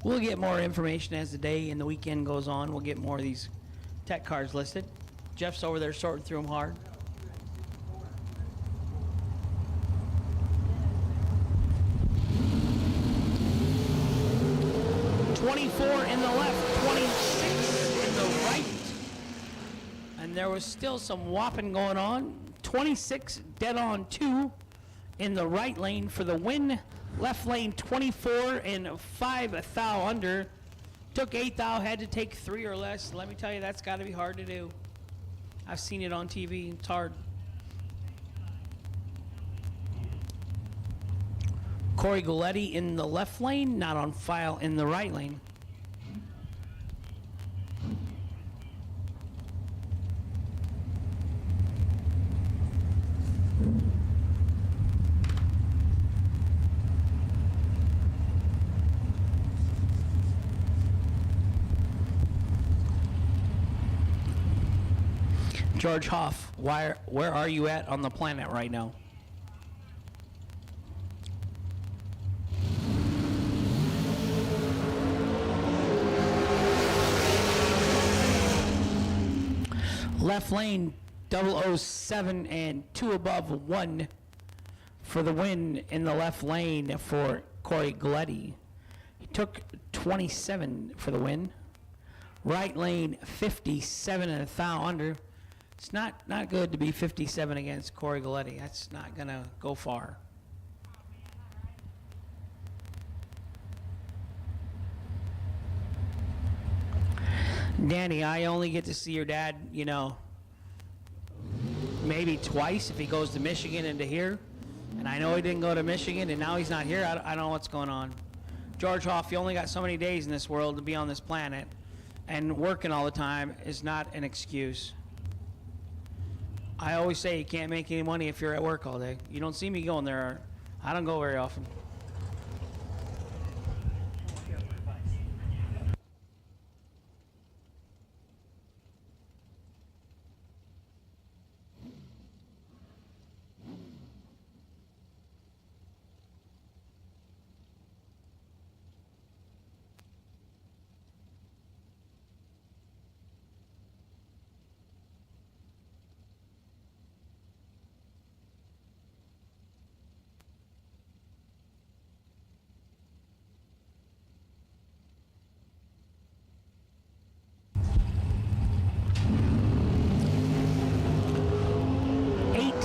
We'll get more information as the day and the weekend goes on. We'll get more of these tech cars listed. Jeff's over there sorting through them hard. $24 in the left, 26 in the right. And there was still some whopping going on. 26 dead on 2 in the right lane for the win. Left lane 24 and 5 thou under. Took 8 thou, had to take 3 or less. Let me tell you, that's got to be hard to do. I've seen it on TV. It's hard. Corey Galletti in the left lane, not on file in the right lane. George Hoff, where are you at on the planet right now? Left lane 007 and 2 above 1 for the win in the left lane for Corey Galletti. He took 27 for the win. Right lane 57 and 1 thou under. It's not good to be 57 against Corey Galletti. That's not going to go far. Danny, I only get to see your dad, you know, maybe twice if he goes to Michigan and to here. And I know he didn't go to Michigan, and now he's not here. I don't know what's going on. George Hoff, you only got so many days in this world to be on this planet, and working all the time is not an excuse. I always say you can't make any money if you're at work all day. You don't see me going there. I don't go very often.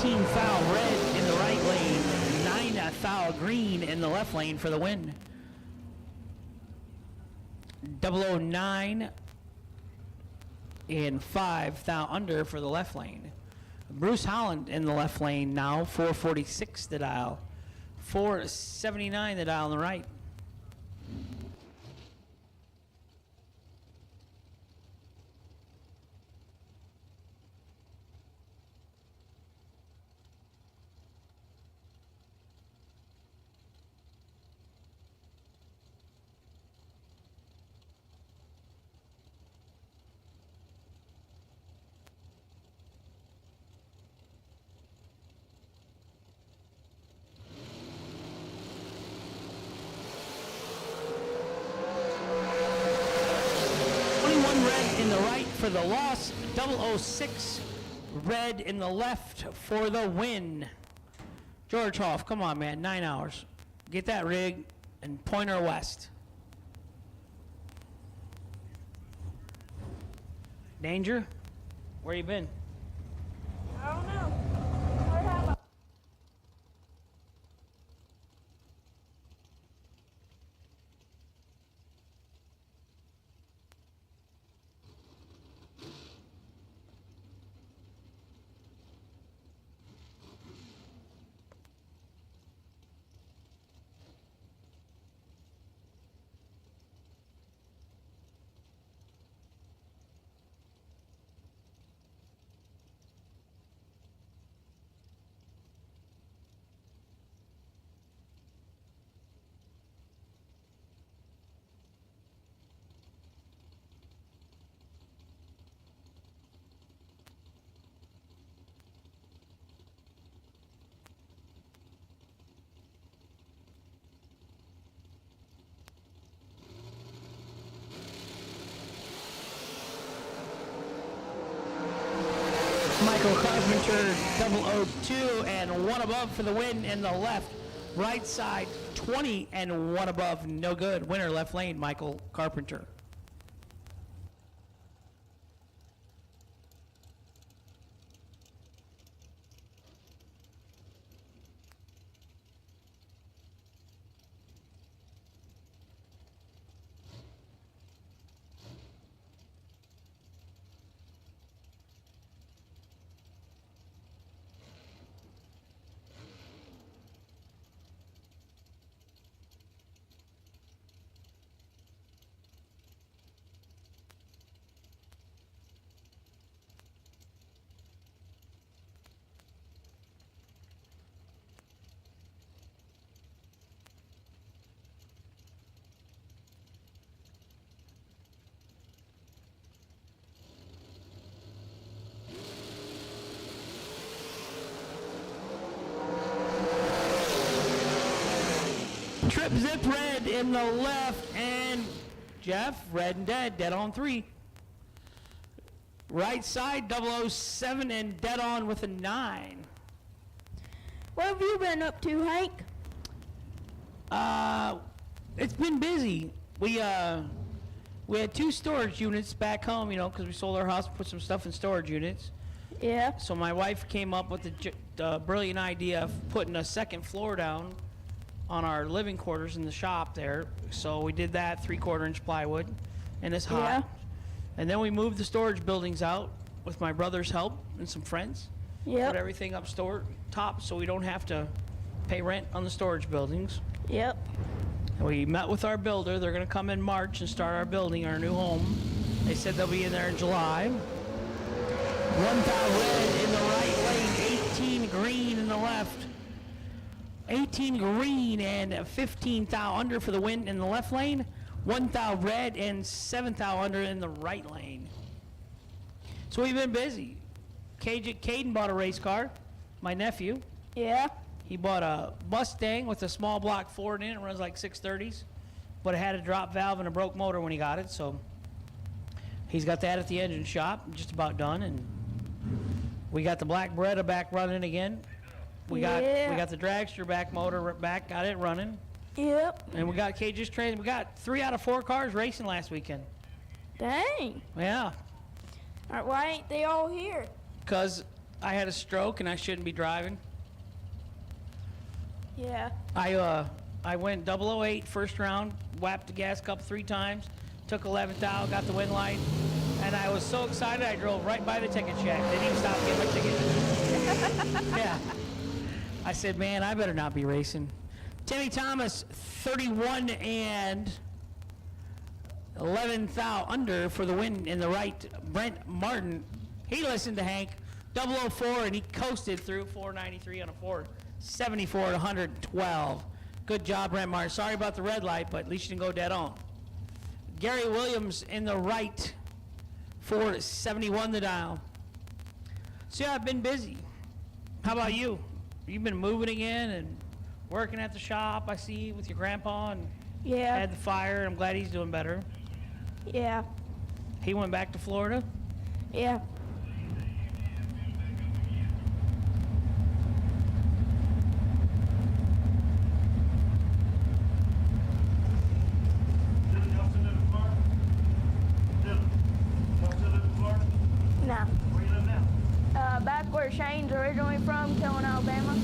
Foul red in the right lane, 9 foul green in the left lane for the win. 009 and 5 thou under for the left lane. Bruce Holland in the left lane now, 446 the dial, 479 the dial on the right. In the right for the loss, 006 red in the left for the win. George Hoff, come on, man, 9 hours. Get that rig and point her west. Danger? Where you been? I don't know. Where have I? Carpenter 002 and one above for the win in the left. Right side 20 and one above, no good. Winner left lane, Michael Carpenter. Trip Zip Red in the left, and Jeff, red and dead on 3. Right side 007 and dead on with a 9. What have you been up to, Hank? It's been busy. We had 2 storage units back home, you know, because we sold our house, put some stuff in storage units. Yeah. So my wife came up with the brilliant idea of putting a second floor down on our living quarters in the shop there. So we did that, 3/4-inch plywood, and it's hot. Yeah. And then we moved the storage buildings out with my brother's help and some friends. Yep. Put everything up top so we don't have to pay rent on the storage buildings. Yep. And we met with our builder. They're going to come in March and start our building, our new home. They said they'll be in there in July. 1 thou red in the right lane, 18 green in the left. 18 green and 15 thou under for the win in the left lane. 1 thou red and 7 thou under in the right lane. So we've been busy. Caden bought a race car, my nephew. Yeah. He bought a Mustang with a small block Ford in it. It runs like 630s, but it had a drop valve and a broke motor when he got it. So he's got that at the engine shop, just about done. And we got the Black Beretta back running again. We got the dragster back motor back, got it running. Yep. And we got Cage's train. We got 3 out of 4 cars racing last weekend. Dang. Yeah. All right, why ain't they all here? Because I had a stroke and I shouldn't be driving. Yeah. I went 008 first round, whapped the gas cup 3 times, took 11th out, got the wind light, and I was so excited I drove right by the ticket check. Didn't even stop to get my ticket. Yeah. I said, man, I better not be racing. Timmy Thomas, 31 and 11th out under for the win in the right. Brent Martin, he listened to Hank, 004, and he coasted through 493 on a 474 at 112. Good job, Brent Martin. Sorry about the red light, but at least you didn't go dead on. Gary Williams in the right, 471 the dial. So yeah, I've been busy. How about you? You've been moving again and working at the shop, I see, with your grandpa, and Yeah. had the fire. I'm glad he's doing better. Yeah. He went back to Florida. Yeah. No. Where you live now? Back where Shane's originally from, Killen, Alabama.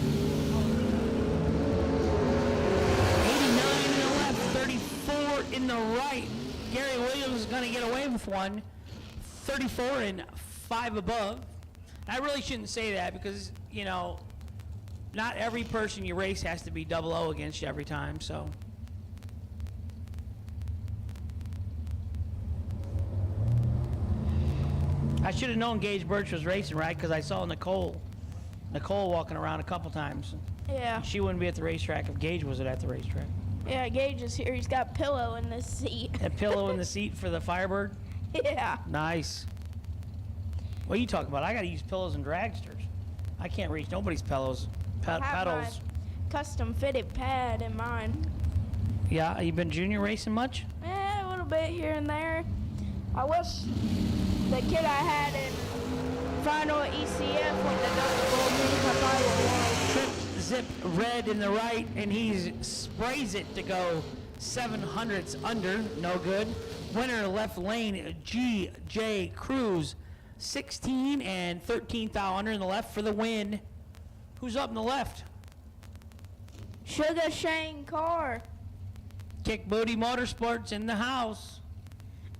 89 in the left, 34 in the right. Gary Williams is going to get away with one. 34 and 5 above. I really shouldn't say that because, you know, not every person you race has to be 00 against you every time, so. I should have known Gage Birch was racing, right? Because I saw Nicole walking around a couple times. Yeah. She wouldn't be at the racetrack if Gage wasn't at the racetrack. Yeah, Gage is here. He's got a pillow in the seat. A pillow in the seat for the Firebird? Yeah. Nice. What are you talking about? I got to use pillows and dragsters. I can't reach nobody's pillows. I have Pedals. my custom fitted pad in mine. Yeah, you been junior racing much? Yeah, a little bit here and there. I wish the kid I had in Final ECF with the Gold Mini Cup Trip Zip Red in the right, and he sprays it to go 700ths under, no good. Winner left lane, GJ Cruz, 16 and 13th thou under in the left for the win. Who's up in the left? Sugar Shane Carr. Kick Booty Motorsports in the house.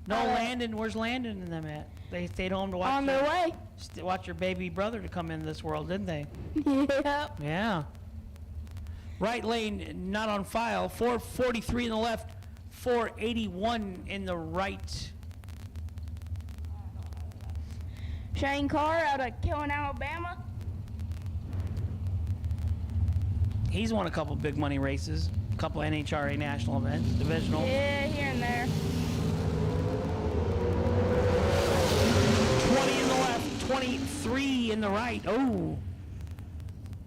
No Landon, where's Landon and them at? They stayed home to watch On their way. watch your baby brother to come into this world, didn't they? Yep. Yeah. Right lane, not on file. 443 in the left, 481 in the right. Shane Carr out of Killen, Alabama. He's won a couple big money races, a couple NHRA national events, divisional. Yeah, here and there. 20 in the left, 23 in the right. Oh.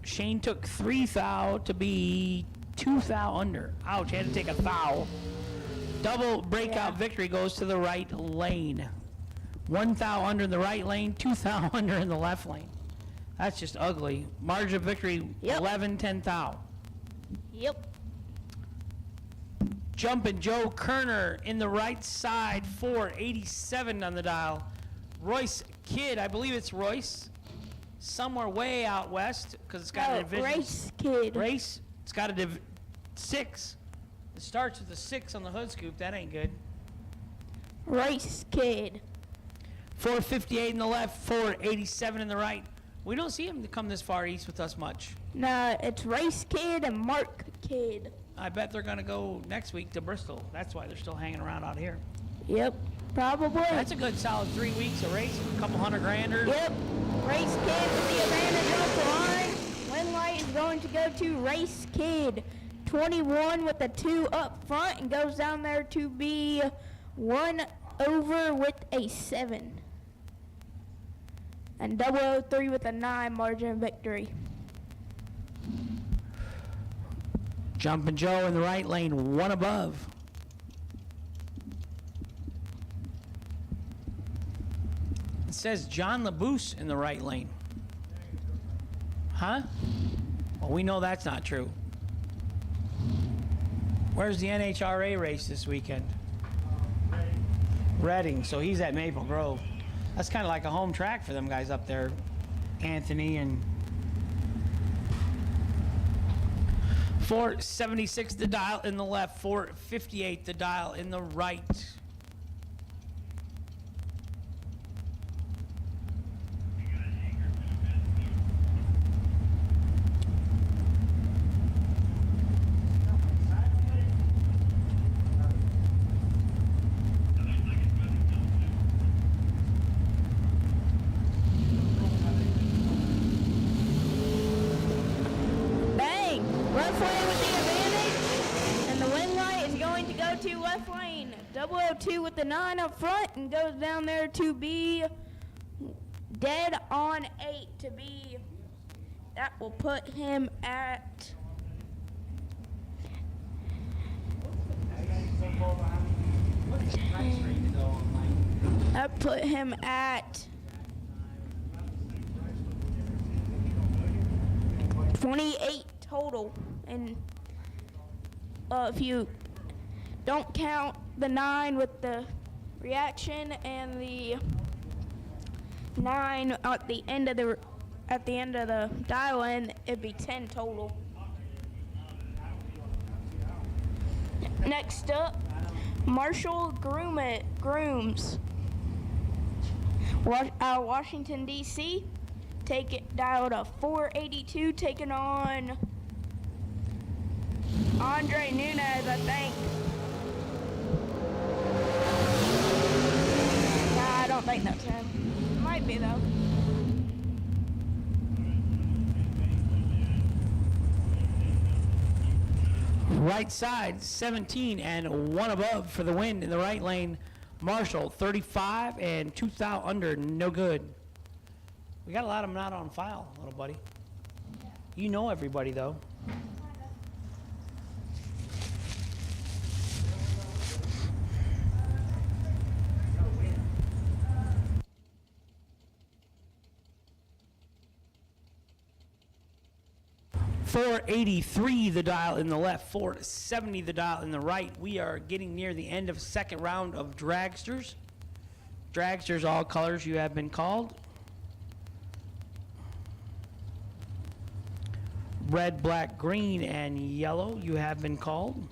Shane took 3 thou to be 2 thou under. Ouch, he had to take a thou. Double breakout victory goes to the right lane. 1 thou under in the right lane, 2 thou under in the left lane. That's just ugly. Margin of victory, 11, 10 thou. Yep. Jumpin' Joe Kerner in the right side, 487 on the dial. Royce Kidd, I believe it's Royce, somewhere way out west, because it's got a division. Race Kid. Race, it's got a 6. It starts with a 6 on the hood scoop. That ain't good. Race Kid. 458 in the left, 487 in the right. We don't see him to come this far east with us much. No, it's Race Kid and Mark Kid. I bet they're going to go next week to Bristol. That's why they're still hanging around out here. Yep, probably. That's a good solid 3 weeks of racing, a couple $100,000. Yep. Race Kid with the advantage off the line. Win light is going to go to Race Kid. 21 with the 2 up front and goes down there to be 1 over with a 7. And 003 with a 9 margin victory. Jumpin' Joe in the right lane, 1 above. It says John LaBouse in the right lane. Huh? Well, we know that's not true. Where's the NHRA race this weekend? Reading, so he's at Maple Grove. That's kind of like a home track for them guys up there, Anthony and 476 the dial in the left, 458 the dial in the right. Left lane with the advantage, and the win light is going to go to left lane. 002 with the 9 up front and goes down there to be dead on 8 to be. That will put him at. That put him at 28 total, and if you don't count the 9 with the reaction and the 9 at the end of the dial-in, it'd be 10 total. Next up, Marshall Grooms, out of Washington D.C. Take it dialed to 482, taking on Andre Nunez, I think. Nah, I don't think that's him. Might be though. Right side, 17 and 1 above for the win in the right lane. Marshall, 35 and 2 thou under, no good. We got a lot of them not on file, little buddy. You know everybody, though. 483 the dial in the left, 470 the dial in the right. We are getting near the end of second round of dragsters. Dragsters, all colors you have been called. Red, black, green, and yellow you have been called.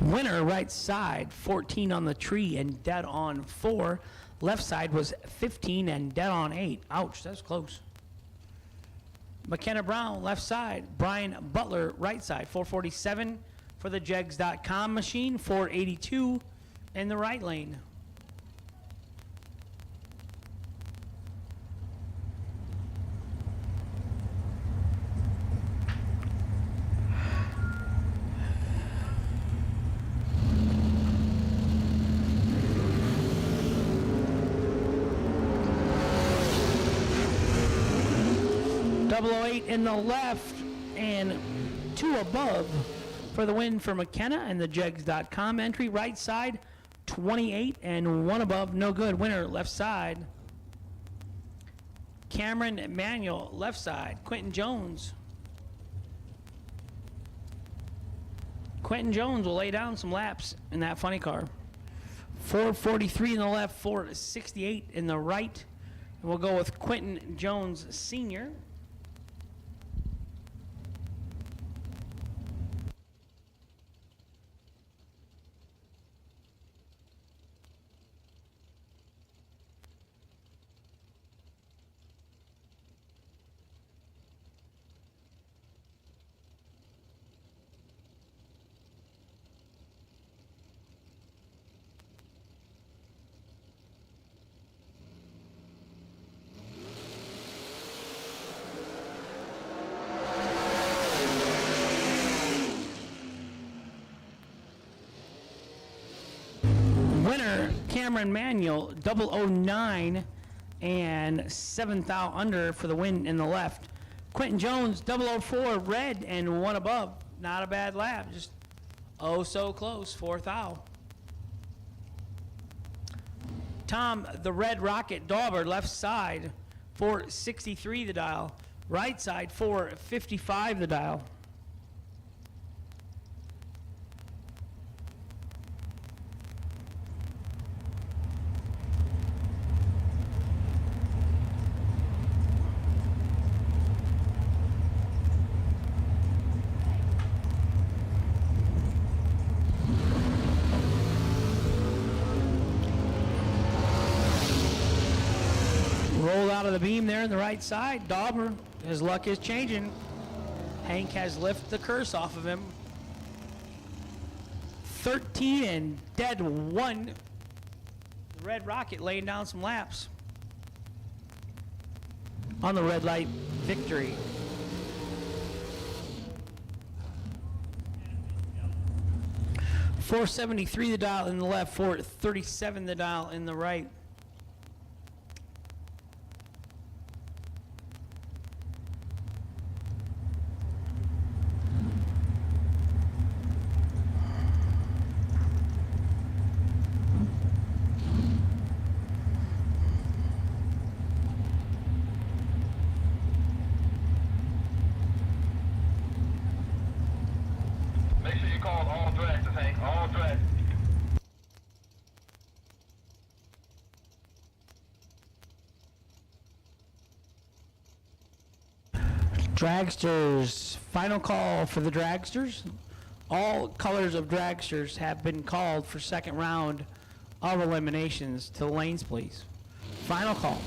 Winner, right side, 14 on the tree and dead on 4. Left side was 15 and dead on 8. Ouch, that's close. McKenna Brown, left side. Brian Butler, right side, 447 for the Jegs.com machine, 482 in the right lane. .008 in the left and 2 above for the win for McKenna and the Jegs.com entry. Right side, 28 and 1 above, no good. Winner, left side. Cameron Manuel, left side. Quentin Jones. Quentin Jones will lay down some laps in that funny car. 443 in the left, 468 in the right. And we'll go with Quentin Jones Sr. Winner, Cameron Manuel, 009 and 7th out under for the win in the left. Quentin Jones, 004, red and 1 above. Not a bad lap, just oh so close, 4th out. Tom, the Red Rocket Dauber, left side, 463 the dial. Right side, 455 the dial. Rolled out of the beam there on the right side. Dauber, his luck is changing. Hank has lifted the curse off of him. 13 and dead 1. The Red Rocket laying down some laps on the red light victory. .473 the dial in the left, .437 the dial in the right. Make sure you call all dragsters, Hank. All dragsters. Dragsters, final call for the dragsters. All colors of dragsters have been called for second round of eliminations. To the lanes, please. Final call.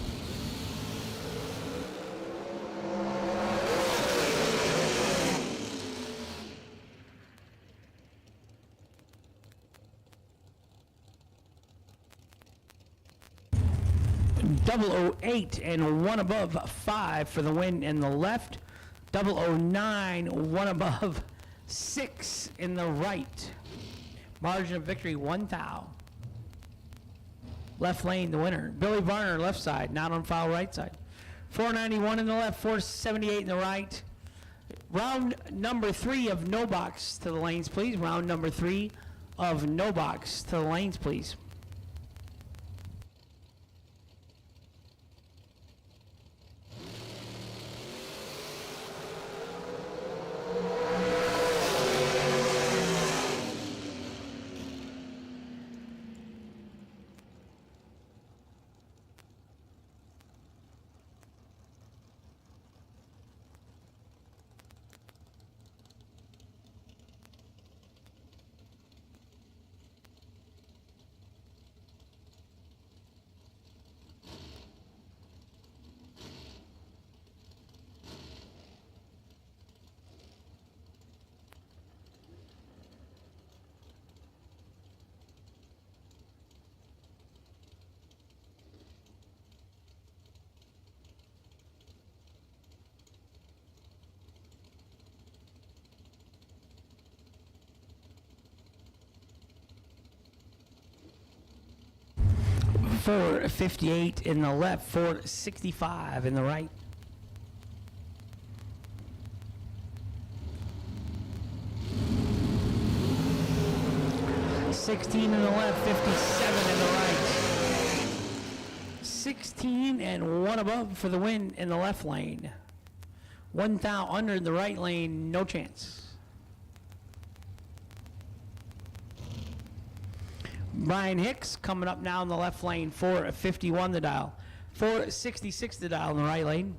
008 and one above 5 for the win in the left. 009, one above 6 in the right. Margin of victory, 1 thou. Left lane, the winner. Billy Varner, left side, not on foul, right side. 491 in the left, 478 in the right. Round number 3 of no box to the lanes, please. Round number 3 of no box to the lanes, please. .458 in the left, .465 in the right. .16 in the left, 57 in the right. 16 and one above for the win in the left lane. 1 thou under in the right lane, no chance. Brian Hicks coming up now in the left lane, 451 the dial. 466 the dial in the right lane.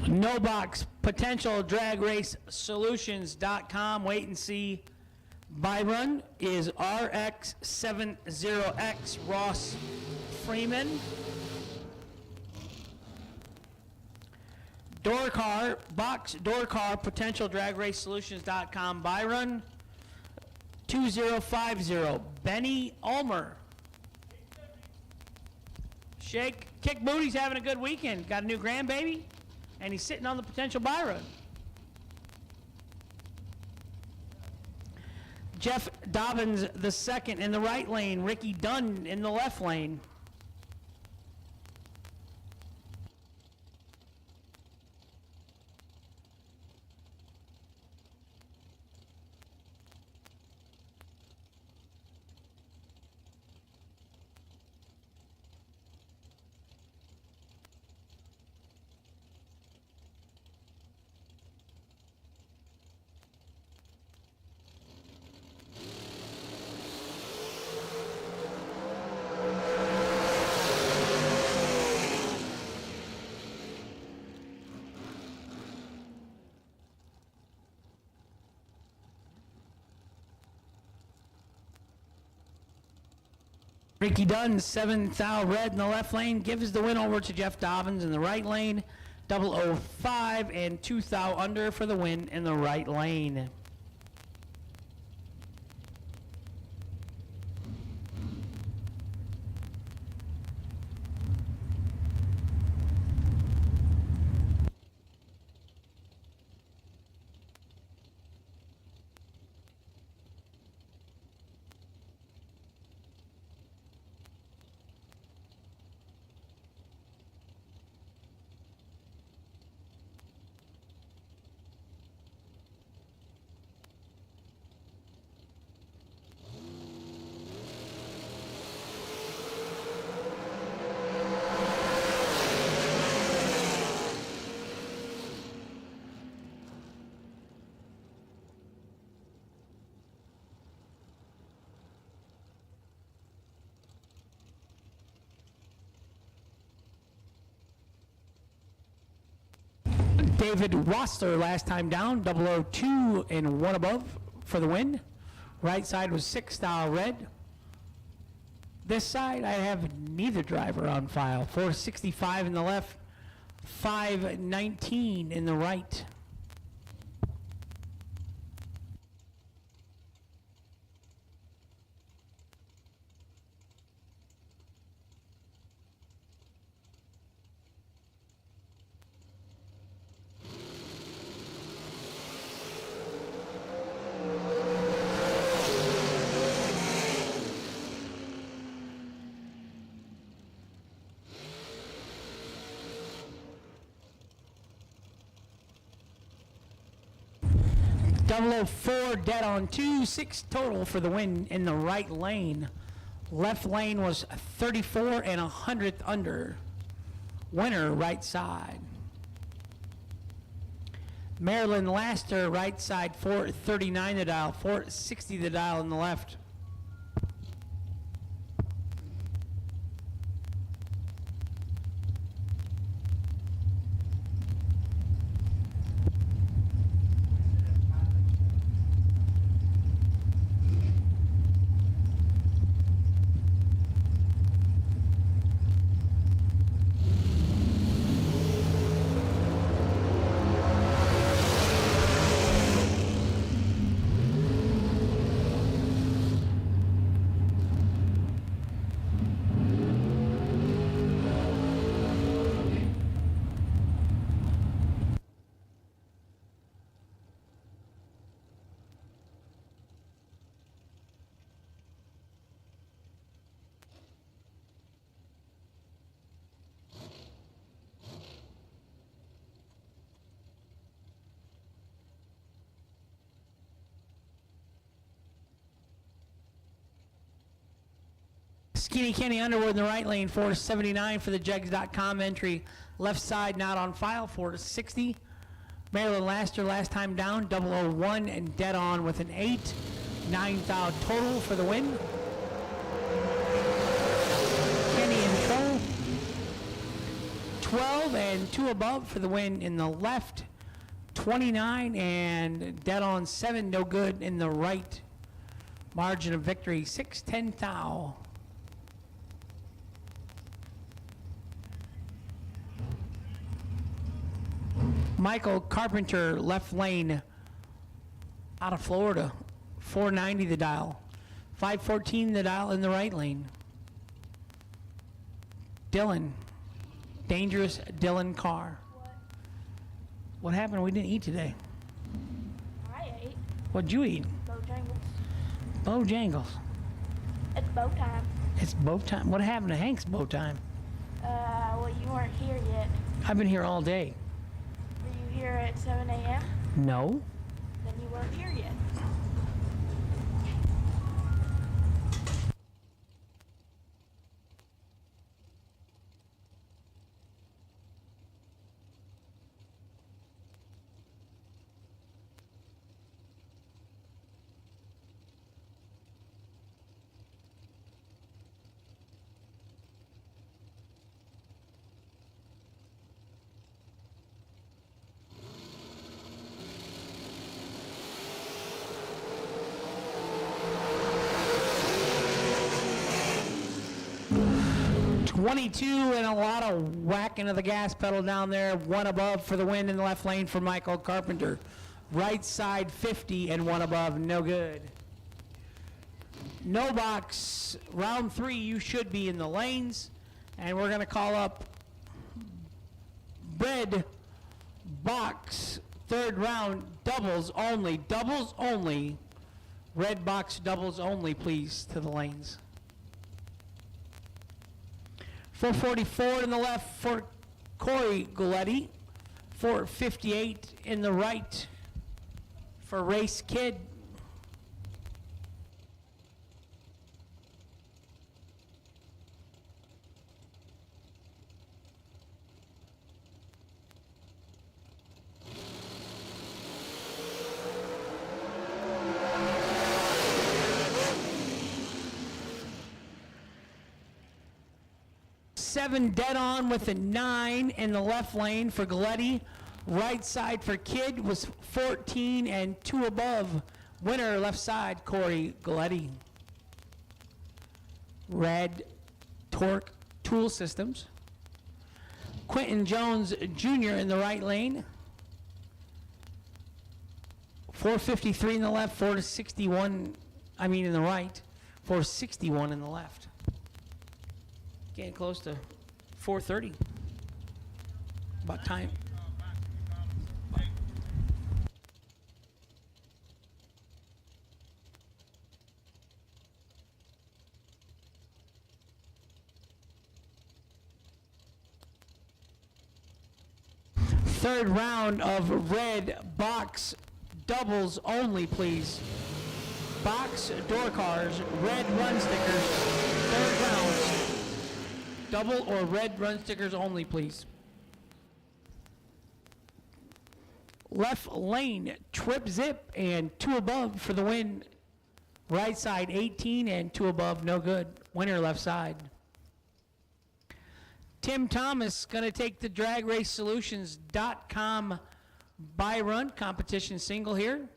No box, potential drag race solutions.com. Wait and see. Buy run is RX70X Ross Freeman. Door car, box door car, potential drag race solutions.com. Buy run 2050. Benny Ulmer. Shake, kick booty's having a good weekend. Got a new grandbaby, and he's sitting on the potential buy run. Jeff Dobbins the second in the right lane. Ricky Dunn in the left lane. Ricky Dunn, 7th thou red in the left lane, gives the win over to Jeff Dobbins in the right lane. 005 and 2 thou under for the win in the right lane. David Wassler, last time down, 002 and 1 above for the win. Right side was 6 thou red. This side, I have neither driver on file. 465 in the left, 519 in the right. Double 04 dead on 2, 6 total for the win in the right lane. Left lane was 34 and 100th under. Winner right side. Marilyn Laster right side 439 the dial, 460 the dial in the left. Skinny Kenny Underwood in the right lane, 479 for the Jegs.com entry. Left side not on file, 460. Marilyn Laster last time down, 001 and dead on with an 8. 9 thou total for the win. Kenny in control. 12 and 2 above for the win in the left. 29 and dead on 7, no good in the right. Margin of victory, 6-10 thou. Michael Carpenter, left lane, out of Florida, 490 the dial, 514 the dial in the right lane. Dylan, dangerous Dylan Carr. What happened? We didn't eat today. I ate What'd you eat? Bojangles. Bojangles. It's bow time. It's bow time. What happened to Hank's bow time? Well, you weren't here yet. I've been here all day. Were you here at 7 a.m.? No. Then you weren't here yet. 22 and a lot of whacking of the gas pedal down there. One above for the win in the left lane for Michael Carpenter. Right side 50 and one above, no good. No box, round 3, you should be in the lanes. And we're going to call up red box, third round, doubles only. Red box, doubles only, please, to the lanes. 444 in the left for Corey Galletti. 458 in the right for Race Kid. Seven dead on with a 9 in the left lane for Galletti. Right side for Kid was 14 and 2 above. Winner left side, Corey Galletti. Red Torque Tool Systems. Quentin Jones Jr. in the right lane. 453 in the left, 461, in the right. 461 in the left. Getting close to 4:30. About time. Third round of red box doubles only, please. Box door cars, red run stickers, third round. Double or red run stickers only, please. Left lane, trip zip, and 2 above for the win. Right side, 18 and 2 above, no good. Winner left side. Tim Thomas going to take the dragracesolutions.com buy run competition single here.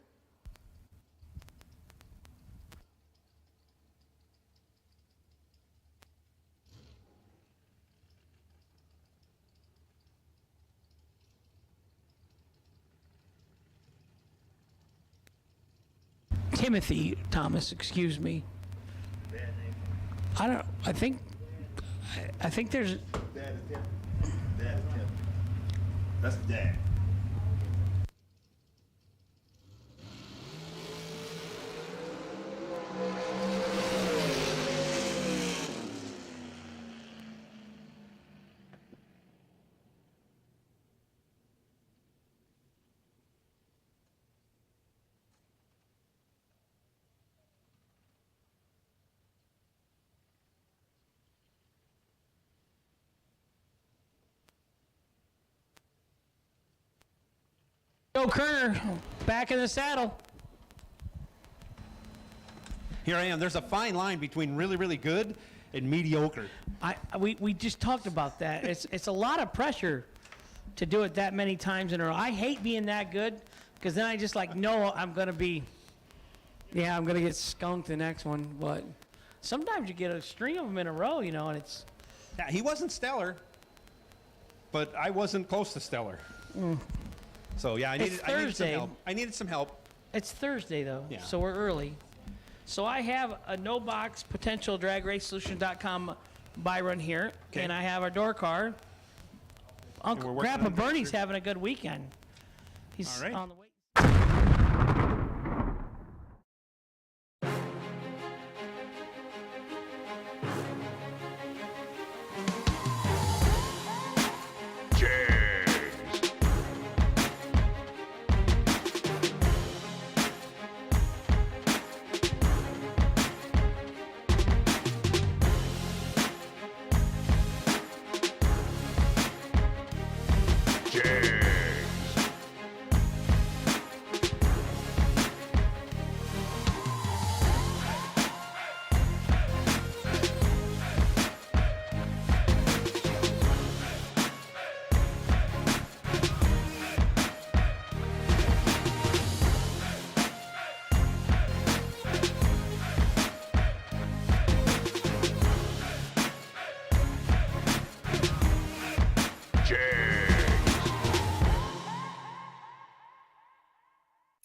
Timothy Thomas, excuse me. I think there's... Dad is Tim. Dad is Tim. That's Dad. Joe Kerner back in the saddle. Here I am. There's a fine line between really, really good and mediocre. We just talked about that. It's a lot of pressure to do it that many times in a row. I hate being that good because then I just know I'm going to get skunked the next one. But sometimes you get a string of them in a row, and it's... Yeah, he wasn't stellar, but I wasn't close to stellar. So, yeah, I needed some help. I needed some help. It's Thursday, though, Yeah. so we're early. So I have a no-box potential dragracesolution.com buy run here, Okay. and I have our door car. we're working Grandpa on Bernie's dragsters. having a good weekend. He's All right. on the way.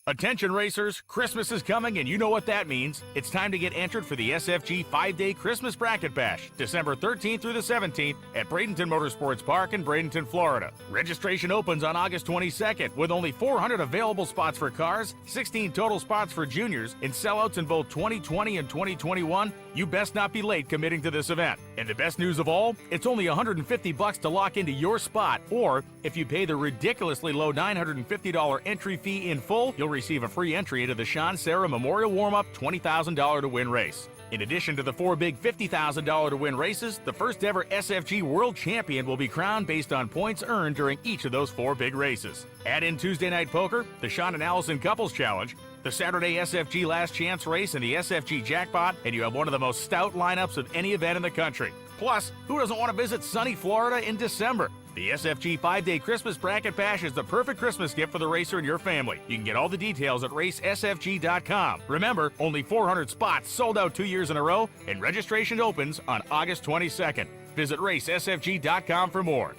Attention racers, Christmas is coming and you know what that means. It's time to get entered for the SFG 5-Day Christmas Bracket Bash, December 13th through the 17th at Bradenton Motorsports Park in Bradenton, Florida. Registration opens on August 22nd with only 400 available spots for cars, 16 total spots for juniors, and sellouts in both 2020 and 2021. You best not be late committing to this event. And the best news of all, it's only $150 to lock into your spot, or if you pay the ridiculously low $950 entry fee in full, you'll receive a free entry into the Sean Sarah Memorial Warm-Up $20,000 to win race. In addition to the 4 big $50,000 to win races, the first ever SFG World Champion will be crowned based on points earned during each of those 4 big races. Add in Tuesday Night Poker, the Sean and Allison Couples Challenge, the Saturday SFG Last Chance Race, and the SFG Jackpot, and you have one of the most stout lineups of any event in the country. Plus, who doesn't want to visit sunny Florida in December? The SFG 5-Day Christmas Bracket Bash is the perfect Christmas gift for the racer and your family. You can get all the details at racesfg.com. Remember, only 400 spots sold out 2 years in a row, and registration opens on August 22nd. Visit racesfg.com for more.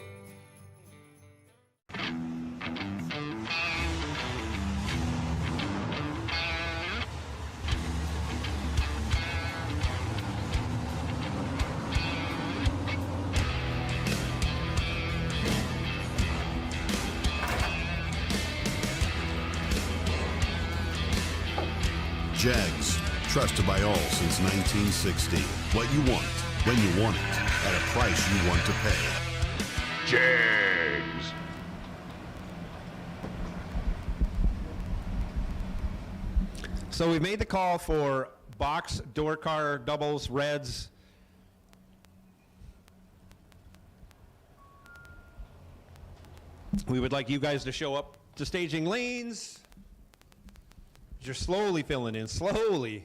Jegs, trusted by all since 1960. What you want, when you want it, at a price you want to pay. Jegs. So we've made the call for box, door car, doubles, reds. We would like you guys to show up to staging lanes. You're slowly filling in, slowly.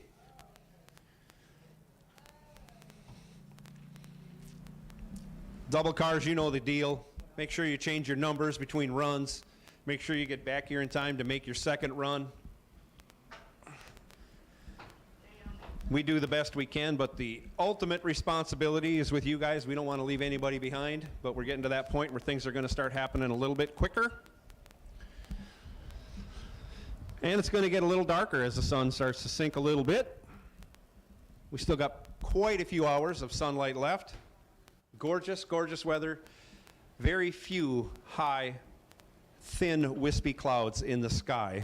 Double cars, you know the deal. Make sure you change your numbers between runs. Make sure you get back here in time to make your second run. We do the best we can, but the ultimate responsibility is with you guys. We don't want to leave anybody behind, but we're getting to that point where things are going to start happening a little bit quicker. And it's going to get a little darker as the sun starts to sink a little bit. We still got quite a few hours of sunlight left. Gorgeous, gorgeous weather. Very few high, thin, wispy clouds in the sky.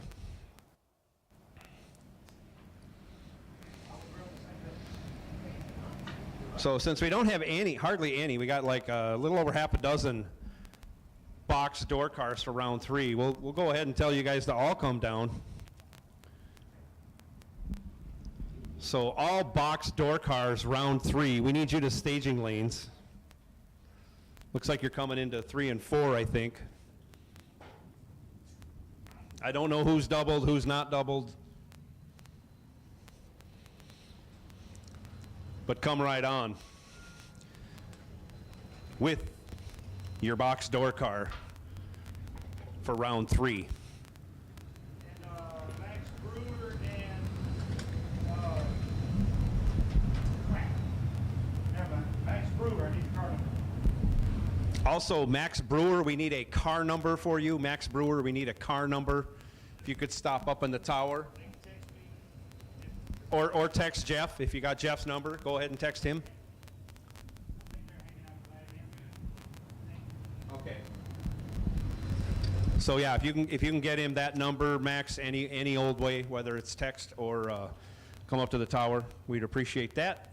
So since we don't have any, hardly any, we got like a little over half a dozen box door cars for round 3. We'll go ahead and tell you guys to all come down. So all box door cars round 3. We need you to staging lanes. Looks like you're coming into 3 and 4, I think. I don't know who's doubled, who's not doubled. But come right on with your box door car for round 3. Max Brewer and Max Brewer, I need a car number. Also, Max Brewer, we need a car number for you. Max Brewer, we need a car number. If you could stop up in the tower. Or text Jeff. If you got Jeff's number, go ahead and text him. Okay. So yeah, if you can get him that number, Max, any old way, whether it's text or come up to the tower, we'd appreciate that.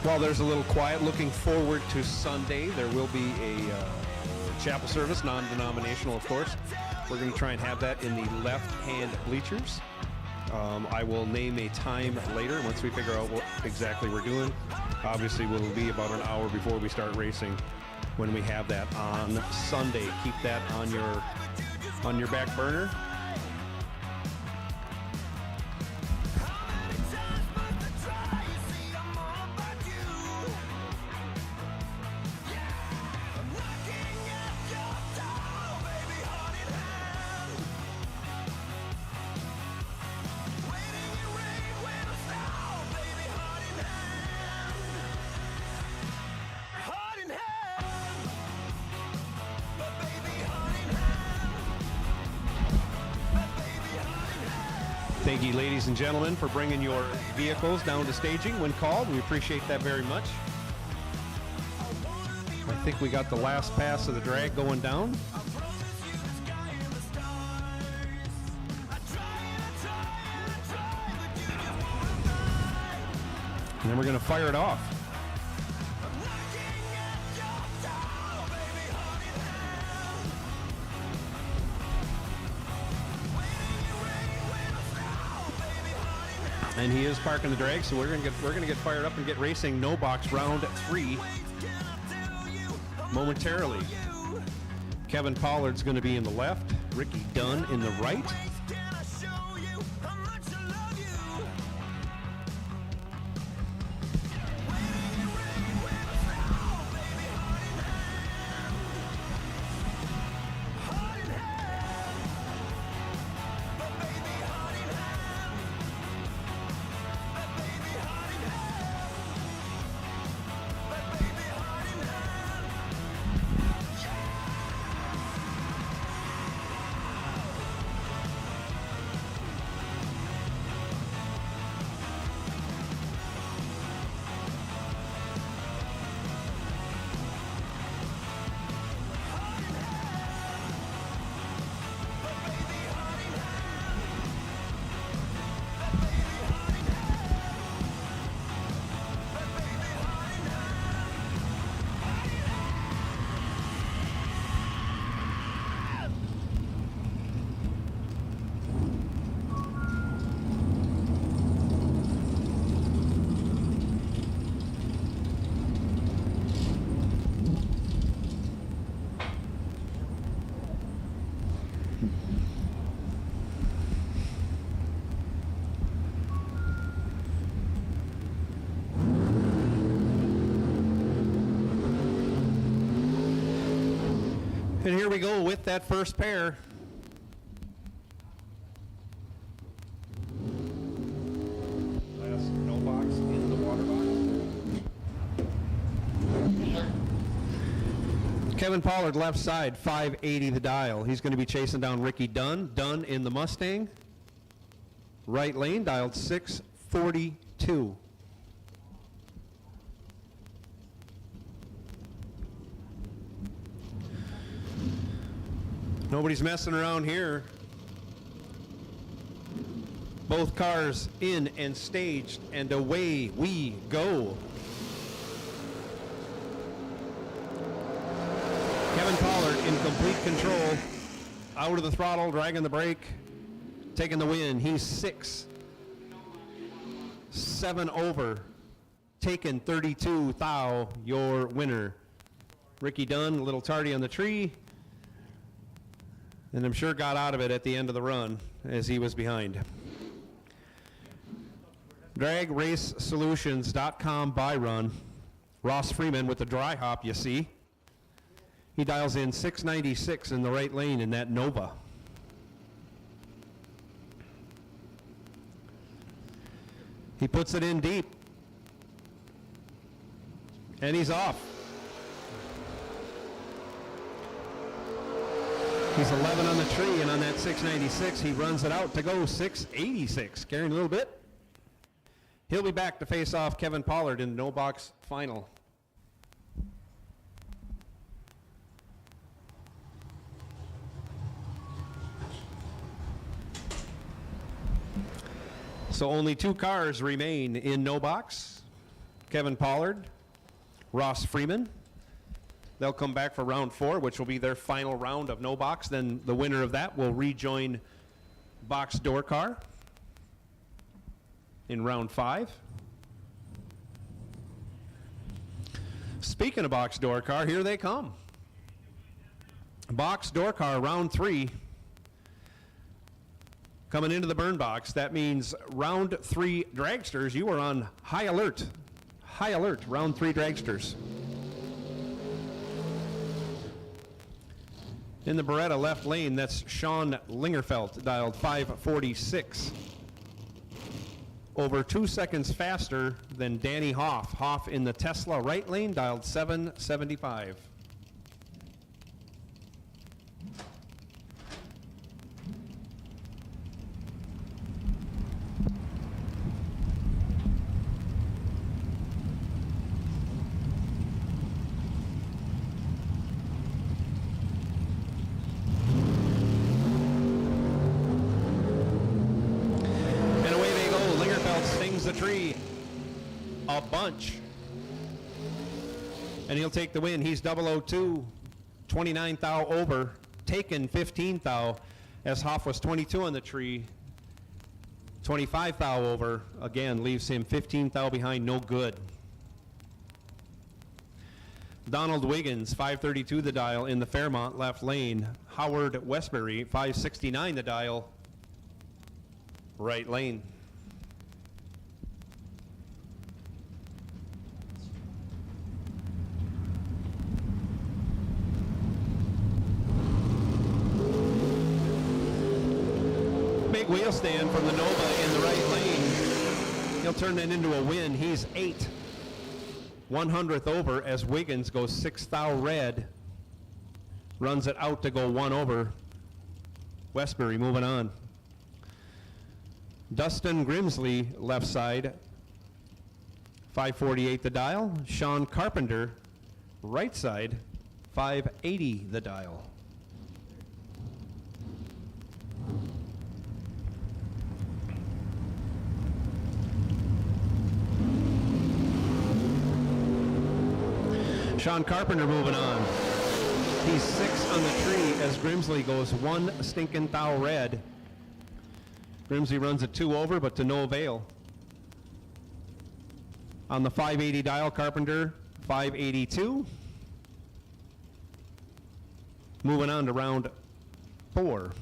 While there's a little quiet, looking forward to Sunday. There will be a chapel service, non-denominational, of course. We're going to try and have that in the left-hand bleachers. I will name a time later once we figure out what exactly we're doing. Obviously, we'll be about an hour before we start racing when we have that on Sunday. Keep that on your back burner. Thank you, ladies and gentlemen, for bringing your vehicles down to staging when called. We appreciate that very much. I think we got the last pass of the drag going down. And then we're going to fire it off. And he is parking the drag, so we're gonna get fired up and get racing. No box round 3 momentarily. Kevin Pollard's going to be in the left, Ricky Dunn in the right. And here we go with that first pair. Last no box in the water box. Kevin Pollard left side, 580 the dial. He's going to be chasing down Ricky Dunn. Dunn in the Mustang. Right lane, dialed 642. Nobody's messing around here. Both cars in and staged, and away we go. Kevin Pollard in complete control. Out of the throttle, dragging the brake, taking the win. He's 6-7 over. Taken 32 thou, your winner. Ricky Dunn, a little tardy on the tree. And I'm sure got out of it at the end of the run as he was behind. DragRaceSolutions.com by run. Ross Freeman with the dry hop, you see. He dials in 696 in the right lane in that Nova. He puts it in deep. And he's off. He's 11 on the tree, and on that 696, he runs it out to go 686, carrying a little bit. He'll be back to face off Kevin Pollard in the no box final. So only 2 cars remain in no box. Kevin Pollard, Ross Freeman. They'll come back for round 4, which will be their final round of no box. Then the winner of that will rejoin box door car in round 5. Speaking of box door car, here they come. Box door car, round 3. Coming into the burn box. That means round 3 dragsters, you are on high alert. High alert, round 3 dragsters. In the Beretta left lane, that's Sean Lingerfelt, dialed 546. Over 2 seconds faster than Danny Hoff. Hoff in the Tesla right lane, dialed 775. The tree a bunch, and he'll take the win. He's 002, 29 thou over, taken 15 thou, as Hoff was 22 on the tree, 25 thou over, again leaves him 15 thou behind, no good. Donald Wiggins, 532 the dial in the Fairmont left lane. Howard Westbury, 569 the dial, right lane. Big wheel stand from the Nova in the right lane. He'll turn that into a win. He's 8 100th over as Wiggins goes 6 thou red. Runs it out to go 1 over. Westbury moving on. Dustin Grimsley left side, 548 the dial. Sean Carpenter right side, 580 the dial. Sean Carpenter moving on. He's 6 on the tree as Grimsley goes 1 stinking thou red. Grimsley runs it 2 over, but to no avail. On the 580 dial, Carpenter 582. Moving on to round 4.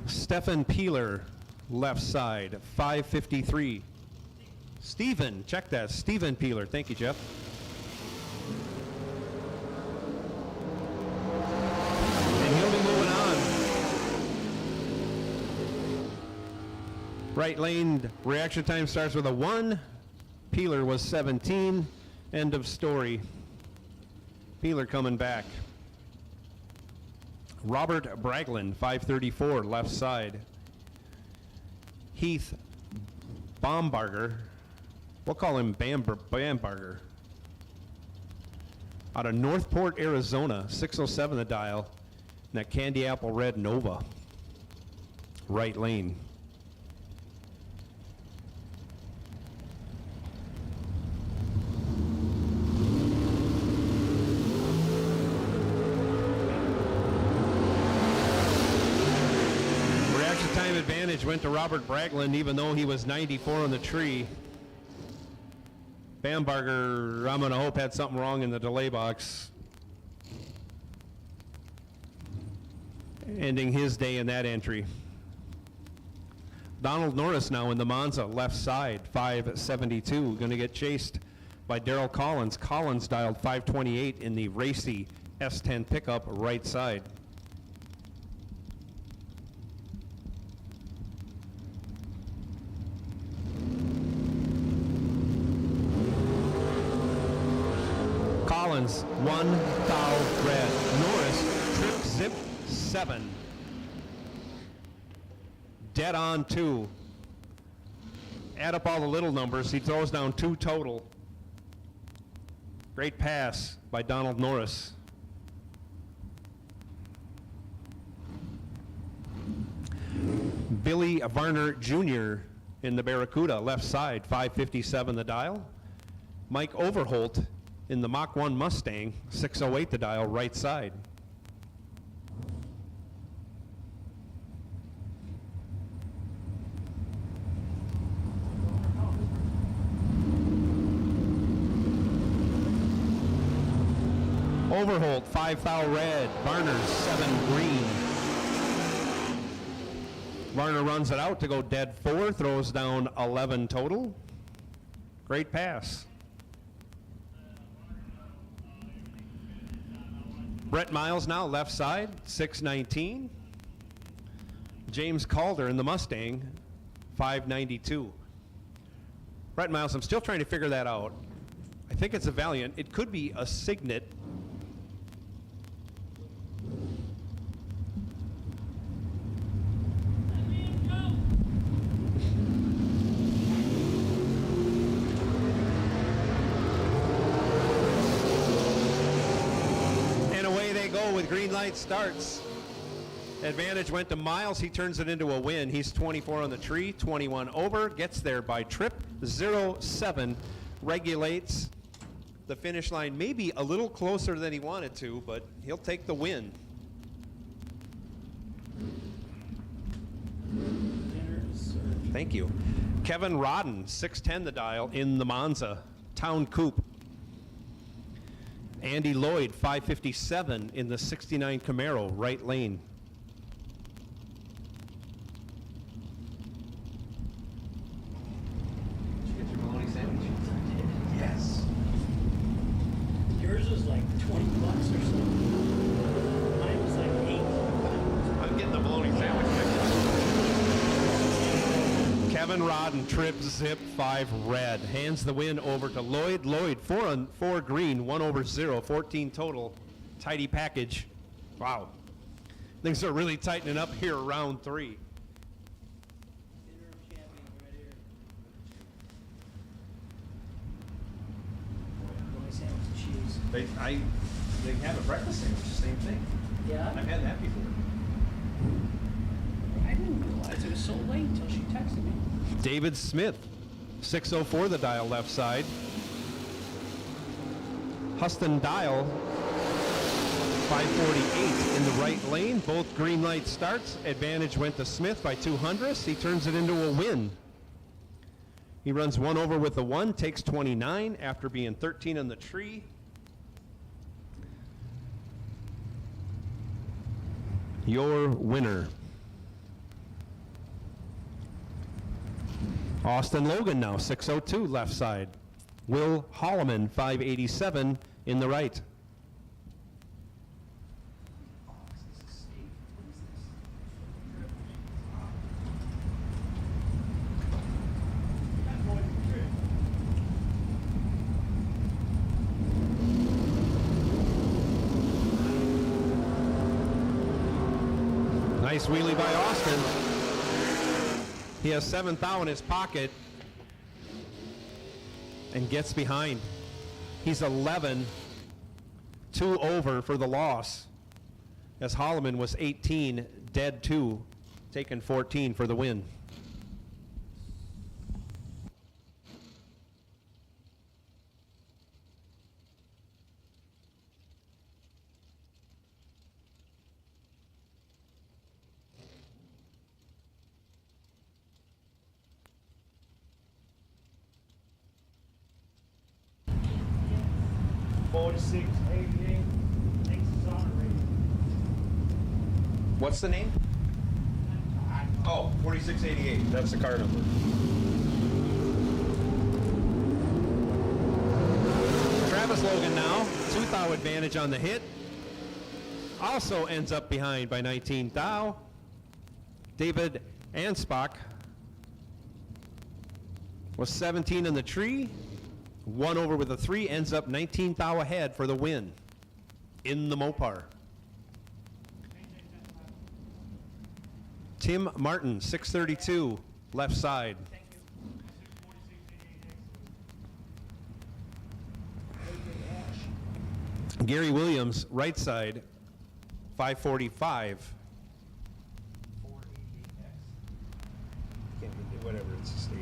Stefan Peeler left side, 553. Stephen, check that. Stephen Peeler. Thank you, Jeff. And he'll be moving on. Right lane reaction time starts with a 1. Peeler was 17. End of story. Peeler coming back. Robert Bragland, 534, left side. Heath Baumbarger. We'll call him Bambarger. Out of Northport, Arizona, 607 the dial. And that candy apple red Nova. Right lane. Reaction time advantage went to Robert Bragland, even though he was 94 on the tree. Bambarger, I'm going to hope, had something wrong in the delay box. Ending his day in that entry. Donald Norris now in the Monza, left side, 572. Going to get chased by Darrell Collins. Collins dialed 528 in the racy S10 pickup, right side. Collins, 1 thou red. Norris, trip zip 7. Dead on 2. Add up all the little numbers, he throws down 2 total. Great pass by Donald Norris. Billy Varner Jr. in the Barracuda, left side, 557 the dial. Mike Overholt in the Mach 1 Mustang, 608 the dial, right side. Overholt, 5 thou red, Varner, 7 green. Varner runs it out to go dead 4, throws down 11 total. Great pass. Brett Miles now left side, 619. James Calder in the Mustang, 592. Brett Miles, I'm still trying to figure that out. I think it's a Valiant. It could be a Signet. With green light starts. Advantage went to Miles. He turns it into a win. He's 24 on the tree, 21 over. Gets there by trip. 0-7. Regulates the finish line. Maybe a little closer than he wanted to, but he'll take the win. Thank you. Kevin Rodden, 610 the dial in the Monza. Town Coupe. Andy Lloyd, 557 in the 69 Camaro, right lane. Did you get your bologna sandwich? Yes. Yours was like $20 or something. Mine was like 8. I'm getting the bologna sandwich. Kevin Rodden, trip zip 5 red. Hands the win over to Lloyd. Lloyd 4 on 4 green, 1 over 0, 14 total. Tidy package. Wow. Things are really tightening up here round 3. They have a breakfast sandwich, same thing. Yeah? I've had that before. I didn't realize it was so late until she texted me. David Smith, 604 the dial left side. Huston Dial, 548 in the right lane. Both green light starts. Advantage went to Smith by 200ths. He turns it into a win. He runs 1 over with the 1, takes 29 after being 13 on the tree. Your winner. Austin Logan now, 602 left side. Will Holloman, 587 in the right. Nice wheelie by Austin. He has 7 thou in his pocket and gets behind. He's 11, 2 over for the loss, as Holloman was 18, dead 2, taking 14 for the win. What's the name? Oh, 4688. That's the car number. Travis Logan now, 2 thou advantage on the hit. Also ends up behind by 19 thou. David Anspach was 17 in the tree. 1 over with a 3, ends up 19 thou ahead for the win in the Mopar. Tim Martin, 632, left side. Gary Williams, right side, 545. Can't get whatever, it's a state.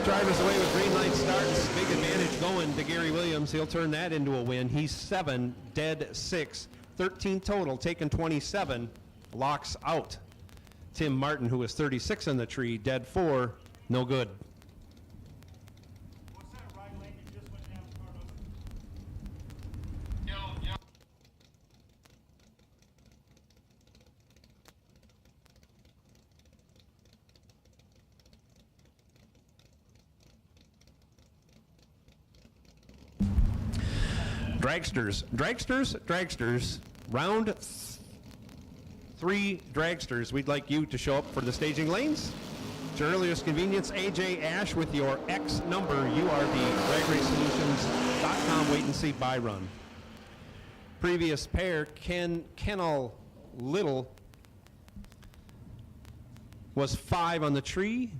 Drivers away with green light starts. Big advantage going to Gary Williams. He'll turn that into a win. He's 7, dead 6. 13 total, taken 27. Locks out. Tim Martin, who was 36 on the tree, dead 4. No good. What's that right lane you just went down to Carlos? Dragsters. Round 3 dragsters. We'd like you to show up for the staging lanes. To earliest convenience, AJ Ash with your X number. You are the dragracesolutions.com wait and see buy run. Previous pair, Kennel Little was 5 on the tree.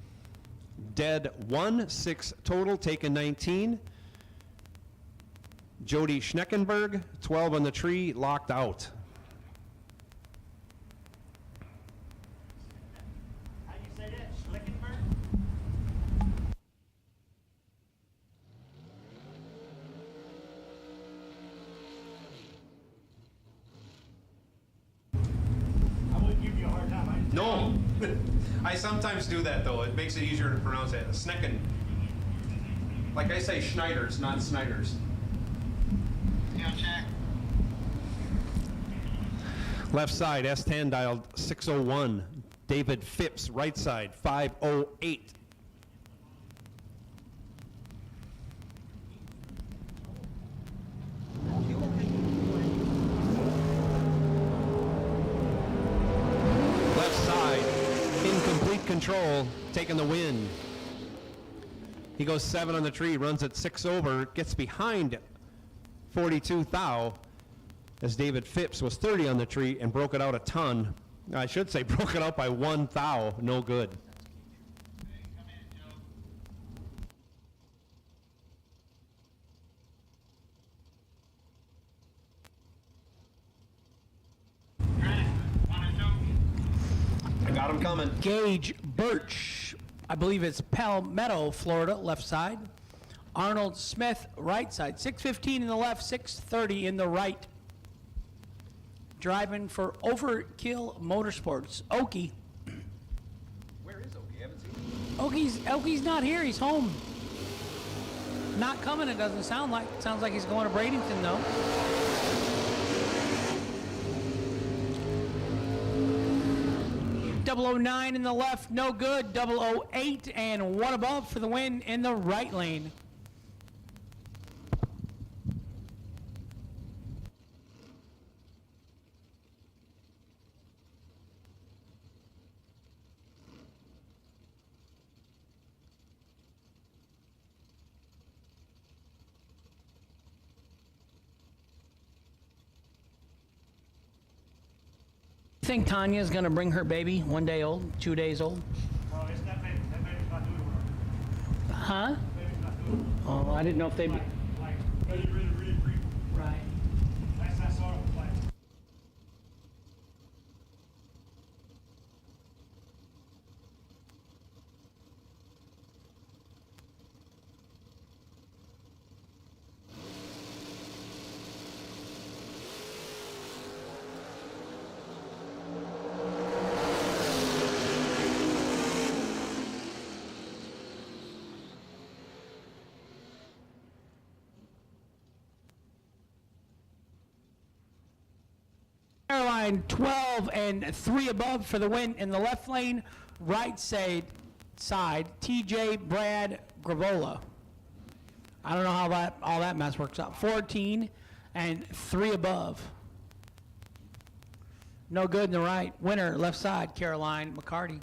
Dead 1, 6 total, taken 19. Jody Schneckenberg, 12 on the tree, locked out. How do you say that? Schlickenberg? I wouldn't give you a hard time. No. I sometimes do that, though. It makes it easier to pronounce it. Schnecken. Like I say, Schneiders, not Snyders. Yeah, check. Left side, S10 dialed 601. David Phipps, right side, 508. Left side, incomplete control, taking the win. He goes 7 on the tree, runs at 6 over, gets behind 42 thou, as David Phipps was 30 on the tree and broke it out a ton. I should say broke it out by 1 thou, no good. I got him coming. Gage Birch, I believe it's Palmetto, Florida, left side. Arnold Smith, right side. 6:15 in the left, 6:30 in the right. Driving for Overkill Motorsports. Okie. Where is Okie? I haven't seen him. Okie's not here. He's home. Not coming, it doesn't sound like. Sounds like he's going to Bradenton, though. .009 in the left, no good. 008 and 1 above for the win in the right lane. Think Tanya's gonna bring her baby 1 day old, 2 days old? Oh, it's that baby. That baby's not doing well. Huh? That baby's not doing well. Oh, I didn't know if they. Like, really free. Right. That's that sort of play. Caroline 12 and 3 above for the win in the left lane, right side, TJ Brad Gravola. I don't know how all that mess works out. 14 and 3 above. No good in the right. Winner, left side, Caroline McCarty.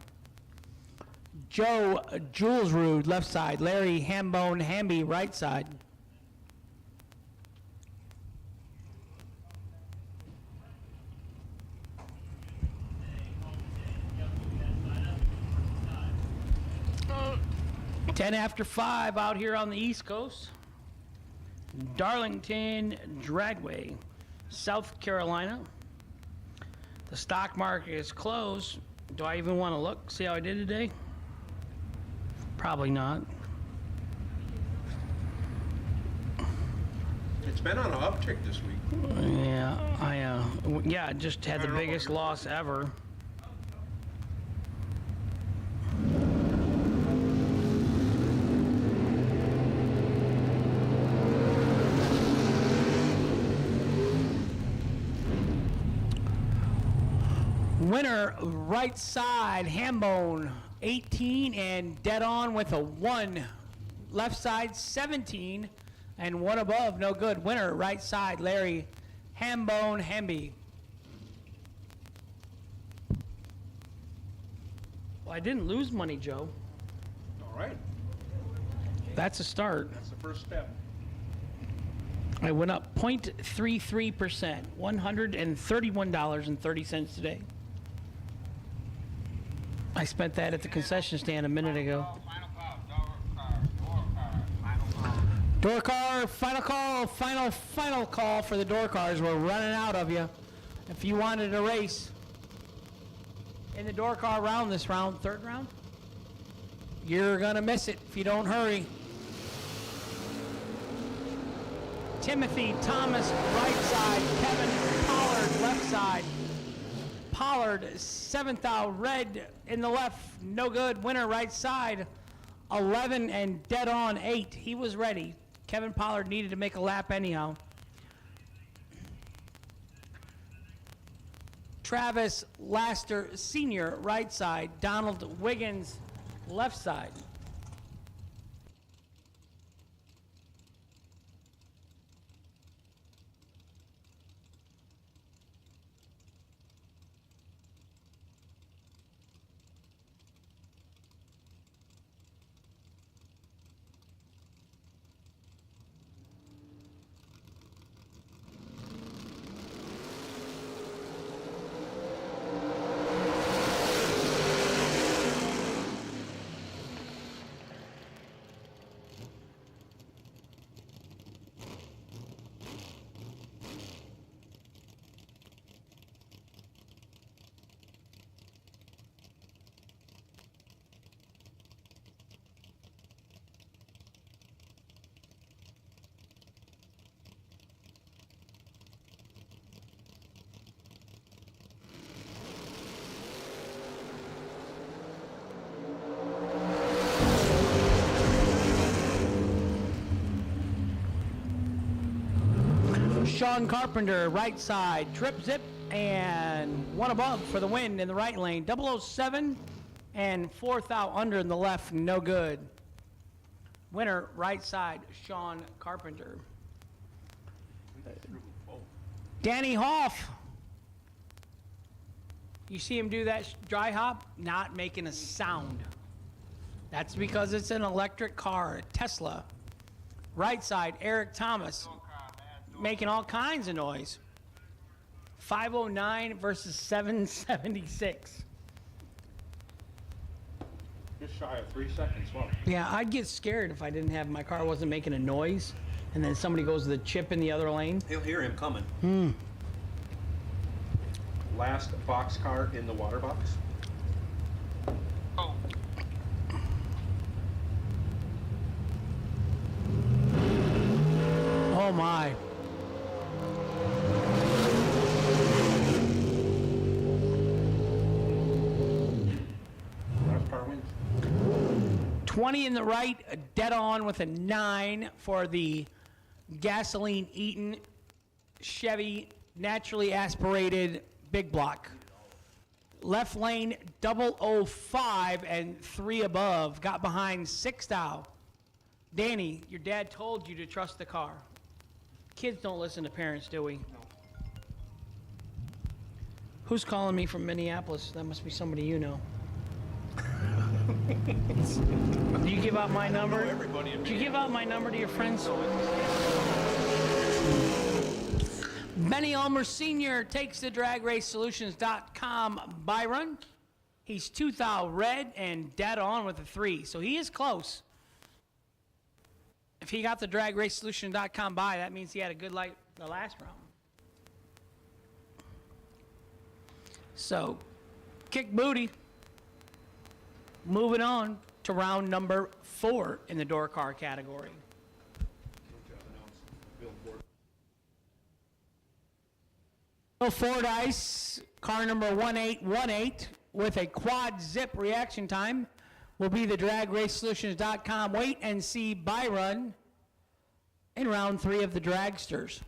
Joe Julesrud, left side. Larry Hambone Hamby, right side. Ten after 5 out here on the East Coast. Darlington Dragway, South Carolina. The stock market is closed. Do I even want to look, see how I did today? Probably not. It's been on an uptick this week. Yeah, I just had the biggest loss ever. Winner, right side, Hambone, 18 and dead on with a 1. Left side, 17 and 1 above, no good. Winner, right side, Larry Hambone Hemby. Well, I didn't lose money, Joe. All right. That's a start. That's the first step. I went up 0.33%, $131.30 today. I spent that at the concession stand a minute ago. Door car, final call, final call for the door cars. We're running out of you. If you wanted a race in the door car round this round, third round, you're gonna miss it if you don't hurry. Timothy Thomas, right side. Kevin Pollard, left side. Pollard, 7th out, red in the left, no good. Winner, right side, 11 and dead on 8. He was ready. Kevin Pollard needed to make a lap anyhow. Travis Laster, senior, right side. Donald Wiggins, left side. Sean Carpenter, right side, trip zip, and 1 above for the win in the right lane. 007 and 4th out under in the left, no good. Winner, right side, Sean Carpenter. Danny Hoff. You see him do that dry hop? Not making a sound. That's because it's an electric car, a Tesla. Right side, Eric Thomas. Making all kinds of noise. 509 versus 776. Just shy of 3 seconds. Well, Yeah, I'd get scared if I didn't have my car wasn't making a noise, and then somebody goes to the chip in the other lane. He'll hear him coming. Last boxcar in the water box. Oh my. last car wins. 20 in the right, dead on with a 9 for the gasoline-eating Chevy naturally aspirated big block. Left lane 005 and 3 above. Got behind 6th out. Danny, your dad told you to trust the car. Kids don't listen to parents, do we? No. Who's calling me from Minneapolis? That must be somebody you know. Do you give out my number? Do you give out my number to your friends? Benny Ulmer Sr. takes the dragracesolutions.com Byron. He's 2th out red and dead on with a 3, so he is close. If he got the dragracesolution.com by, that means he had a good light the last round. So, kick booty. Moving on to round number 4 in the door car category. Fordyce, car number 1818 with a quad zip reaction time will be the dragracesolutions.com wait and see buy run in round 3 of the dragsters.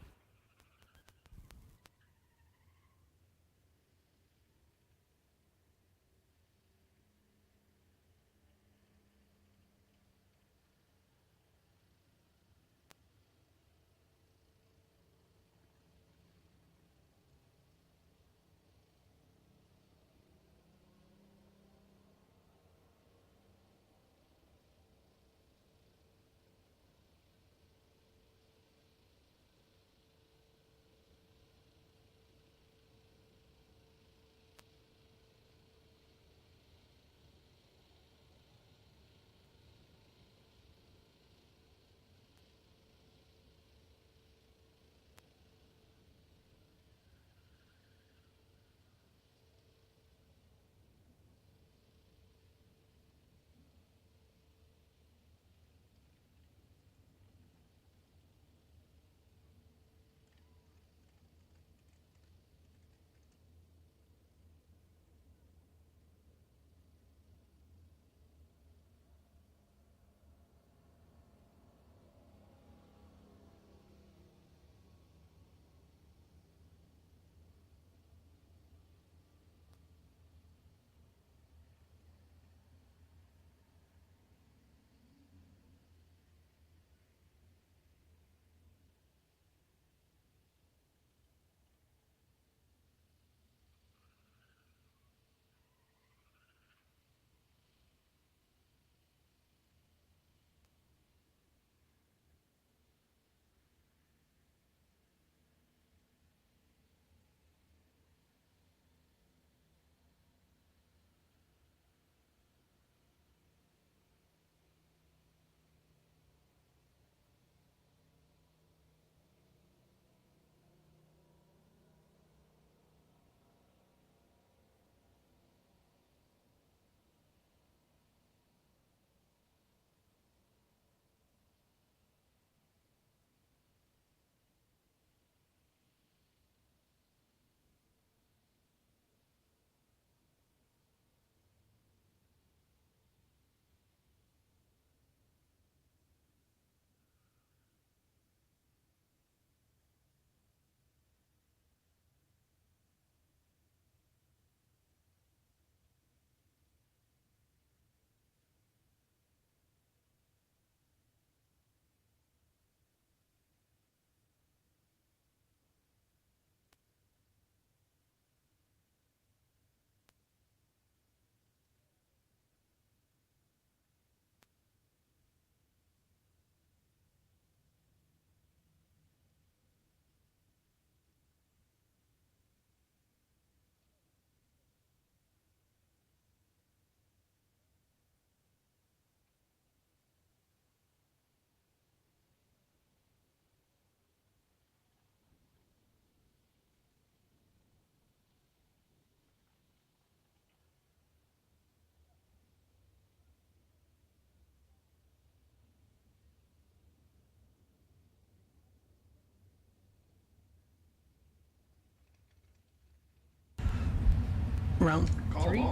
Round 3?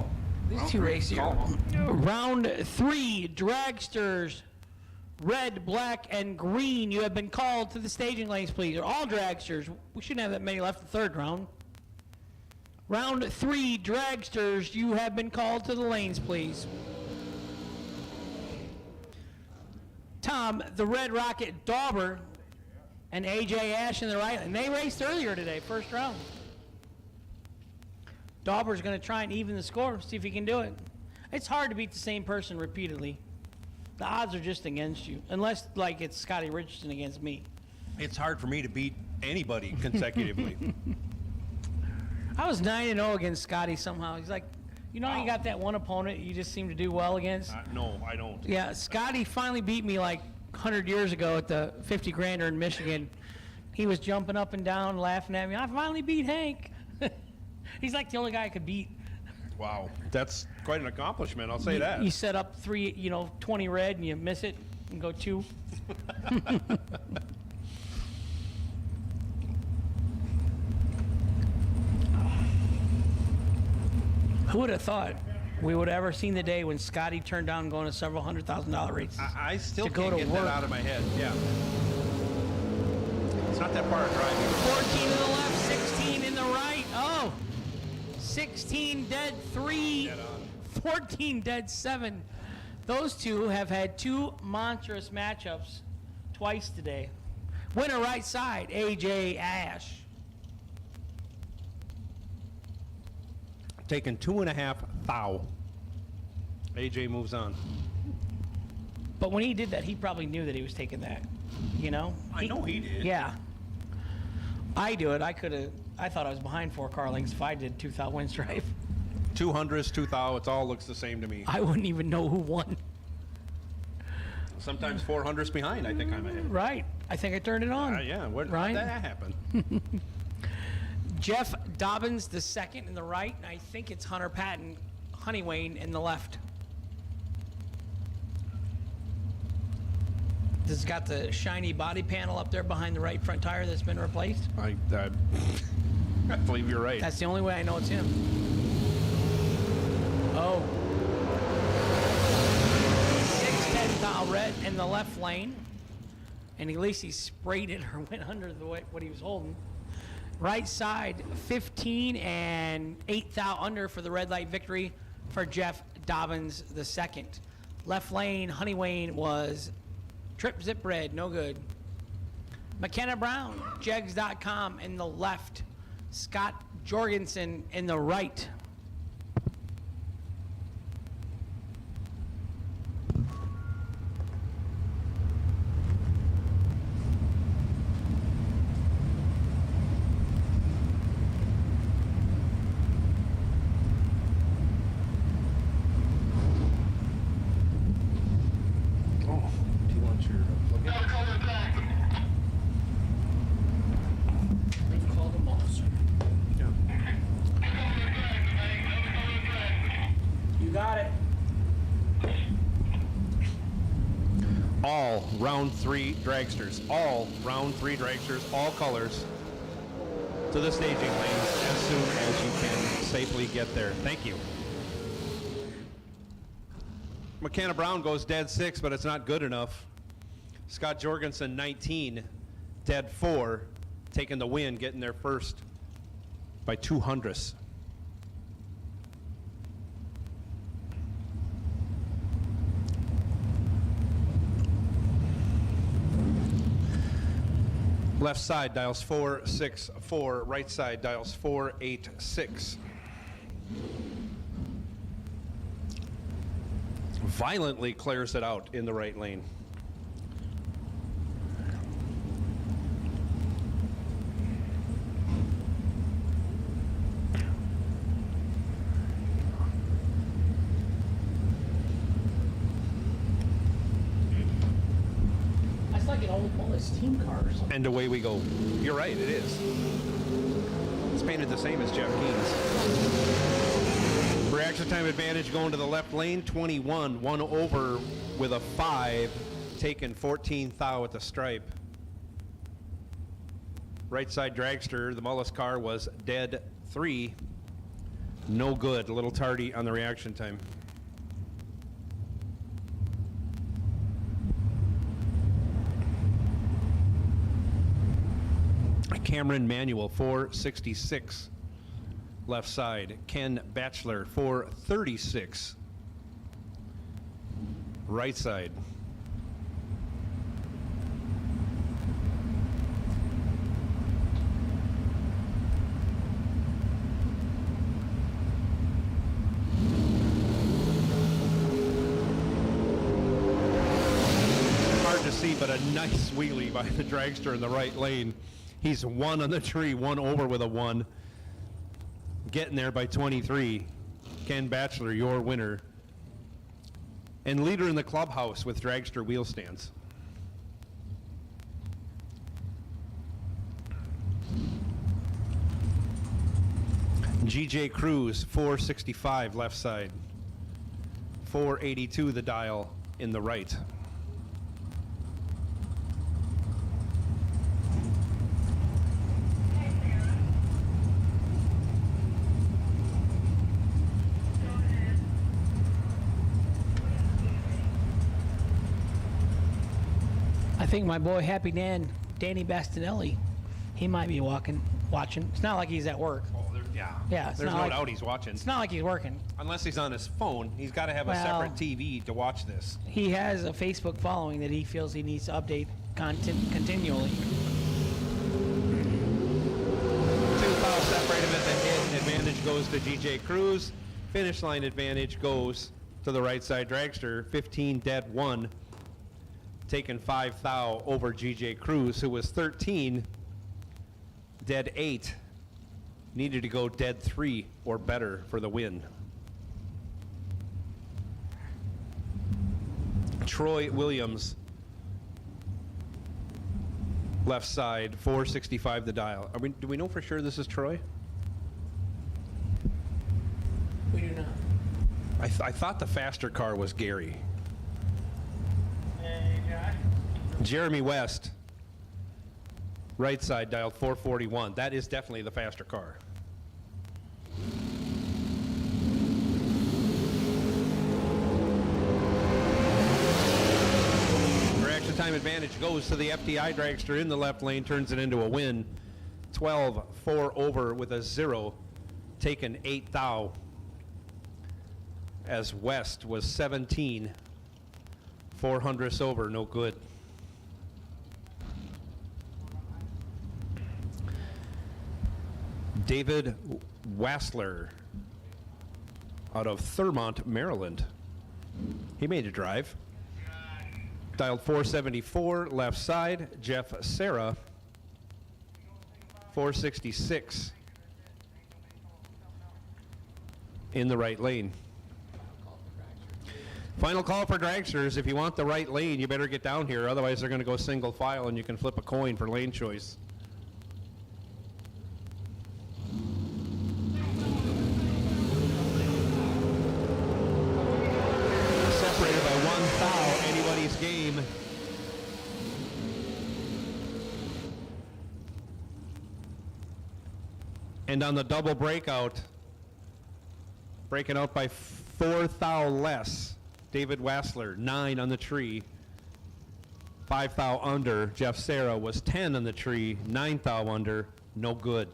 These two races here. Round 3, dragsters, red, black, and green. You have been called to the staging lanes, please. All dragsters. We shouldn't have that many left in the third round. Round 3, dragsters, you have been called to the lanes, please. Tom, the Red Rocket Dauber, and AJ Ash in the right, and they raced earlier today, first round. Dauber's going to try and even the score, see if he can do it. It's hard to beat the same person repeatedly. The odds are just against you, unless, like, it's Scotty Richardson against me. It's hard for me to beat anybody consecutively. I was 9-0 against Scotty somehow. He's like, you know how you got that one opponent you just seem to do well against? No, I don't. Yeah, Scotty finally beat me like 100 years ago at the 50 grander in Michigan. He was jumping up and down, laughing at me. I finally beat Hank. He's like the only guy I could beat. Wow, that's quite an accomplishment, I'll say that. You set up 20 red and you miss it and go 2. Who would have thought we would have ever seen the day when Scotty turned down going to several $100,000 races? I still to go can't to get work. that out of my head. Yeah. It's not that far driving. 14 in the left, 16 in the right. Oh, 16 dead 3, 14 dead 7. Those two have had two monstrous matchups twice today. Winner right side, AJ Ash. Taking 2.5 thou. AJ moves on. But when he did that, he probably knew that he was taking that. You know? I know he did. Yeah. I do it. I thought I was behind 4 car lengths if I did 2 thou win stripe. 200s, 2 thou, it all looks the same to me. I wouldn't even know who won. Sometimes 400s behind, I think I'm ahead. Right. I think I turned it on. Yeah, how did Right? that happen? Jeff Dobbins, the second in the right, and I think it's Hunter Patton, Honeywayne in the left. This has got the shiny body panel up there behind the right front tire that's been replaced. I believe you're right. That's the only way I know it's him. Oh. 610 thou red in the left lane. And at least he sprayed it or went under what he was holding. Right side, 15 and 8 thou under for the red light victory for Jeff Dobbins the second. Left lane, Honeywayne was trip zip red, no good. McKenna Brown, Jegs.com in the left. Scott Jorgensen in the right. All round 3 dragsters. All round 3 dragsters, all colors, to the staging lanes as soon as you can safely get there. Thank you. McKenna Brown goes dead 6, but it's not good enough. Scott Jorgensen, 19, dead 4, taking the win, getting there first by 200ths. Left side dials 464, right side dials 486. Violently clears it out in the right lane. That's like an old Wallace team car or something. And away we go. You're right, it is. It's painted the same as Jeff Keene's. Reaction time advantage going to the left lane, 21, 1 over with a 5, taking 14 thou at the stripe. Right side dragster, the Mullis car was dead 3. No good, a little tardy on the reaction time. Cameron Manuel, 466, left side. Ken Batchelor, 436, right side. Hard to see, but a nice wheelie by the dragster in the right lane. He's 1 on the tree, 1 over with a 1. Getting there by 23. Ken Batchelor, your winner. And leader in the clubhouse with dragster wheel stands. GJ Cruz, 465 left side. 482 the dial in the right. think my boy Happy Dan, Danny Bastinelli, he might be watching. It's not like he's at work. Oh, yeah. Yeah, it's There's not no like- doubt he's watching. It's not like he's working. Unless he's on his phone. He's got to have a Well- separate TV to watch this. He has a Facebook following that he feels he needs to update content continually. 2 fouls separate him at the hit. Advantage goes to GJ Cruz. Finish line advantage goes to the right side dragster. 15 dead 1. Taking 5 thou over GJ Cruz, who was 13 dead 8. Needed to go dead 3 or better for the win. Troy Williams, left side, 465 the dial. Do we know for sure this is Troy? We do not. I thought the faster car was Gary. Hey, Josh. Jeremy West, right side, dialed 441. That is definitely the faster car. Reaction time advantage goes to the FTI dragster in the left lane, turns it into a win. 12-4 over with a 0, taken 8 thou. As West was 17, 400 over, no good. David Wassler out of Thurmont, Maryland. He made a drive. Dialed 474, left side. Jeff Serra, 466 in the right lane. Final call for dragsters. If you want the right lane, you better get down here. Otherwise, they're going to go single file, and you can flip a coin for lane choice. Separated by 1 foul, anybody's game. And on the double breakout, breaking out by 4 thou less, David Wassler, 9 on the tree. 5 thou under. Jeff Serra was 10 on the tree, 9 thou under, no good.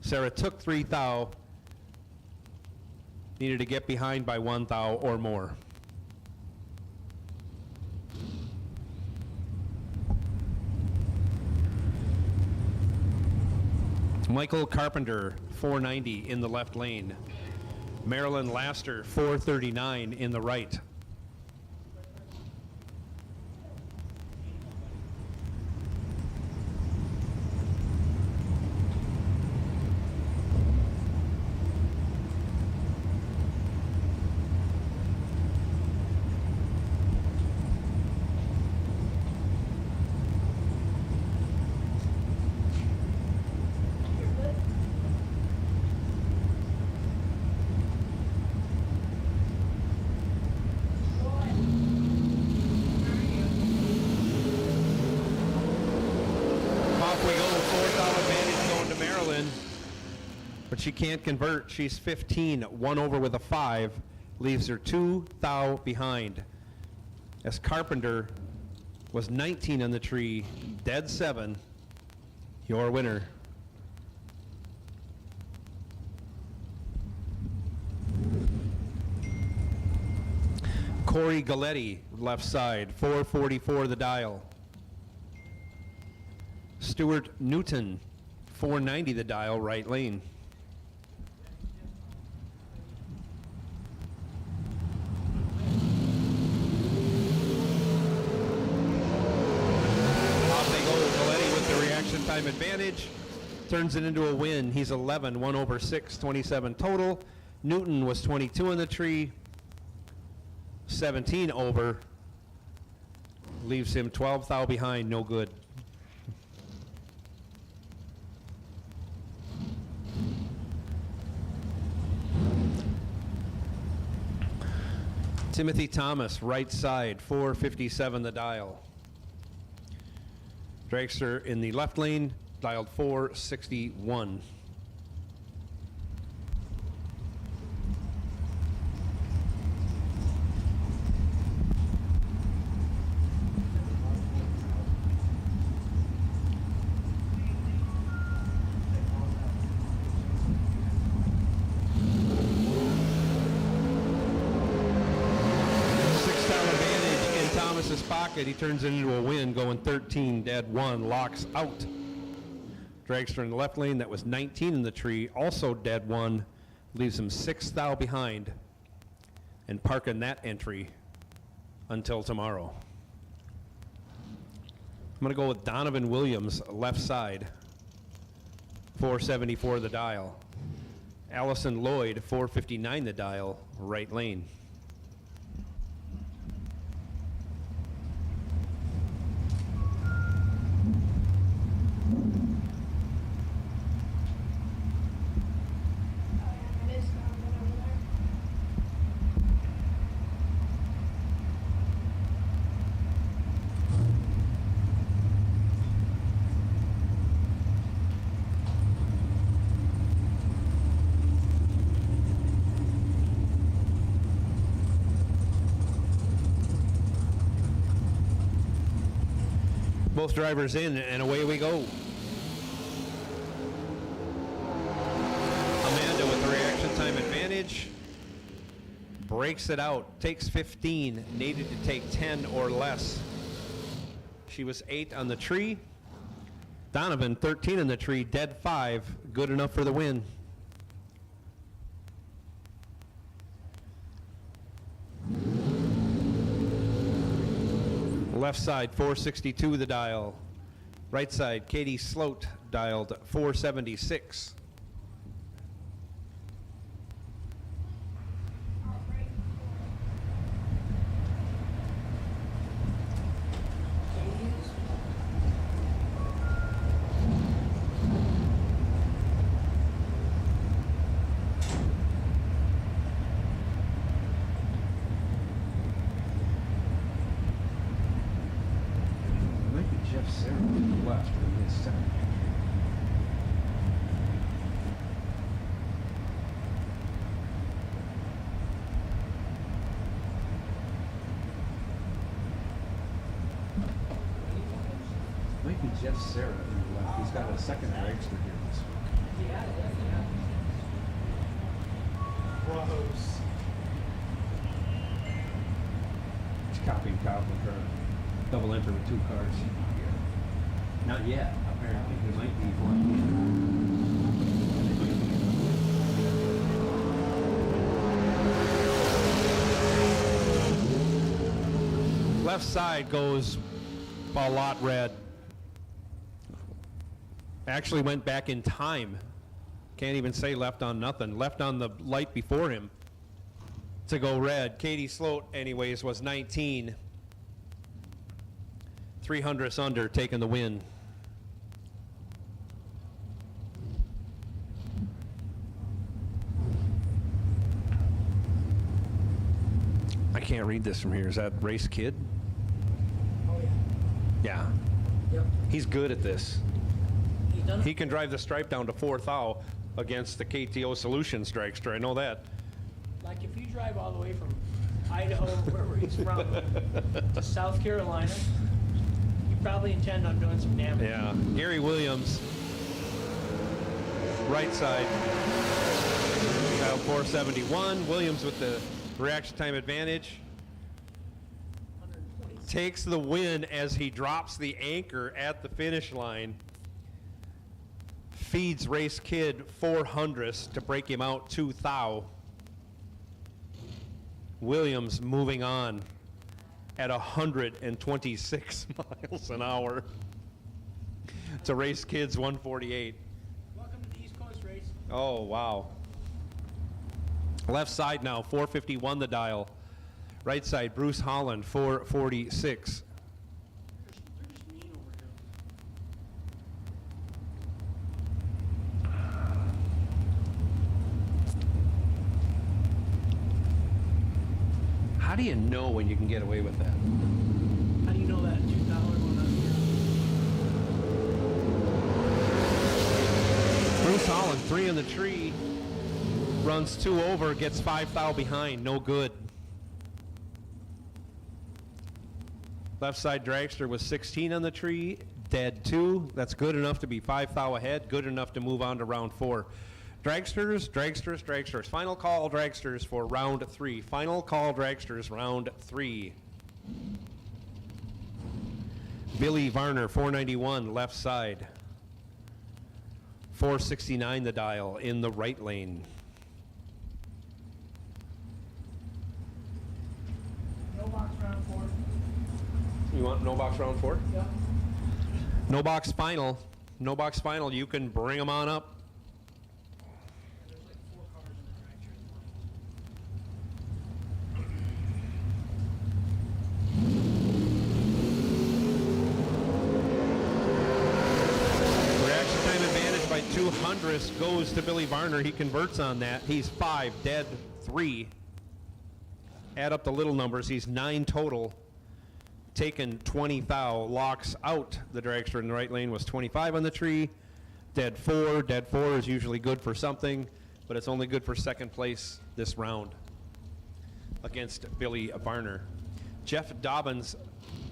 Serra took 3 thou, needed to get behind by 1 thou or more. Michael Carpenter, 490 in the left lane. Marilyn Laster, 439 in the right. But she can't convert. She's 15, 1 over with a 5, leaves her 2 thou behind. As Carpenter was 19 on the tree, dead 7, your winner. Corey Galletti, left side, 444 the dial. Stuart Newton, 490 the dial, right lane. Time advantage, turns it into a win. He's 11, 1 over 6, 27 total. Newton was 22 in the tree, 17 over, leaves him 12 thou behind, no good. Timothy Thomas, right side, 457 the dial. Dragster in the left lane, dialed 461. his pocket. He turns it into a win, going 13, dead 1, locks out. Dragster in the left lane, that was 19 in the tree, also dead 1, leaves him 6 thou behind, and parking that entry until tomorrow. I'm going to go with Donovan Williams, left side, 474 the dial. Allison Lloyd, 459 the dial, right lane. Both drivers in, and away we go. Amanda with the reaction time advantage. Breaks it out, takes 15, needed to take 10 or less. She was 8 on the tree. Donovan, 13 on the tree, dead 5, good enough for the win. Left side, 462 the dial. Right side, Katie Sloat dialed 476. Jeff Sarah in the left. He's got a second dragster here this week. Bravos. He's copying Carpenter. Double enter with 2 cars. Not yet, apparently. He might be one. Left side goes a lot red. Actually went back in time. Can't even say left on nothing. Left on the light before him to go red. Katie Sloat, anyways, was 19. 300ths under, taking the win. I can't read this from here. Is that Race Kid? Oh, yeah. Yeah. Yep. He's good at this. He's done He can drive the stripe down to 4 thou against the KTO Solutions dragster. I know that. Like if you drive all the way from Idaho, wherever he's from, to South Carolina, you probably intend on doing some damage. Yeah. Gary Williams, right side, dial 471. Williams with the reaction time advantage. Takes the win as he drops the anchor at the finish line. Feeds Race Kid 400ths to break him out 2 thou. Williams moving on at 126 miles an hour to Race Kid's 148. Welcome to the East Coast race. Oh, wow. Left side now, 451 the dial. Right side, Bruce Holland, 446. They're just mean over here. How do you know when you can get away with that? How do you know that $2 one up here? Bruce Holland, 3 in the tree, runs 2 over, gets 5 thou behind, no good. Left side dragster was 16 on the tree, dead 2. That's good enough to be 5 thou ahead, good enough to move on to round 4. Dragsters, dragsters, dragsters. Final call, dragsters, for round 3. Final call, dragsters, round 3. Billy Varner, 491, left side. 469 the dial in the right lane. No box round 4. You want no box round 4? Yep. No box final. No box final. You can bring them on up. There's like 4 cars in the dragster. Reaction time advantage by 200 goes to Billy Varner. He converts on that. He's 5, dead 3. Add up the little numbers. He's 9 total. Taken 20 thou. Locks out the dragster in the right lane was 25 on the tree. Dead 4. Dead 4 is usually good for something, but it's only good for second place this round against Billy Varner. Jeff Dobbins,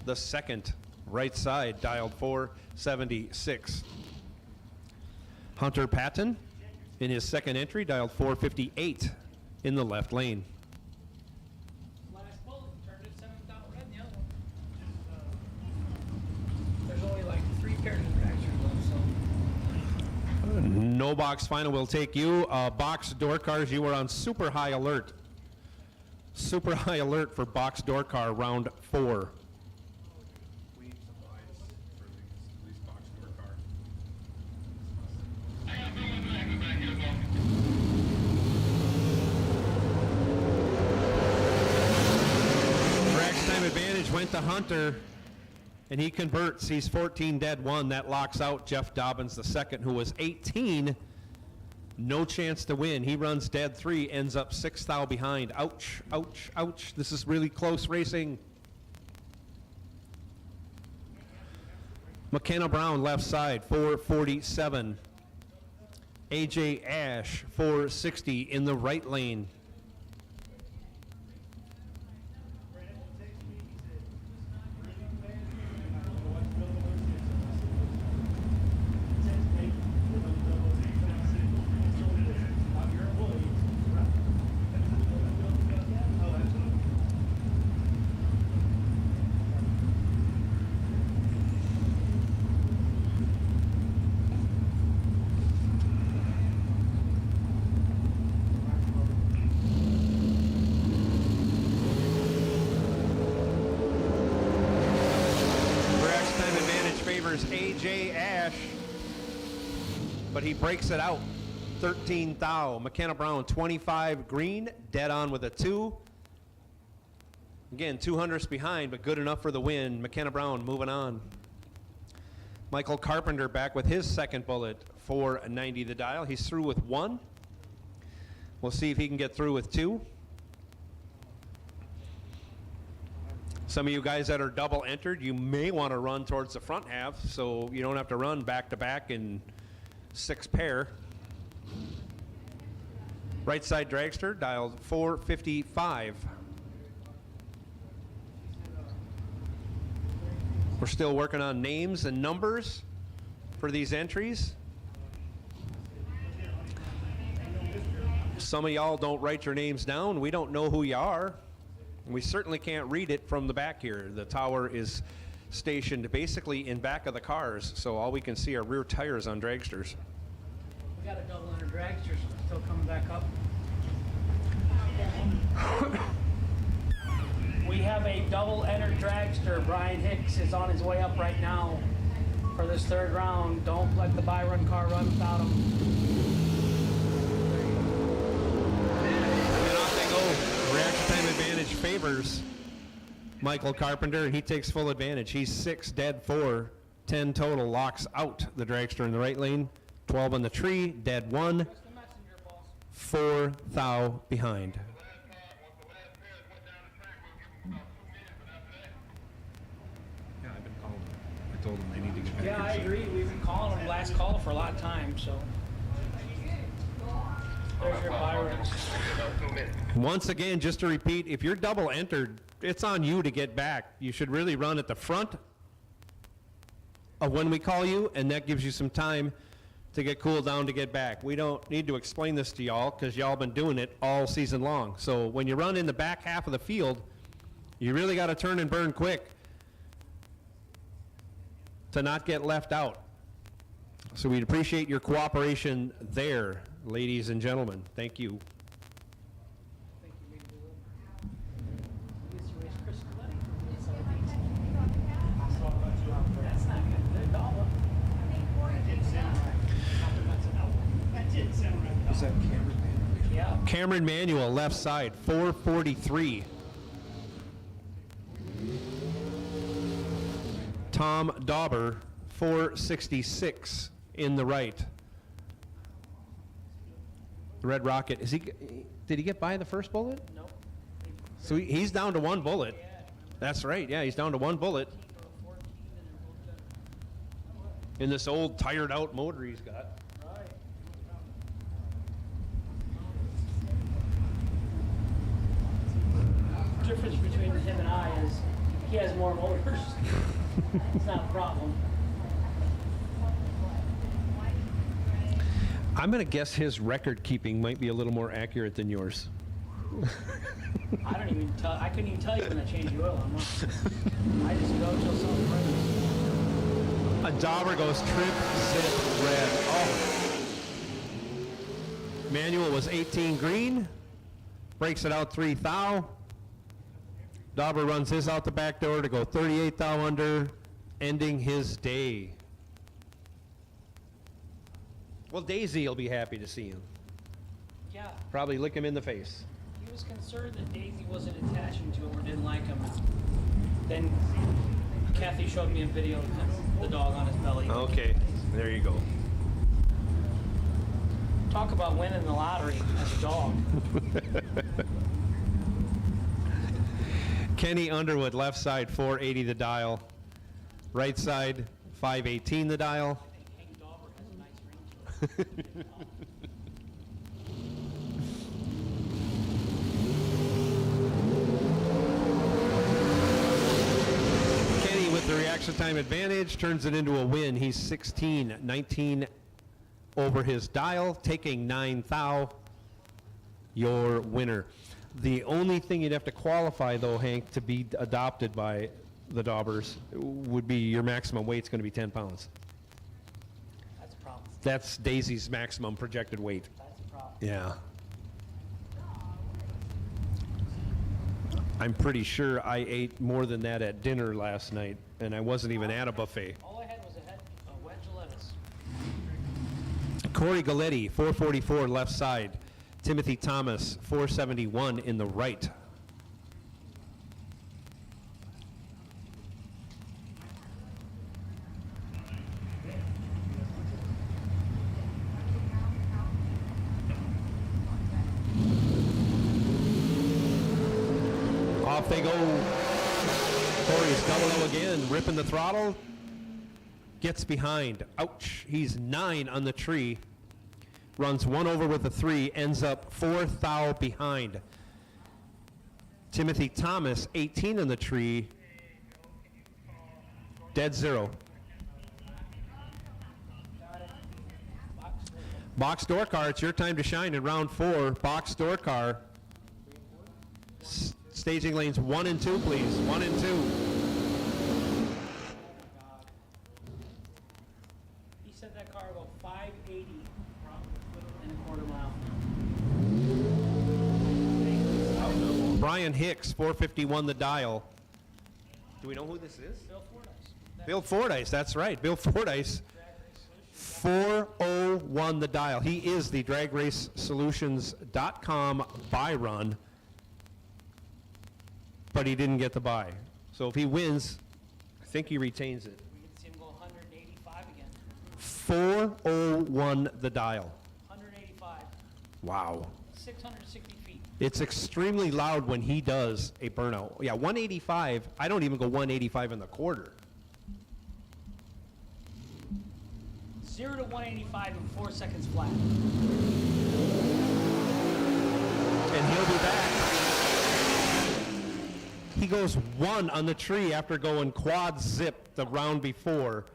the second, right side, dialed 476. Hunter Patton, in his second entry, dialed 458 in the left lane. Last bullet turned it 7th out red in the other one. There's only like 3 pairs of dragsters left, so. No box final will take you. Box door cars, you were on super high alert. Super high alert for box door car round 4. Clean supplies for these box door car. Rack's time advantage went to Hunter, and he converts. He's 14 dead 1. That locks out Jeff Dobbins the second, who was 18. No chance to win. He runs dead 3, ends up 6 thou behind. Ouch, ouch, ouch. This is really close racing. McKenna Brown, left side, 447. AJ Ash, 460 in the right lane. AJ Ash, but he breaks it out. 13 thou. McKenna Brown, 25 green, dead on with a 2. Again, 200s behind, but good enough for the win. McKenna Brown moving on. Michael Carpenter back with his second bullet, 490 the dial. He's through with 1. We'll see if he can get through with 2. Some of you guys that are double entered, you may want to run towards the front half so you don't have to run back to back in 6 pair. Right side dragster, dialed 455. We're still working on names and numbers for these entries. Some of y'all don't write your names down. We don't know who you are. We certainly can't read it from the back here. The tower is stationed basically in back of the cars, so all we can see are rear tires on dragsters. We got a double under dragsters still coming back up. We have a double enter dragster. Brian Hicks is on his way up right now for this 3rd round. Don't let the buy run car run without him. And off they go. Reaction time advantage favors Michael Carpenter. He takes full advantage. He's 6 dead 4, 10 total. Locks out the dragster in the right lane. 12 on the tree, dead 1. 4 thou behind. Yeah, I've been calling them. I told them they need to get back. Yeah, I agree. We've been calling him last call for a lot of time, so. There's your buy runs. Once again, just to repeat, if you're double entered, it's on you to get back. You should really run at the front of when we call you, and that gives you some time to get cooled down to get back. We don't need to explain this to y'all because y'all been doing it all season long. So when you run in the back half of the field, you really got to turn and burn quick. to not get left out. So we'd appreciate your cooperation there, ladies and gentlemen. Thank you. Is that Cameron? Yeah. Cameron Manuel, left side, 443. Tom Dauber, 466 in the right. Red Rocket, did he get by the first bullet? Nope. So he's down to one bullet. Yeah. That's right, yeah, he's down to one bullet. In this old tired out motor he's got. The difference between him and I is he has more motors. It's not a problem. I'm going to guess his record keeping might be a little more accurate than yours. I couldn't even tell you when I changed the oil. I just go till something breaks. A Dauber goes trip, zip, red. Oh. Manual was 18 green. Breaks it out 3 thou. Dauber runs his out the back door to go 38 thou under, ending his day. Well, Daisy will be happy to see him. Yeah. Probably lick him in the face. He was concerned that Daisy wasn't attaching to him or didn't like him. Then Kathy showed me a video of the dog on his belly. Okay, there you go. Talk about winning the lottery as a dog. Kenny Underwood, left side, 480 the dial. Right side, 518 the dial. Hank Dauber has a nice ring to it. Kenny with the reaction time advantage turns it into a win. He's 16-19 over his dial, taking 9 thou. Your winner. The only thing you'd have to qualify, though, Hank, to be adopted by the Daubers would be your maximum weight's going to be 10 pounds. That's a problem. That's Daisy's maximum projected weight. That's a problem. Yeah. I'm pretty sure I ate more than that at dinner last night, and I wasn't even at a buffet. All I had was a wedge of lettuce. Corey Galletti, 444 left side. Timothy Thomas, 471 in the right. Off they go. Corey's double O again, ripping the throttle. Gets behind. Ouch. He's 9 on the tree. Runs 1 over with a 3, ends up 4 thou behind. Timothy Thomas, 18 on the tree. Dead 0. Box door car, it's your time to shine in round 4. Box door car. Staging lanes 1 and 2, please. 1 and 2. He said that car about 580 in a quarter mile. Brian Hicks, 451 the dial. Do we know who this is? Bill Fordyce. Bill Fordyce, that's right. Bill Fordyce, 401 the dial. He is the dragracesolutions.com buy run, but he didn't get the buy. So if he wins, I think he retains it. We can see him go 185 again. 401 the dial. 185. Wow. 660 feet. It's extremely loud when he does a burnout. Yeah, 185. I don't even go 185 in the quarter. 0 to 185 in 4 seconds flat. And he'll be back. He goes 1 on the tree after going quad zip the round before.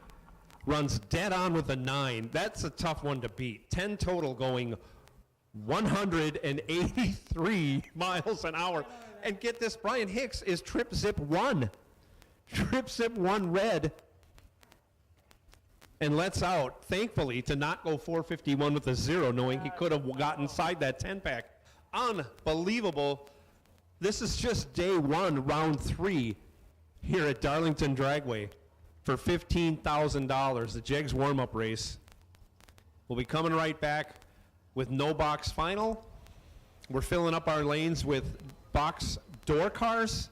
Runs dead on with a 9. That's a tough one to beat. 10 total going 183 miles an hour. And get this, Brian Hicks is trip zip 1. Trip zip 1 red. and lets out, thankfully, to not go 451 with a 0, knowing he could have gotten inside that 10-pack. Unbelievable. This is just day 1, round 3 here at Darlington Dragway for $15,000. The Jegs warm-up race. We'll be coming right back with no box final. We're filling up our lanes with box door cars.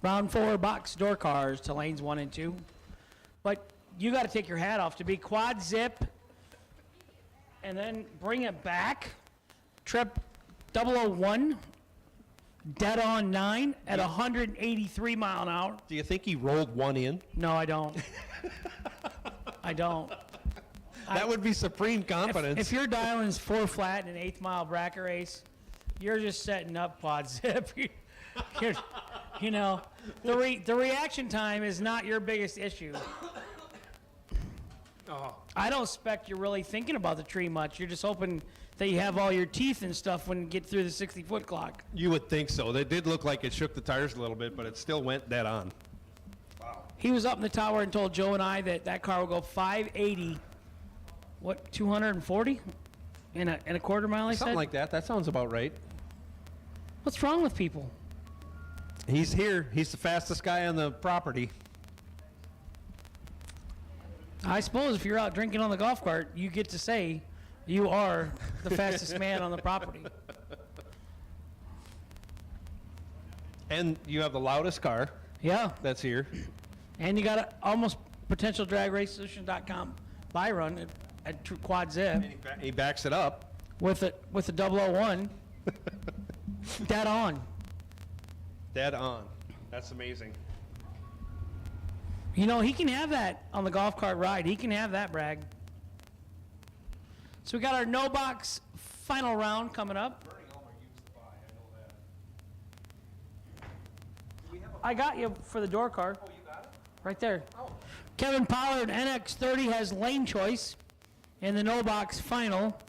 Round 4 box door cars to lanes 1 and 2. But you got to take your hat off to be quad zip and then bring it back. Trip 001, dead on 9 at 183 mile an hour. Do you think he rolled one in? No, I don't. I don't. That would be supreme confidence. If you're dialing 4 flat in an 8th mile bracket race, you're just setting up quad zip. You know, the reaction time is not your biggest issue. Oh. I don't expect you're really thinking about the tree much. You're just hoping that you have all your teeth and stuff when you get through the 60-foot clock. You would think so. It did look like it shook the tires a little bit, but it still went dead on. Wow. He was up in the tower and told Joe and I that that car will go 580, 240 in a quarter mile, he Something said? like that. That sounds about right. What's wrong with people? He's here. He's the fastest guy on the property. I suppose if you're out drinking on the golf cart, you get to say you are the fastest man on the property. And you have the loudest car. Yeah. That's here. And you got a almost potential dragracesolutions.com buy run at quad zip. And he backs it up. With a 001. Dead on. Dead on. That's amazing. You know, he can have that on the golf cart ride. He can have that, Bragg. So we got our no box final round coming up. I got you for the door card. Oh, you got it? Right there. Oh. Kevin Pollard, NX30, has lane choice in the no box final.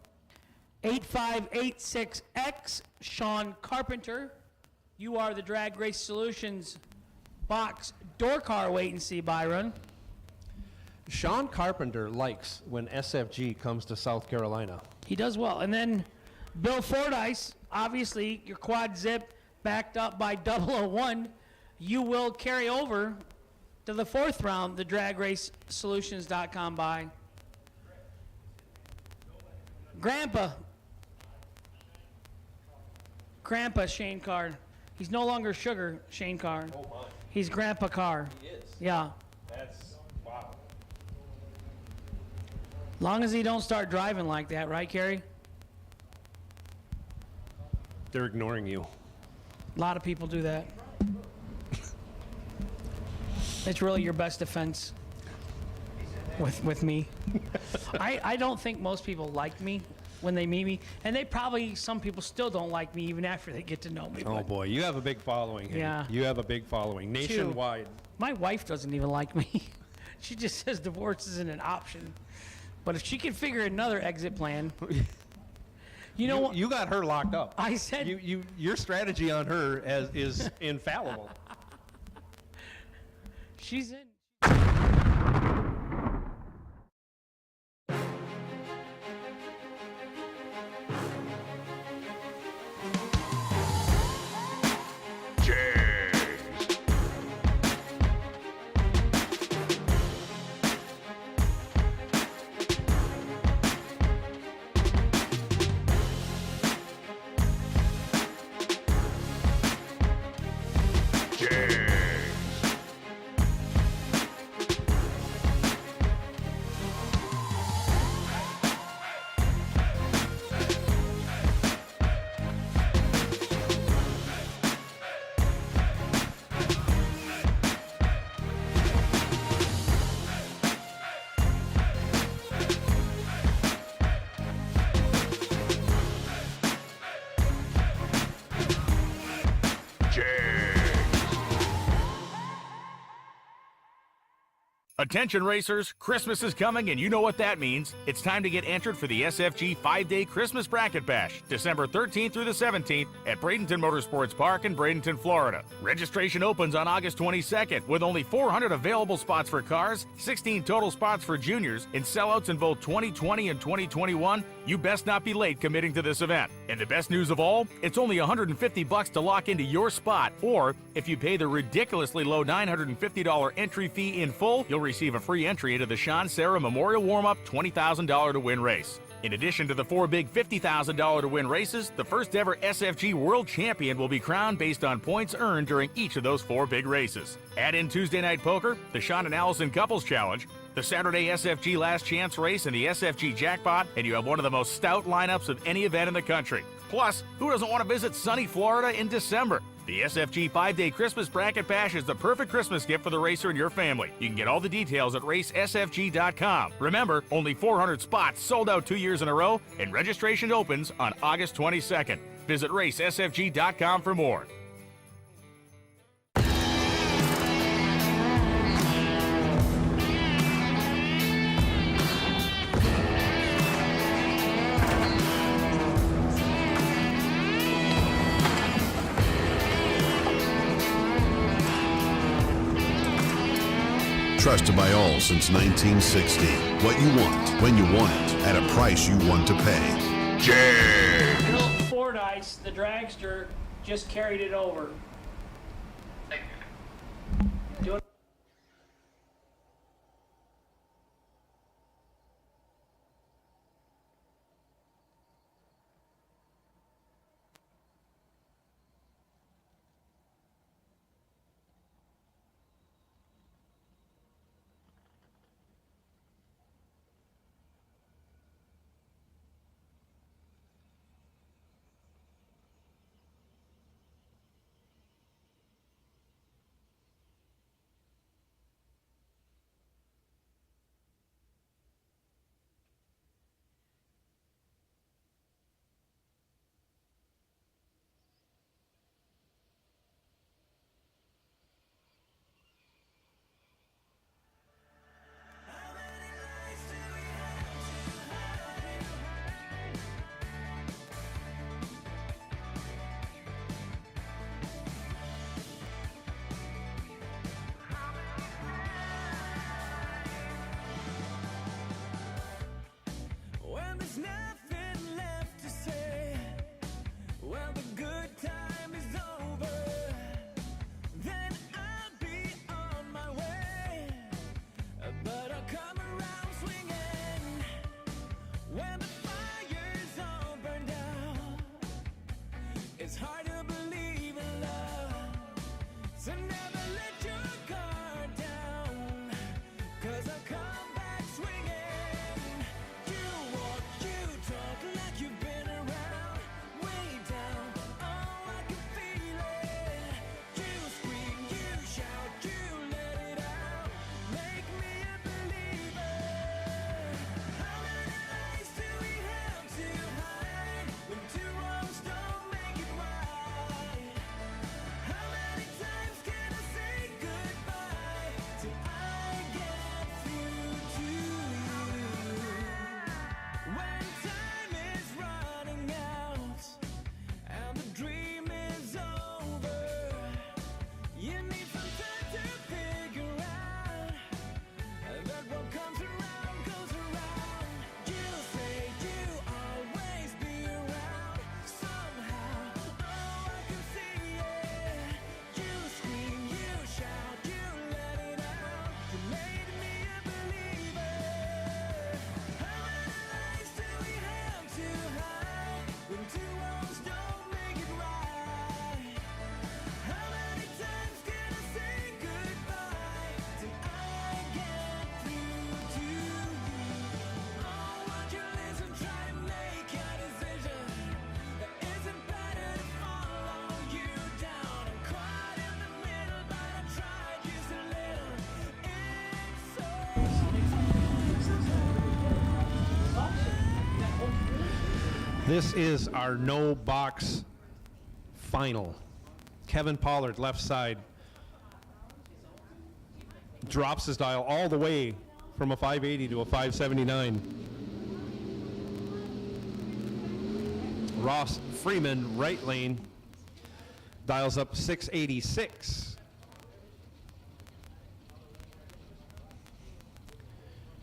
8586X, Sean Carpenter. You are the Drag Race Solutions box door car wait and see, Byron. Sean Carpenter likes when SFG comes to South Carolina. He does well. And then Bill Fordyce, obviously your quad zip backed up by 001. You will carry over to the 4th round, the dragracesolutions.com buy. Grandpa Shane Carr. He's no longer Sugar Shane Carr. Oh my. He's Grandpa Carr. He is. Yeah. That's wow. Long as he don't start driving like that, right, Kerry? They're ignoring you. A lot of people do that. It's really your best defense with me. I don't think most people like me when they meet me, and some people still don't like me even after they get to know me. Oh boy, you have a big following here. Yeah. You have a big following nationwide. My wife doesn't even like me. She just says divorce isn't an option. But if she can figure another exit plan, you know what? You got her locked up. I said your strategy on her is infallible. She's in. Attention racers, Christmas is coming and you know what that means. It's time to get entered for the SFG 5-Day Christmas Bracket Bash, December 13th through the 17th at Bradenton Motorsports Park in Bradenton, Florida. Registration opens on August 22nd with only 400 available spots for cars, 16 total spots for juniors, and sellouts in both 2020 and 2021. You best not be late committing to this event. And the best news of all, it's only $150 to lock into your spot, or if you pay the ridiculously low $950 entry fee in full, you'll receive a free entry into the Sean Sarah Memorial Warm-Up $20,000 to win race. In addition to the 4 big $50,000 to win races, the first ever SFG World Champion will be crowned based on points earned during each of those 4 big races. Add in Tuesday Night Poker, the Sean and Allison Couples Challenge, the Saturday SFG Last Chance Race, and the SFG Jackpot, and you have one of the most stout lineups of any event in the country. Plus, who doesn't want to visit sunny Florida in December? The SFG 5-Day Christmas Bracket Bash is the perfect Christmas gift for the racer and your family. You can get all the details at racesfg.com. Remember, only 400 spots sold out 2 years in a row, and registration opens on August 22nd. Visit racesfg.com for more. Trusted by all since 1960. What you want, when you want it, at a price you want to pay. Jegs! Bill Fordyce, the dragster, just carried it over. When there's nothing left to say, well, the good time is over, then I'll be on my way. But I'll come around swinging when the fire's all burned out. It's hard to believe in love, so never let your guard down, 'cause I'll come back swinging. Like you've been around, way down, oh, I can feel it. You scream, you shout, you let it out, make me a believer. How many lies do we have to hide when 2 wrongs don't make it right? How many times can I say goodbye till I get through to you? When time is running out and the dream is over, you need some time to figure out that what comes around goes around. You say you always be around somehow, oh, I can see it. You scream, you shout, you let it out, you made me a believer. How many lies do we have to hide when 2 wrongs don't make it right? How many times can I say goodbye till I get through to you? Oh, won't you listen, try to make a decision. Is it better to follow you down? I'm caught in the middle, but I tried just a little. It's so This is our no box final. Kevin Pollard, left side. drops his dial all the way from a 580 to a 579. Ross Freeman, right lane, dials up 686.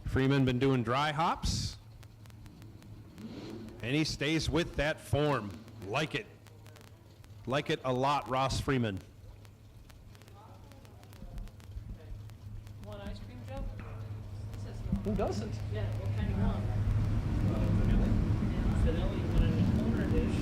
Freeman been doing dry hops, and he stays with that form. Like it. Like it a lot, Ross Freeman. Want ice cream, Joe? Who doesn't? Yeah, what kind you want? Vanilla, you want it in a corner dish?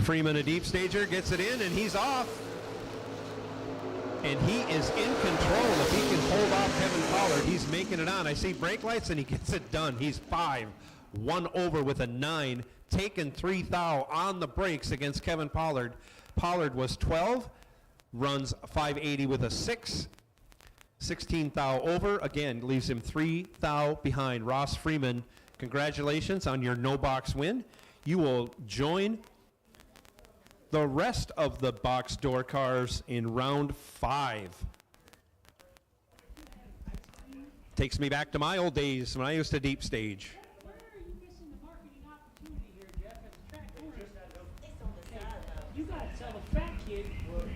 Freeman, a deep stager, gets it in, and he's off. And he is in control. If he can hold off Kevin Pollard, he's making it on. I see brake lights, and he gets it done. He's 5, 1 over with a 9, taking 3 thou on the brakes against Kevin Pollard. Pollard was 12, runs 580 with a 6, 16 thou over. Again, leaves him 3 thou behind. Ross Freeman, congratulations on your no-box win. You will join the rest of the box door cars in round 5. Takes me back to my old days when I used to deep stage. Where are you missing the marketing opportunity here, Jeff? As a track owner? You gotta tell the fat kid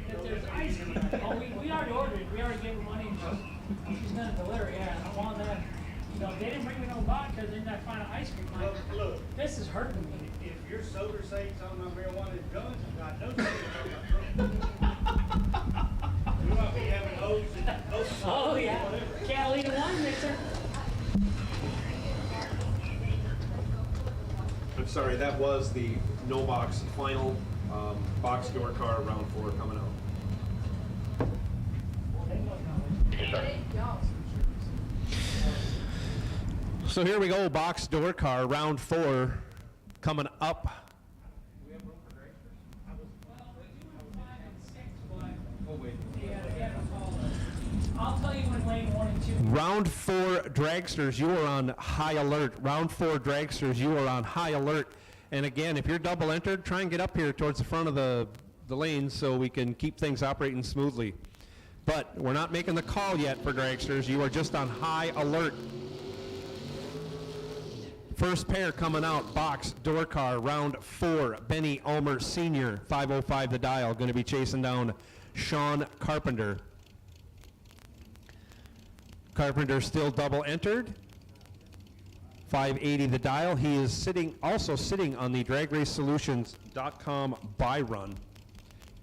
that there's ice cream. Oh, we already ordered it. We already gave her money. She's gonna deliver. Yeah, I want that. You know, they didn't bring me no vodka. They're not finding ice cream. Like, Look, this is hurting me. if your soda says something about marijuana is guns, I know something about drugs. We might be having hose and Oh, yeah. Can't leave the wine mixer. I'm sorry, that was the no box final box door car round 4 coming out. So here we go, box door car round 4 coming up. I'll tell you when lane 1 and 2. Round 4 dragsters, you are on high alert. Round 4 dragsters, you are on high alert. And again, if you're double entered, try and get up here towards the front of the lanes so we can keep things operating smoothly. But we're not making the call yet for dragsters. You are just on high alert. First pair coming out, box door car, round 4. Benny Ulmer Sr., 505 the dial, going to be chasing down Sean Carpenter. Carpenter still double entered. 580 the dial. He is also sitting on the dragracesolutions.com buy run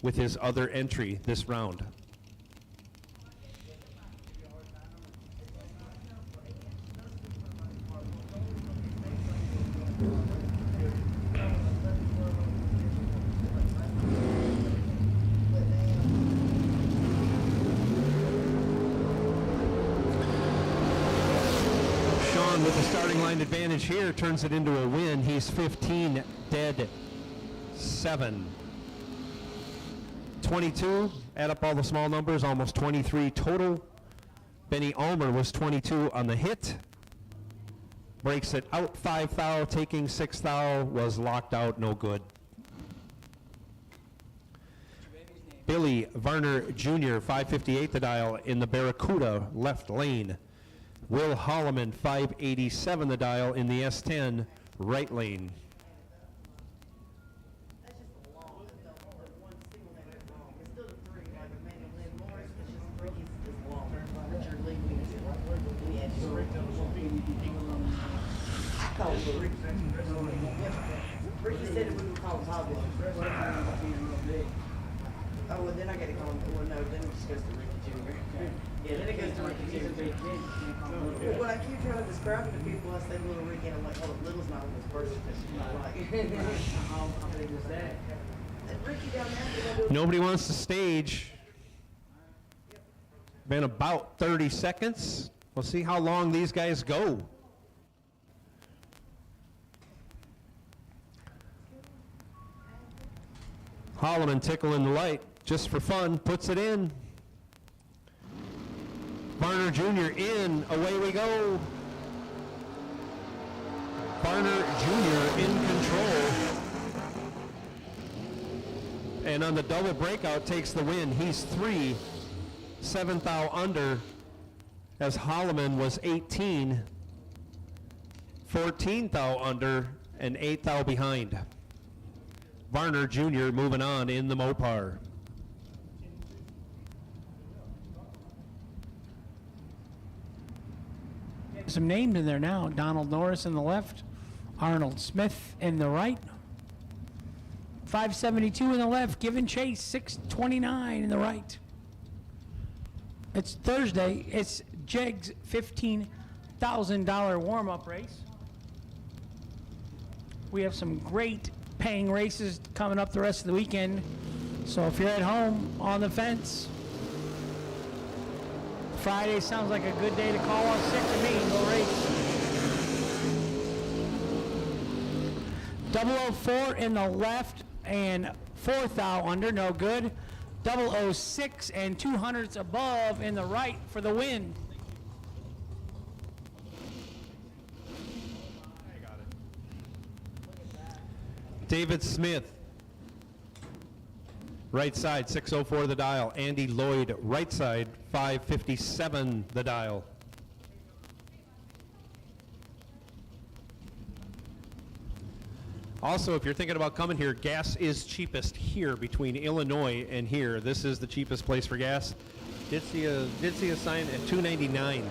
with his other entry this round. With the starting line advantage here, turns it into a win. He's 15 dead 7. 22, add up all the small numbers, almost 23 total. Benny Ulmer was 22 on the hit. Breaks it out 5 thou, taking 6 thou, was locked out, no good. Billy Varner Jr., 558 the dial in the Barracuda left lane. Will Holloman, 587 the dial in the S10 right lane. Ricky said we would call Bobby. Oh, well, then I gotta call him. Well, no, then it just goes to Ricky Jr. Yeah, then it goes to Ricky Jr. Well, when I keep trying to describe it to people, I say Little Ricky, and I'm like, oh, Little's not on this person. How big was that? Ricky down there. Nobody wants to stage. Been about 30 seconds. We'll see how long these guys go. Holloman tickling the light just for fun, puts it in. Varner Jr. in, away we go. Varner Jr. in control. And on the double breakout takes the win. He's 3, 7th thou under, as Holloman was 18, 14th thou under, and 8th thou behind. Varner Jr. moving on in the Mopar. Some names in there now. Donald Norris in the left, Arnold Smith in the right, 572 in the left, Given Chase 629 in the right. It's Thursday. It's Jegs $15,000 warm-up race. We have some great paying races coming up the rest of the weekend. So if you're at home on the fence, Friday sounds like a good day to call off sick to me and go race. 004 in the left and 4th thou under, no good. 006 and 200s above in the right for the win. David Smith, right side, 604 the dial. Andy Lloyd, right side, 557 the dial. Also, if you're thinking about coming here, gas is cheapest here between Illinois and here. This is the cheapest place for gas. Did see a sign at $2.99.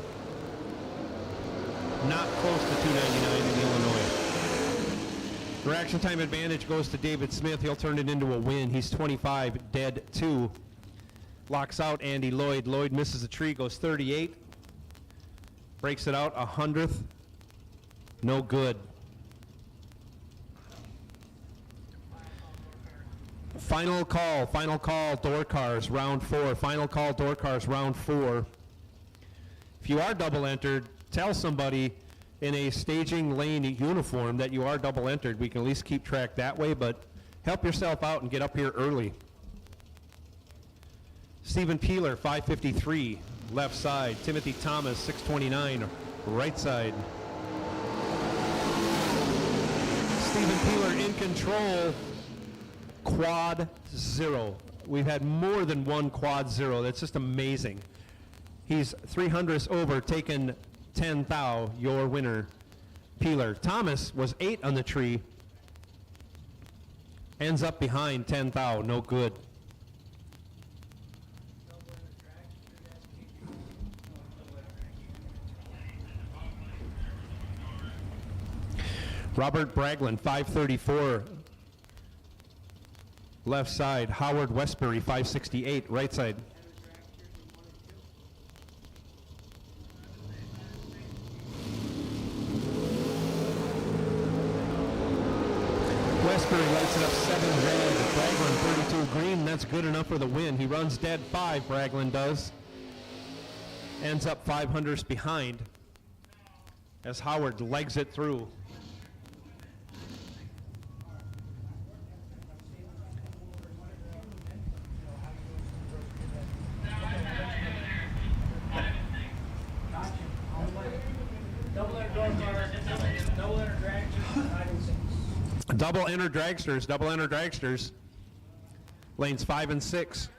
Not close to $2.99 in Illinois. Reaction time advantage goes to David Smith. He'll turn it into a win. He's 25, dead 2. Locks out Andy Lloyd. Lloyd misses a tree, goes 38. Breaks it out, 100th. No good. Final call, door cars, round 4. Final call, door cars, round 4. If you are double entered, tell somebody in a staging lane uniform that you are double entered. We can at least keep track that way, but help yourself out and get up here early. Stephen Peeler, 553, left side. Timothy Thomas, 629, right side. Stephen Peeler in control, quad 0. We've had more than one quad 0. That's just amazing. He's 300ths over, taken 10 thou, your winner, Peeler. Thomas was 8 on the tree, ends up behind 10 thou, no good. Robert Braglin, 534, left side. Howard Westbury, 568, right side. Westbury lights it up 7 red, Braglin 32 green. That's good enough for the win. He runs dead 5, Braglin does. Ends up 500ths behind as Howard legs it through. Double enter dragsters, lanes 5 and 6.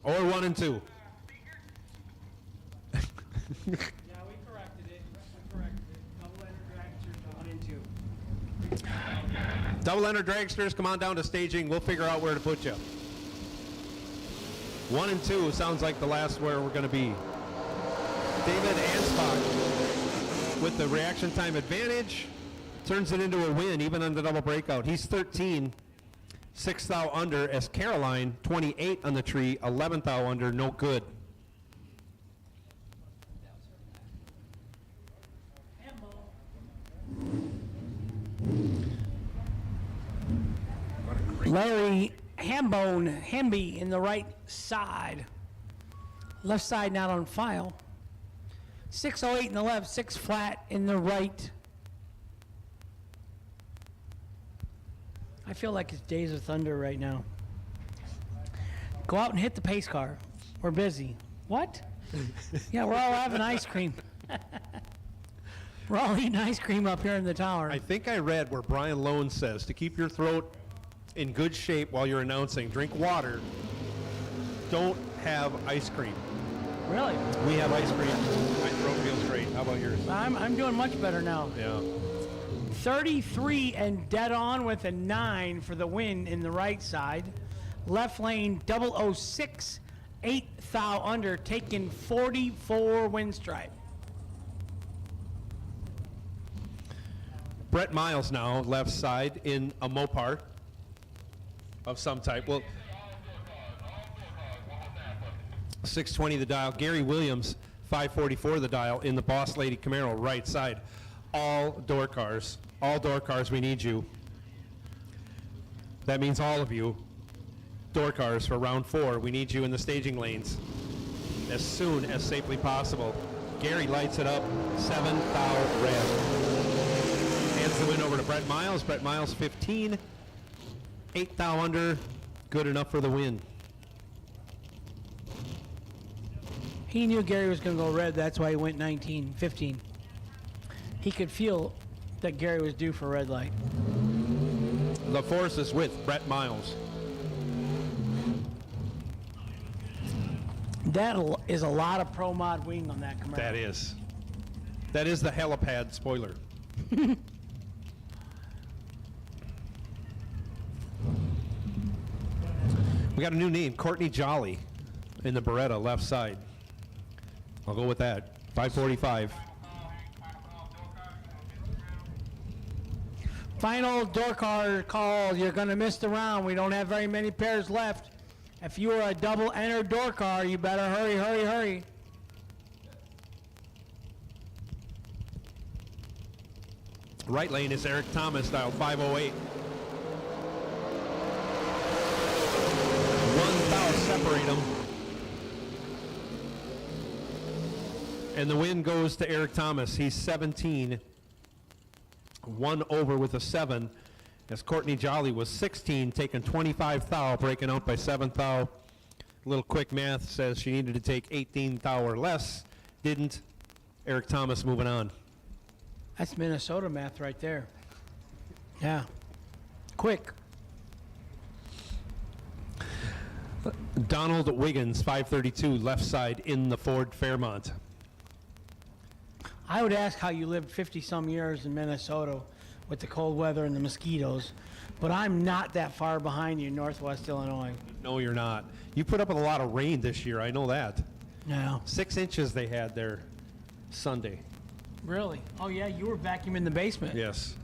Or 1 and 2. Yeah, we corrected it. Double enter dragsters, 1 and 2. Double enter dragsters, come on down to staging. We'll figure out where to put you. 1 and 2 sounds like the last where we're going to be. David Ansbach with the reaction time advantage turns it into a win even on the double breakout. He's 13, 6th thou under, as Caroline 28 on the tree, 11th thou under, no good. Larry Hamby in the right side. Left side not on file. 608 in the left, 6 flat in the right. I feel like it's Days of Thunder right now. Go out and hit the pace car. We're busy. What? Yeah, we're all having ice cream. We're all eating ice cream up here in the tower. I think I read where Brian Lone says to keep your throat in good shape while you're announcing, drink water, don't have ice cream. Really? We have ice cream. My throat feels great. How about yours? I'm doing much better now. Yeah. 33 and dead on with a 9 for the win in the right side. Left lane 006, 8 thou under, taking 44 win stripe. Brett Miles now, left side in a Mopar of some type. Well, 620 the dial. Gary Williams, 544 the dial in the Boss Lady Camaro, right side. All door cars. All door cars, we need you. That means all of you. Door cars for round 4. We need you in the staging lanes as soon as safely possible. Gary lights it up. 7 thou red. Hands the win over to Brett Miles. Brett Miles 15. 8 thou under. Good enough for the win. He knew Gary was going to go red. That's why he went 15. He could feel that Gary was due for red light. The force is with Brett Miles. That is a lot of Pro Mod wing on that Camaro. That is. That is the helipad spoiler. We got a new name, Courtney Jolly, in the Beretta left side. I'll go with that. 545. Final door car call. You're going to miss the round. We don't have very many pairs left. If you are a double enter door car, you better hurry, hurry, hurry. Right lane is Eric Thomas, dial 508. 1 thou separate them. And the win goes to Eric Thomas. He's 17. 1 over with a 7. As Courtney Jolly was 16, taking 25 thou, breaking out by 7 thou. A little quick math says she needed to take 18 thou or less. Didn't. Eric Thomas moving on. That's Minnesota math right there. Yeah. Quick. Donald Wiggins, 532, left side in the Ford Fairmont. I would ask how you lived 50-some years in Minnesota with the cold weather and the mosquitoes, but I'm not that far behind you in Northwest Illinois. No, you're not. You put up with a lot of rain this year. I know that. No. 6 inches they had there Sunday. Really? Oh, yeah, you were vacuuming the basement. Yes.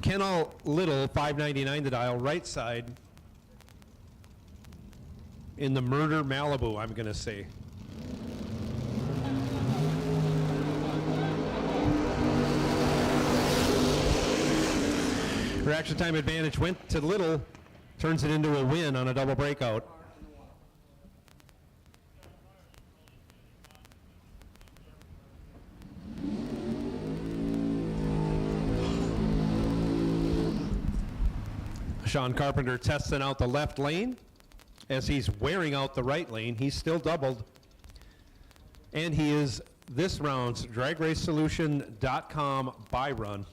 Kennel Little, 599 the dial, right side in the Murder Malibu, I'm going to say. Reaction time advantage went to Little, turns it into a win on a double breakout. Sean Carpenter testing out the left lane as he's wearing out the right lane. He's still doubled. And he is this round's DragRaceSolution.com buy run.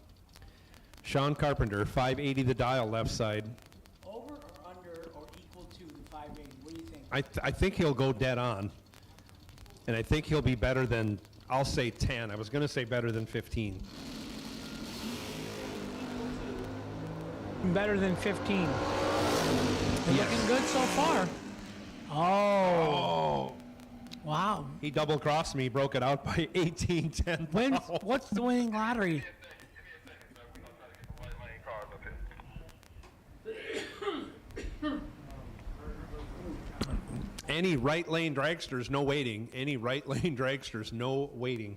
Sean Carpenter, 580 the dial, left side. Over or under or equal to the 580? What do you think? I think he'll go dead on. And I think he'll be better than, I'll say 10. I was going to say better than 15. Better than 15. Yes. Looking good so far. Oh. Wow. He double crossed me, broke it out by 18-10. What's the winning lottery? Any right lane dragsters, no waiting. Any right lane dragsters, no waiting.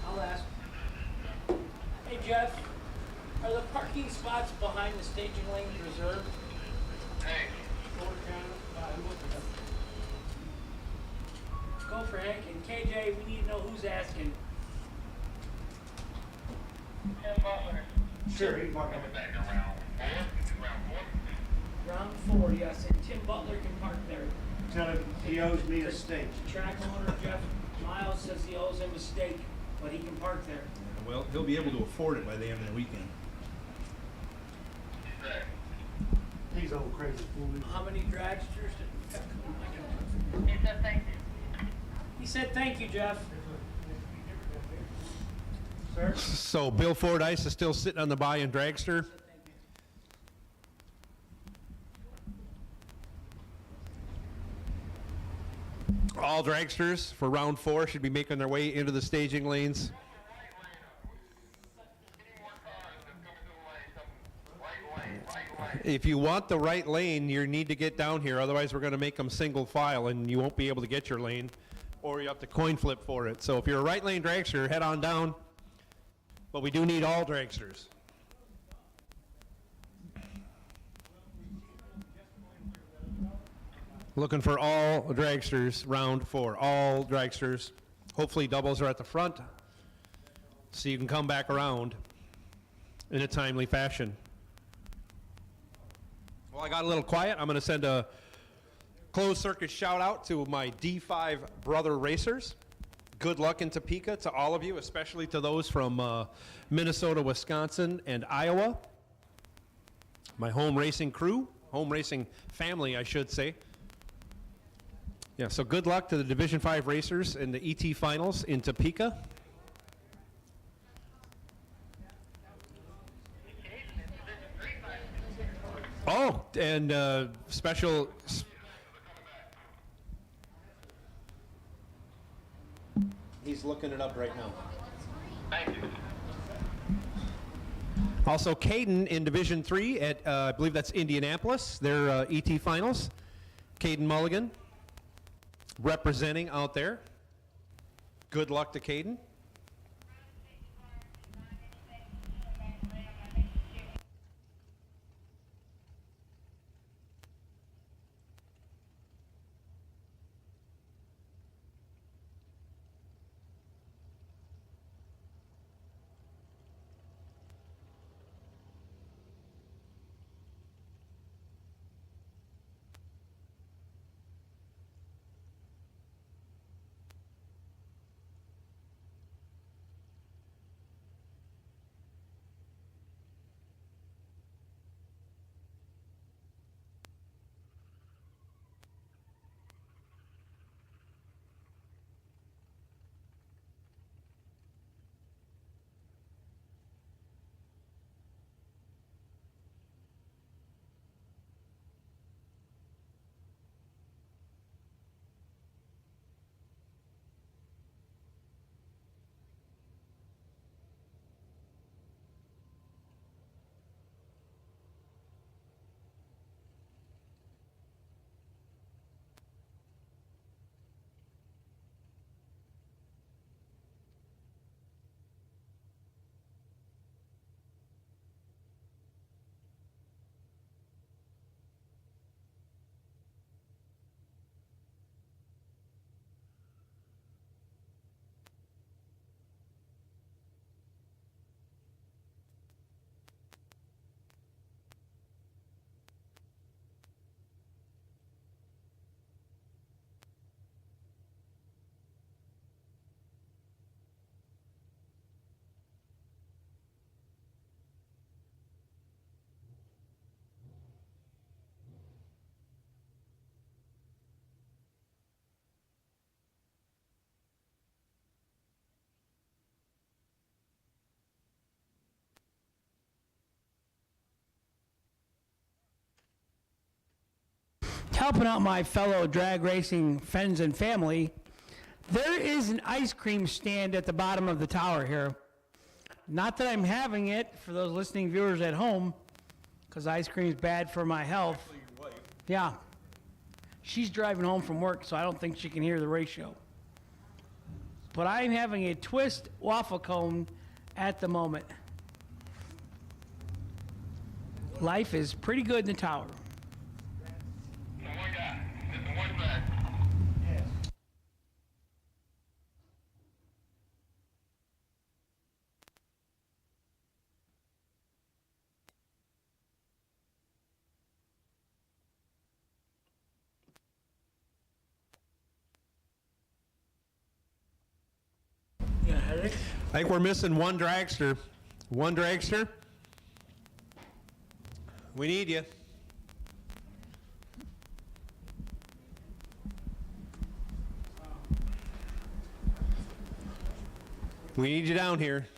I'll ask. Hey, Jeff, are the parking spots behind the staging lanes reserved? Hey. Go for Hank and KJ. We need to know who's Who's asking? Tim Butler. Sure, he can park on Round 4, yes, and Tim Butler can park there. Tell him he owes me a steak. Track owner Jeff Miles says he owes him a steak, but he can park there. Well, he'll be able to afford it by the end of the weekend. He's old crazy fool. How many dragsters did He said thank you. He said thank you, Jeff. Sir? So Bill Fordyce is still sitting on the buy and dragster. All dragsters for round 4 should be making their way into the staging lanes. If you want the right lane, you need to get down here. Otherwise, we're going to make them single file, and you won't be able to get your lane, or you have to coin flip for it. So if you're a right lane dragster, head on down. But we do need all dragsters. Looking for all dragsters, round 4. All dragsters. Hopefully doubles are at the front, so you can come back around in a timely fashion. Well, I got a little quiet. I'm going to send a closed circuit shout out to my D5 brother racers. Good luck in Topeka to all of you, especially to those from Minnesota, Wisconsin, and Iowa. My home racing crew, home racing family, I should say. Yeah, so good luck to the Division 5 racers in the ET finals in Topeka. Oh, and special. He's looking it up right now. Thank you. Also, Caden in Division 3 at, I believe that's Indianapolis, their ET finals. Caden Mulligan representing out there. Good luck to Caden. Helping out my fellow drag racing friends and family, there is an ice cream stand at the bottom of the tower here. Not that I'm having it for those listening viewers at home, because ice cream is bad for my health. Actually, your wife. Yeah. She's driving home from work, so I don't think she can hear the ratio. But I'm having a twist waffle cone at the moment. Life is pretty good in the tower. I think we're missing one dragster. One dragster. We need you. We need you down here.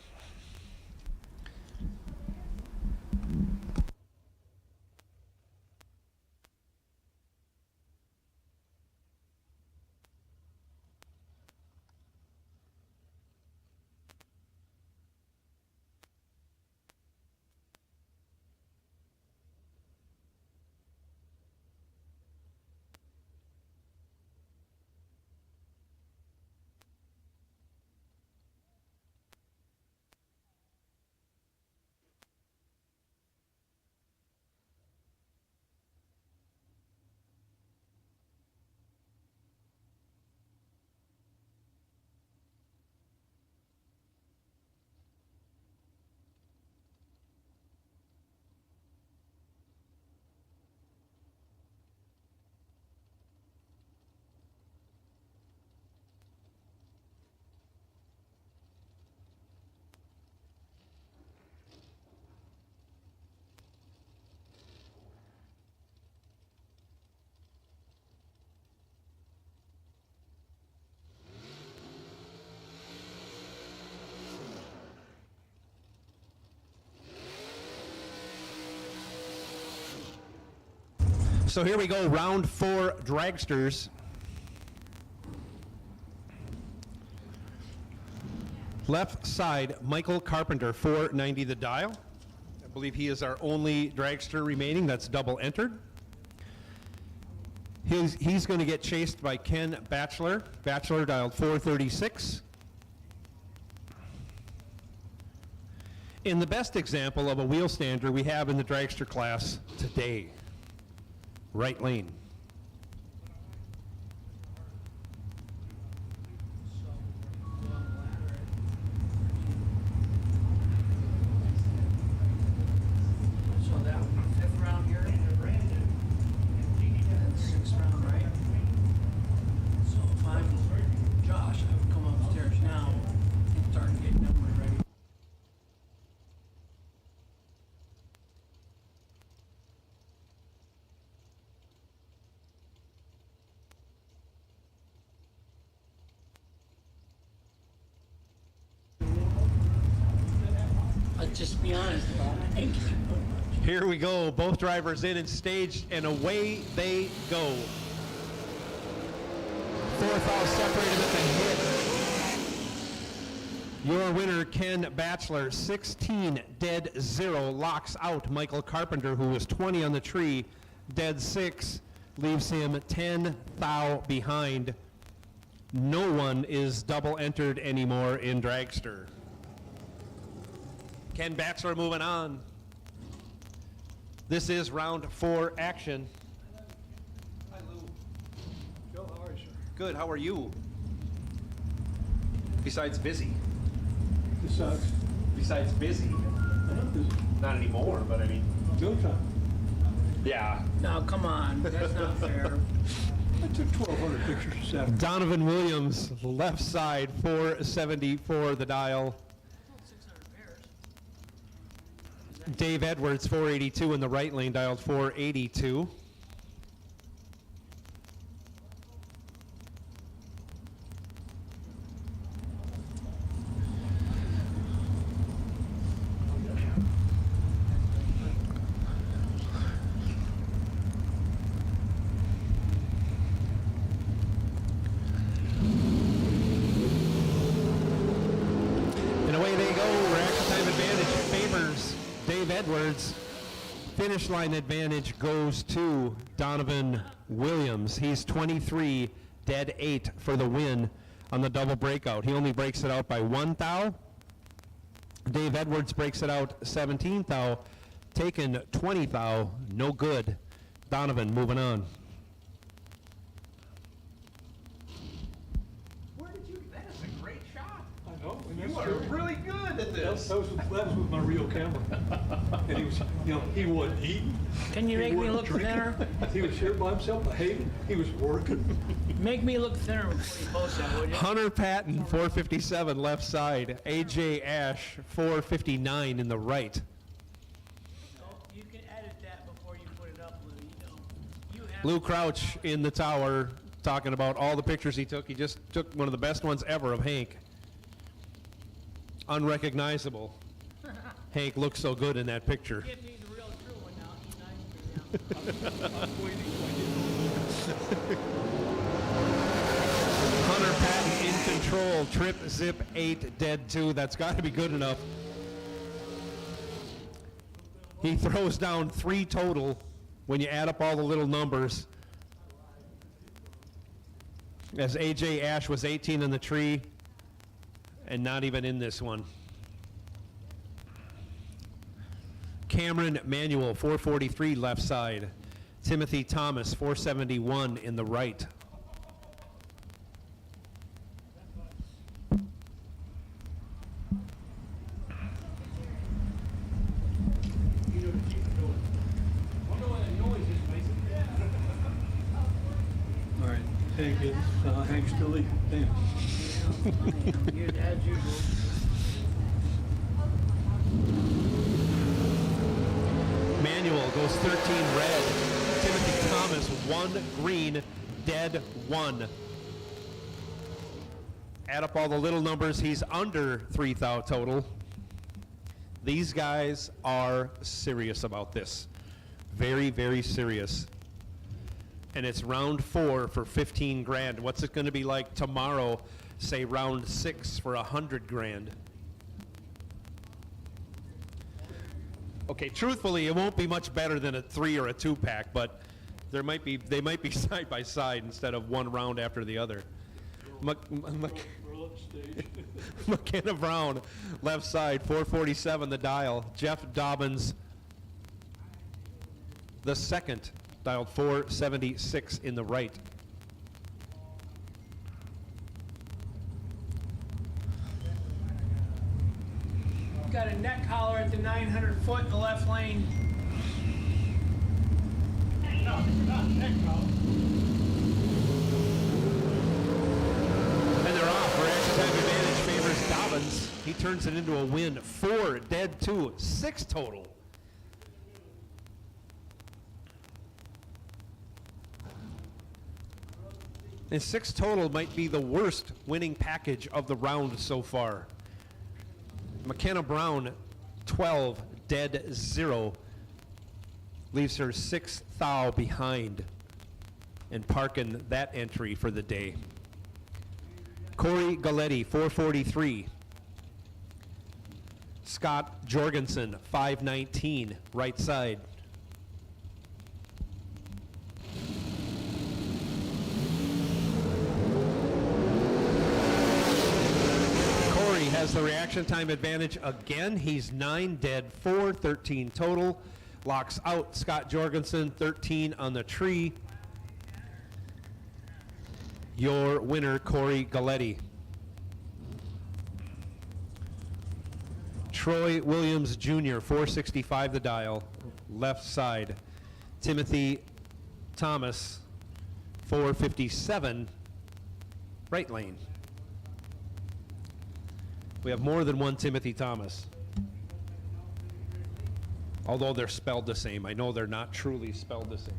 So here we go, round 4 dragsters. Left side, Michael Carpenter, 490 the dial. I believe he is our only dragster remaining that's double entered. He's going to get chased by Ken Batchelor. Batchelor dialed 436. In the best example of a wheel stander we have in the dragster class today. Right lane. So that 5th round here, and 6th round, right? So if I'm Josh, I would come upstairs now and start getting numbers ready. Just be honest about it. Thank you. Here we go, both drivers in and staged, and away they go. 4th foul separated at the hit. Your winner, Ken Batchelor, 16 dead 0, locks out Michael Carpenter, who was 20 on the tree, dead 6, leaves him 10 thou behind. No one is double entered anymore in dragster. Ken Batchelor moving on. This is round 4 action. Hi, Lou. Joe, how are you, sir? Good, how are you? Besides busy. Besides busy. I'm not busy. Not anymore, but I mean. Joe time. Yeah. No, come on. That's not fair. I took 1,200 pictures Saturday. Donovan Williams, left side, 474 the dial. Dave Edwards, 482 in the right lane, dialed 482. And away they go. Reaction time advantage favors Dave Edwards. Finish line advantage goes to Donovan Williams. He's 23, dead 8 for the win on the double breakout. He only breaks it out by 1 thou. Dave Edwards breaks it out 17 thou. Taken 20 thou, no good. Donovan moving on. Where did you? That is a great shot. I Oh, and You that's are true. really good at this. That was with my real camera. And he was, he wasn't eating. Can you He make me wasn't look drinking. thinner? He was here by himself, behaving. He was working. Make me look thinner before you post that, would you? Hunter Patton, 457 left side. AJ Ash, 459 in the right. You can edit that before you put it up, Lou. You have Lou Crouch in the tower talking about all the pictures he took. He just took one of the best ones ever of Hank. Unrecognizable. Hank looks so good in that picture. Give me the real true one now. He's nice. I'm waiting. Hunter Patton in control. Trip, zip, 8, dead 2. That's got to be good enough. He throws down 3 total when you add up all the little numbers. As AJ Ash was 18 in the tree and not even in this one. Cameron Manuel, 443 left side. Timothy Thomas, 471 in the right. All right, Hank is, Hank's still eating. Damn. Good as usual. Manuel goes 13 red. Timothy Thomas 1 green, dead 1. Add up all the little numbers, he's under 3,000 total. These guys are serious about this. Very, very serious. And it's round 4 for 15 grand. What's it going to be like tomorrow, say round 6 for 100 grand? Okay, truthfully, it won't be much better than a 3 or a 2-pack, but they might be side by side instead of one round after the other. McKenna Brown, left side, 447 the dial. Jeff Dobbins, the second, dialed 476 in the right. Got a neck collar at the 900 foot in the left lane. Not neck collar. And they're off. Reaction time advantage favors Dobbins. He turns it into a win. 4, dead 2, 6 total. And 6 total might be the worst winning package of the round so far. McKenna Brown, 12, dead 0. Leaves her 6 thou behind and parking that entry for the day. Corey Galletti, 443. Scott Jorgensen, 519, right side. Corey has the reaction time advantage again. He's 9, dead 4, 13 total. Locks out Scott Jorgensen, 13 on the tree. Your winner, Corey Galletti. Troy Williams Jr., 465 the dial, left side. Timothy Thomas, 457, right lane. We have more than one Timothy Thomas. Although they're spelled the same. I know they're not truly spelled the same.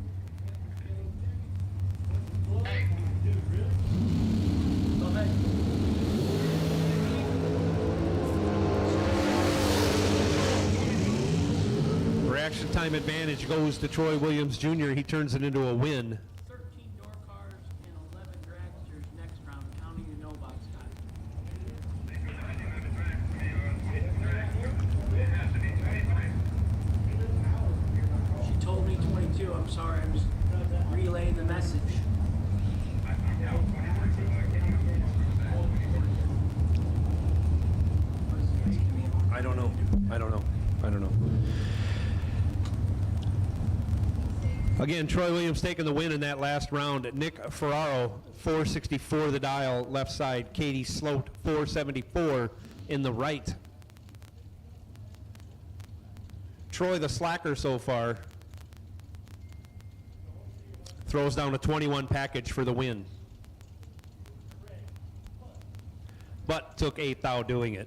Reaction time advantage goes to Troy Williams Jr. He turns it into a win. 13 door cars and 11 dragsters next round, counting the no box guys. She told me 22. I'm sorry. I'm just relaying the message. I don't know. Again, Troy Williams taking the win in that last round. Nick Ferraro, 464 the dial, left side. Katie Sloat, 474 in the right. Troy, the slacker so far, throws down a 21 package for the win. But took 8 thou doing it.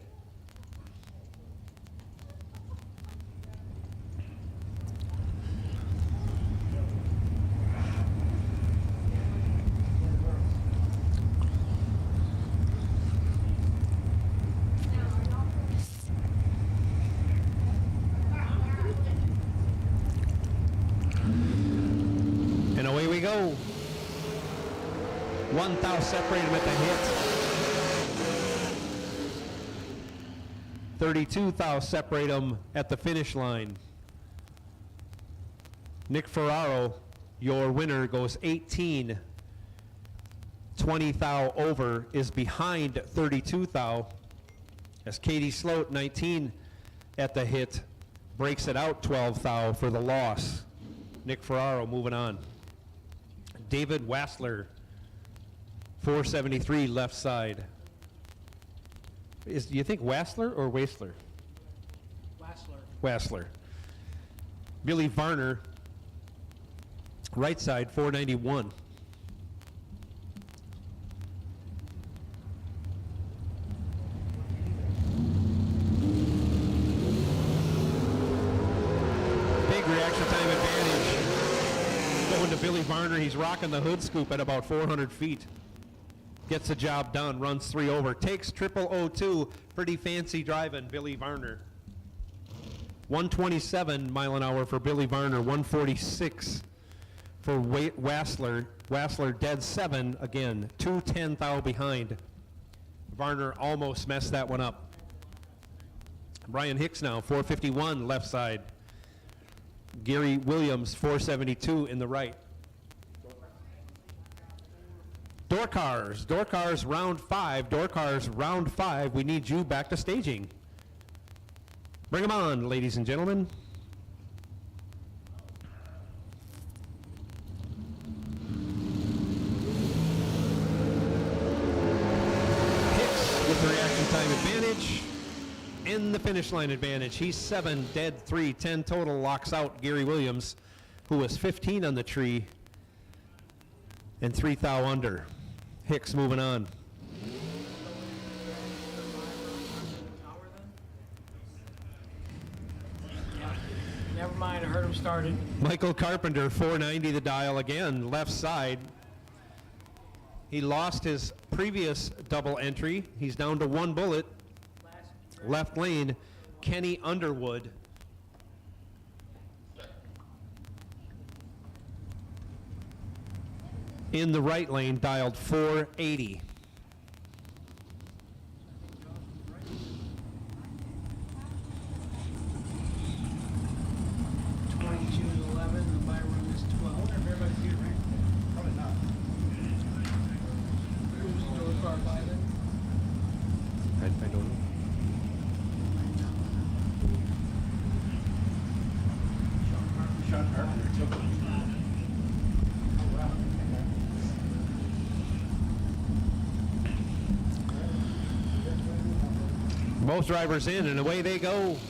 And away we go. 1 thou separated with the hit. 32 thou separate them at the finish line. Nick Ferraro, your winner, goes 18. 20 thou over, is behind 32 thou. As Katie Sloat, 19 at the hit, breaks it out 12 thou for the loss. Nick Ferraro moving on. David Wassler, 473 left side. Do you think Wassler or Wassler? Wassler. Billy Varner, right side, 491. Big reaction time advantage going to Billy Varner. He's rocking the hood scoop at about 400 feet. Gets the job done, runs 3 over, takes 002, pretty fancy driving, Billy Varner. 127 mile an hour for Billy Varner, 146 for Wassler. Wassler dead 7 again, 210 thou behind. Varner almost messed that one up. Brian Hicks now, 451 left side. Gary Williams, 472 in the right. Door cars round 5. Door cars round 5. We need you back to staging. Bring them on, ladies and gentlemen. Hicks with the reaction time advantage and the finish line advantage. He's 7, dead 3, 10 total, locks out Gary Williams, who was 15 on the tree and 3 thou under. Hicks moving on. Never mind, I heard him started. Michael Carpenter, 490 the dial again, left side. He lost his previous double entry. He's down to 1 bullet. Left lane, Kenny Underwood. In the right lane, dialed 480. I don't know. Sean Carpenter took it. Both drivers in, and away they go. 5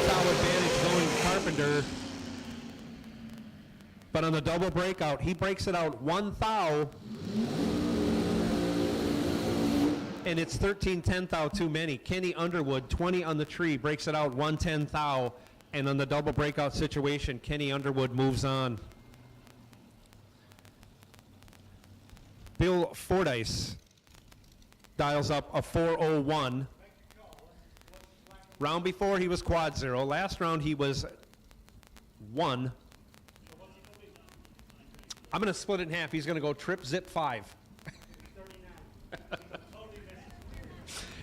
thou advantage going to Carpenter. But on the double breakout, he breaks it out 1 thou. And it's 13 thou too many. Kenny Underwood, 20 on the tree, breaks it out 110 thou. And on the double breakout situation, Kenny Underwood moves on. Bill Fordyce dials up a 401. Round before he was quad 0. Last round he was 1. I'm going to split it in half. He's going to go trip zip 5.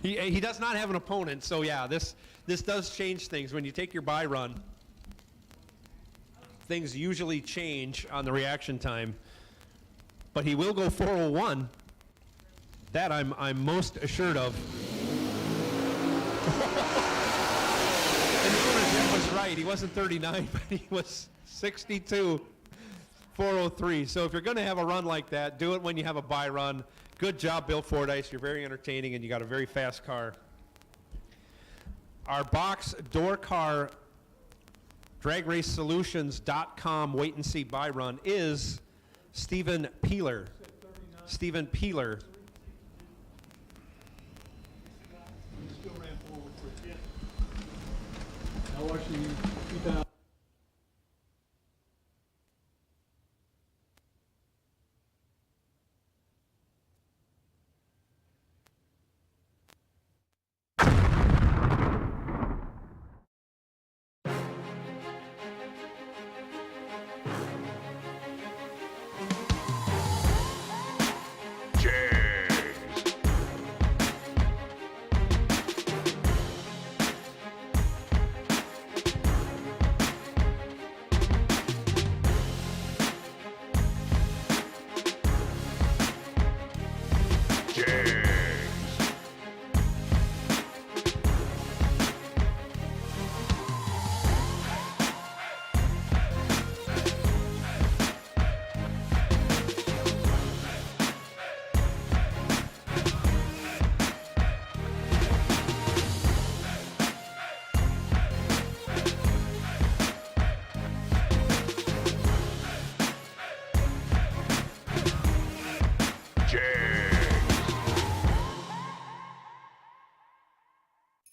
He does not have an opponent, so yeah, this does change things. When you take your bye run, things usually change on the reaction time. But he will go 401. That I'm most assured of. And the owner, Jeff was right. He wasn't 39, but he was 62.403. So if you're going to have a run like that, do it when you have a bye run. Good job, Bill Fordyce. You're very entertaining, and you got a very fast car. Our box door car dragracesolutions.com wait and see bye run is Stephen Peeler. Stephen Peeler. Still ran forward for a bit. I watched you 2000.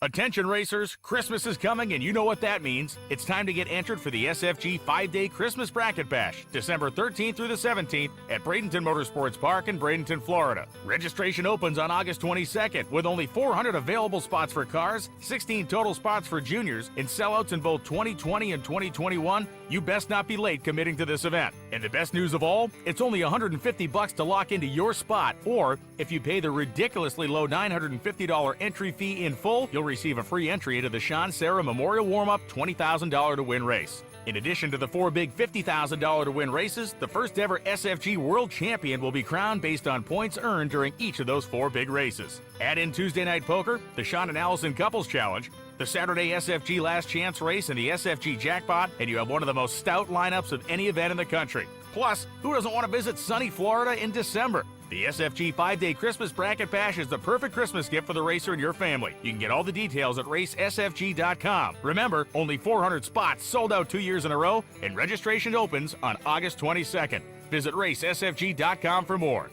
Attention racers, Christmas is coming and you know what that means. It's time to get entered for the SFG 5-Day Christmas Bracket Bash, December 13th through the 17th at Bradenton Motorsports Park in Bradenton, Florida. Registration opens on August 22nd with only 400 available spots for cars, 16 total spots for juniors, and sellouts in both 2020 and 2021. You best not be late committing to this event. And the best news of all, it's only $150 to lock into your spot, or if you pay the ridiculously low $950 entry fee in full, you'll receive a free entry into the Sean Sarah Memorial Warm-Up $20,000 to win race. In addition to the 4 big $50,000 to win races, the first ever SFG World Champion will be crowned based on points earned during each of those 4 big races. Add in Tuesday Night Poker, the Sean and Allison Couples Challenge, the Saturday SFG Last Chance Race, and the SFG Jackpot, and you have one of the most stout lineups of any event in the country. Plus, who doesn't want to visit sunny Florida in December? The SFG 5-Day Christmas Bracket Bash is the perfect Christmas gift for the racer and your family. You can get all the details at racesfg.com. Remember, only 400 spots sold out 2 years in a row, and registration opens on August 22nd. Visit racesfg.com for more.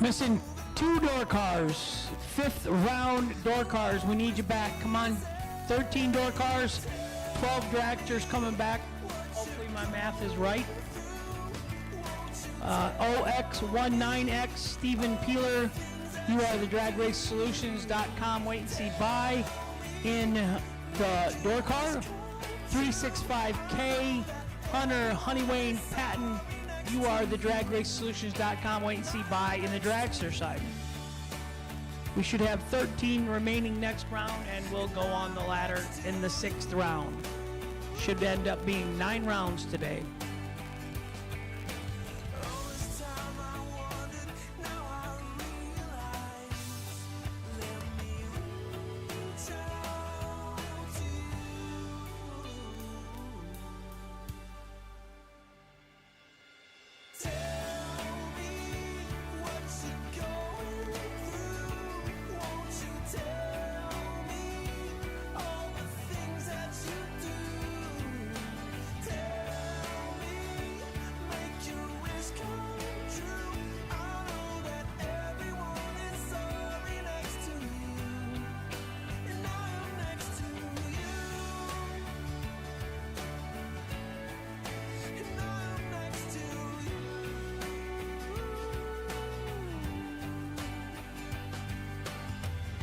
Missing 2 door cars. 5th round door cars. We need you back. Come on. 13 door cars. 12 dragsters coming back. Hopefully my math is right. OX19X, Stephen Peeler. You are the dragsters.com. Wait and see. Buy in the door car. 365K. Hunter Honeywayne Patton. You are the dragsters.com. Wait and see. Buy in the dragster side. We should have 13 remaining next round, and we'll go on the ladder in the 6th round. Should end up being 9 rounds today.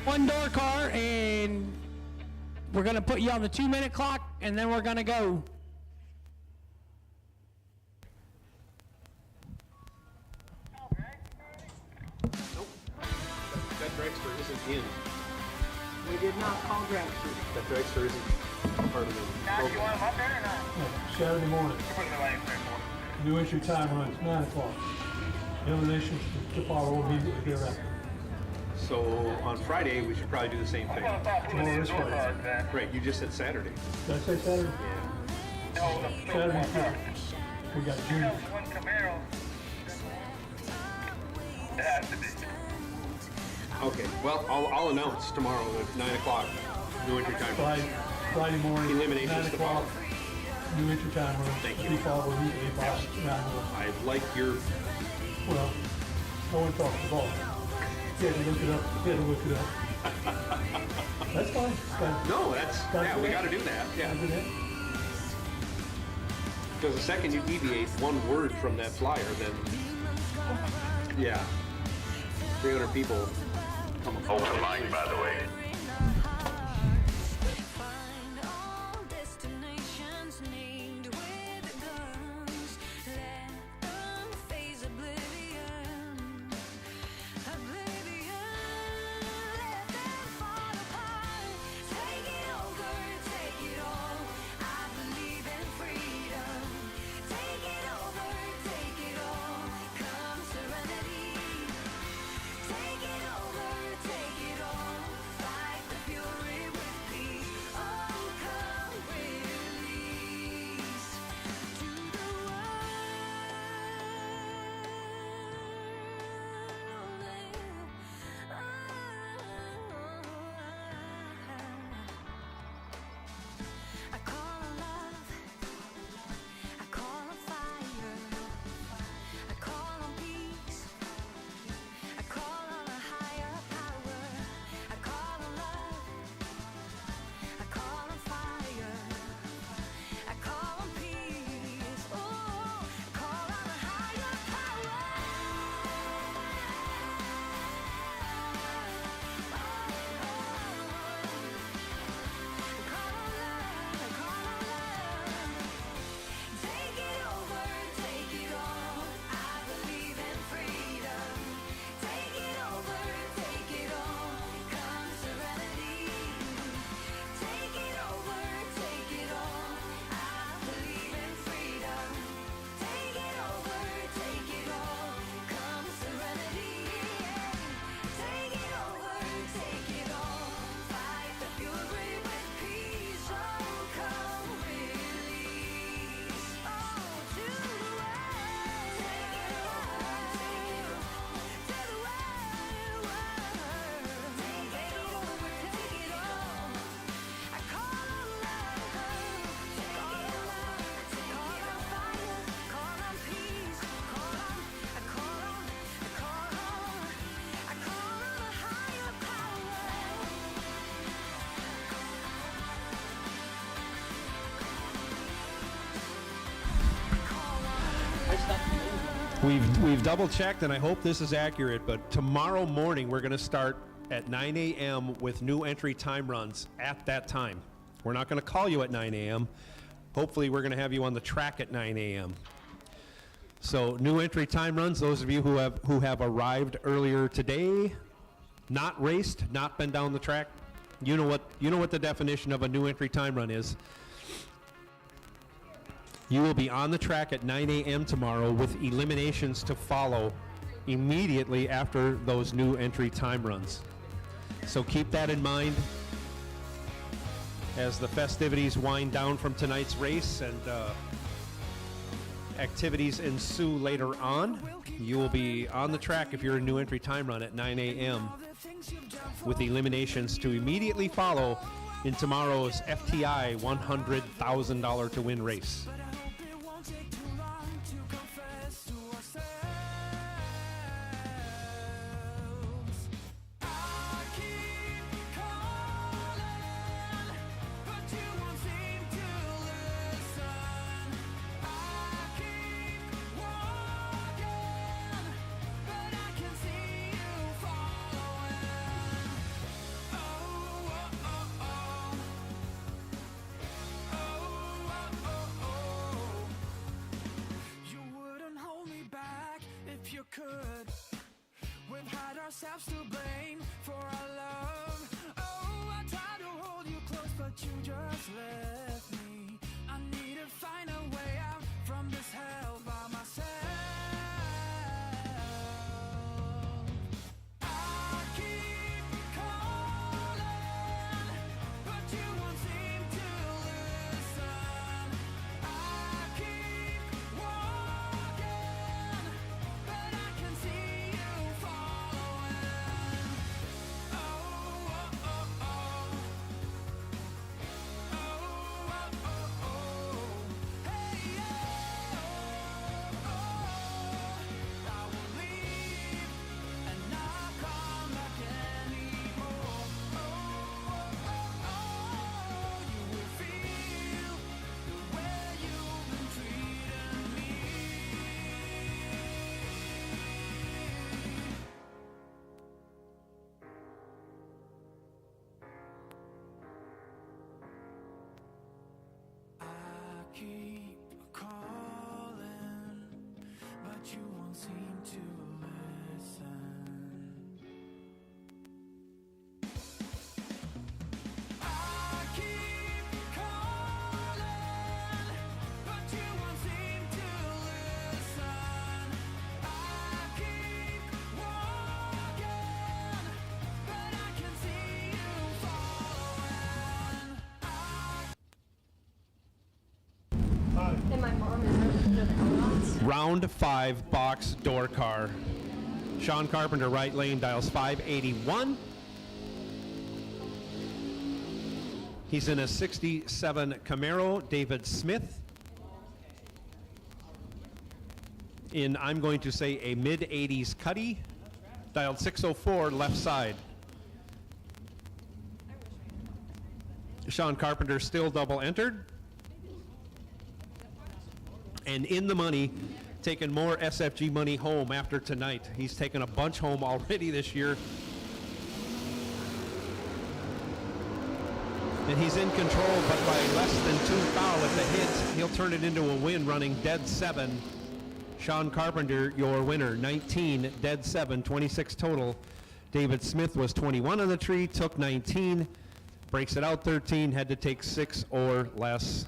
One door car, and we're gonna put you on the 2-minute clock, and then we're gonna go. That dragster isn't in. We did not call dragsters. That dragster isn't part of the Now, do you want program. them up there or not? Saturday morning. You're putting the light there for. New issue time runs 9 o'clock. Eliminations to follow immediately thereafter. So on Friday, we should probably do the same thing. Tomorrow is Friday. Right, you just said Saturday. Did I say Saturday? Saturday, too. We got juniors. One Camaro. It has to be. Okay, well, I'll announce tomorrow at 9 o'clock. New entry time. Friday morning, Eliminations 9 to o'clock. New entry time runs. Thank you. We follow immediately by 9 I like your. Well, no one talks the ball. You had to look it up. You had to look it up. That's fine. No, yeah, we got to do that. Yeah. Because the second you deviate one word from that flyer, then yeah, 300 people come. Open line, by the way. We've double checked, and I hope this is accurate, but tomorrow morning we're going to start at 9 a.m. with new entry time runs at that time. We're not going to call you at 9 a.m. Hopefully we're going to have you on the track at 9 a.m. So new entry time runs, those of you who have arrived earlier today, not raced, not been down the track, you know what the definition of a new entry time run is. You will be on the track at 9 a.m. tomorrow with eliminations to follow immediately after those new entry time runs. So keep that in mind as the festivities wind down from tonight's race and activities ensue later on. You will be on the track if you're a new entry time run at 9 a.m. with eliminations to immediately follow in tomorrow's FTI $100,000 to win race. Ourselves to blame for our love. Oh, I tried to hold you close, but you just left me. I need to find a way out from this hell by myself. I keep calling, but you won't seem to listen. I keep walking, but I can see you fall. Keep calling, but you won't seem to listen. I keep calling, but you won't seem to listen. I keep walking, but I can see you falling. And my mom is under the elements. Round 5 box door car. Sean Carpenter, right lane, dials 581. He's in a 67 Camaro. David Smith in, I'm going to say, a mid-80s Cuddy, dialed 604, left side. Sean Carpenter still double entered. And in the money, taking more SFG money home after tonight. He's taken a bunch home already this year. And he's in control, but by less than 2 foul at the hits, he'll turn it into a win running dead 7. Sean Carpenter, your winner, 19, dead 7, 26 total. David Smith was 21 on the tree, took 19, breaks it out 13, had to take 6 or less.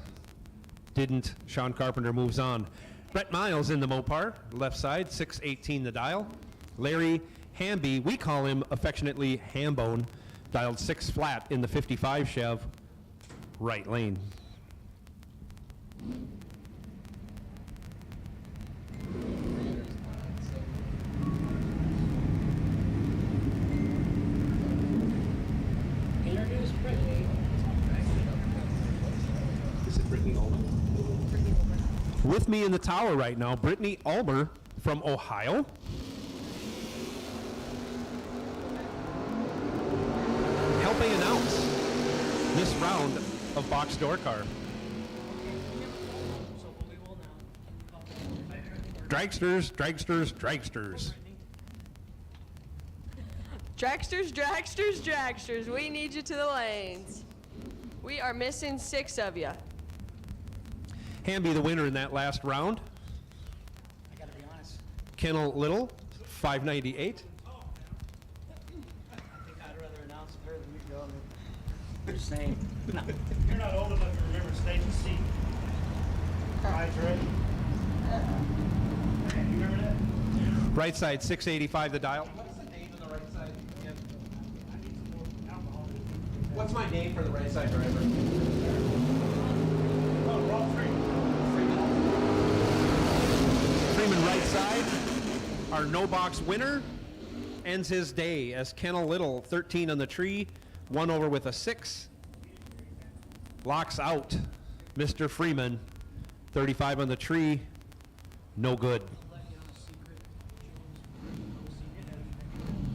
Didn't. Sean Carpenter moves on. Brett Miles in the Mopar, left side, 618 the dial. Larry Hamby, we call him affectionately Hambone, dialed 6 flat in the 55 Chev, right lane. Introduce Brittany. Is it Brittany Ulmer? With me in the tower right now, Brittany Ulmer from Ohio. Helping announce this round of box door car. Dragsters, dragsters, dragsters. Dragsters, dragsters, dragsters, we need you to the lanes. We are missing 6 of you. Hamby the winner in that last round. I gotta be honest. Kennel Little, 598. I think I'd rather announce it than you go. You're the same. No. You're not old enough to remember stage and seat. Rides ready. You remember that? Right side, 685 the dial. What's the name of the right side again? What's my name for the right side driver? Oh, Rob Freeman. Freeman right side, our no box winner, ends his day as Kennel Little, 13 on the tree, 1 over with a 6. Locks out Mr. Freeman, 35 on the tree, no good.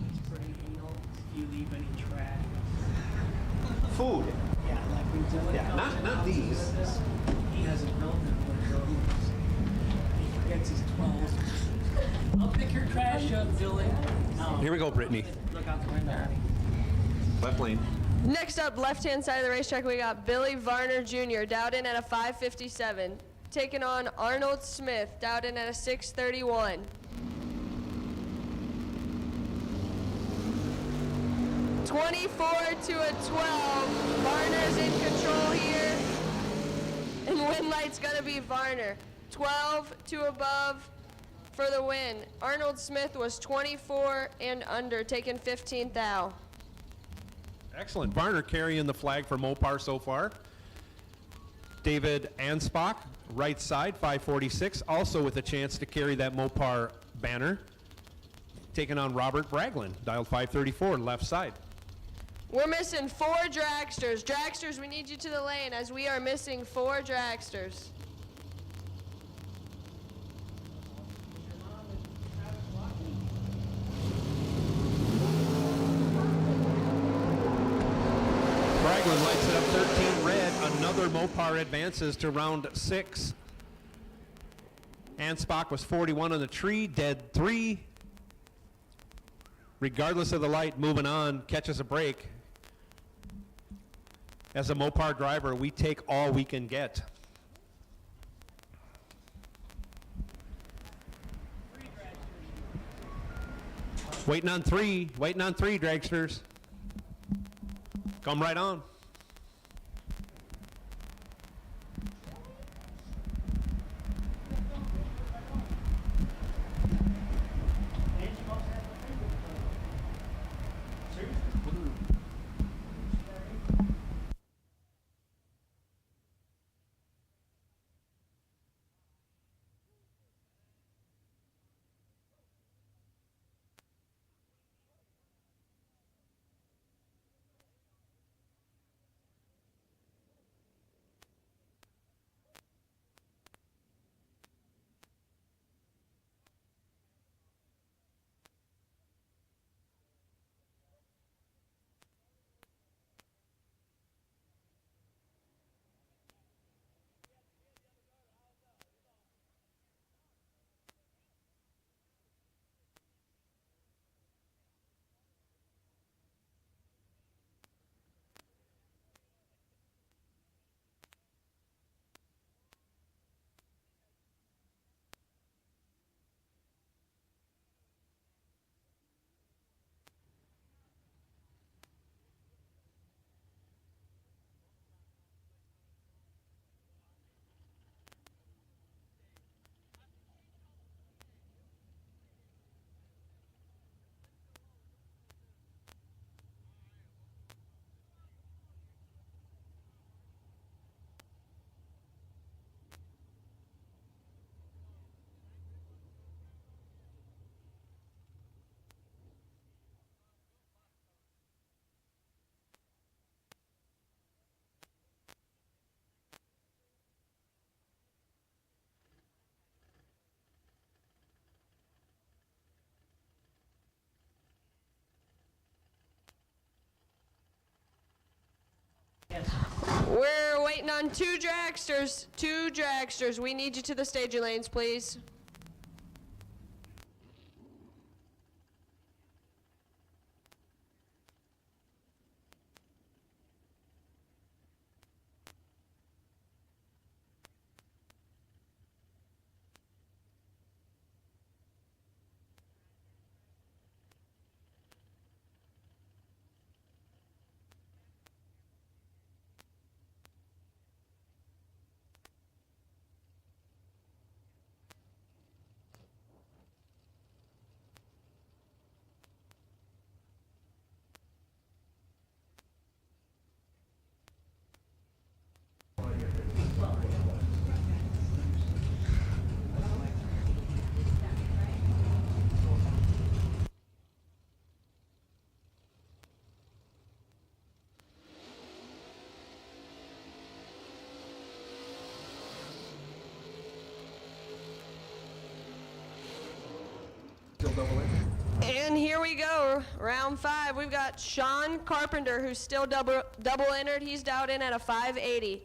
It's pretty anal if you leave any trash. Food. Yeah, like we do. Yeah, not these. He hasn't built them. He forgets his 12. I'll pick your trash up, Billy. No. Here we go, Brittany. Look out the window. Left lane. Next up, left-hand side of the racetrack, we got Billy Varner Jr., dialed in at a 557. Taking on Arnold Smith, dialed in at a 631. (24 to a 12). Varner's in control here. And win light's gonna be Varner. 12 to above for the win. Arnold Smith was 24 and under, taking 15th thou. Excellent. Varner carrying the flag for Mopar so far. David Anspach, right side, 546, also with a chance to carry that Mopar banner. Taking on Robert Braglin, dialed 534, left side. We're missing 4 dragsters. Dragsters, we need you to the lane as we are missing 4 dragsters. Braglin lights it up 13 red. Another Mopar advances to round 6. Anspach was 41 on the tree, dead 3. Regardless of the light, moving on, catches a break. As a Mopar driver, we take all we can get. Waiting on 3, dragsters. Come right on. We're waiting on 2 dragsters. 2 dragsters. We need you to the staging lanes, please. double entry. And here we go, round 5. We've got Sean Carpenter, who's still double entered. He's dialed in at a 580.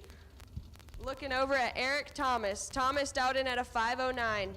Looking over at Eric Thomas. Thomas dialed in at a 509.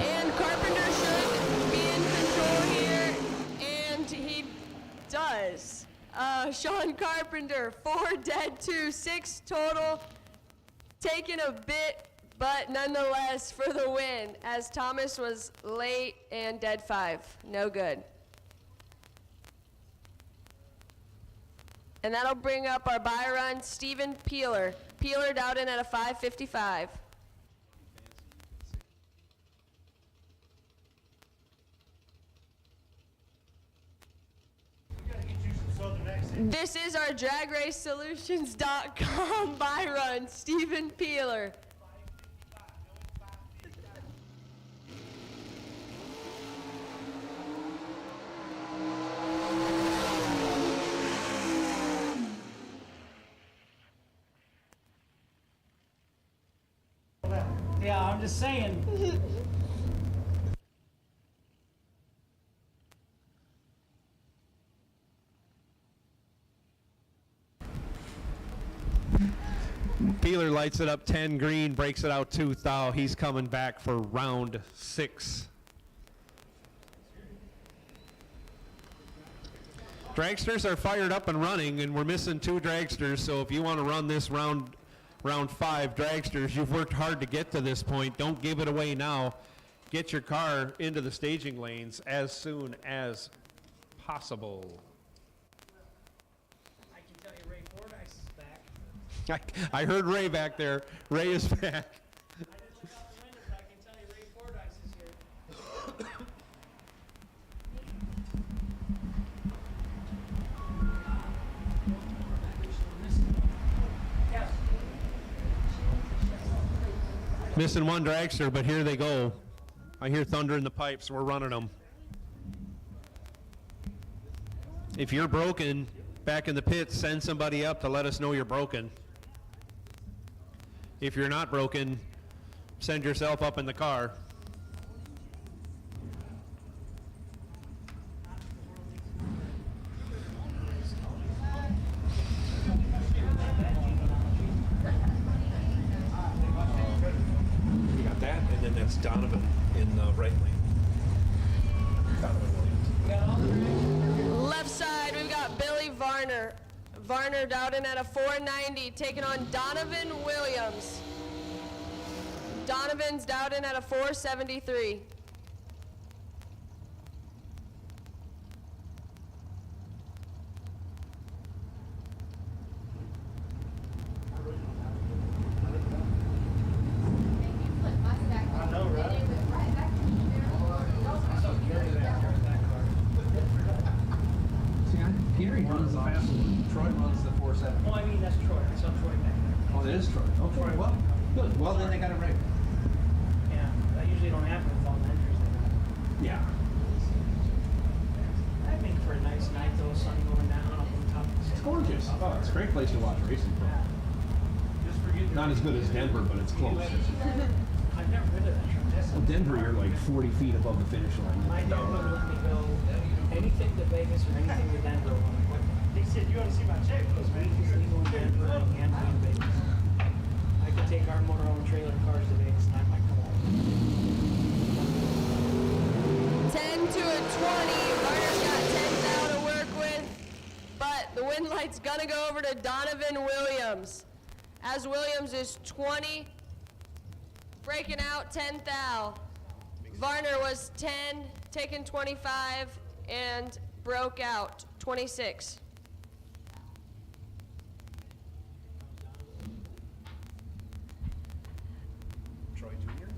And Carpenter should be in control here, and he does. Sean Carpenter, 4 dead, 2, 6 total. Taking a bit, but nonetheless for the win, as Thomas was late and dead 5. No good. And that'll bring up our buy run, Stephen Peeler. Peeler dialed in at a 555. This is our dragracesolutions.com buy run, Stephen Peeler. Yeah, I'm just saying. Peeler lights it up 10 green, breaks it out 2 thou. He's coming back for round 6. Dragsters are fired up and running, and we're missing 2 dragsters, so if you want to run this round 5 dragsters, you've worked hard to get to this point. Don't give it away now. Get your car into the staging lanes as soon as possible. I can tell you Ray Fordyce is back. I heard Ray back there. Ray is back. I didn't look out the window, but I can tell you Ray Fordyce is here. Missing 1 dragster, but here they go. I hear thunder in the pipes. We're running them. If you're broken back in the pit, send somebody up to let us know you're broken. If you're not broken, send yourself up in the car. You got that, and then that's Donovan in the right lane. Left side, we've got Billy Varner. Varner dialed in at a 490, taking on Donovan Williams. Donovan's dialed in at a 473. Gary runs the fast one. Troy runs the 470. Well, I mean, that's Troy. I saw Troy back there. Oh, it is Troy. Okay, well, good. Well, then they got it right. Yeah, that usually don't happen with all the entries they got. Yeah. That'd make for a nice night, though, sun going down up on top of the It's gorgeous. Oh, it's a great place to watch racing from. Not as good as Denver, but it's close. I've never been to that track. Well, Denver, you're like 40 feet above the finish line. My dad would let me go anything to Vegas or anything to Denver. They said, you want to see my check? Because Vegas is legal in Denver and gambling in Vegas. I could take our motorhome trailer cars to Vegas and I might come home. 10 to a 20. Varner's got 10 now to work with, but the win light's gonna go over to Donovan Williams. As Williams is 20, breaking out 10 thou. Varner was 10, taking 25, and broke out, 26. Troy Jr.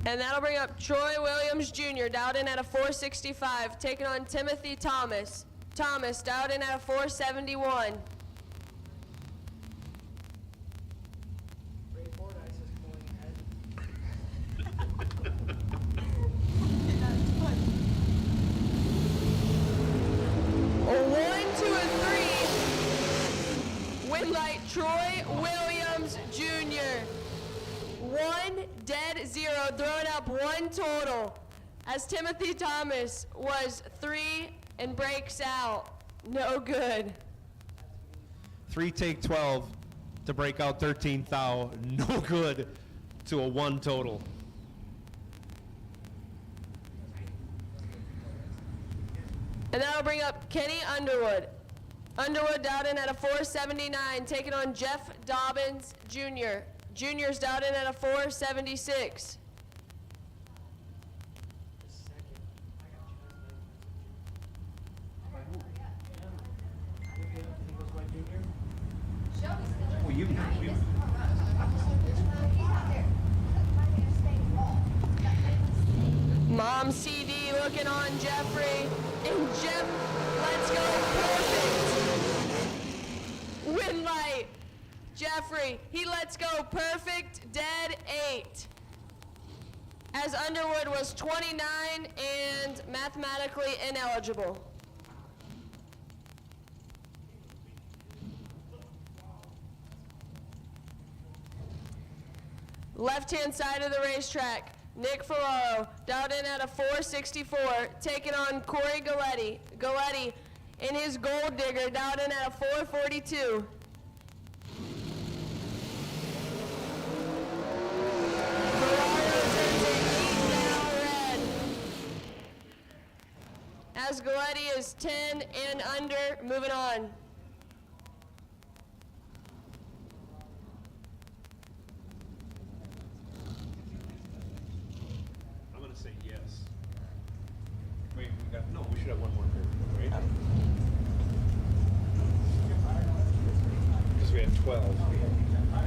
And that'll bring up Troy Williams Jr. dialed in at a 465, taking on Timothy Thomas. Thomas dialed in at a 471. Light Troy Williams Jr. 1-0, throwing up 1 total, as Timothy Thomas was 3 and breaks out. No good. 3 take 12 to break out 13 thou. No good to a 1 total. And that'll bring up Kenny Underwood. Underwood dialed in at a 479, taking on Jeff Dobbins Jr. Junior's dialed in at a 476. Mom CD looking on Jeffrey, and Jeff, let's go, perfect. Win light. Jeffrey, he lets go perfect, dead 8. As Underwood was 29 and mathematically ineligible. Left-hand side of the racetrack, Nick Ferraro, dialed in at a 464, taking on Corey Galletti. Galletti, in his Gold Digger, dialed in at a 442. Ferraro turns a 8 now red. As Galletti is 10 and under, moving on. Say yes. Wait, we should have one more here, right? Because we have 12,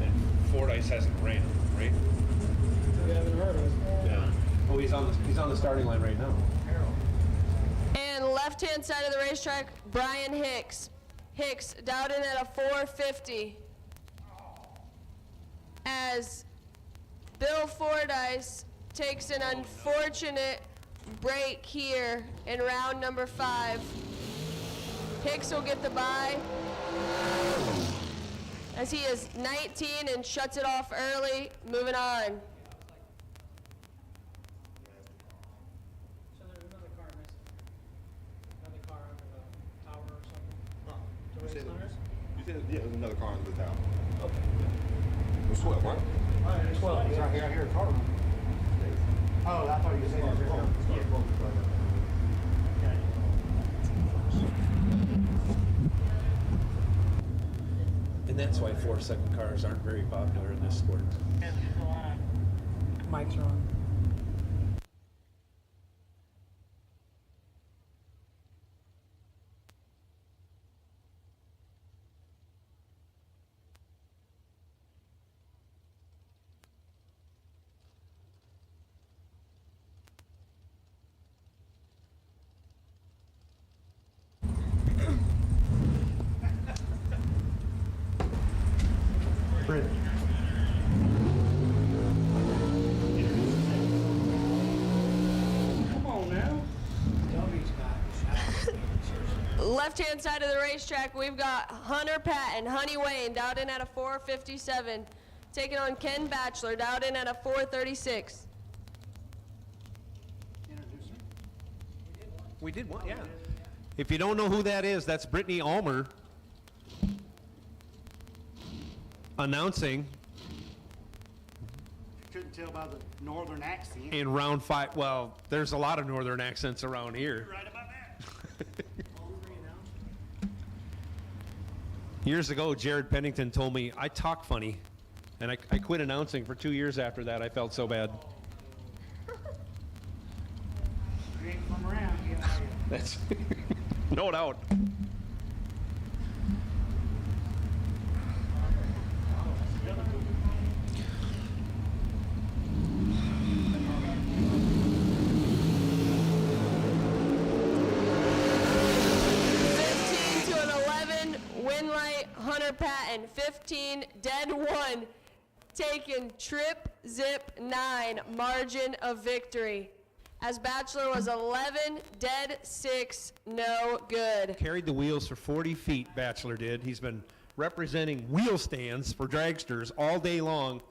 and Fordyce hasn't ran, right? We haven't heard of it. Yeah. Oh, he's on the starting line right now. And left-hand side of the racetrack, Brian Hicks. Hicks dialed in at a 450. As Bill Fordyce takes an unfortunate break here in round number 5. Hicks will get the bye, as he is 19 and shuts it off early. Moving on. So there's another car missing. Another car under the tower or something. To race runners? You said, yeah, there's another car under the tower. Okay. It was 12, right? 12. It's right here, I hear a car. Oh, I thought you said it was And that's why 4-second cars aren't very popular in this sport. Mike's are on. Come on now. Left-hand side of the racetrack, we've got Hunter Patton, Honey Wayne, dialed in at a 457. Taking on Ken Batchelor, dialed in at a 436. We did one, yeah. If you don't know who that is, that's Brittany Ulmer announcing Couldn't tell by the northern accent. in round 5. Well, there's a lot of northern accents around here. Right about that. Years ago, Jared Pennington told me I talk funny, and I quit announcing for 2 years after that. I felt so bad. You ain't from around here, are you? That's No doubt. Hunter Patton, 15, dead 1, taken trip, zip, 9, margin of victory. As Bachelor was 11, dead 6, no good. Carried the wheels for 40 feet, Bachelor did. He's been representing wheel stands for dragsters all day long,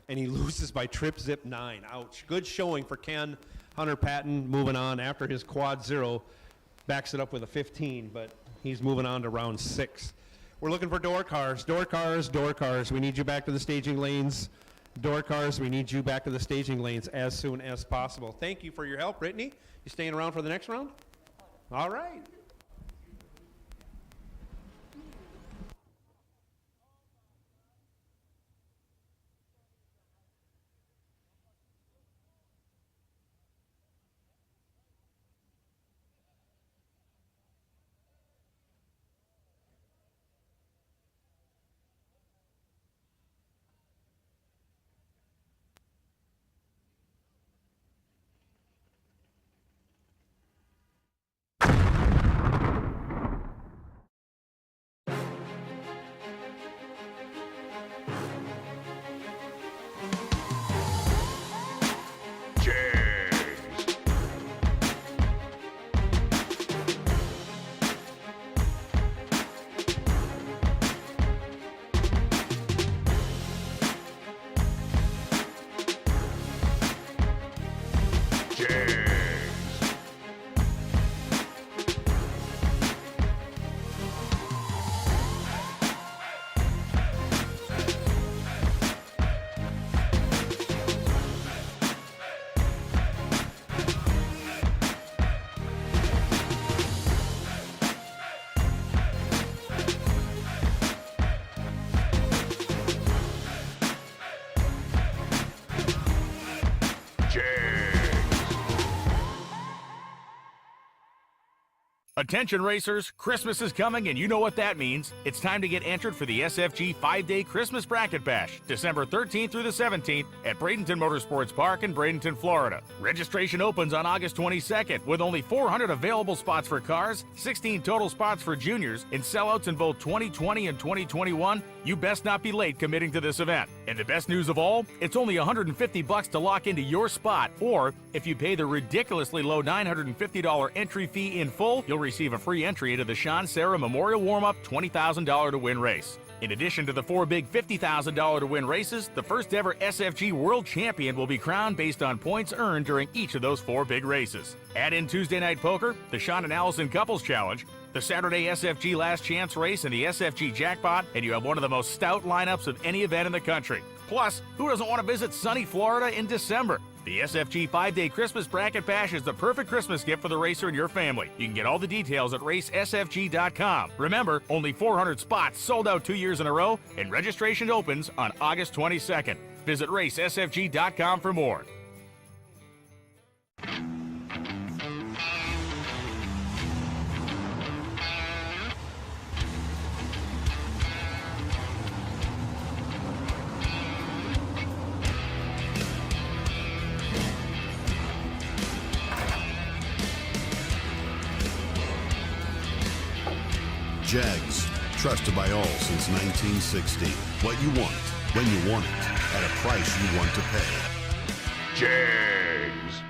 and he loses by trip, zip, 9. Ouch. Good showing for Ken. Hunter Patton moving on after his quad 0. Backs it up with a 15, but he's moving on to round 6. We're looking for door cars. Door cars, door cars. We need you back to the staging lanes. Door cars, we need you back to the staging lanes as soon as possible. Thank you for your help, Brittany. You staying around for the next round? All right. Attention racers, Christmas is coming and you know what that means. It's time to get entered for the SFG 5-Day Christmas Bracket Bash, December 13th through the 17th at Bradenton Motorsports Park in Bradenton, Florida. Registration opens on August 22nd with only 400 available spots for cars, 16 total spots for juniors, and sellouts in both 2020 and 2021. You best not be late committing to this event. And the best news of all, it's only $150 to lock into your spot, or if you pay the ridiculously low $950 entry fee in full, you'll receive a free entry into the Sean Sarah Memorial Warm-Up $20,000 to win race. In addition to the 4 big $50,000 to win races, the first ever SFG World Champion will be crowned based on points earned during each of those 4 big races. Add in Tuesday Night Poker, the Sean and Allison Couples Challenge, the Saturday SFG Last Chance Race, and the SFG Jackpot, and you have one of the most stout lineups of any event in the country. Plus, who doesn't want to visit sunny Florida in December? The SFG 5-Day Christmas Bracket Bash is the perfect Christmas gift for the racer and your family. You can get all the details at racesfg.com. Remember, only 400 spots sold out 2 years in a row, and registration opens on August 22nd. Visit racesfg.com for more. Jegs, trusted by all since 1960. What you want, when you want it, at a price you want to pay. Jegs.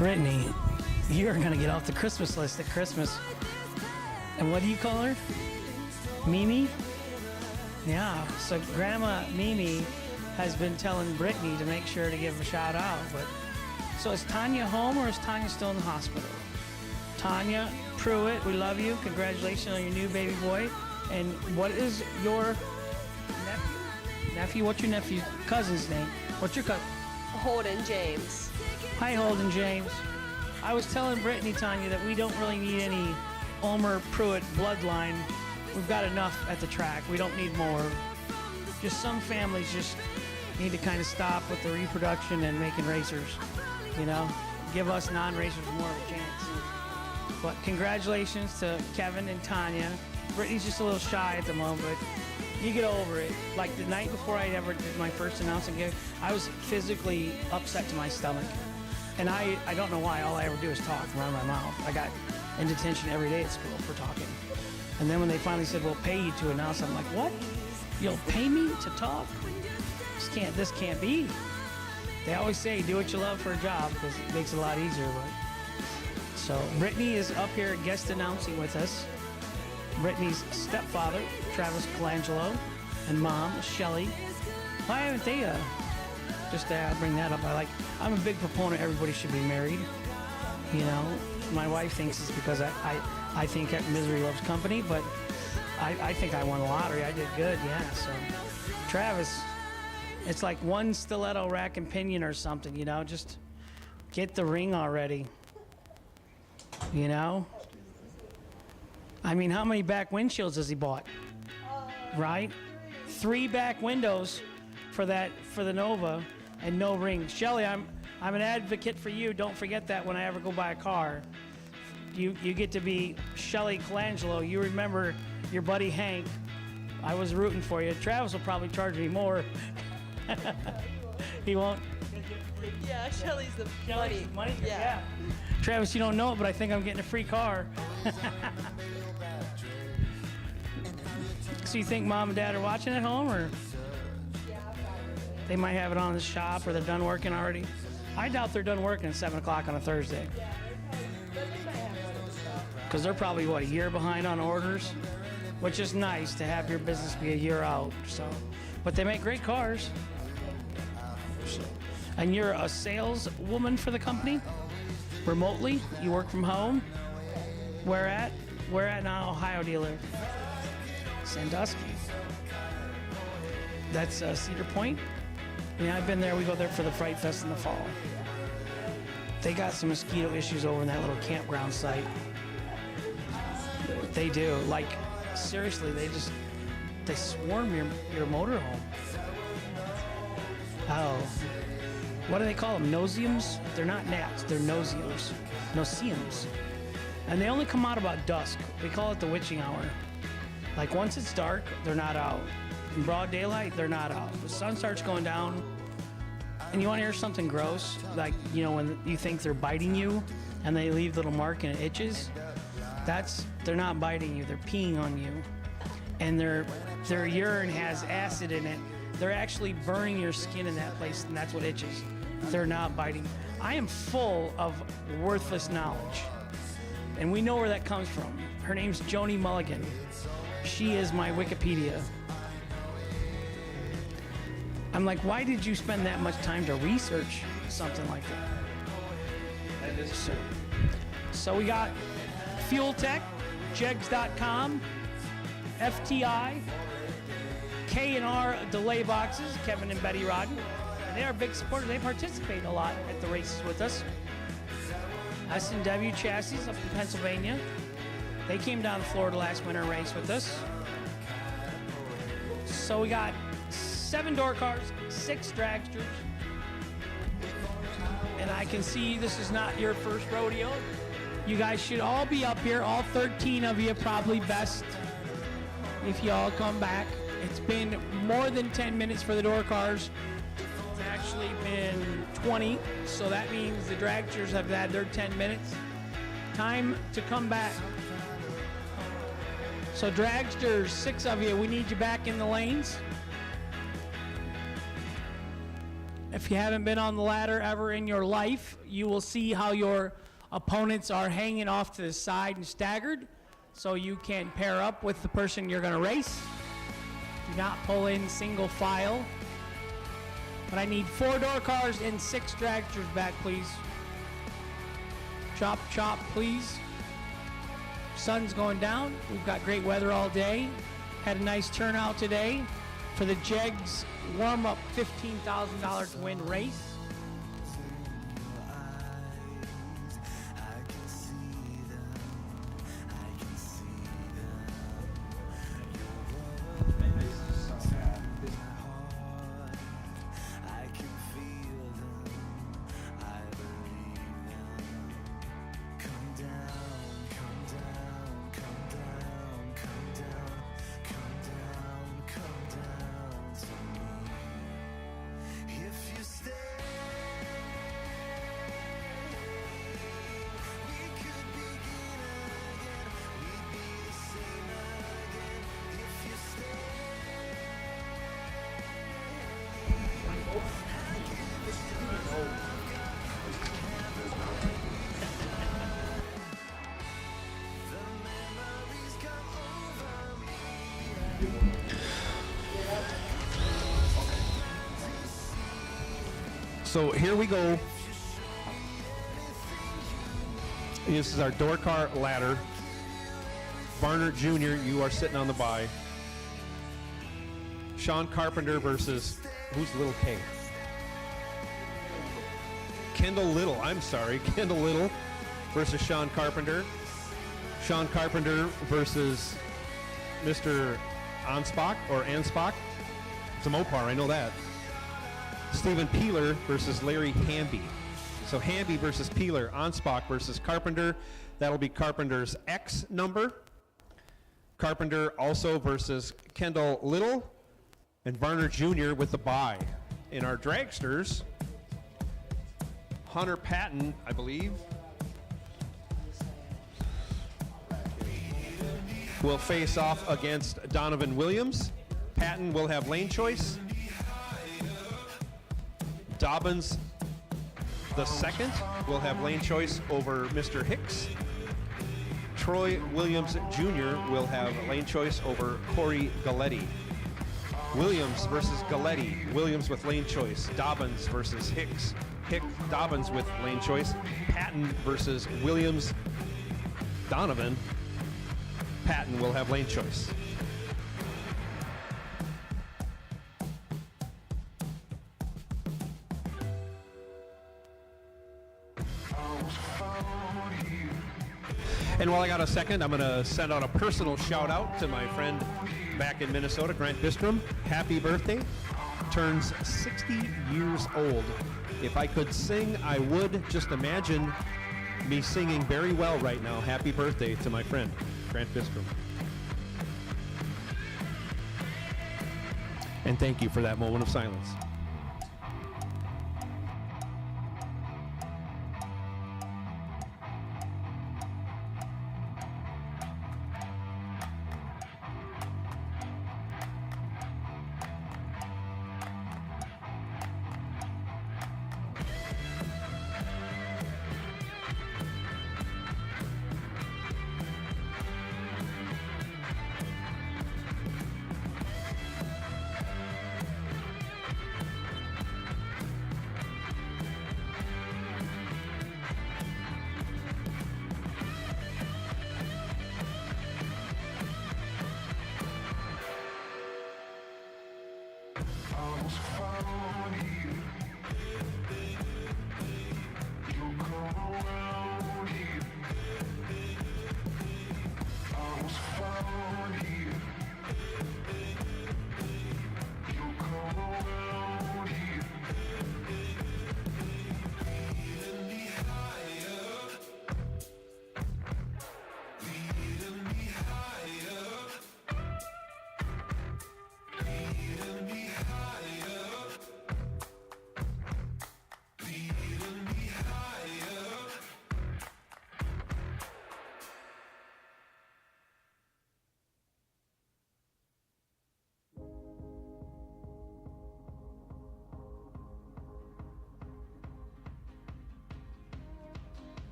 Brittany, you're gonna get off the Christmas list at Christmas. And what do you call her? Mimi? Yeah, so Grandma Mimi has been telling Brittany to make sure to give a shout out. But so is Tanya home or is Tanya still in the hospital? Tanya Pruitt, we love you. Congratulations on your new baby boy. And what is your nephew? What's your nephew's cousin's name? What's your cousin? Holden James. Hi, Holden James. I was telling Brittany, Tanya, that we don't really need any Omer Pruitt bloodline. We've got enough at the track. We don't need more. Just some families just need to kind of stop with the reproduction and making racers, you know? Give us non-racers more of a chance. But congratulations to Kevin and Tanya. Brittany's just a little shy at the moment, but you get over it. Like the night before I ever did my first announcing gig, I was physically upset to my stomach. And I don't know why. All I ever do is talk around my mouth. I got in detention every day at school for talking. And then when they finally said, we'll pay you to announce, I'm like, what? You'll pay me to talk? This can't be. They always say, do what you love for a job, because it makes it a lot easier. But. So Brittany is up here guest announcing with us. Brittany's stepfather, Travis Colangelo, and mom, Shelly. Why haven't they, just to bring that up, I'm a big proponent everybody should be married. You know, my wife thinks it's because I think that misery loves company, but I think I won the lottery. I did good, yeah. So, Travis, it's like one stiletto rack and pinion or something, you know? Just get the ring already, you know? I mean, how many back windshields has he bought? Right? 3 back windows for the Nova and no ring. Shelly, I'm an advocate for you. Don't forget that when I ever go buy a car. You get to be Shelly Colangelo. You remember your buddy Hank. I was rooting for you. Travis will probably charge me more. He won't. Yeah, Shelly's the money. Yeah. Travis, you don't know it, but I think I'm getting a free car. So you think mom and dad are watching at home, or they might have it on in the shop, or they're done working already? I doubt they're done working at 7 o'clock on a Thursday. Because they're probably, a year behind on orders? Which is nice to have your business be a year out. So, but they make great cars. So, and you're a saleswoman for the company? Remotely? You work from home? Where at? Where at now? Ohio do you live? Sandusky. That's Cedar Point? Yeah, I've been there. We go there for the Fright Fest in the fall. They got some mosquito issues over in that little campground site. They do. Like, seriously, they swarm your motorhome. Oh. What do they call them? Noseums? They're not gnats. They're noseums. Noseums. And they only come out about dusk. We call it the witching hour. Like, once it's dark, they're not out. In broad daylight, they're not out. The sun starts going down, and you want to hear something gross? Like, you know, when you think they're biting you, and they leave a little mark and it itches? They're not biting you, they're peeing on you. And their urine has acid in it. They're actually burning your skin in that place, and that's what itches. They're not biting. I am full of worthless knowledge. And we know where that comes from. Her name's Joni Mulligan. She is my Wikipedia. I'm like, why did you spend that much time to research something like that? So we got Fuel Tech, Jegs.com, FTI, K&R Delay Boxes, Kevin and Betty Rodden. And they are big supporters. They participate a lot at the races with us. S&W Chassis up in Pennsylvania. They came down to Florida last winter and raced with us. So we got 7 door cars, 6 dragsters. And I can see this is not your first rodeo. You guys should all be up here, all 13 of you, probably best if you all come back. It's been more than 10 minutes for the door cars. It's actually been 20, so that means the dragsters have had their 10 minutes. Time to come back. So dragsters, 6 of you, we need you back in the lanes. If you haven't been on the ladder ever in your life, you will see how your opponents are hanging off to the side and staggered, so you can pair up with the person you're going to race. Do not pull in single file. But I need 4 door cars and 6 dragsters back, please. Chop, chop, please. Sun's going down. We've got great weather all day. Had a nice turnout today for the Jegs warm-up $15,000 to win race. So here we go. This is our door car ladder. Varner Jr., you are sitting on the bye. Sean Carpenter versus, who's Little K? Kendall Little, I'm sorry. Kendall Little versus Sean Carpenter. Sean Carpenter versus Mr. Anspach or Anspach. It's a Mopar, I know that. Stephen Peeler versus Larry Hamby. So Hamby versus Peeler, Anspach versus Carpenter. That'll be Carpenter's X number. Carpenter also versus Kendall Little. And Varner Jr. with the bye. In our dragsters, Hunter Patton, I believe, will face off against Donovan Williams. Patton will have lane choice. Dobbins the second will have lane choice over Mr. Hicks. Troy Williams Jr. will have lane choice over Corey Galletti. Williams versus Galletti. Williams with lane choice. Dobbins versus Hicks. Dobbins with lane choice. Patton versus Williams. Donovan. Patton will have lane choice. And while I got a second, I'm going to send out a personal shout out to my friend back in Minnesota, Grant Bistrom. Happy birthday. Turns 60 years old. If I could sing, I would. Just imagine me singing very well right now. Happy birthday to my friend, Grant Bistrom. And thank you for that moment of silence.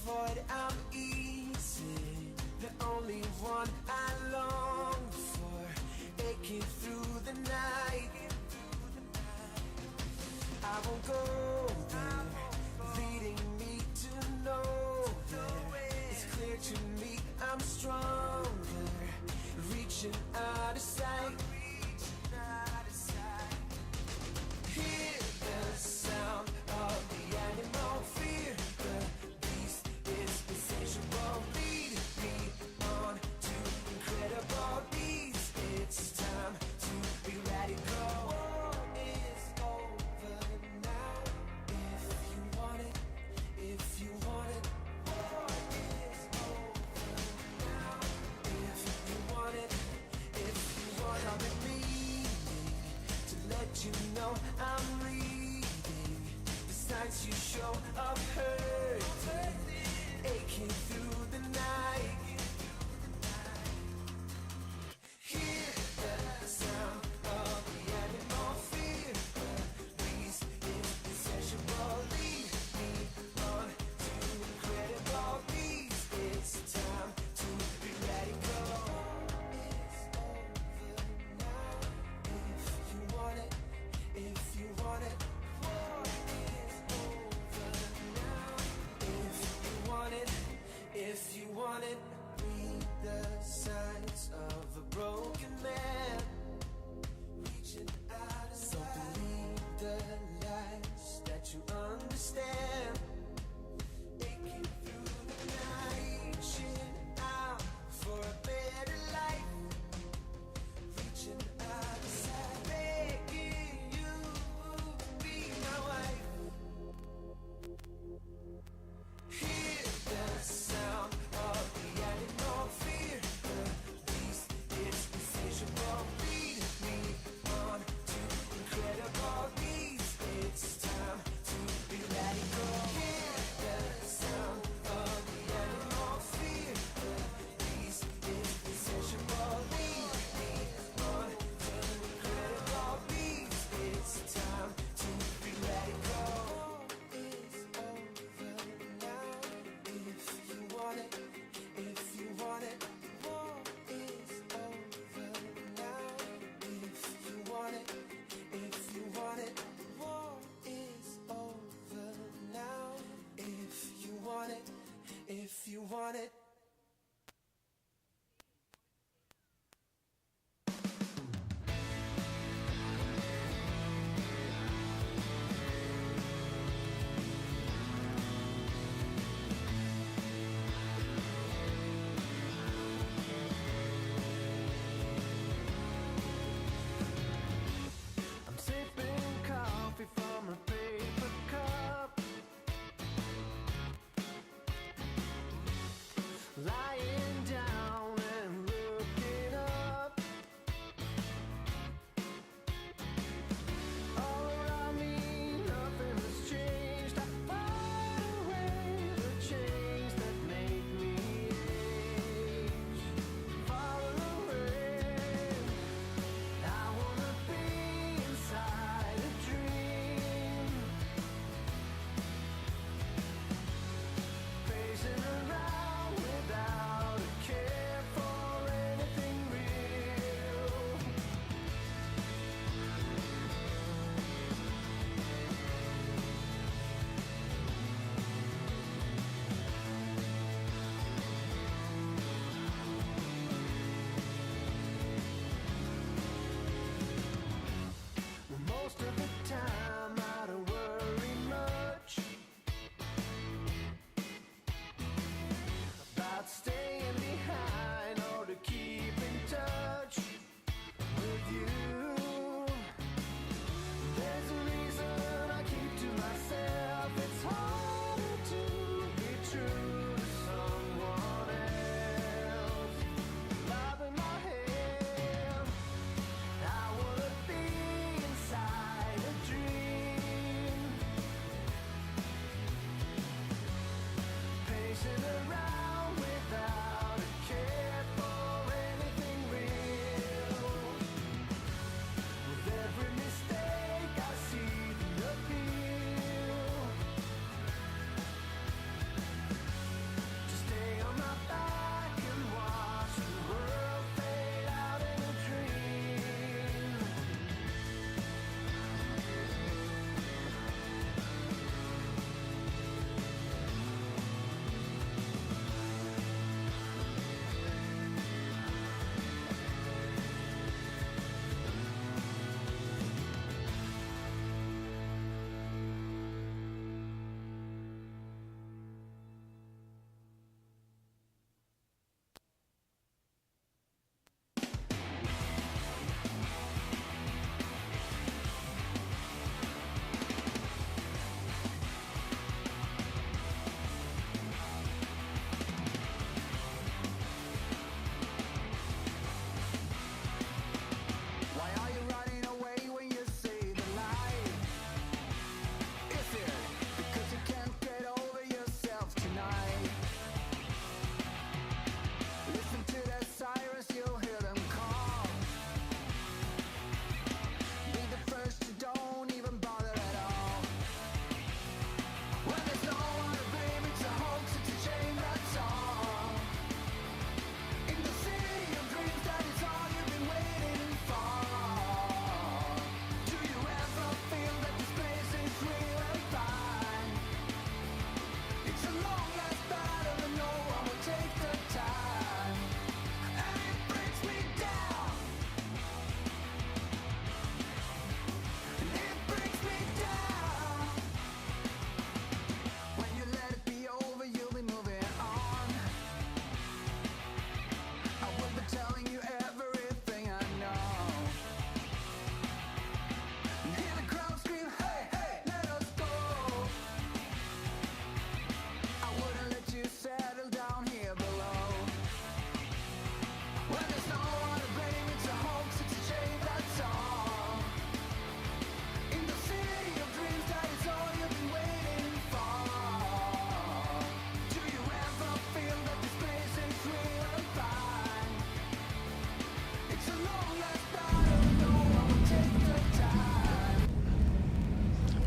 void I'm easy, the only one I long for, aching through the night. I won't go there, leading me to nowhere. It's clear to me I'm stronger, reaching out of sight. Hear the sound of the animal fear. The beast is insatiable. Lead me on to incredible beats. It's time to be radical. War is over now. If you want it, if you want it. War is over now. If you want it, if you want it. I've been meaning to let you know I'm reading the signs you show of hurting, aching through the night. Hear the sound of the animal fear. The beast is insatiable. Lead me on to incredible beats. It's time to be radical. It's over now. If you want it, if you want it. War is over now.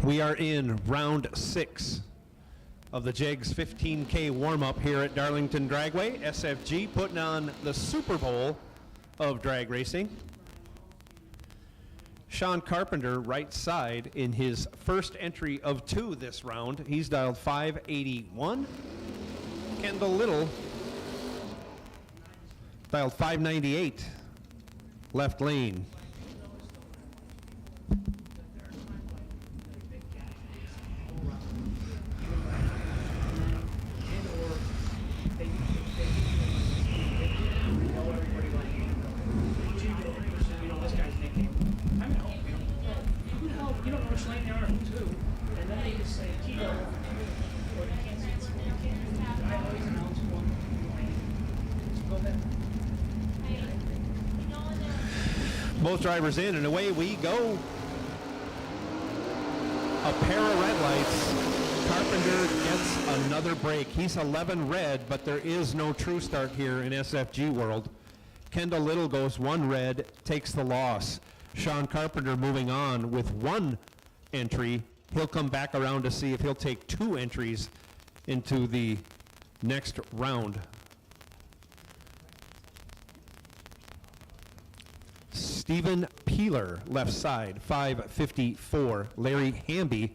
We are in round 6 of the Jegs 15K warm-up here at Darlington Dragway. SFG putting on the Super Bowl of drag racing. Sean Carpenter, right side, in his first entry of 2 this round. He's dialed 581. Kendall Little dialed 598, left lane. You don't know which lane they are, too. And then they just say, Kilo, or you can't see it's, you can't, I always announce one lane. So go ahead. Both drivers in, and away we go. A pair of red lights. Carpenter gets another break. He's 11 red, but there is no true start here in SFG world. Kendall Little goes 1 red, takes the loss. Sean Carpenter moving on with 1 entry. He'll come back around to see if he'll take 2 entries into the next round. Stephen Peeler, left side, 554. Larry Hamby,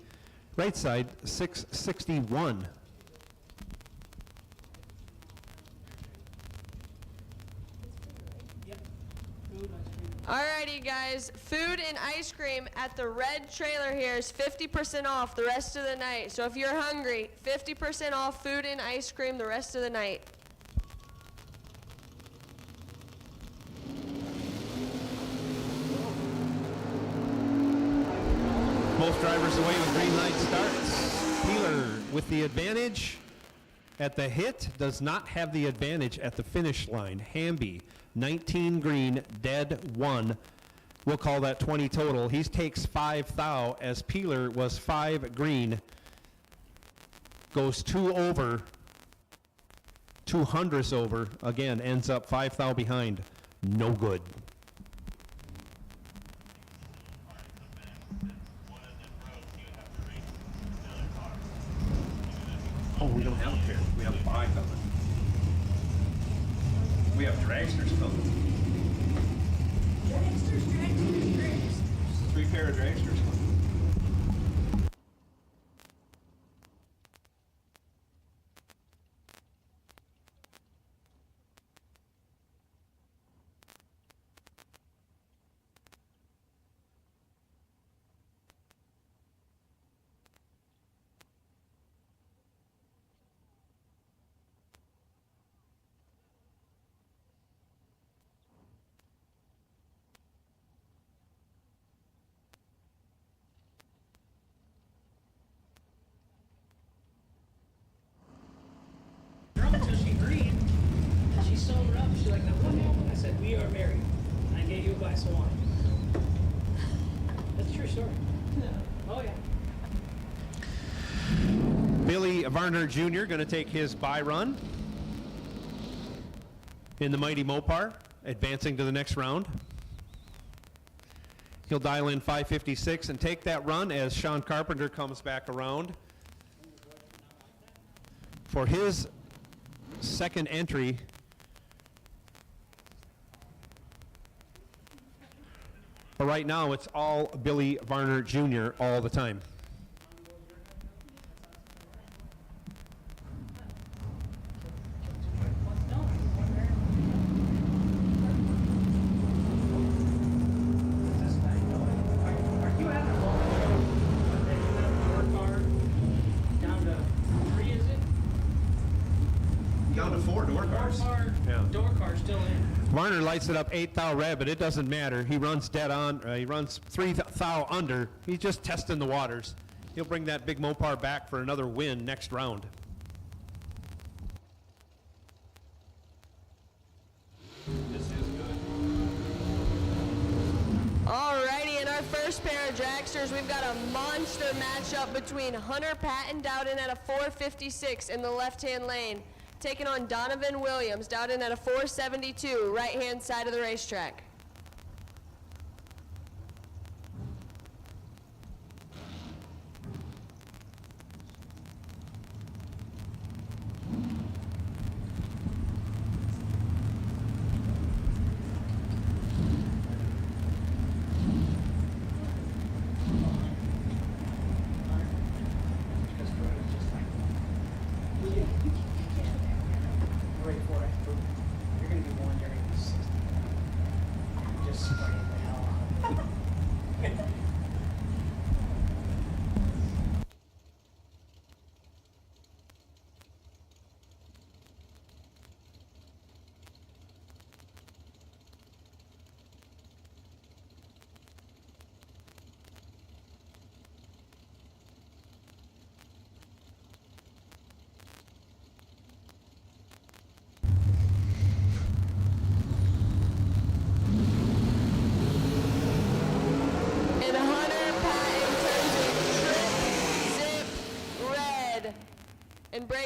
right side, 661. Alrighty guys, food and ice cream at the red trailer here is 50% off the rest of the night. So if you're hungry, 50% off food and ice cream the rest of the night. Both drivers away with green light starts. Peeler with the advantage at the hit, does not have the advantage at the finish line. Hamby, 19 green, dead 1. We'll call that 20 total. He takes 5 thou as Peeler was 5 green. Goes 2 over, 200s over. Again, ends up 5 thou behind. No good. Oh, we don't have a pair. We have a buy coming. We have dragsters coming. Dragsters. 3 pair of dragsters coming. Until she agreed, and she sobered up. She's like, "Now what happened?" I said, "We are married." And I gave you a glass of wine. That's a true story. Oh yeah. Billy Varner Jr. going to take his bye run in the mighty Mopar, advancing to the next round. He'll dial in 556 and take that run as Sean Carpenter comes back around for his second entry. But right now it's all Billy Varner Jr. all the time. Varner lights it up 8 thou red, but it doesn't matter. He runs dead on. He runs 3 thou under. He's just testing the waters. He'll bring that big Mopar back for another win next round. This is good. Alrighty, in our first pair of dragsters, we've got a monster matchup between Hunter Patton Dowden at a 456 in the left-hand lane, taking on Donovan Williams, Dowden at a 472, right-hand side of the racetrack.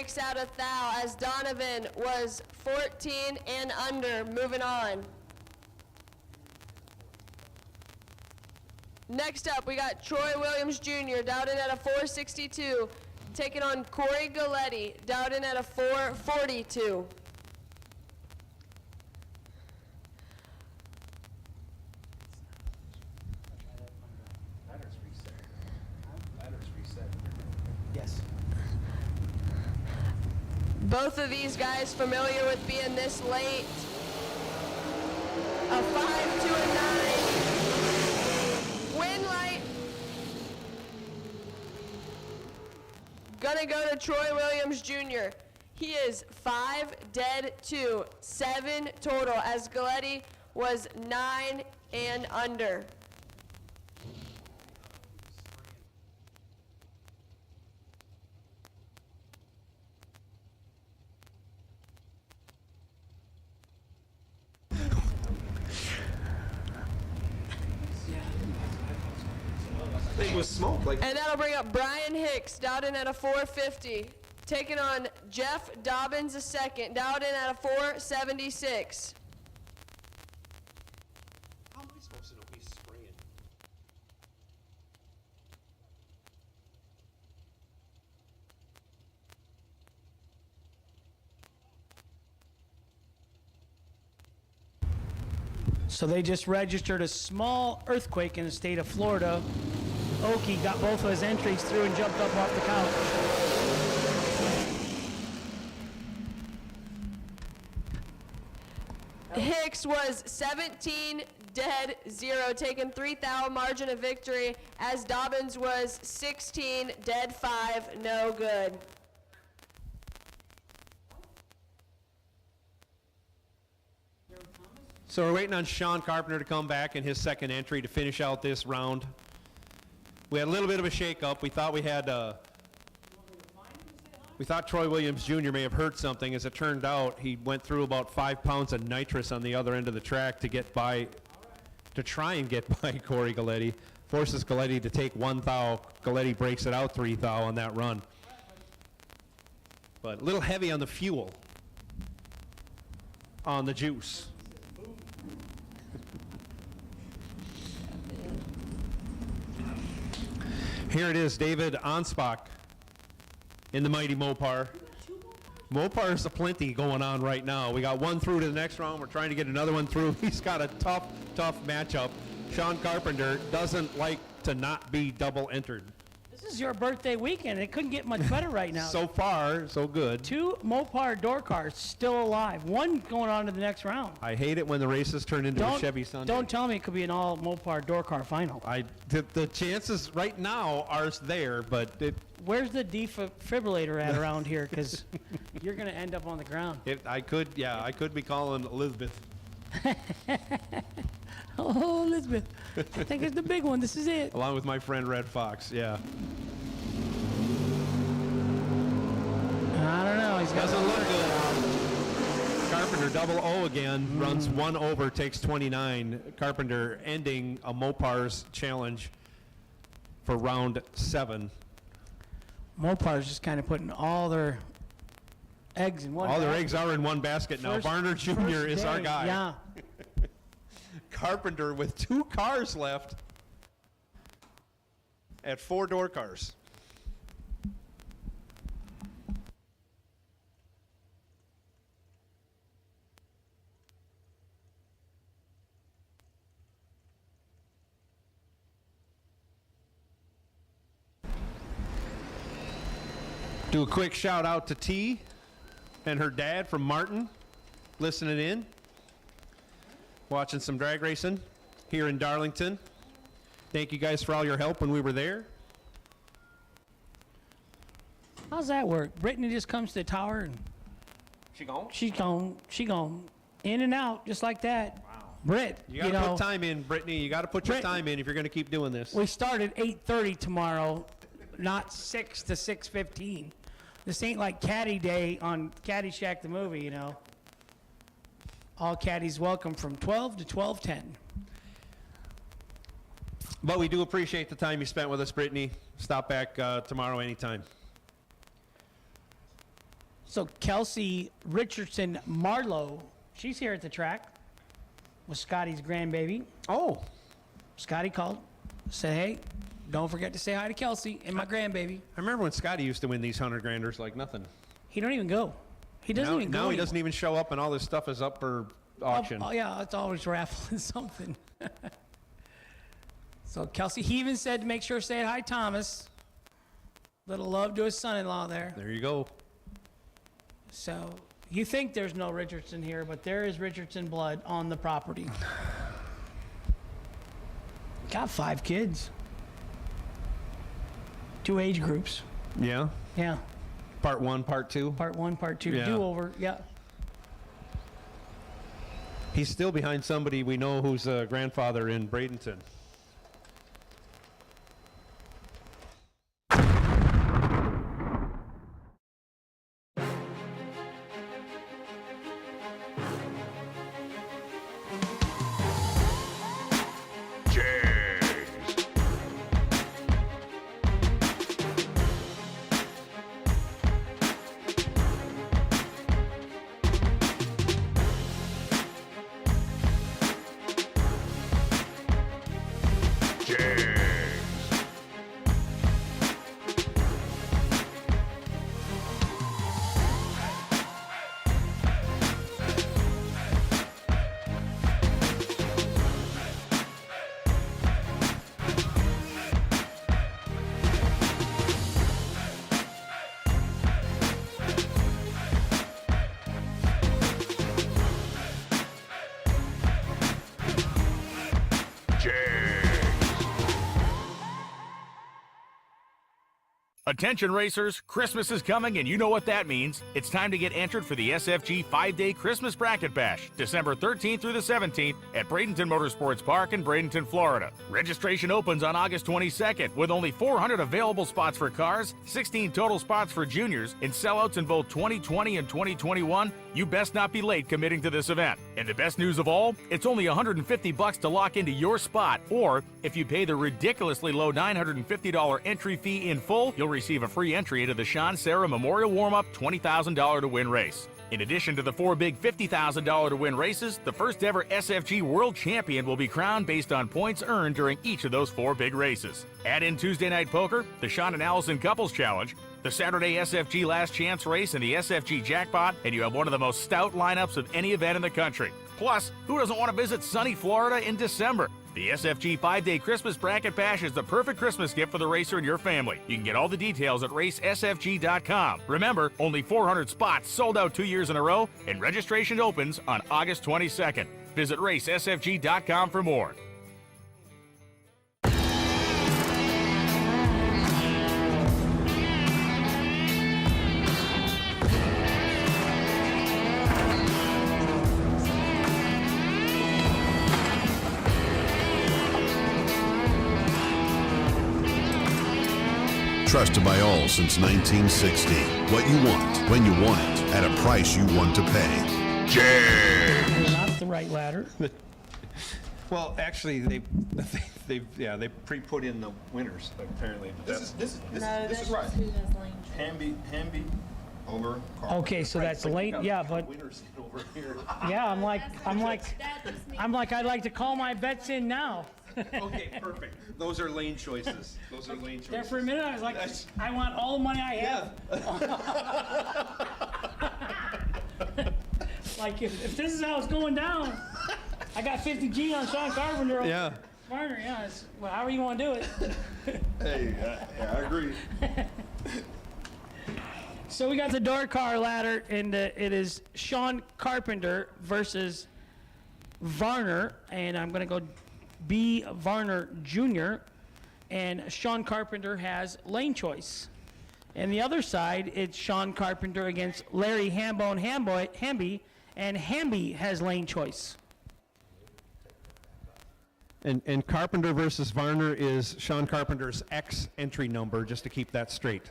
breaks out a thou as Donovan was 14 and under. Moving on. Next up, we got Troy Williams Jr. dialed in at a 462, taking on Corey Galletti, dialed in at a 442. Yes. Both of these guys familiar with being this late. A 5 to a 9. Win light. Gonna go to Troy Williams Jr. He is 5 dead 2, 7 total as Galletti was 9 and under. Thing was smoke. Like, And that'll bring up Brian Hicks, dialed in at a 450. Taking on Jeff Dobbins II, dialed in at a 476. how am I supposed to know he's spraying? So they just registered a small earthquake in the state of Florida. Okie got both of his entries through and jumped up off the couch. Hicks was 17 dead 0, taking 3 thou margin of victory, as Dobbins was 16 dead 5, no good. So we're waiting on Sean Carpenter to come back in his second entry to finish out this round. We had a little bit of a shake-up. We thought we thought Troy Williams Jr. may have hurt something. As it turned out, he went through about 5 pounds of nitrous on the other end of the track to get by, to try and get by Corey Galletti. Forces Galletti to take 1 thou. Galletti breaks it out 3 thou on that run. But a little heavy on the fuel, on the juice. Here it is, David Anspach in the mighty Mopar. Mopar's aplenty going on right now. We got one through to the next round. We're trying to get another one through. He's got a tough matchup. Sean Carpenter doesn't like to not be double entered. This is your birthday weekend. It couldn't get much better right now. So far, so good. 2 Mopar door cars still alive. 1 going on to the next round. I hate it when the races turn into a Chevy Sunday. Don't tell me it could be an all Mopar door car final. The chances right now are there, but Where's the defibrillator at around here? Because you're going to end up on the ground. I could be calling Elizabeth. Oh, Elizabeth. I think it's the big one. This is it. Along with my friend Red Fox, yeah. I don't know. He's got Doesn't look good. Carpenter double O again, runs 1 over, takes 29. Carpenter ending a Mopar's challenge for round 7. Mopar's just kind of putting all their eggs in one All their basket. eggs are in one basket now. Varner Jr. is our guy. Yeah. Carpenter with 2 cars left at 4 door cars. Do a quick shout out to T and her dad from Martin, listening in, watching some drag racing here in Darlington. Thank you guys for all your help when we were there. How's that work? Brittany just comes to the tower and She gone? She gone. In and out, just like that. Wow. Britt, You got to put time in, Brittany. You got to put your time in if you're going to keep doing this. We start at 8:30 tomorrow, not 6 to 6:15. This ain't like Caddy Day on Caddyshack the movie, you know. All caddies welcome from 12 to 12:10. But we do appreciate the time you spent with us, Brittany. Stop back tomorrow anytime. So Kelsey Richardson Marlowe, she's here at the track with Scotty's grandbaby. Oh. Scotty called, said, hey, don't forget to say hi to Kelsey and my grandbaby. I remember when Scotty used to win these 100-granders like nothing. He don't even go. He doesn't even go Now he anymore. doesn't even show up, and all this stuff is up for auction. Oh, yeah, it's always raffling something. So Kelsey, he even said to make sure to say hi, Thomas. Little love to his son-in-law there. There you go. So you think there's no Richardson here, but there is Richardson blood on the property. Got 5 kids. 2 age groups. Yeah? Yeah. Part 1, Part 2? Part 1, Part 2. Yeah. Do-over, yeah. He's still behind somebody we know who's a grandfather in Bradenton. Attention racers, Christmas is coming and you know what that means. It's time to get entered for the SFG 5-Day Christmas Bracket Bash, December 13th through the 17th at Bradenton Motorsports Park in Bradenton, Florida. Registration opens on August 22nd with only 400 available spots for cars, 16 total spots for juniors, and sellouts in both 2020 and 2021. You best not be late committing to this event. And the best news of all, it's only $150 to lock into your spot, or if you pay the ridiculously low $950 entry fee in full, you'll receive a free entry into the Sean Sarah Memorial Warm-Up $20,000 to win race. In addition to the 4 big $50,000 to win races, the first ever SFG World Champion will be crowned based on points earned during each of those 4 big races. Add in Tuesday Night Poker, the Sean and Allison Couples Challenge, the Saturday SFG Last Chance Race, and the SFG Jackpot, and you have one of the most stout lineups of any event in the country. Plus, who doesn't want to visit sunny Florida in December? The SFG 5-Day Christmas Bracket Bash is the perfect Christmas gift for the racer and your family. You can get all the details at racesfg.com. Remember, only 400 spots sold out 2 years in a row, and registration opens on August 22nd. Visit racesfg.com for more. Trusted by all since 1960. What you want, when you want it, at a price you want to pay. Jegs! Not the right ladder. Well, actually, they pre-put in the winners apparently. This is that's right. just who has lane. Hamby over. Carpenter. Okay, so that's late. Yeah, but Winners over here. yeah, I'm like, I'd like to call my bets in now. Okay, perfect. Those are lane choices. There for a minute, I was like, I want all the money I have. Like, if this is how it's going down, I got 50 G on Sean Carpenter. Yeah. Varner, yeah. Well, however you want to do it. Hey, yeah, I agree. So we got the door car ladder, and it is Sean Carpenter versus Varner, and I'm going to go B. Varner Jr., and Sean Carpenter has lane choice. And the other side, it's Sean Carpenter against Larry Hambone Hamby, and Hamby has lane choice. And Carpenter versus Varner is Sean Carpenter's X entry number, just to keep that straight.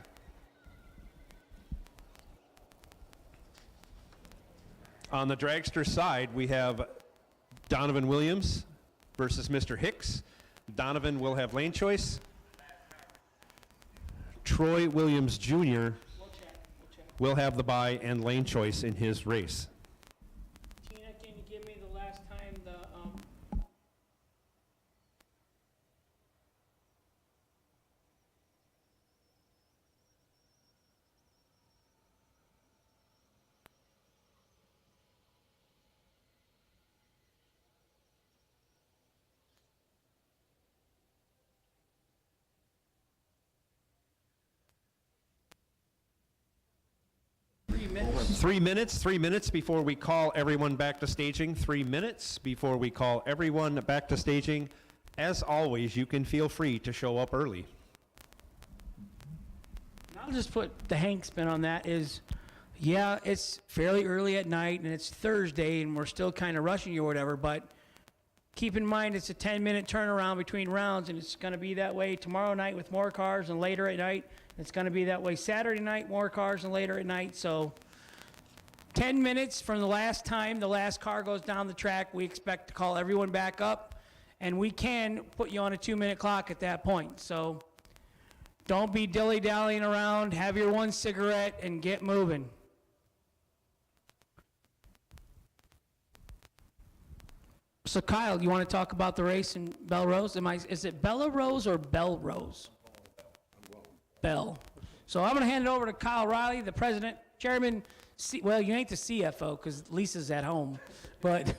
On the dragster side, we have Donovan Williams versus Mr. Hicks. Donovan will have lane choice. Troy Williams Jr. will have the bye and lane choice in his race. Tina, can you give me the last time the, 3 minutes? 3 minutes, 3 minutes before we call everyone back to staging. 3 minutes before we call everyone back to staging. As always, you can feel free to show up early. I'll just put the Hank spin on that is, yeah, it's fairly early at night and it's Thursday and we're still kind of rushing you or whatever, but keep in mind it's a 10-minute turnaround between rounds and it's going to be that way tomorrow night with more cars and later at night. It's going to be that way Saturday night, more cars and later at night. So 10 minutes from the last time the last car goes down the track, we expect to call everyone back up and we can put you on a 2-minute clock at that point. So don't be dilly-dallying around. Have your one cigarette and get moving. So Kyle, you want to talk about the race in Belrose? Is it Belrose or Belrose? Bell. So I'm going to hand it over to Kyle Riley, the president, chairman. Well, you ain't the CFO because Lisa's at home, but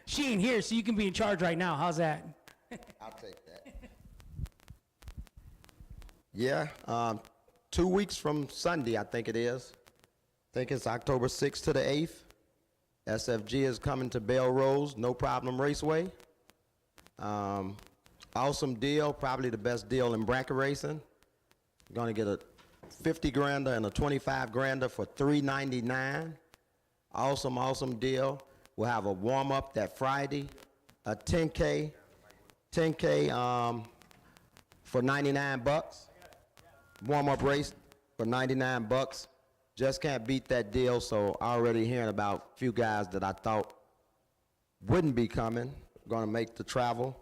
she ain't here, so you can be in charge right now. How's that? I'll take that. Yeah, 2 weeks from Sunday, I think it is. I think it's October 6th to the 8th. SFG is coming to Belrose, No Problem Raceway. Awesome deal, probably the best deal in bracket racing. Gonna get a 50 grander and a 25 grander for $399. Awesome, awesome deal. We'll have a warm up that Friday, a 10K for 99 bucks. Warm up race for 99 bucks. Just can't beat that deal. So already hearing about a few guys that I thought wouldn't be coming, gonna make the travel.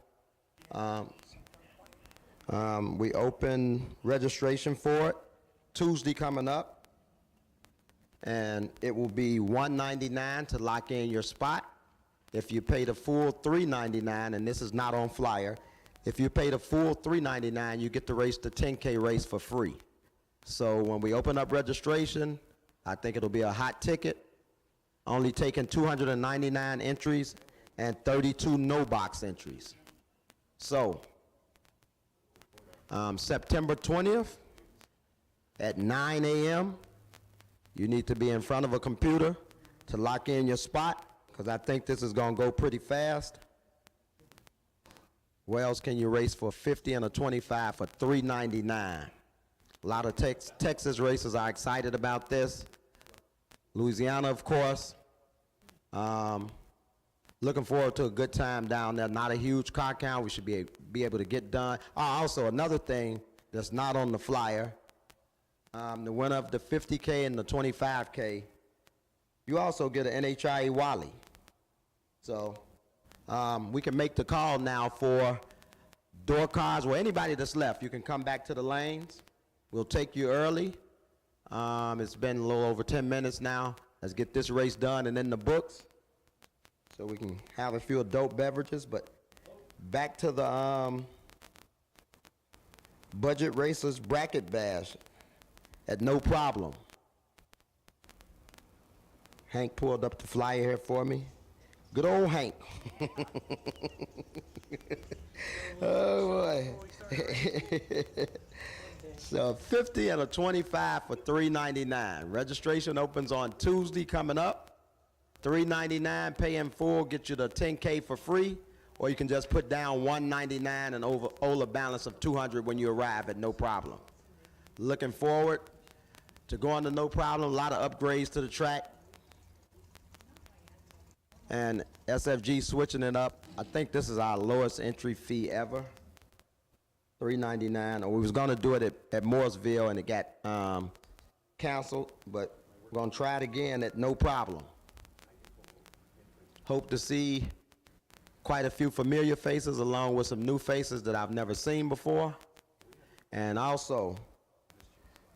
We open registration for it Tuesday coming up, and it will be $199 to lock in your spot. If you pay the full $399, and this is not on flyer, if you pay the full $399, you get to race the 10K race for free. So when we open up registration, I think it'll be a hot ticket, only taking 299 entries and 32 no box entries. So September 20th at 9 a.m., you need to be in front of a computer to lock in your spot, because I think this is going to go pretty fast. Where else can you race for 50 and a 25 for $399? A lot of Texas racers are excited about this. Louisiana, of course. Looking forward to a good time down there. Not a huge car count. We should be able to get done. Also, another thing that's not on the flyer, the winner of the 50K and the 25K, you also get an NHIE Wally. So we can make the call now for door cars. Well, anybody that's left, you can come back to the lanes. We'll take you early. It's been a little over 10 minutes now. Let's get this race done and in the books so we can have a few adult beverages. But back to the Budget Racers Bracket Bash at No Problem. Hank pulled up the flyer here for me. Good old Hank. Oh boy. So 50 and a 25 for $399. Registration opens on Tuesday coming up. $399, pay in full, get you the 10K for free, or you can just put down $199 and owe a balance of $200 when you arrive at No Problem. Looking forward to going to No Problem. A lot of upgrades to the track. And SFG switching it up. I think this is our lowest entry fee ever. $399. Or we was gonna do it at Mooresville and it got canceled, but we're gonna try it again at No Problem. Hope to see quite a few familiar faces along with some new faces that I've never seen before. And also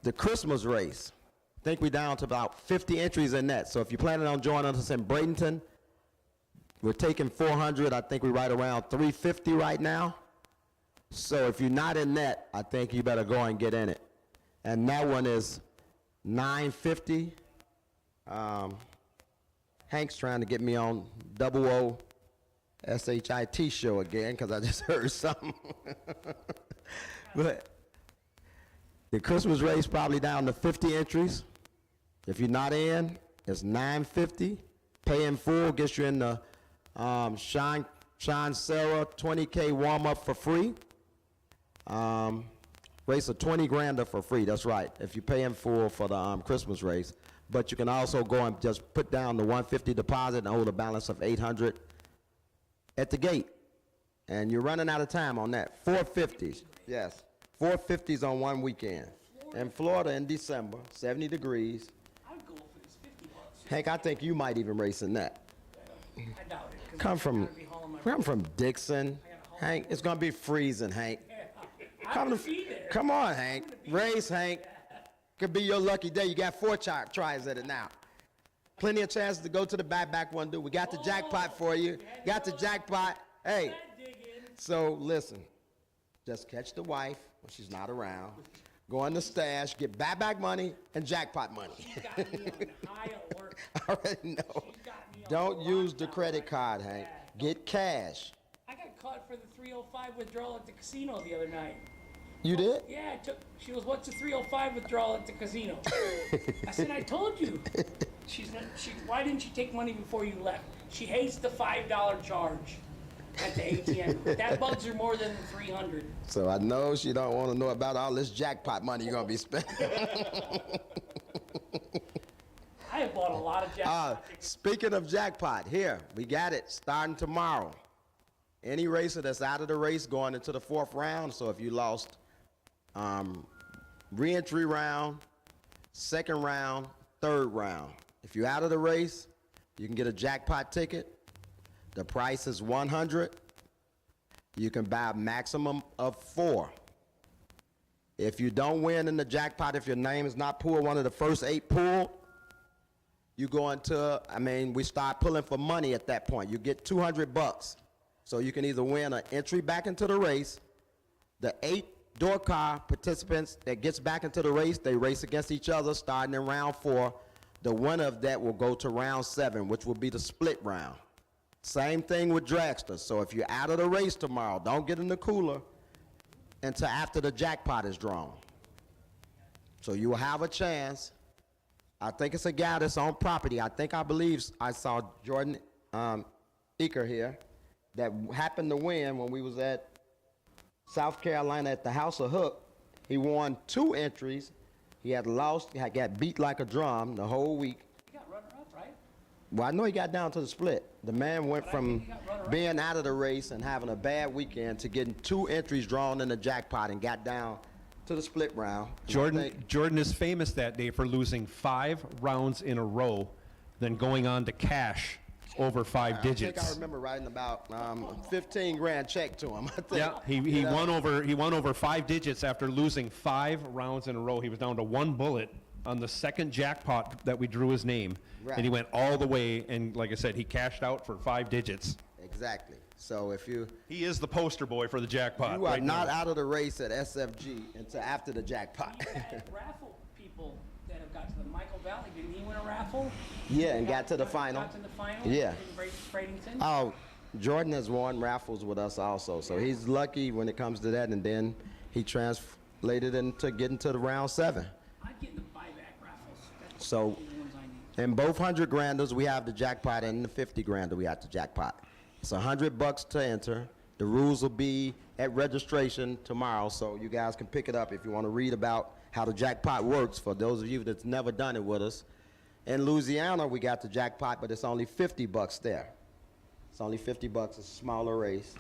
the Christmas race. think we're down to about 50 entries in that. So if you're planning on joining us in Bradenton, we're taking 400. I think we're right around 350 right now. So if you're not in that, I think you better go and get in it. And that one is $950. Hank's trying to get me on 00 SHIT show again because I just heard something. But the Christmas race probably down to 50 entries. If you're not in, it's $950. Pay in full gets you in the Sean Sarah 20K warm-up for free. Race of 20 grander for free, that's right, if you pay in full for the Christmas race. But you can also go and just put down the $150 deposit and hold a balance of $800 at the gate. And you're running out of time on that. 450s, yes. 450s on one weekend. In Florida in December, 70 degrees. I'd go for this $50. Hank, I think you might even race in that. I doubt it. 'Cause Come I'm from, gonna be hauling my I'm from Dixon. Hank, it's gonna be freezing, Hank. I'm gonna be there. Come on, Hank. Race, Hank. Could be your lucky day. You got 4 tries at it now. Plenty of chances to go to the back one, dude. We got the jackpot for you. Got the jackpot. Hey. So listen, just catch the wife when she's not around. Go in the stash, get back money and jackpot money. She's got me on the high alert. I already know. Don't use the credit card, Hank. Get cash. I got caught for the 305 withdrawal at the casino the other night. You did? Yeah, she was, what's the 305 withdrawal at the casino? I said, I told you. Why didn't you take money before you left? She hates the $5 charge at the ATM. That bugs her more than the 300. So I know she don't want to know about all this jackpot money you're going to be spending. I have bought a lot of jackpot tickets. Speaking of jackpot, here, we got it starting tomorrow. Any racer that's out of the race going into the 4th round, so if you lost re-entry round, 2nd round, 3rd round. If you're out of the race, you can get a jackpot ticket. The price is $100. You can buy a maximum of 4. If you don't win in the jackpot, if your name is not pulled, one of the first 8 pulled, you go into, we start pulling for money at that point. You get $200. So you can either win an entry back into the race, the 8 door car participants that gets back into the race, they race against each other starting in round 4. The winner of that will go to round 7, which will be the split round. Same thing with dragsters. So if you're out of the race tomorrow, don't get in the cooler until after the jackpot is drawn. So you will have a chance. I think it's a guy that's on property. I believe I saw Jordan Eaker here that happened to win when we was at South Carolina at the House of Hook. He won 2 entries. He had lost, he had got beat like a drum the whole week. He got runner-up, right? Well, I know he got down to the split. The man went from being out of the race and having a bad weekend to getting 2 entries drawn in the jackpot and got down to the split round. Jordan is famous that day for losing 5 rounds in a row, then going on to cash over 5 digits. I think I remember writing about $15,000 check to him. I think. Yeah, he won over 5 digits after losing 5 rounds in a row. He was down to 1 bullet on the 2nd jackpot that we drew his name, right. And he went all the way. And like I said, he cashed out for 5 digits. Exactly. So he is the poster boy for the jackpot. You are right not now. out of the race at SFG until after the jackpot. You had raffle people that have got to the Michael Valley. Didn't he win a raffle? Yeah, and got to the final. Got to the final. Yeah. In Bradenton. Oh, Jordan has won raffles with us also, so he's lucky when it comes to that, and then he translated into getting to the round 7. I'd get in the buyback raffles. That's So the ones I need. in both 100 granders, we have the jackpot, and in the 50 grander, we have the jackpot. It's $100 to enter. The rules will be at registration tomorrow, so you guys can pick it up if you want to read about how the jackpot works for those of you that's never done it with us. In Louisiana, we got the jackpot, but it's only $50 there. It's only $50. It's a smaller race.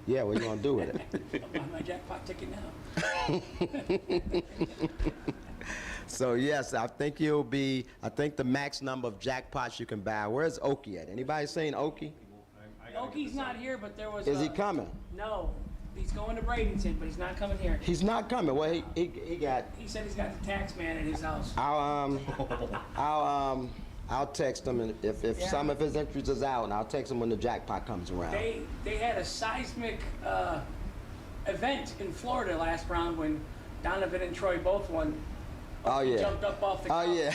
Yeah, what are you going to do with it? I'll buy my jackpot ticket now. So yes, I think the max number of jackpots you can buy. Where's Okie at? Anybody seen Okie? Oki's not here, but there was Is he coming? No. He's going to Bradenton, but he's not coming here. He's not coming. Well, he got. He said he's got the tax man at his house. I'll text him, and if some of his entries is out, and I'll text him when the jackpot comes around. They had a seismic event in Florida last round when Donovan and Troy both won. Oh yeah. Jumped up off the car. Oh yeah.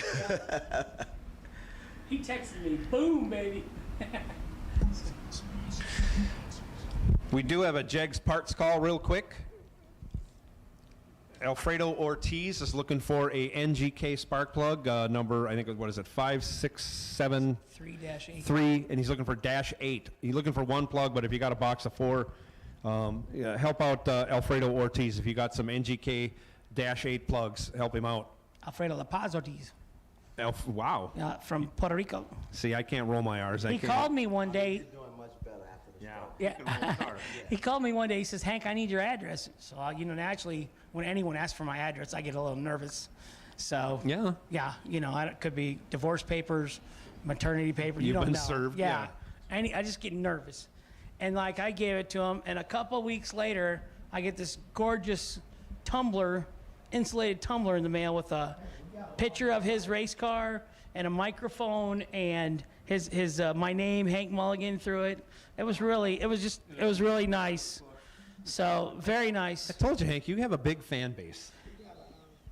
He texted me, boom, baby. We do have a Jegs parts call real quick. Alfredo Ortiz is looking for a NGK spark plug, number, I think, what is it, 5673, 3-8. and he's looking for -8. He's looking for one plug, but if you got a box of 4, help out Alfredo Ortiz. If you got some NGK -8 plugs, help him out. Alfredo La Paz Ortiz. Wow. From Puerto Rico. See, I can't roll my R's. He called me one day. Yeah. He called me one day. He says, "Hank, I need your address." So, naturally, when anyone asks for my address, I get a little nervous. So, yeah, it could be divorce papers, maternity papers. You've don't been know. served. Yeah. I just get nervous. And, I gave it to him, and a couple weeks later, I get this gorgeous tumbler, insulated tumbler in the mail with a picture of his race car and a microphone and his my name, Hank Mulligan, through it. It was really nice. So, very nice. I told you, Hank, you have a big fan base.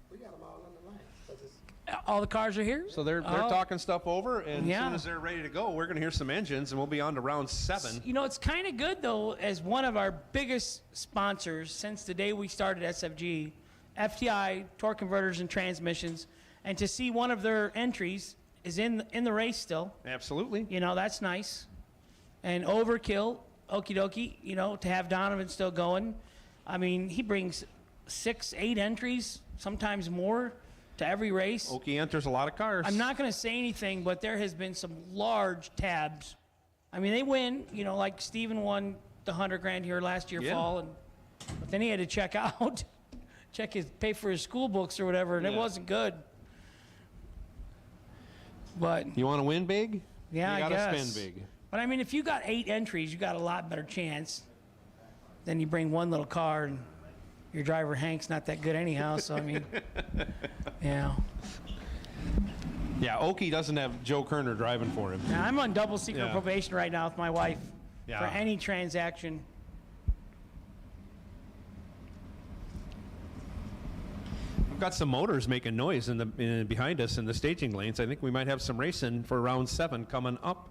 We got them all on the line. All the cars are here? So they're talking stuff over, and Yeah. as soon as they're ready to go, we're going to hear some engines, and we'll be on to round 7. It's kind of good, though, as one of our biggest sponsors since the day we started SFG, FTI, torque converters and transmissions, and to see one of their entries is in the race still. Absolutely. That's nice. And Overkill, okie dokie, to have Donovan still going. I mean, he brings 6-8 entries, sometimes more, to every race. Okie enters a lot of cars. I'm not going to say anything, but there has been some large tabs. I mean, they win, like Steven won the $100,000 here last year fall, but then he had to check out, pay for his school books or whatever, and it wasn't good. But you want to win big? Yeah, you I gotta guess. spend big. But I mean, if you got 8 entries, you got a lot better chance than you bring one little car and your driver Hank's not that good anyhow. So I mean, yeah. Yeah, Okie doesn't have Joe Kerner driving for him. Now, I'm on double secret probation right now with my wife for Yeah. any transaction. We've got some motors making noise behind us in the staging lanes. I think we might have some racing for round 7 coming up.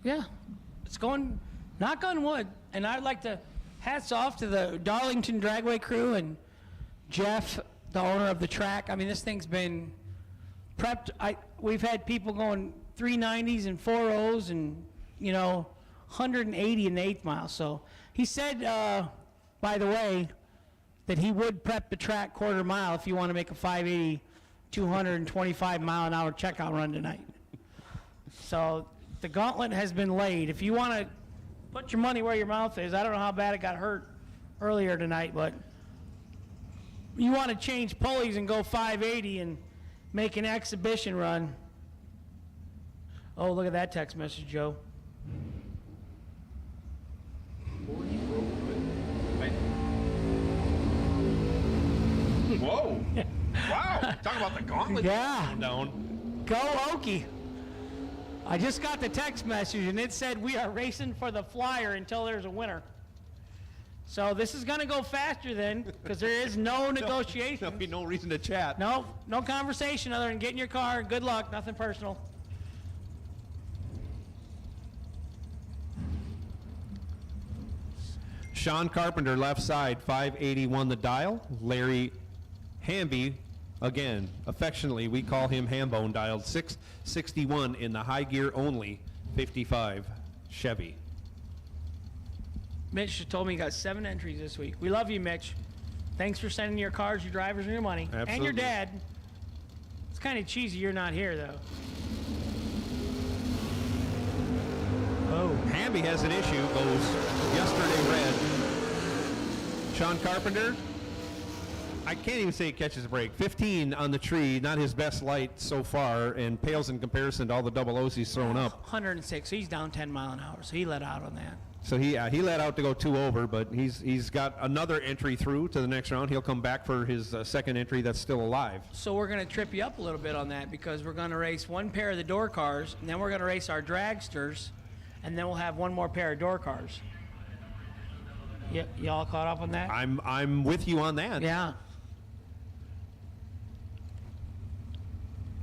Yeah, it's going, knock on wood. And I'd like to hats off to the Darlington Dragway crew and Jeff, the owner of the track. I mean, this thing's been prepped. We've had people going 390s and 4.0s and 180 in the 8th mile. So he said, by the way, that he would prep the track quarter mile if you want to make a 580, 225 mile an hour checkout run tonight. So the gauntlet has been laid. If you want to put your money where your mouth is, I don't know how bad it got hurt earlier tonight, but you want to change pulleys and go 580 and make an exhibition run. Oh, look at that text message, Joe. Whoa! Wow! Talk about the gauntlet. Yeah. Down. Go Okie. I just got the text message and it said we are racing for the flyer until there's a winner. So this is going to go faster then because there is no negotiation. There'll be no reason to chat. No conversation other than get in your car. Good luck. Nothing personal. Sean Carpenter, left side, 581 the dial. Larry Hamby, again, affectionately, we call him Hambone, dialed 661 in the high gear only, 55 Chevy. Mitch told me he got 7 entries this week. We love you, Mitch. Thanks for sending your cars, your drivers, and your money. Absolutely. And your dad. It's kind of cheesy you're not here, though. Oh. Hamby has an issue, goes yesterday red. Sean Carpenter, I can't even say he catches a break. 15 on the tree, not his best light so far, and pales in comparison to all the double O's he's thrown up. 106. He's down 10 mile an hour, so he let out on that. So he let out to go 2 over, but he's got another entry through to the next round. He'll come back for his second entry that's still alive. So we're going to trip you up a little bit on that because we're going to race one pair of the door cars, and then we're going to race our dragsters, and then we'll have one more pair of door cars. Y'all caught up on that? I'm with you on that. Yeah.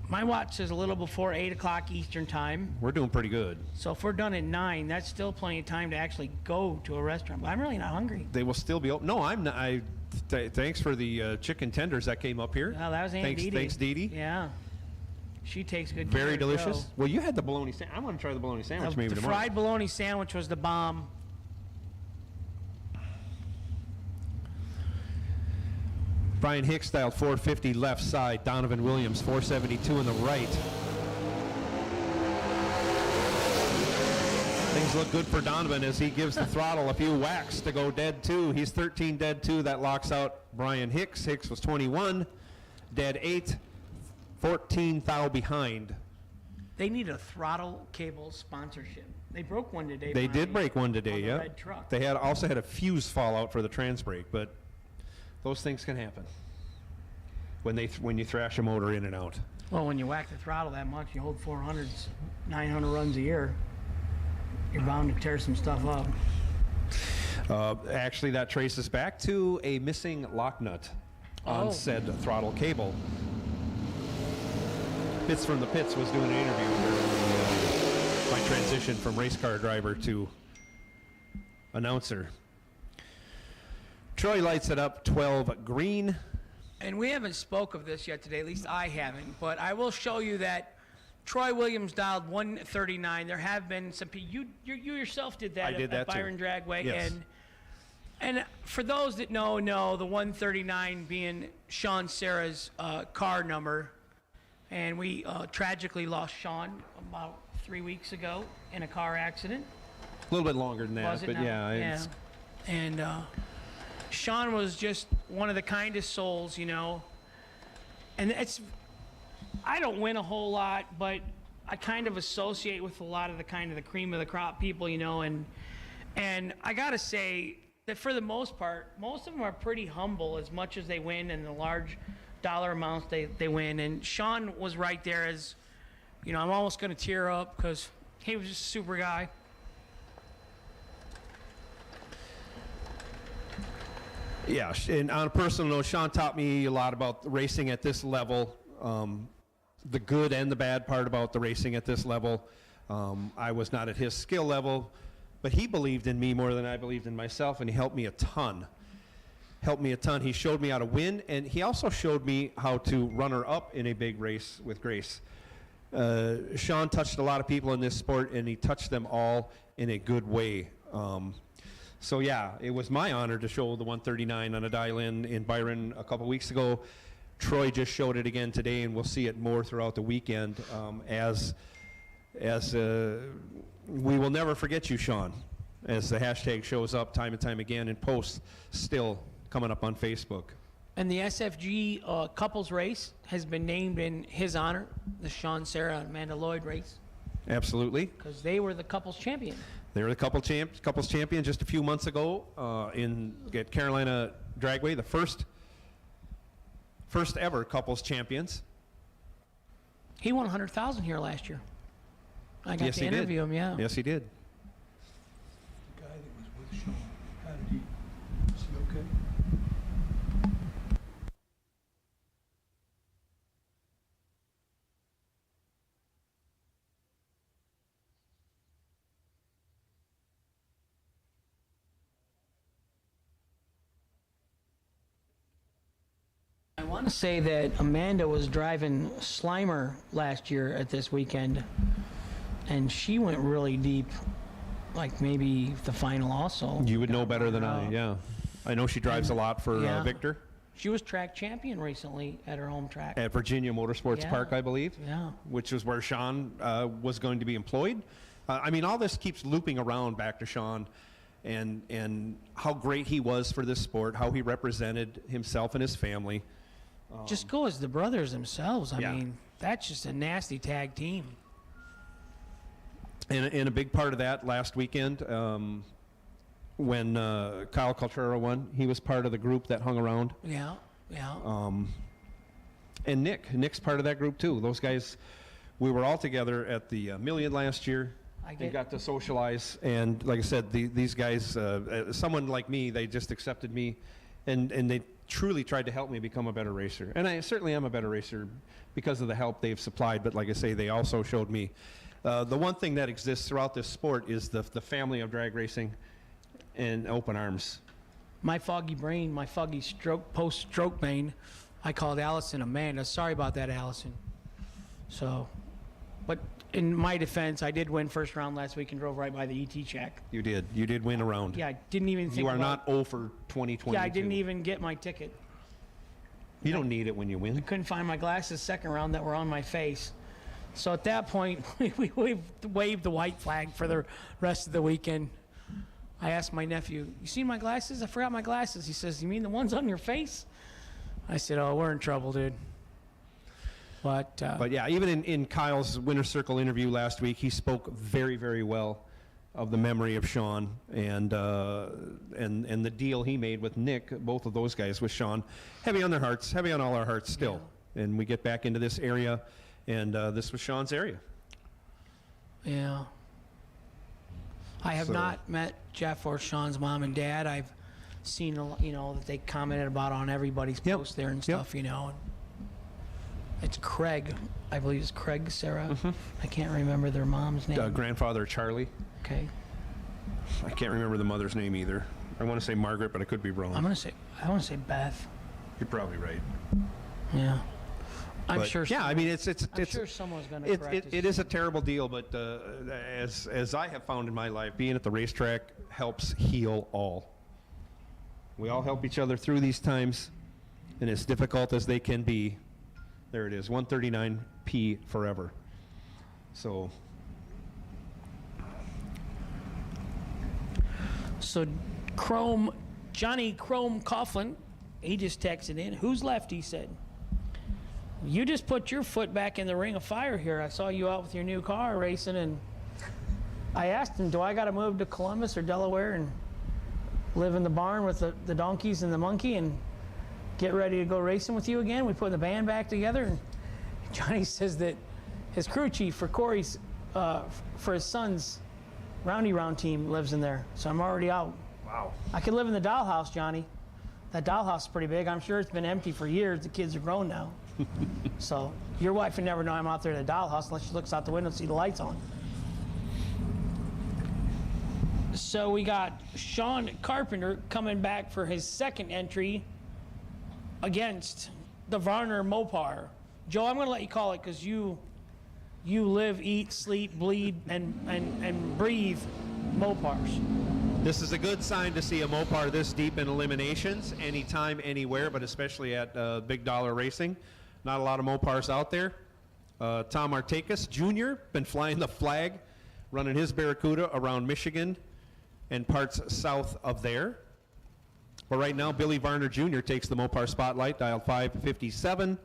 My watch says a little before 8 o'clock Eastern time. We're doing pretty good. So if we're done at 9, that's still plenty of time to actually go to a restaurant. But I'm really not hungry. They will still be open. No, I'm not. Thanks for the chicken tenders that came up here. Oh, that was Aunt Dee Dee. Thanks, Dee Dee. Yeah. She takes good Very care delicious. of Joe. Well, you had the bologna sandwich. I want to try the bologna sandwich maybe the tomorrow. fried bologna sandwich was the bomb. Brian Hicks style 450 left side. Donovan Williams 472 in the right. Things look good for Donovan as he gives the throttle a few whacks to go dead 2. He's 13 dead 2. That locks out Brian Hicks. Hicks was 21, dead 8, 14 thou behind. They need a throttle cable sponsorship. They broke one today. They did break one today, on the yeah. red truck. They also had a fuse fall out for the trans brake, but those things can happen when you thrash a motor in and out. Well, when you whack the throttle that much, you hold 400s, 900 runs a year, you're bound to tear some stuff up. Actually, that traces back to a missing lock nut on said throttle cable. Fitz from the Pits was doing an interview during my transition from race car driver to announcer. Troy lights it up 12 green. And we haven't spoke of this yet today, at least I haven't, but I will show you that Troy Williams dialed 139. There have been some people, you yourself did that at Byron Dragway. Yes. And for those that know, the 139 being Sean Serra's car number. And we tragically lost Sean about 3 weeks ago in a car accident. A little bit longer than that, Was it but now? yeah. And Sean was just one of the kindest souls, you know. And I don't win a whole lot, but I kind of associate with a lot of the cream of the crop people, you know. And I gotta say that for the most part, most of them are pretty humble as much as they win and the large dollar amounts they win. And Sean was right there as, you know, I'm almost gonna tear up because he was just a super guy. Yeah, and on a personal note, Sean taught me a lot about racing at this level, the good and the bad part about the racing at this level. I was not at his skill level, but he believed in me more than I believed in myself, and he helped me a ton. He showed me how to win, and he also showed me how to runner up in a big race with grace. Sean touched a lot of people in this sport, and he touched them all in a good way. So yeah, it was my honor to show the 139 on a dial-in in Byron a couple weeks ago. Troy just showed it again today, and we'll see it more throughout the weekend as we will never forget you, Sean, as the hashtag shows up time and time again in posts still coming up on Facebook. And the SFG couples race has been named in his honor, the Sean Serra and Amanda Lloyd race, Absolutely. because they were the couples champion. They were the couples champion just a few months ago at Carolina Dragway, the first ever couples champions. He won 100,000 here last year. I got to interview him, yeah. Yes, he did. The guy that was with Sean, how did he, is he okay? I want to say that Amanda was driving Slimer last year at this weekend, and she went really deep, like maybe the final also. You would know better than I, yeah. I know she drives a lot for Victor. She was track champion recently at her home track. At Virginia Motorsports Park, I believe. Yeah. Which is where Sean was going to be employed. I mean, all this keeps looping around back to Sean and how great he was for this sport, how he represented himself and his family. Just go as the brothers themselves. I mean, that's just a nasty tag team. And a big part of that last weekend, when Kyle Caltrero won. He was part of the group that hung around. Yeah, yeah. And Nick's part of that group too. Those guys, we were all together at the Million last year. They got to socialize, and like I said, these guys, someone like me, they just accepted me, and they truly tried to help me become a better racer. And I certainly am a better racer because of the help they've supplied, but like I say, they also showed me. The one thing that exists throughout this sport is the family of drag racing and open arms. My foggy brain, my foggy post-stroke brain, I called Allison Amanda. Sorry about that, Allison. So, but in my defense, I did win first round last week and drove right by the ET check. You did. You did win a round. Yeah, I didn't even think You are about not 0 for 2022. Yeah, I didn't even get my ticket. You don't need it when you win. I couldn't find my glasses second round that were on my face. So at that point, we waved the white flag for the rest of the weekend. I asked my nephew, "You seen my glasses? I forgot my glasses." He says, "You mean the ones on your face?" I said, "Oh, we're in trouble, dude." But yeah, even in Kyle's Winner's Circle interview last week, he spoke very, very well of the memory of Sean and the deal he made with Nick. Both of those guys with Sean, heavy on their hearts, heavy on all our hearts still. Yeah. And we get back into this area, and this was Sean's area. Yeah. I have not met Jeff or Sean's mom and dad. I've seen, that they commented about on everybody's post there and stuff, And it's Craig. I believe it's Craig, Sarah. Mm-hmm. I can't remember their mom's name. Grandfather Charlie. Okay. I can't remember the mother's name either. I want to say Margaret, but I could be wrong. I want to say Beth. You're probably right. Yeah. I'm sure. Yeah, I mean, it's I'm sure someone's going to correct us. It is a terrible deal, but as I have found in my life, being at the racetrack helps heal all. We all help each other through these times, and as difficult as they can be, there it is, 139p forever. So Johnny Chrome Coughlin, he just texted in. "Who's left?" he said. "You just put your foot back in the ring of fire here. I saw you out with your new car racing, and I asked him, do I got to move to Columbus or Delaware and live in the barn with the donkeys and the monkey and get ready to go racing with you again? We put the band back together." And Johnny says that his crew chief for Corey's, for his son's Roundy Round team lives in there. So I'm already out. Wow. I could live in the dollhouse, Johnny. That dollhouse is pretty big. I'm sure it's been empty for years. The kids are grown now. So your wife would never know I'm out there in the dollhouse unless she looks out the window and see the lights on. So we got Sean Carpenter coming back for his second entry against the Varner Mopar. Joe, I'm going to let you call it because you live, eat, sleep, bleed, and breathe Mopars. This is a good sign to see a Mopar this deep in eliminations, anytime, anywhere, but especially at big dollar racing. Not a lot of Mopars out there. Tom Artakis Jr. been flying the flag, running his Barracuda around Michigan and parts south of there. But right now, Billy Varner Jr. takes the Mopar spotlight, dial 557.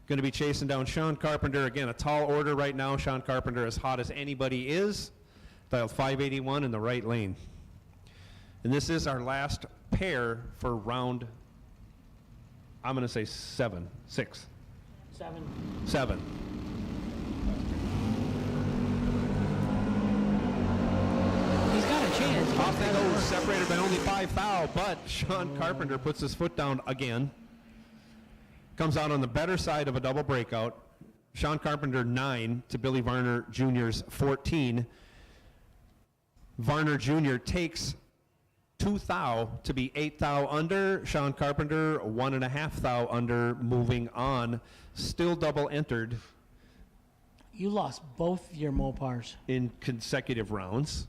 Going to be chasing down Sean Carpenter. Again, a tall order right now. Sean Carpenter as hot as anybody is. Dial 581 in the right lane. And this is our last pair for round, I'm going to say 7. Seven. He's got a chance. Off they go, separated by only 5 thou, but Sean Carpenter puts his foot down again. Comes out on the better side of a double breakout. Sean Carpenter 9 to Billy Varner Jr.'s 14. Varner Jr. takes 2 thou to be 8 thou under. Sean Carpenter 1.5 thou under, moving on. Still double entered. You lost both your Mopars. In consecutive rounds.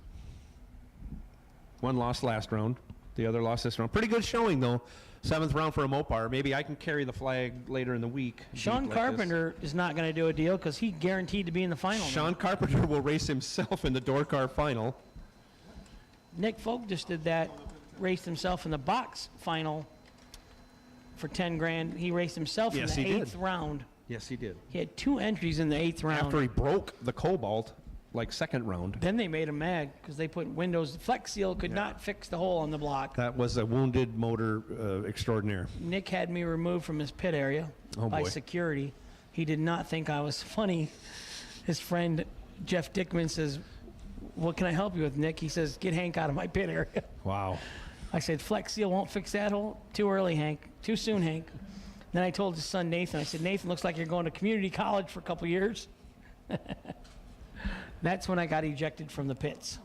One lost last round. The other lost this round. Pretty good showing, though. 7th round for a Mopar. Maybe I can carry the flag later in the week. Sean Carpenter is not going to do a deal because he's guaranteed to be in the final. Sean Carpenter will race himself in the door car final. Nick Folk just did that, raced himself in the box final for 10 grand. He raced himself in the 8th round. Yes, he did. He had 2 entries in the 8th round. After he broke the Cobalt. like second round. Then they made him mad because they put windows. Flex Seal could not fix the hole on the block. That was a wounded motor extraordinaire. Nick had me removed from his pit area by boy. security. He did not think I was funny. His friend Jeff Dickman says, "What can I help you with, Nick?" He says, "Get Hank out of my pit area." Wow. I said, "Flex Seal won't fix that hole. Too early, Hank. Too soon, Hank." Then I told his son Nathan, I said, "Nathan, looks like you're going to community college for a couple years." That's when I got ejected from the pits.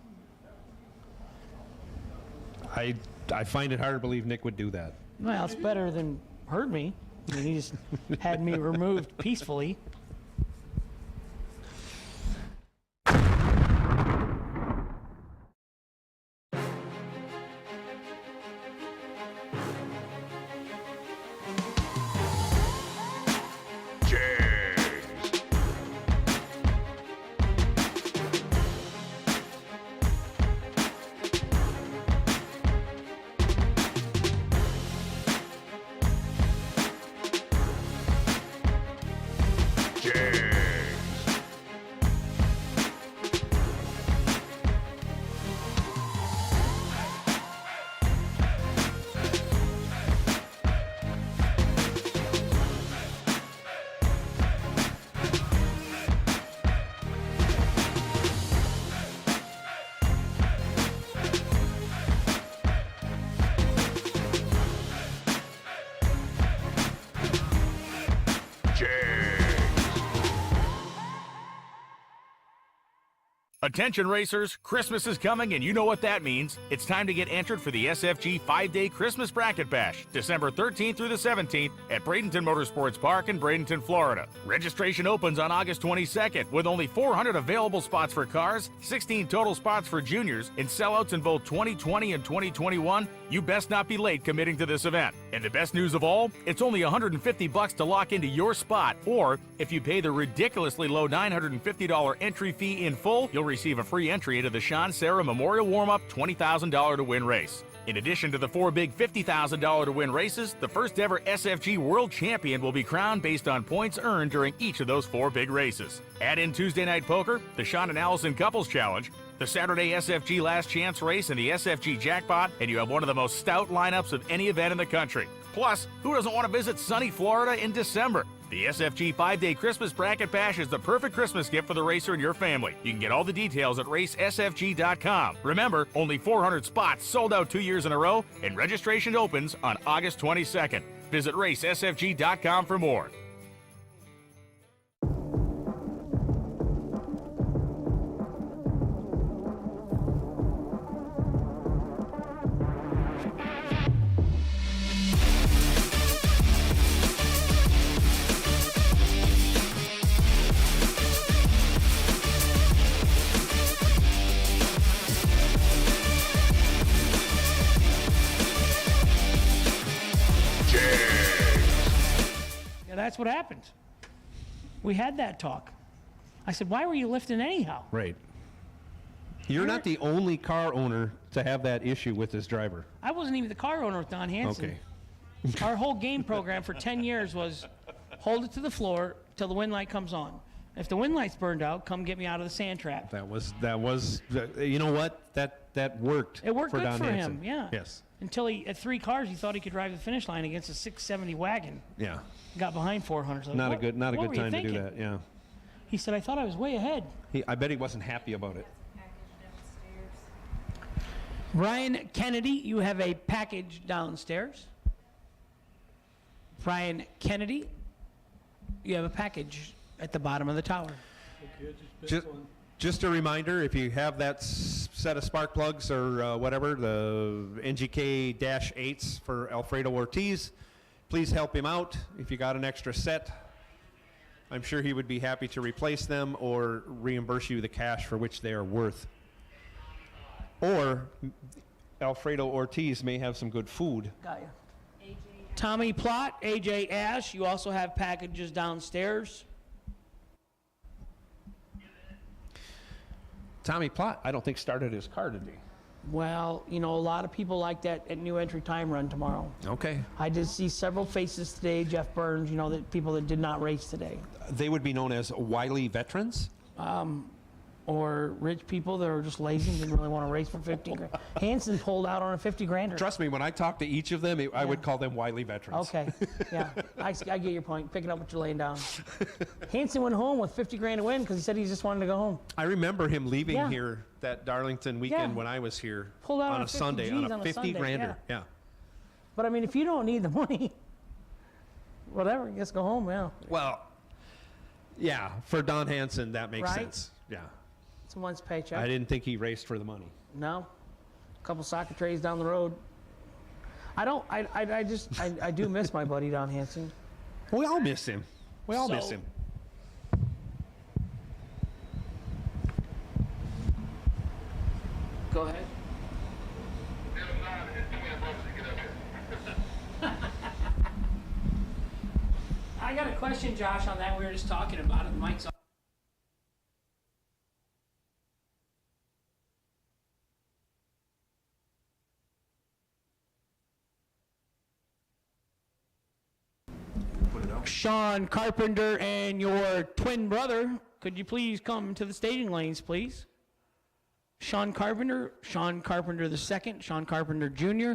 I find it hard to believe Nick would do that. Well, it's better than hurt me. I mean, he just had me removed peacefully. Attention racers, Christmas is coming and you know what that means. It's time to get entered for the SFG 5-Day Christmas Bracket Bash, December 13th through the 17th at Bradenton Motorsports Park in Bradenton, Florida. Registration opens on August 22nd with only 400 available spots for cars, 16 total spots for juniors, and sellouts in both 2020 and 2021. You best not be late committing to this event. And the best news of all, it's only $150 to lock into your spot, or if you pay the ridiculously low $950 entry fee in full, you'll receive a free entry into the Sean Sarah Memorial Warm-Up $20,000 to win race. In addition to the 4 big $50,000 to win races, the first ever SFG World Champion will be crowned based on points earned during each of those 4 big races. Add in Tuesday Night Poker, the Sean and Allison Couples Challenge, the Saturday SFG Last Chance Race, and the SFG Jackpot, and you have one of the most stout lineups of any event in the country. Plus, who doesn't want to visit sunny Florida in December? The SFG 5-Day Christmas Bracket Bash is the perfect Christmas gift for the racer and your family. You can get all the details at racesfg.com. Remember, only 400 spots sold out 2 years in a row, and registration opens on August 22nd. Visit racesfg.com for more. That's what happened. We had that talk. I said, "Why were you lifting anyhow?" Right. You're not the only car owner to have that issue with this driver. I wasn't even the car owner with Don Hansen. Okay. Our whole game program for 10 years was hold it to the floor till the wind light comes on. If the wind light's burned out, come get me out of the sand trap. That was you know what? That worked. It worked for good Don for Hansen. him, yeah. Yes. Until he, at 3 cars, he thought he could drive the finish line against a 670 wagon. Yeah. Got behind 400. So Not a what good were you time to do thinking? that. Yeah. He said, "I thought I was way ahead." I bet he wasn't happy about it. Brian Kennedy, you have a package downstairs. Brian Kennedy, you have a package at the bottom of the tower. Okay, just pick one. Just a reminder, if you have that set of spark plugs or whatever, the NGK-8s for Alfredo Ortiz, please help him out. If you got an extra set, I'm sure he would be happy to replace them or reimburse you the cash for which they are worth. Or Alfredo Ortiz may have some good food. Got you. Tommy Plott, AJ Ash, you also have packages downstairs. Tommy Plott, I don't think started his car today. Well, you know, a lot of people like that at new entry time run tomorrow. Okay. I did see several faces today, Jeff Burns, you know, that people that did not race today. They would be known as wily veterans? or rich people that are just lazy and didn't really want to race for 50 grand. Hanson pulled out on a 50 grander. Trust me, when I talk to each of them, I would call them wily veterans. Okay, yeah, I get your point. Picking up what you're laying down. Hanson went home with 50 grand to win because he said he just wanted to go home. I remember him leaving here that Darlington weekend when I was here Pulled out on a 50 Sunday, Gs on a 50 Sunday, grander. Yeah. But I mean, if you don't need the money, whatever, just go home, yeah. Well, yeah, for Don Hanson, that makes Right? sense. Yeah. It's a month's paycheck. I didn't think he raced for the money. No. A couple soccer trays down the road. I do miss my buddy Don Hanson. We all miss him. We all miss him. Go ahead. I got a question, Josh, on that. We were just talking about it. The mic's off. Sean Carpenter and your twin brother, could you please come to the staging lanes, please? Sean Carpenter the second, Sean Carpenter Jr.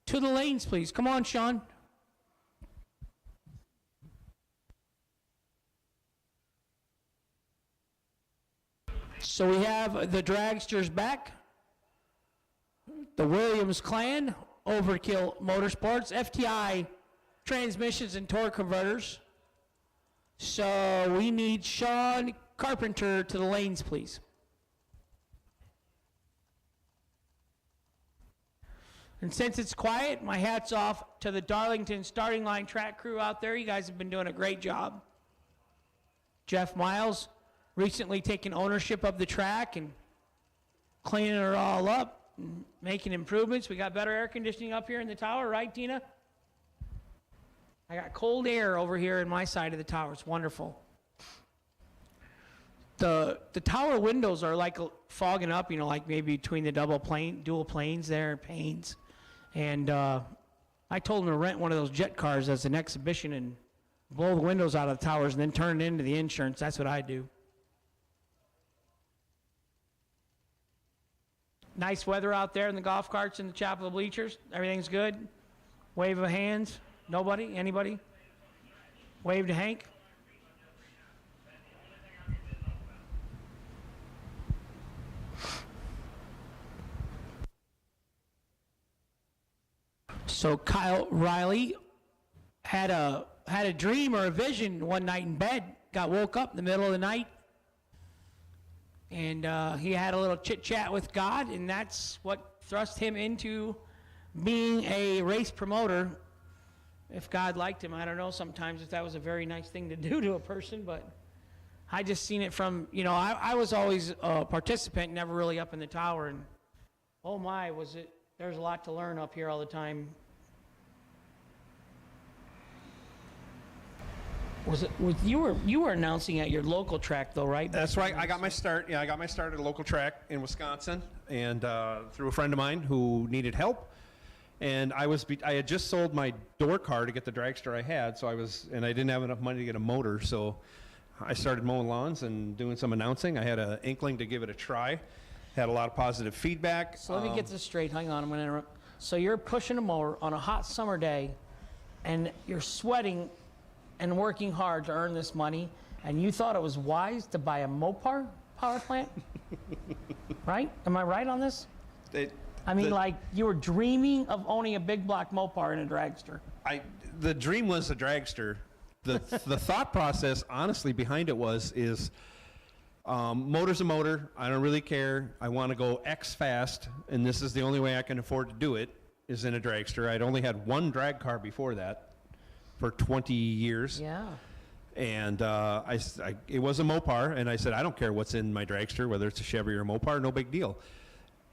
To the lanes, please. Come on, Sean. So we have the dragsters back. The Williams clan, Overkill Motorsports, FTI transmissions and torque converters. So we need Sean Carpenter to the lanes, please. And since it's quiet, my hat's off to the Darlington starting line track crew out there. You guys have been doing a great job. Jeff Miles recently taken ownership of the track and cleaning it all up and making improvements. We got better air conditioning up here in the tower, right, Tina? I got cold air over here in my side of the tower. It's wonderful. The tower windows are like fogging up, you know, like maybe between the dual planes there, panes. And I told them to rent one of those jet cars as an exhibition and blow the windows out of the towers and then turn it into the insurance. That's what I do. Nice weather out there in the golf carts and the chapel bleachers. Everything's good. Wave of hands. Nobody? Anybody? Wave to Hank. So Kyle Riley had a dream or a vision one night in bed. Got woke up in the middle of the night, and he had a little chit chat with God, and that's what thrust him into being a race promoter. If God liked him, I don't know sometimes if that was a very nice thing to do to a person, but I just seen it from, you know, I was always a participant, never really up in the tower, and oh my, was it, there's a lot to learn up here all the time. You were announcing at your local track though, right? That's right. I got my start. Yeah, I got my start at a local track in Wisconsin, and through a friend of mine who needed help. And I had just sold my door car to get the dragster I had, and I didn't have enough money to get a motor, so I started mowing lawns and doing some announcing. I had an inkling to give it a try. Had a lot of positive feedback. So let me get this straight. Hang on, I'm going to interrupt. So you're pushing a mower on a hot summer day, and you're sweating and working hard to earn this money, and you thought it was wise to buy a Mopar power plant? Right? Am I right on this? Like you were dreaming of owning a big block Mopar in a dragster. The dream was a dragster. The thought process, honestly, behind it is motor's a motor. I don't really care. I want to go X fast, and this is the only way I can afford to do it, is in a dragster. I'd only had one drag car before that for 20 years. Yeah. And it was a Mopar, and I said, I don't care what's in my dragster, whether it's a Chevy or a Mopar, no big deal.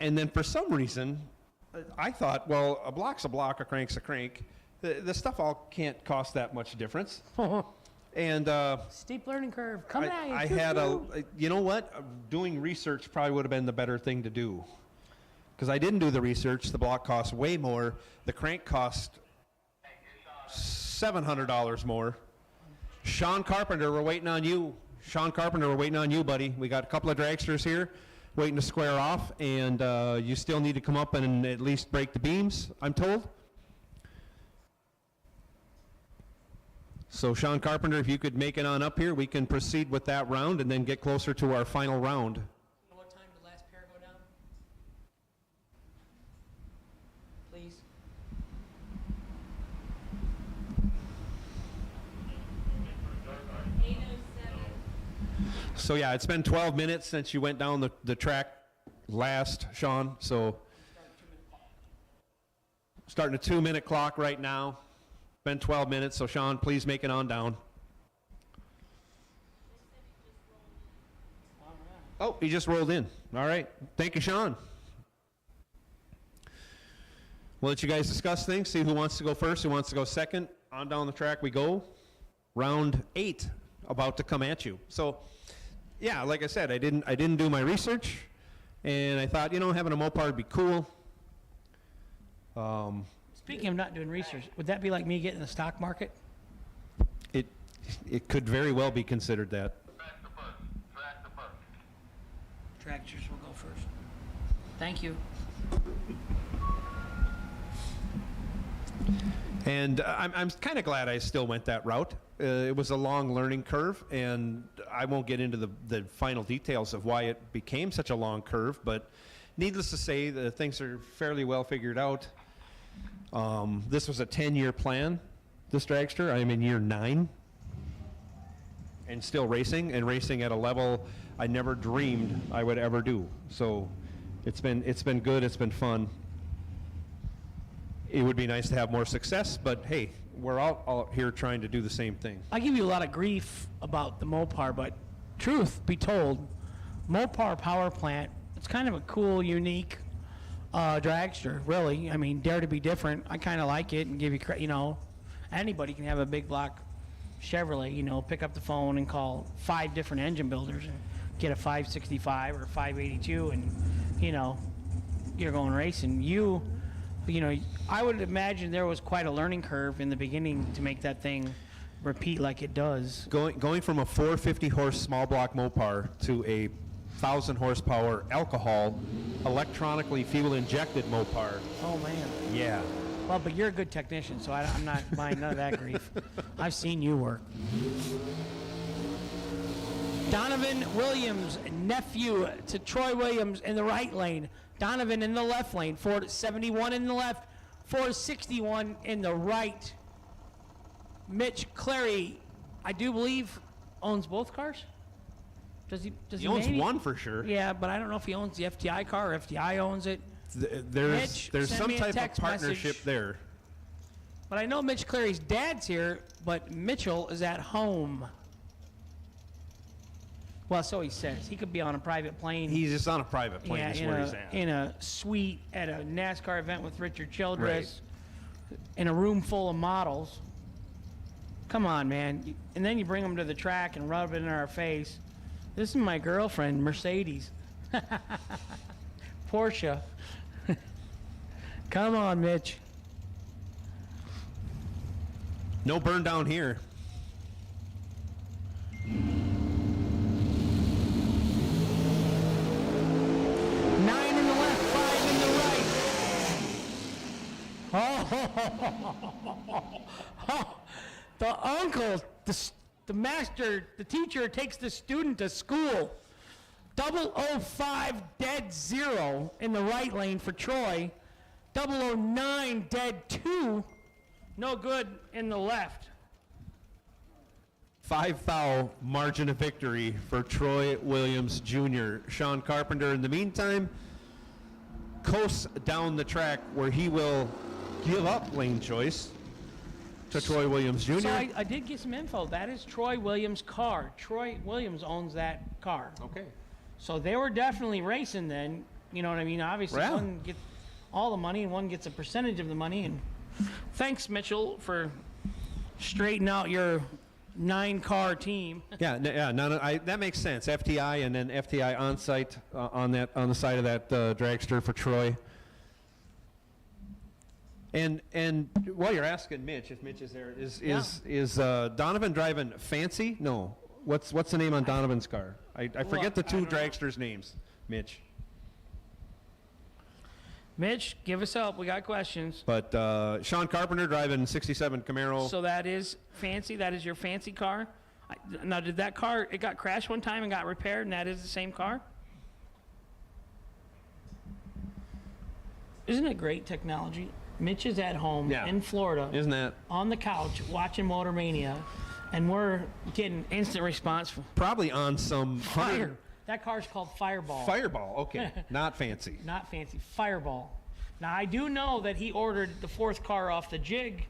And then for some reason, I thought, well, a block's a block, a crank's a crank. The stuff all can't cost that much difference. And steep learning curve. Come on. I had you know what? Doing research probably would have been the better thing to do. Because I didn't do the research. The block cost way more. The crank cost $700 more. Sean Carpenter, we're waiting on you Sean Carpenter, we're waiting on you, buddy. We got a couple of dragsters here waiting to square off, and you still need to come up and at least break the beams, I'm told. So Sean Carpenter, if you could make it on up here, we can proceed with that round and then get closer to our final round. What time did the last pair go down? Please. So yeah, it's been 12 minutes since you went down the track last, Sean. So starting a 2-minute clock right now. Been 12 minutes, so Sean, please make it on down. Oh, he just rolled in. All right. Thank you, Sean. We'll let you guys discuss things, see who wants to go first, who wants to go second. On down the track we go. Round 8 about to come at you. So, yeah, like I said, I didn't do my research, and I thought, having a Mopar would be cool. Speaking of not doing research, would that be like me getting in the stock market? It could very well be considered that. Dragsters will go first. Thank you. And I'm kind of glad I still went that route. It was a long learning curve, and I won't get into the final details of why it became such a long curve, but needless to say, the things are fairly well figured out. This was a 10-year plan, this dragster. I am in year 9 and still racing, and racing at a level I never dreamed I would ever do. So it's been good, it's been fun. It would be nice to have more success, but hey, we're all out here trying to do the same thing. I give you a lot of grief about the Mopar, but truth be told, Mopar power plant, it's kind of a cool, unique dragster, really. I mean, dare to be different. I kind of like it and give you credit. Anybody can have a big block Chevrolet, pick up the phone and call 5 different engine builders and get a 565 or 582 and, you're going racing. I would imagine there was quite a learning curve in the beginning to make that thing repeat like it does. Going from a 450 horse small block Mopar to a 1,000 horsepower alcohol electronically fuel injected Mopar. Oh man. Yeah. Well, but you're a good technician, so I'm not buying none of that grief. I've seen you work. Donovan Williams, nephew to Troy Williams in the right lane. Donovan in the left lane. 471 in the left. 461 in the right. Mitch Clary, I do believe, owns both cars. Does he owns maybe? One for sure. Yeah, but I don't know if he owns the FTI car or FTI owns it. There's some type of partnership there. But I know Mitch Clary's dad's here, but Mitchell is at home. Well, so he says. He could be on a private plane. He's just on a private plane, is where he's at. In a suite at a NASCAR event with Richard Childress, in a room full of models. Come on, man. And then you bring them to the track and rub it in our face. This is my girlfriend, Mercedes. Porsche. Come on, Mitch. No burn down here. 9 in the left, 5 in the right. Oh, the uncle, the master, the teacher takes the student to school. 005 dead 0 in the right lane for Troy. 009 dead 2, no good in the left. 5 foul margin of victory for Troy Williams Jr. Sean Carpenter, in the meantime, coasts down the track where he will give up lane choice to Troy Williams Jr. So I did get some info. That is Troy Williams' car. Troy Williams owns that car. Okay. So they were definitely racing then. You know what I mean? Obviously, Yeah. one gets all the money and one gets a percentage of the money. And thanks, Mitchell, for straightening out your 9-car team. That makes sense. FTI and then FTI on site on the side of that dragster for Troy. And while you're asking Mitch, if Mitch is there, is Donovan driving fancy? No. What's the name on Donovan's car? I forget the I two don't know. dragsters' names. Mitch. Mitch, give us help. We got questions. But Sean Carpenter driving 67 Camaro. So that is fancy. That is your fancy car. Now, did that car, it got crashed one time and got repaired, and that is the same car? Isn't it great technology? Mitch is at home in Florida. Isn't that? On the couch watching Motor Mania, and we're getting instant response from Probably on some Fire. That car's called Fireball. Fireball, okay. Not fancy. Not fancy. Fireball. Now, I do know that he ordered the fourth car off the jig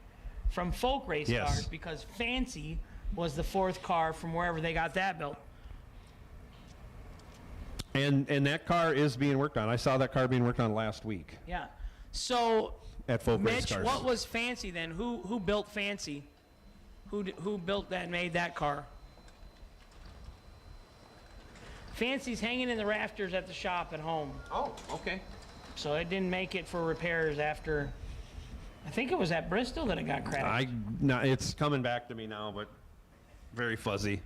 from Folk Race Yes. Cars because Fancy was the fourth car from wherever they got that built. And that car is being worked on. I saw that car being worked on last week Yeah. So, at Folk Race Mitch, Cars. what was Fancy then? Who built Fancy? Who built that and made that car? Fancy's hanging in the rafters at the shop at home. Oh, okay. So it didn't make it for repairs after, I think it was at Bristol that it got crashed. It's coming back to me now, but very fuzzy.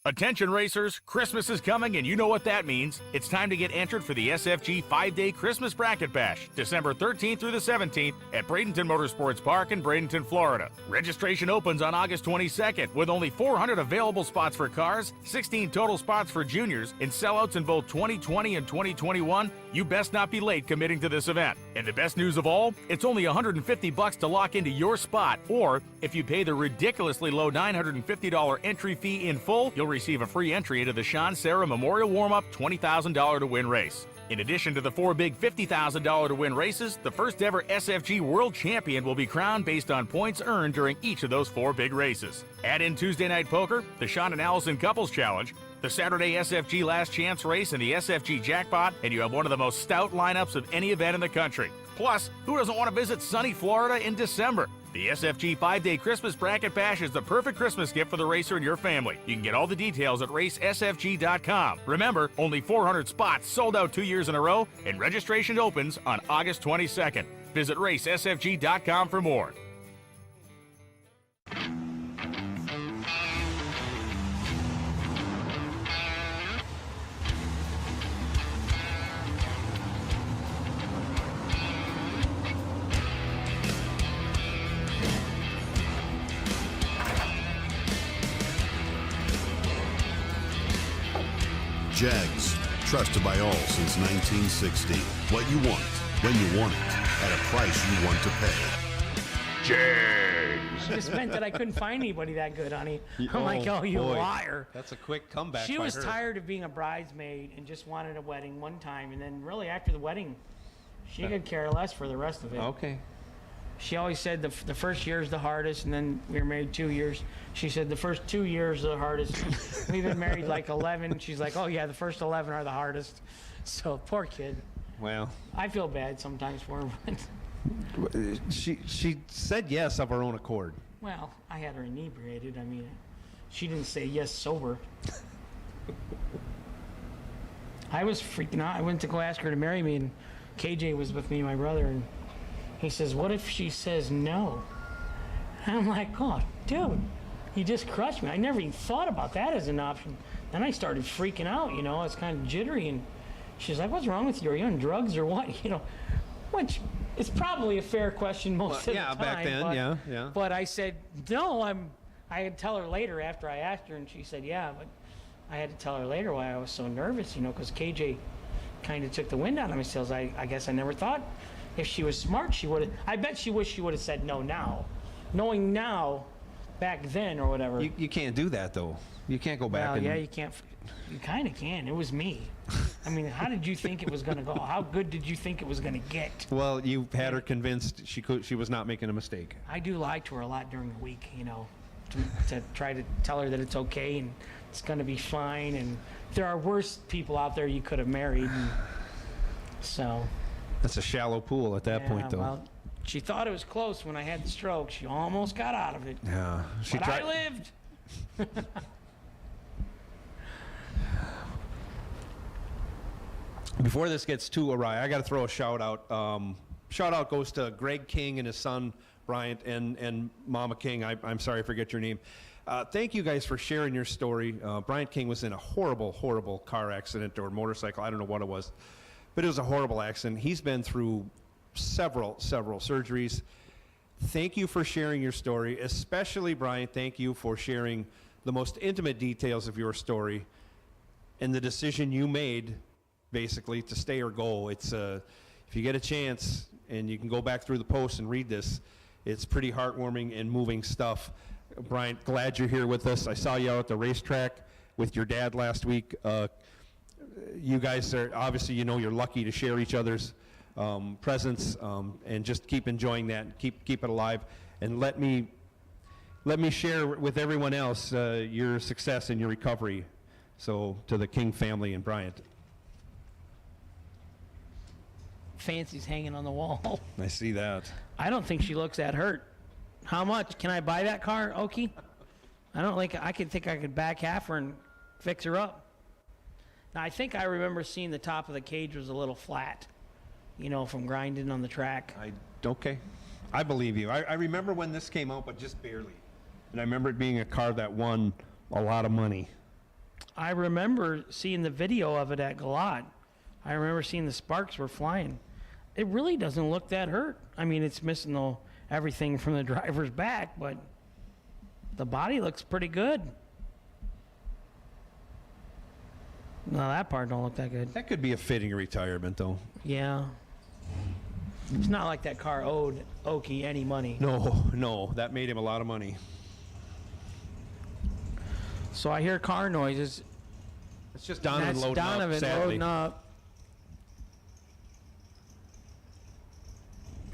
Attention racers, Christmas is coming and you know what that means. It's time to get entered for the SFG 5-Day Christmas Bracket Bash, December 13th through the 17th at Bradenton Motorsports Park in Bradenton, Florida. Registration opens on August 22nd with only 400 available spots for cars, 16 total spots for juniors, and sellouts in both 2020 and 2021. You best not be late committing to this event. And the best news of all, it's only $150 to lock into your spot, or if you pay the ridiculously low $950 entry fee in full, you'll receive a free entry into the Sean Sarah Memorial Warm-Up $20,000 to win race. In addition to the 4 big $50,000 to win races, the first ever SFG World Champion will be crowned based on points earned during each of those 4 big races. Add in Tuesday Night Poker, the Sean and Allison Couples Challenge, the Saturday SFG Last Chance Race, and the SFG Jackpot, and you have one of the most stout lineups of any event in the country. Plus, who doesn't want to visit sunny Florida in December? The SFG 5-Day Christmas Bracket Bash is the perfect Christmas gift for the racer and your family. You can get all the details at racesfg.com. Remember, only 400 spots sold out 2 years in a row, and registration opens on August 22nd. Visit racesfg.com for more. Jegs, trusted by all since 1960. What you want, when you want it, at a price you want to pay. Jegs. It just meant that I couldn't find anybody that good, honey. I'm like, oh, you boy. liar. That's a quick comeback. She by was her. tired of being a bridesmaid and just wanted a wedding one time, and then really after the wedding, she could care less for the rest of it. Okay. She always said the first year is the hardest, and then we were married 2 years. She said the first 2 years are the hardest. We've been married like 11. She's like, oh yeah, the first 11 are the hardest. So poor kid. Well, I feel bad sometimes for her. she said yes of her own accord. Well, I had her inebriated. I mean, she didn't say yes sober. I was freaking out. I went to go ask her to marry me, and KJ was with me, my brother, and he says, what if she says no? And I'm like, oh, dude, you just crushed me. I never even thought about that as an option. Then I started freaking out, you know, I was kind of jittery, and she's like, what's wrong with you? Are you on drugs or what? You know, which is probably a fair question most of the time. Yeah, back then, but, yeah. But I said, no, I'm I had to tell her later after I asked her, and she said, yeah, but I had to tell her later why I was so nervous, you know, because KJ kind of took the wind out of my sails. I guess I never thought if she was smart, she would have. I bet she wished she would have said no now. Knowing now, back then or whatever. You can't do that, though. You can't go back Well, and... yeah, you can't. You kind of can. It was me. I mean, how did you think it was going to go? How good did you think it was going to get? Well, you had her convinced she was not making a mistake. I do lie to her a lot during the week, you know, to try to tell her that it's okay and it's going to be fine. And there are worse people out there you could have married. And so. That's a shallow pool at that point, though. Well, she thought it was close when I had the stroke. She almost got out of it. Yeah. But I lived. Before this gets too awry, I got to throw a shout out. Shout out goes to Greg King and his son Bryant and Mama King. I'm sorry I forget your name. Thank you guys for sharing your story. Bryant King was in a horrible car accident or motorcycle. I don't know what it was, but it was a horrible accident. He's been through several surgeries. Thank you for sharing your story, especially Bryant. Thank you for sharing the most intimate details of your story and the decision you made, basically, to stay or go. It's if you get a chance and you can go back through the post and read this, it's pretty heartwarming and moving stuff. Bryant, glad you're here with us. I saw you out at the racetrack with your dad last week. You guys are obviously, you know, you're lucky to share each other's presence, and just keep enjoying that. Keep it alive, and let me share with everyone else your success and your recovery. So to the King family and Bryant. Fancy's hanging on the wall. I see that. I don't think she looks that hurt. How much? Can I buy that car, Okie? I don't think I could back half her and fix her up. Now, I think I remember seeing the top of the cage was a little flat, you know, from grinding on the track. Okay. I believe you. I remember when this came out, but just barely. And I remember it being a car that won a lot of money. I remember seeing the video of it at Galot. I remember seeing the sparks were flying. It really doesn't look that hurt. I mean, it's missing everything from the driver's back, but the body looks pretty good. No, that part don't look that good. That could be a fitting retirement, though. Yeah. It's not like that car owed Okie any money. No, that made him a lot of money. So I hear car noises. It's just Donovan loading up, sadly. Loading up.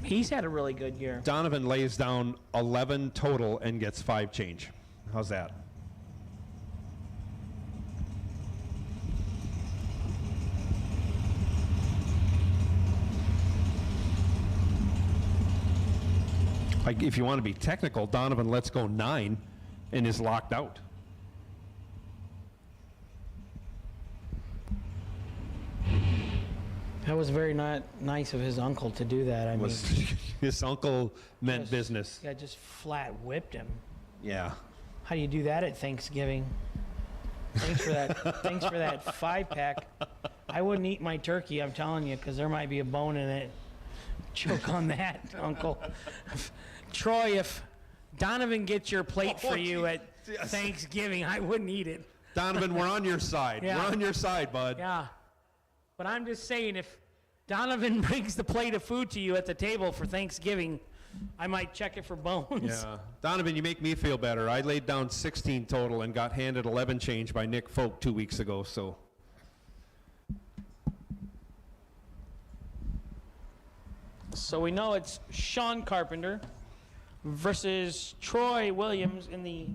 He's had a really good year. Donovan lays down 11 total and gets 5 change. How's that? Like, if you want to be technical, Donovan lets go 9 and is locked out. That was very not nice of his uncle to do that. I mean, his uncle meant business. Yeah, just flat whipped him. Yeah. How do you do that at Thanksgiving? Thanks for that. Thanks for that 5-pack. I wouldn't eat my turkey, I'm telling you, because there might be a bone in it. Choke on that, Uncle. Troy, if Donovan gets your plate for you at Thanksgiving, I wouldn't eat it. Donovan, we're on your side. Yeah. We're on your side, bud. Yeah. But I'm just saying, if Donovan brings the plate of food to you at the table for Thanksgiving, I might check it for bones. Yeah. Donovan, you make me feel better. I laid down 16 total and got handed 11 change by Nick Folk 2 weeks ago, so. So we know it's Sean Carpenter versus Troy Williams in the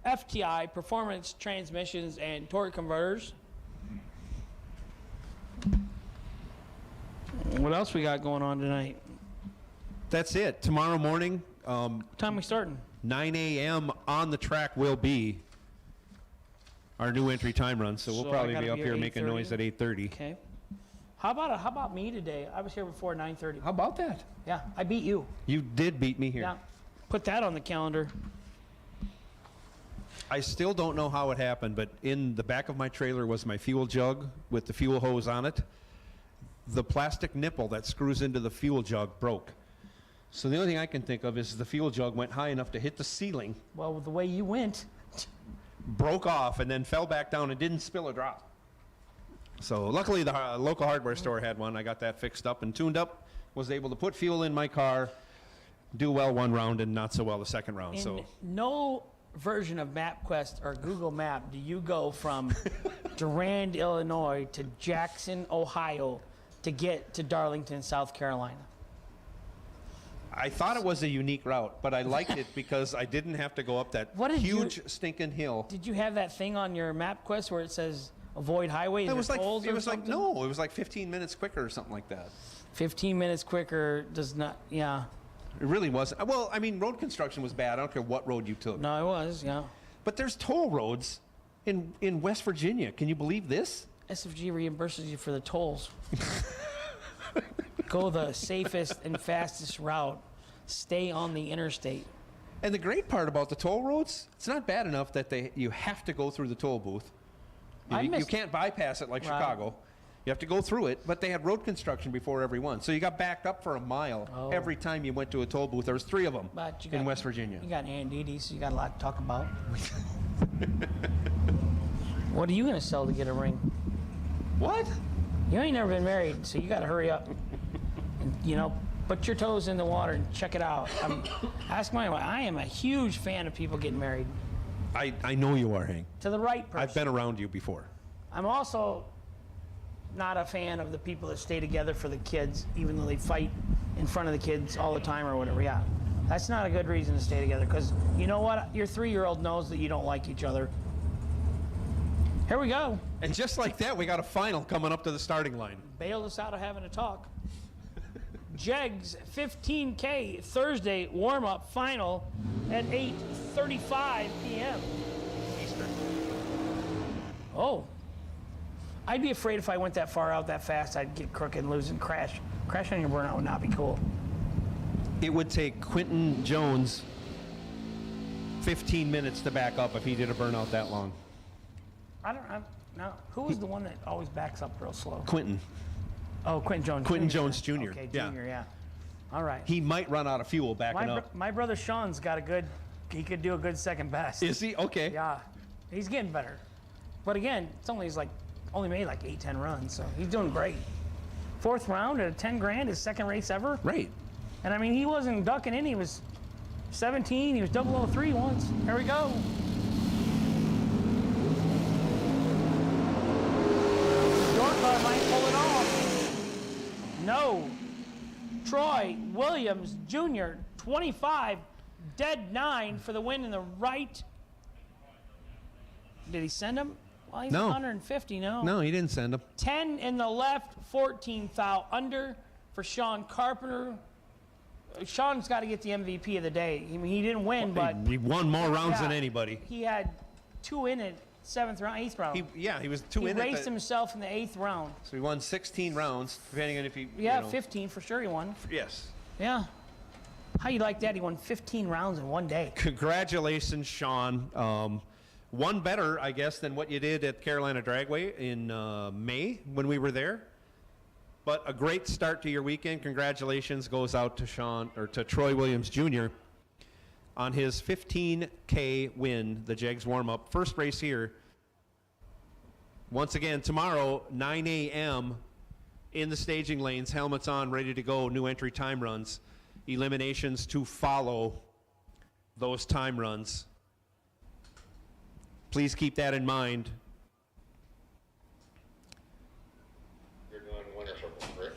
FTI, Performance Transmissions and Torque Converters. What else we got going on tonight? That's it. Tomorrow morning. What time we starting? 9 a.m. on the track will be our new entry time run, so we'll probably be up here making noise at 8:30. Okay. How about me today? I was here before 9:30. How about that? Yeah, I beat you. You did beat me here. Yeah. Put that on the calendar. I still don't know how it happened, but in the back of my trailer was my fuel jug with the fuel hose on it. The plastic nipple that screws into the fuel jug broke. So the only thing I can think of is the fuel jug went high enough to hit the ceiling, Well, with the way you went, broke off, and then fell back down and didn't spill a drop. So luckily the local hardware store had one. I got that fixed up and tuned up, was able to put fuel in my car, do well one round and not so well the second round. in So no version of MapQuest or Google Map do you go from Durand, Illinois to Jackson, Ohio to get to Darlington, South Carolina. I thought it was a unique route, but I liked it because I didn't have to go up that huge stinking hill. Did you have that thing on your MapQuest where it says avoid highways It or was like tolls it or was like something? no, it was like 15 minutes quicker or something like that. 15 minutes quicker does not, yeah. It really wasn't. Well, I mean, road construction was bad. I don't care what road you took. No, it was, yeah. But there's toll roads in West Virginia. Can you believe this? SFG reimburses you for the tolls. Go the safest and fastest route. Stay on the interstate. And the great part about the toll roads, it's not bad enough that you have to go through the toll booth. You can't bypass it like Right. Chicago. You have to go through it, but they had road construction before every one. So you got backed up for a mile every time you went to a toll booth. There was 3 of them But you in got- West Virginia. You got Aunt Dee Dee, so you got a lot to talk about. What are you going to sell to get a ring? What? You ain't never been married, so you got to hurry up. And, you know, put your toes in the water and check it out. Ask my wife. I am a huge fan of people getting married. I know you are, Hank. To the right person. I've been around you before. I'm also not a fan of the people that stay together for the kids, even though they fight in front of the kids all the time or whatever. Yeah, that's not a good reason to stay together, because you know what? Your 3-year-old knows that you don't like each other. Here we go. And just like that, we got a final coming up to the starting line. Bailed us out of having a talk. Jegs 15K Thursday warm-up final at 8:35 p.m. Eastern. Oh. I'd be afraid if I went that far out that fast, I'd get crooked and lose and crash. Crash on your burnout would not be cool. It would take Quentin Jones 15 minutes to back up if he did a burnout that long. No. Who was the one that always backs up real slow? Quentin. Oh, Quentin Jones. Quentin Jr. Jones Jr. Okay, Yeah. Jr. Yeah. All right. He might run out of fuel backing up. My brother Sean's got a good. He could do a good second best. Is he? Okay. Yeah, he's getting better. But again, he's only made like 8-10 runs, so he's doing great. 4th round at $10,000, his second race ever. Right. And I mean, he wasn't ducking in. He was 17. He was 003 once. Here we go. Your car might pull it off. No. Troy Williams Jr., 25, dead 9 for the win in the right. Did he send him? Well, he's No. 150, no. No, he didn't send him. 10 in the left, 14 foul under for Sean Carpenter. Sean's got to get the MVP of the day. I mean, he didn't win, but He won more rounds yeah, than anybody. He had 2 in it, 7th round, 8th round. He was 2 He in it. raced himself in the 8th round. So he won 16 rounds, depending on if he. Yeah, you know, 15 for sure he won. Yes. Yeah. How you like that? He won 15 rounds in one day. Congratulations, Sean. One better, I guess, than what you did at Carolina Dragway in May when we were there. But a great start to your weekend. Congratulations goes out to Troy Williams Jr. on his 15K win, the Jegs warm-up. First race here. Once again, tomorrow, 9 a.m. in the staging lanes, helmets on, ready to go, new entry time runs. Eliminations to follow those time runs. Please keep that in mind. You're doing winner circle, correct?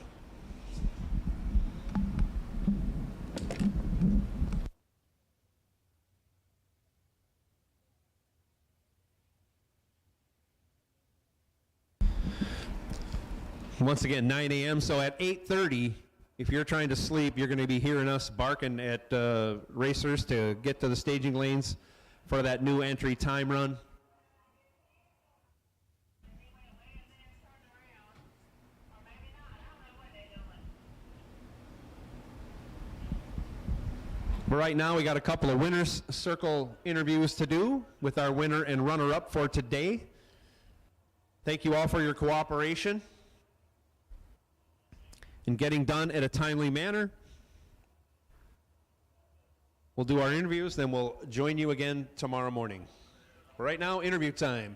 Once again, 9 a.m. So at 8:30, if you're trying to sleep, you're going to be hearing us barking at racers to get to the staging lanes for that new entry time run. But right now, we got a couple of winners circle interviews to do with our winner and runner-up for today. Thank you all for your cooperation in getting done in a timely manner. We'll do our interviews, then we'll join you again tomorrow morning. Right now, interview time.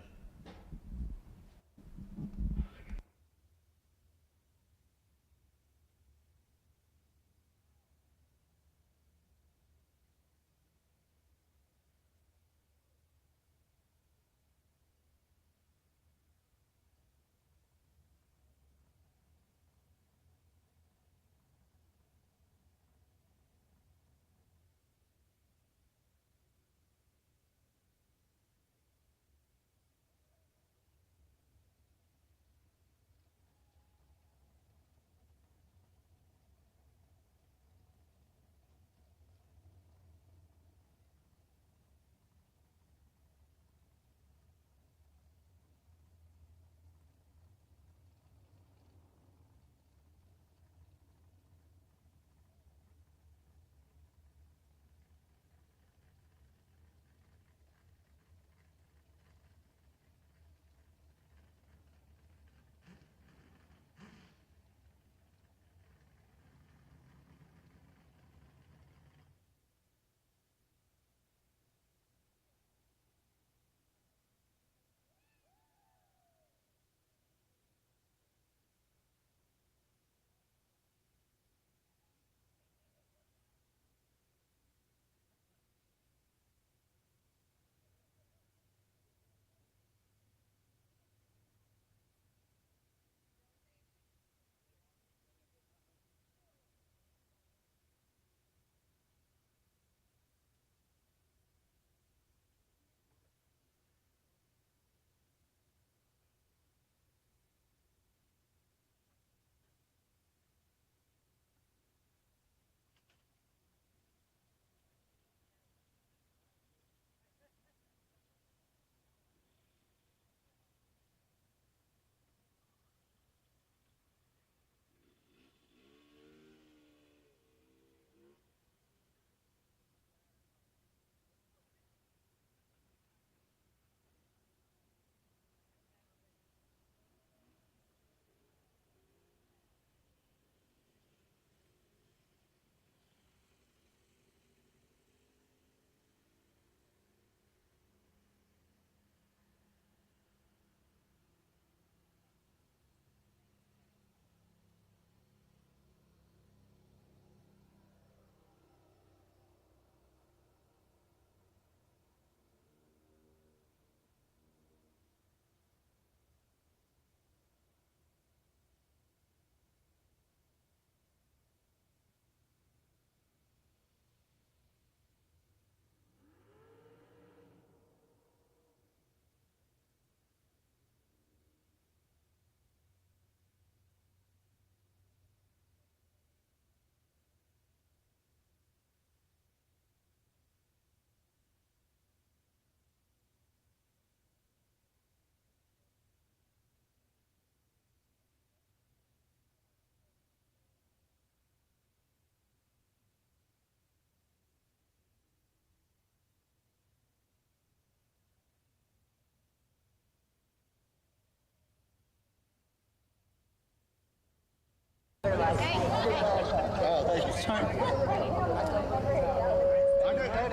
Oh, thank you.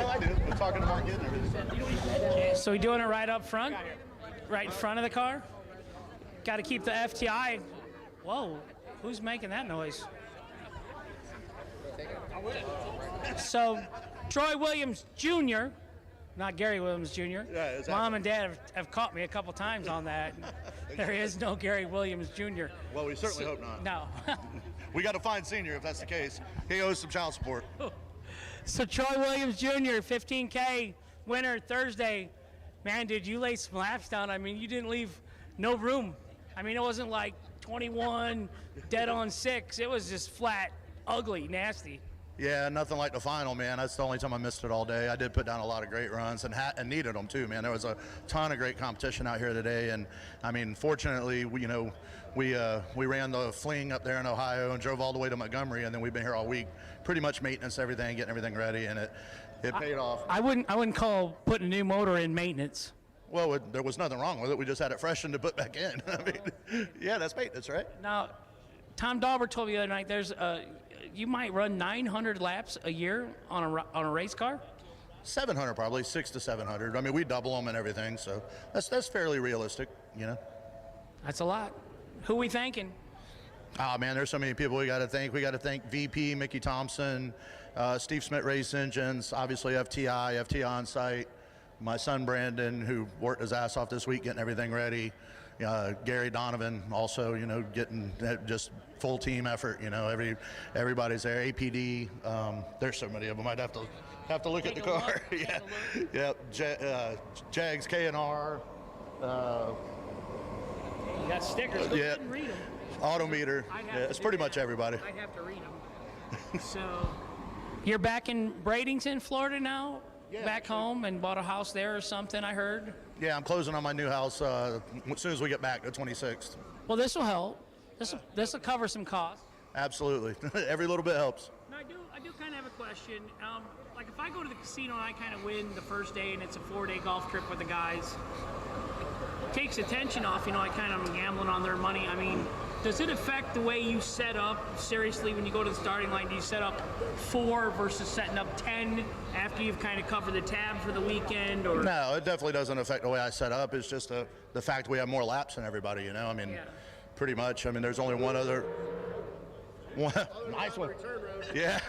I do. We're talking to Mark getting everything. So we doing it right up front? Right in front of the car? Got to keep the FTI. Whoa, who's making that noise? So, Troy Williams Jr., not Gary Williams Jr. Yeah, exactly. Mom and Dad have caught me a couple times on that. There is no Gary Williams Jr. Well, we certainly hope not. No. We got to find Senior if that's the case. He owes some child support. So Troy Williams Jr., 15K winner Thursday. Man, did you lay some laps down? I mean, you didn't leave no room. I mean, it wasn't like 21, dead on 6. It was just flat, ugly, nasty. Yeah, nothing like the final, man. That's the only time I missed it all day. I did put down a lot of great runs and needed them too, man. There was a ton of great competition out here today, and I mean, fortunately, we ran the fling up there in Ohio and drove all the way to Montgomery, and then we've been here all week, pretty much maintenance everything, getting everything ready, and it paid off. I wouldn't call putting a new motor in maintenance. Well, there was nothing wrong with it. We just had it freshened to put back in. I mean, yeah, that's maintenance, right? Now, Tom Dauber told me the other night you might run 900 laps a year on a race car. 700 probably, 600 to 700. I mean, we double them and everything, so that's fairly realistic, you know. That's a lot. Who we thanking? Oh man, there's so many people we got to thank. We got to thank VP Mickey Thompson, Steve Smith Race Engines, obviously FTI on site, my son Brandon, who worked his ass off this week getting everything ready. Gary Donovan also, you know, getting just full team effort. You know, everybody's there. APD. There's so many of them. I'd have to look at the car. Yeah, yep. Jegs, K&R. You got stickers. Go ahead and read them. Autometer. Yeah, it's pretty much everybody. I have to read them. So, you're back in Bradenton, Florida now? Yeah, back home, and bought a house there or something, I heard? Yeah, I'm closing on my new house as soon as we get back, the 26th. Well, this will help. This will cover some costs. Absolutely. Every little bit helps. Now, I do kind of have a question. Like, if I go to the casino and I kind of win the first day and it's a 4-day golf trip with the guys, it takes attention off, you know, I kind of am gambling on their money. I mean, does it affect the way you set up? Seriously, when you go to the starting line, do you set up 4 versus setting up 10 after you've kind of covered the tab for the weekend? Or no, it definitely doesn't affect the way I set up. It's just the fact we have more laps than everybody, you know? I mean, pretty much. I mean, there's only one other. Nice one. Yeah.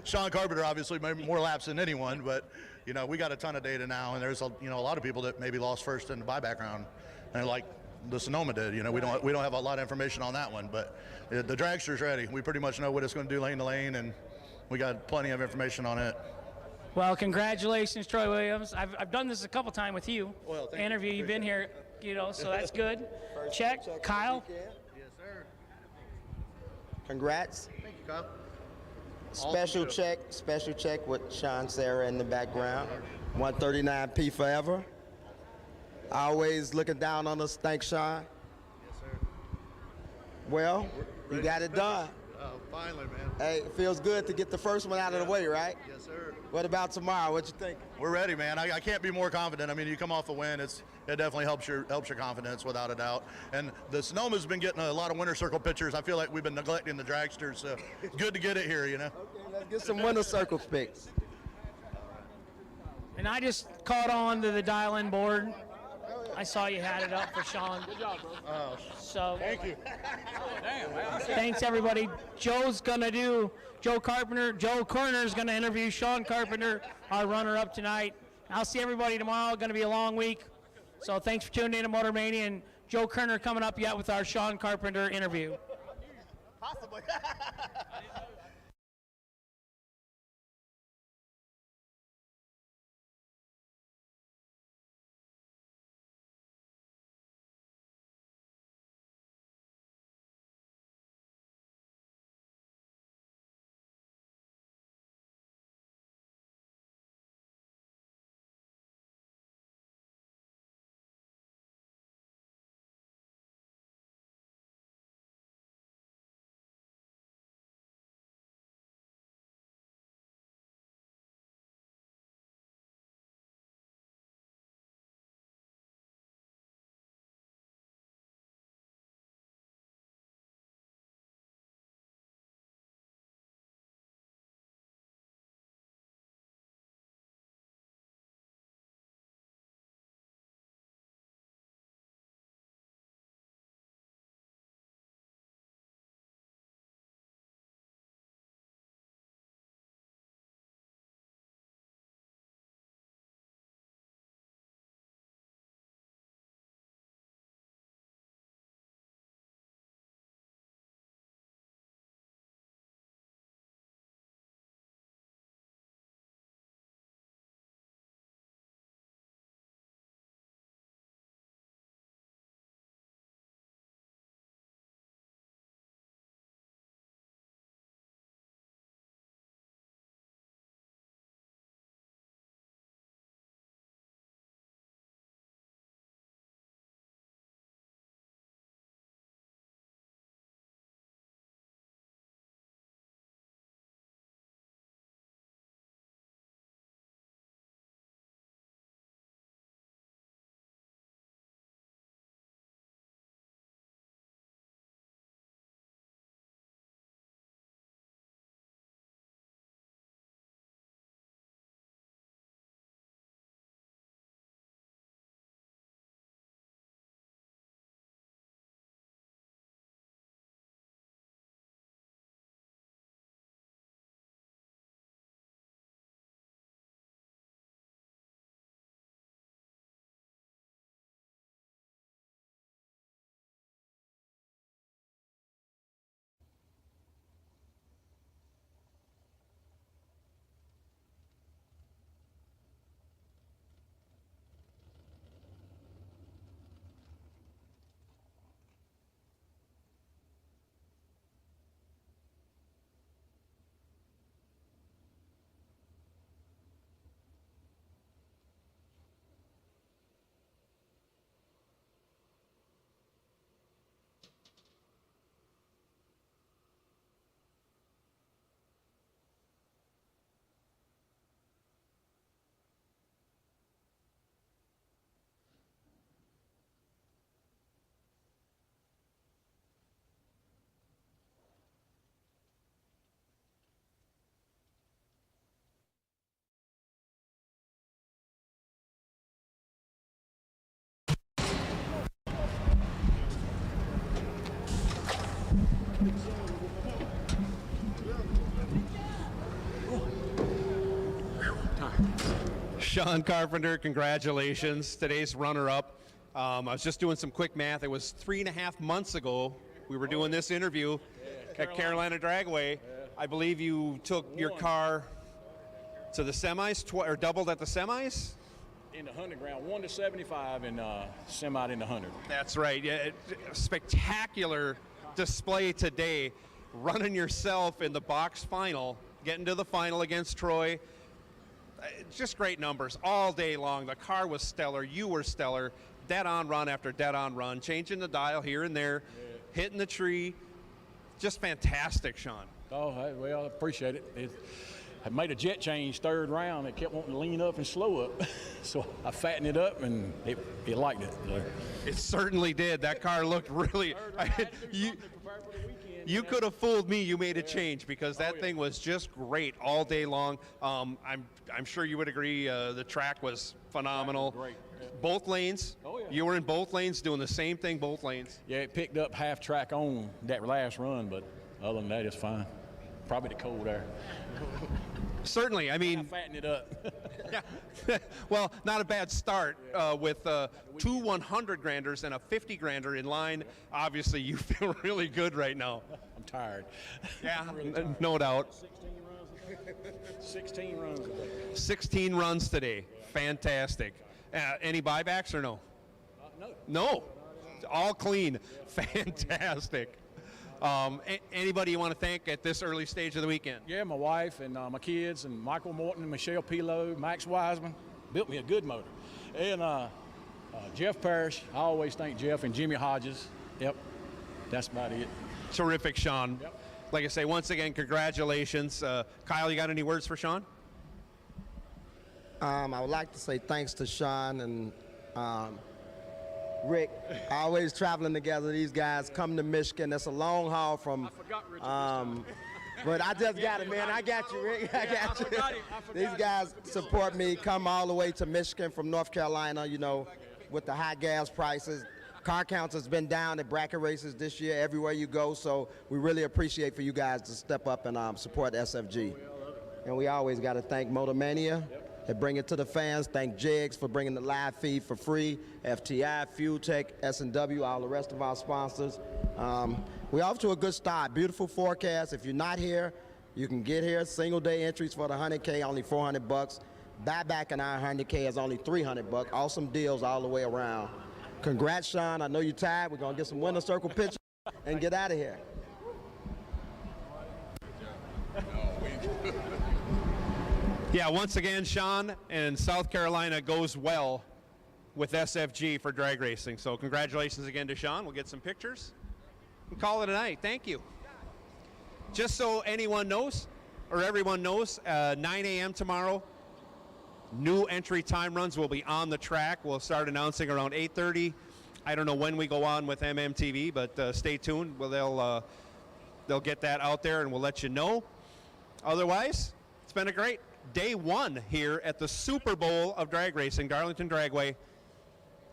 Sean Carpenter obviously made more laps than anyone, but, you know, we got a ton of data now, and there's, a lot of people that maybe lost first in the buyback round, and like the Sonoma did. You know, we don't have a lot of information on that one, but the dragster's ready. We pretty much know what it's going to do lane to lane, and we got plenty of information on it. Well, congratulations, Troy Williams. I've done this a couple times with you. Well, thank interview. You've been here, you know, so that's good. Check. Kyle. Yes, sir. Congrats. Thank you, Kyle. Special check with Sean Sarah in the background. 139P forever. Always looking down on us. Thanks, Sean. Yes, sir. Well, you got it done. Oh, finally, man. Hey, it feels good to get the first one out of the way, right? Yes, sir. What about tomorrow? What you think? We're ready, man. I can't be more confident. I mean, you come off a win, it definitely helps your confidence without a doubt. And the Sonoma's been getting a lot of winner circle pictures. I feel like we've been neglecting the dragsters, so it's good to get it here, you know. Okay, let's get some winner circle pics. And I just caught on to the dial-in board. I saw you had it up for Sean. Good job, bro. So thank you. Thanks, everybody. Joe Corner's going to interview Sean Carpenter, our runner-up tonight. I'll see everybody tomorrow. Going to be a long week. So thanks for tuning in to Motor Mania. And Joe Kerner coming up yet with our Sean Carpenter interview. Possibly. Sean Carpenter, congratulations. Today's runner-up. I was just doing some quick math. It was 3.5 months ago we were doing this interview at Carolina Dragway. I believe you took your car to the semis, or doubled at the semis? In the 100 ground, 1 to 75 and semi in the 100. That's right. Yeah, spectacular display today. Running yourself in the box final, getting to the final against Troy. Just great numbers all day long. The car was stellar. You were stellar. Dead on run after dead on run, changing the dial here and there, hitting the tree. Just fantastic, Sean. Oh, well, I appreciate it. I made a jet change third round. It kept wanting to lean up and slow up. So I fattened it up, and it liked it. So. It certainly did. That car looked really... You could have fooled me. You made a change because that thing was just great all day long. I'm sure you would agree the track was phenomenal. Great. Yeah. Both lanes. Oh, yeah. You were in both lanes doing the same thing, both lanes. Yeah, it picked up half track on that last run, but other than that, it's fine. Probably the cold air. Certainly. I mean, I fattened it up. Yeah. Well, not a bad start with 2 100 granders and a 50 grander in line. Obviously, you feel really good right now. I'm tired. Yeah, really tired. No doubt. 16 runs today. 16 runs today. Fantastic. Any buybacks or no? No. No. All clean. Fantastic. Anybody you want to thank at this early stage of the weekend? Yeah, my wife and my kids and Michael Morton and Michelle Pilo, Max Wiseman, built me a good motor. And Jeff Parrish, I always thank Jeff, and Jimmy Hodges. Yep, that's about it. Terrific, Sean. Yep. Like I say, once again, congratulations. Kyle, you got any words for Sean? I would like to say thanks to Sean and Rick. Always traveling together. These guys come to Michigan. That's a long haul from. I forgot Richard but I just got it, man. I got you, Rick. I got you. These guys support me. Come all the way to Michigan from North Carolina. You know, with the high gas prices. Car counts has been down at bracket races this year everywhere you go. So we really appreciate for you guys to step up and support SFG. And we always got to thank Motor Mania. And bring it to the fans. Thank Jegs for bringing the live feed for free. FTI, Fuel Tech, S&W, all the rest of our sponsors. We're off to a good start. Beautiful forecast. If you're not here, you can get here. Single day entries for the 100K, only $400. Buyback in our 100K is only $300. Awesome deals all the way around. Congrats, Sean. I know you're tired. We're going to get some winner circle pictures and get out of here. Yeah, once again, Sean, and South Carolina goes well with SFG for drag racing. So congratulations again to Sean. We'll get some pictures and call it a night. Thank you. Just so anyone knows, or everyone knows, 9 a.m. tomorrow, new entry time runs will be on the track. We'll start announcing around 8:30. I don't know when we go on with MMTV, but stay tuned. Well, they'll get that out there, and we'll let you know. Otherwise, it's been a great day one here at the Super Bowl of drag racing, Darlington Dragway.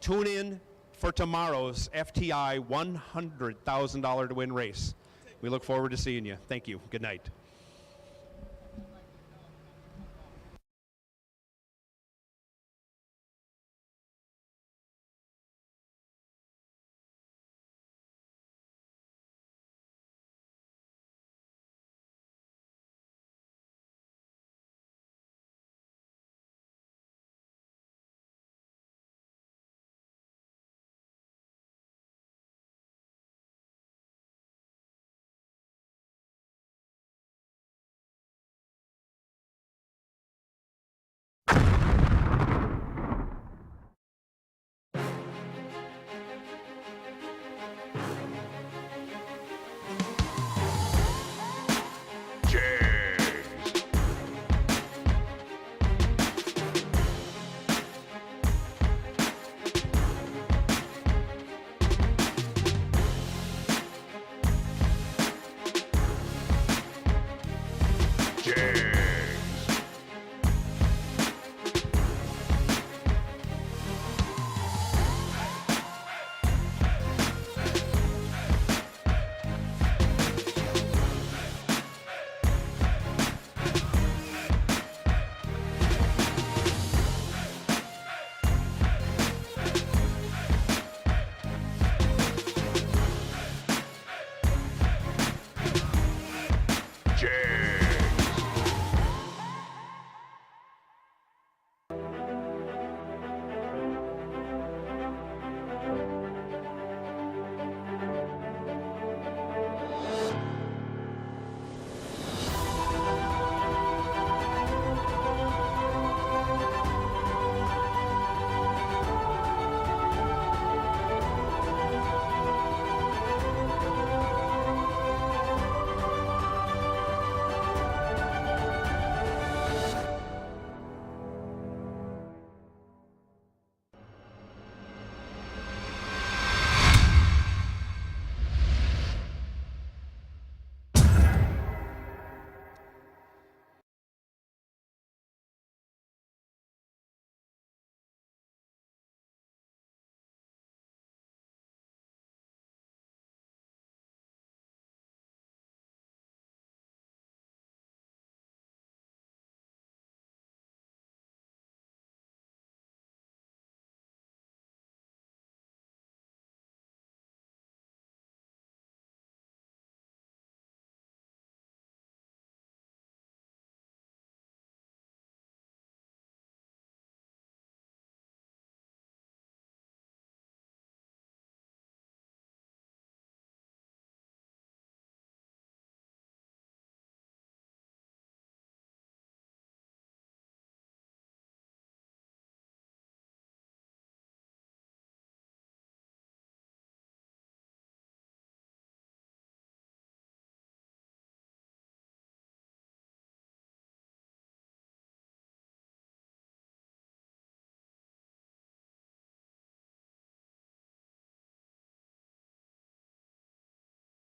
Tune in for tomorrow's FTI $100,000 to win race. We look forward to seeing you. Thank you. Good night.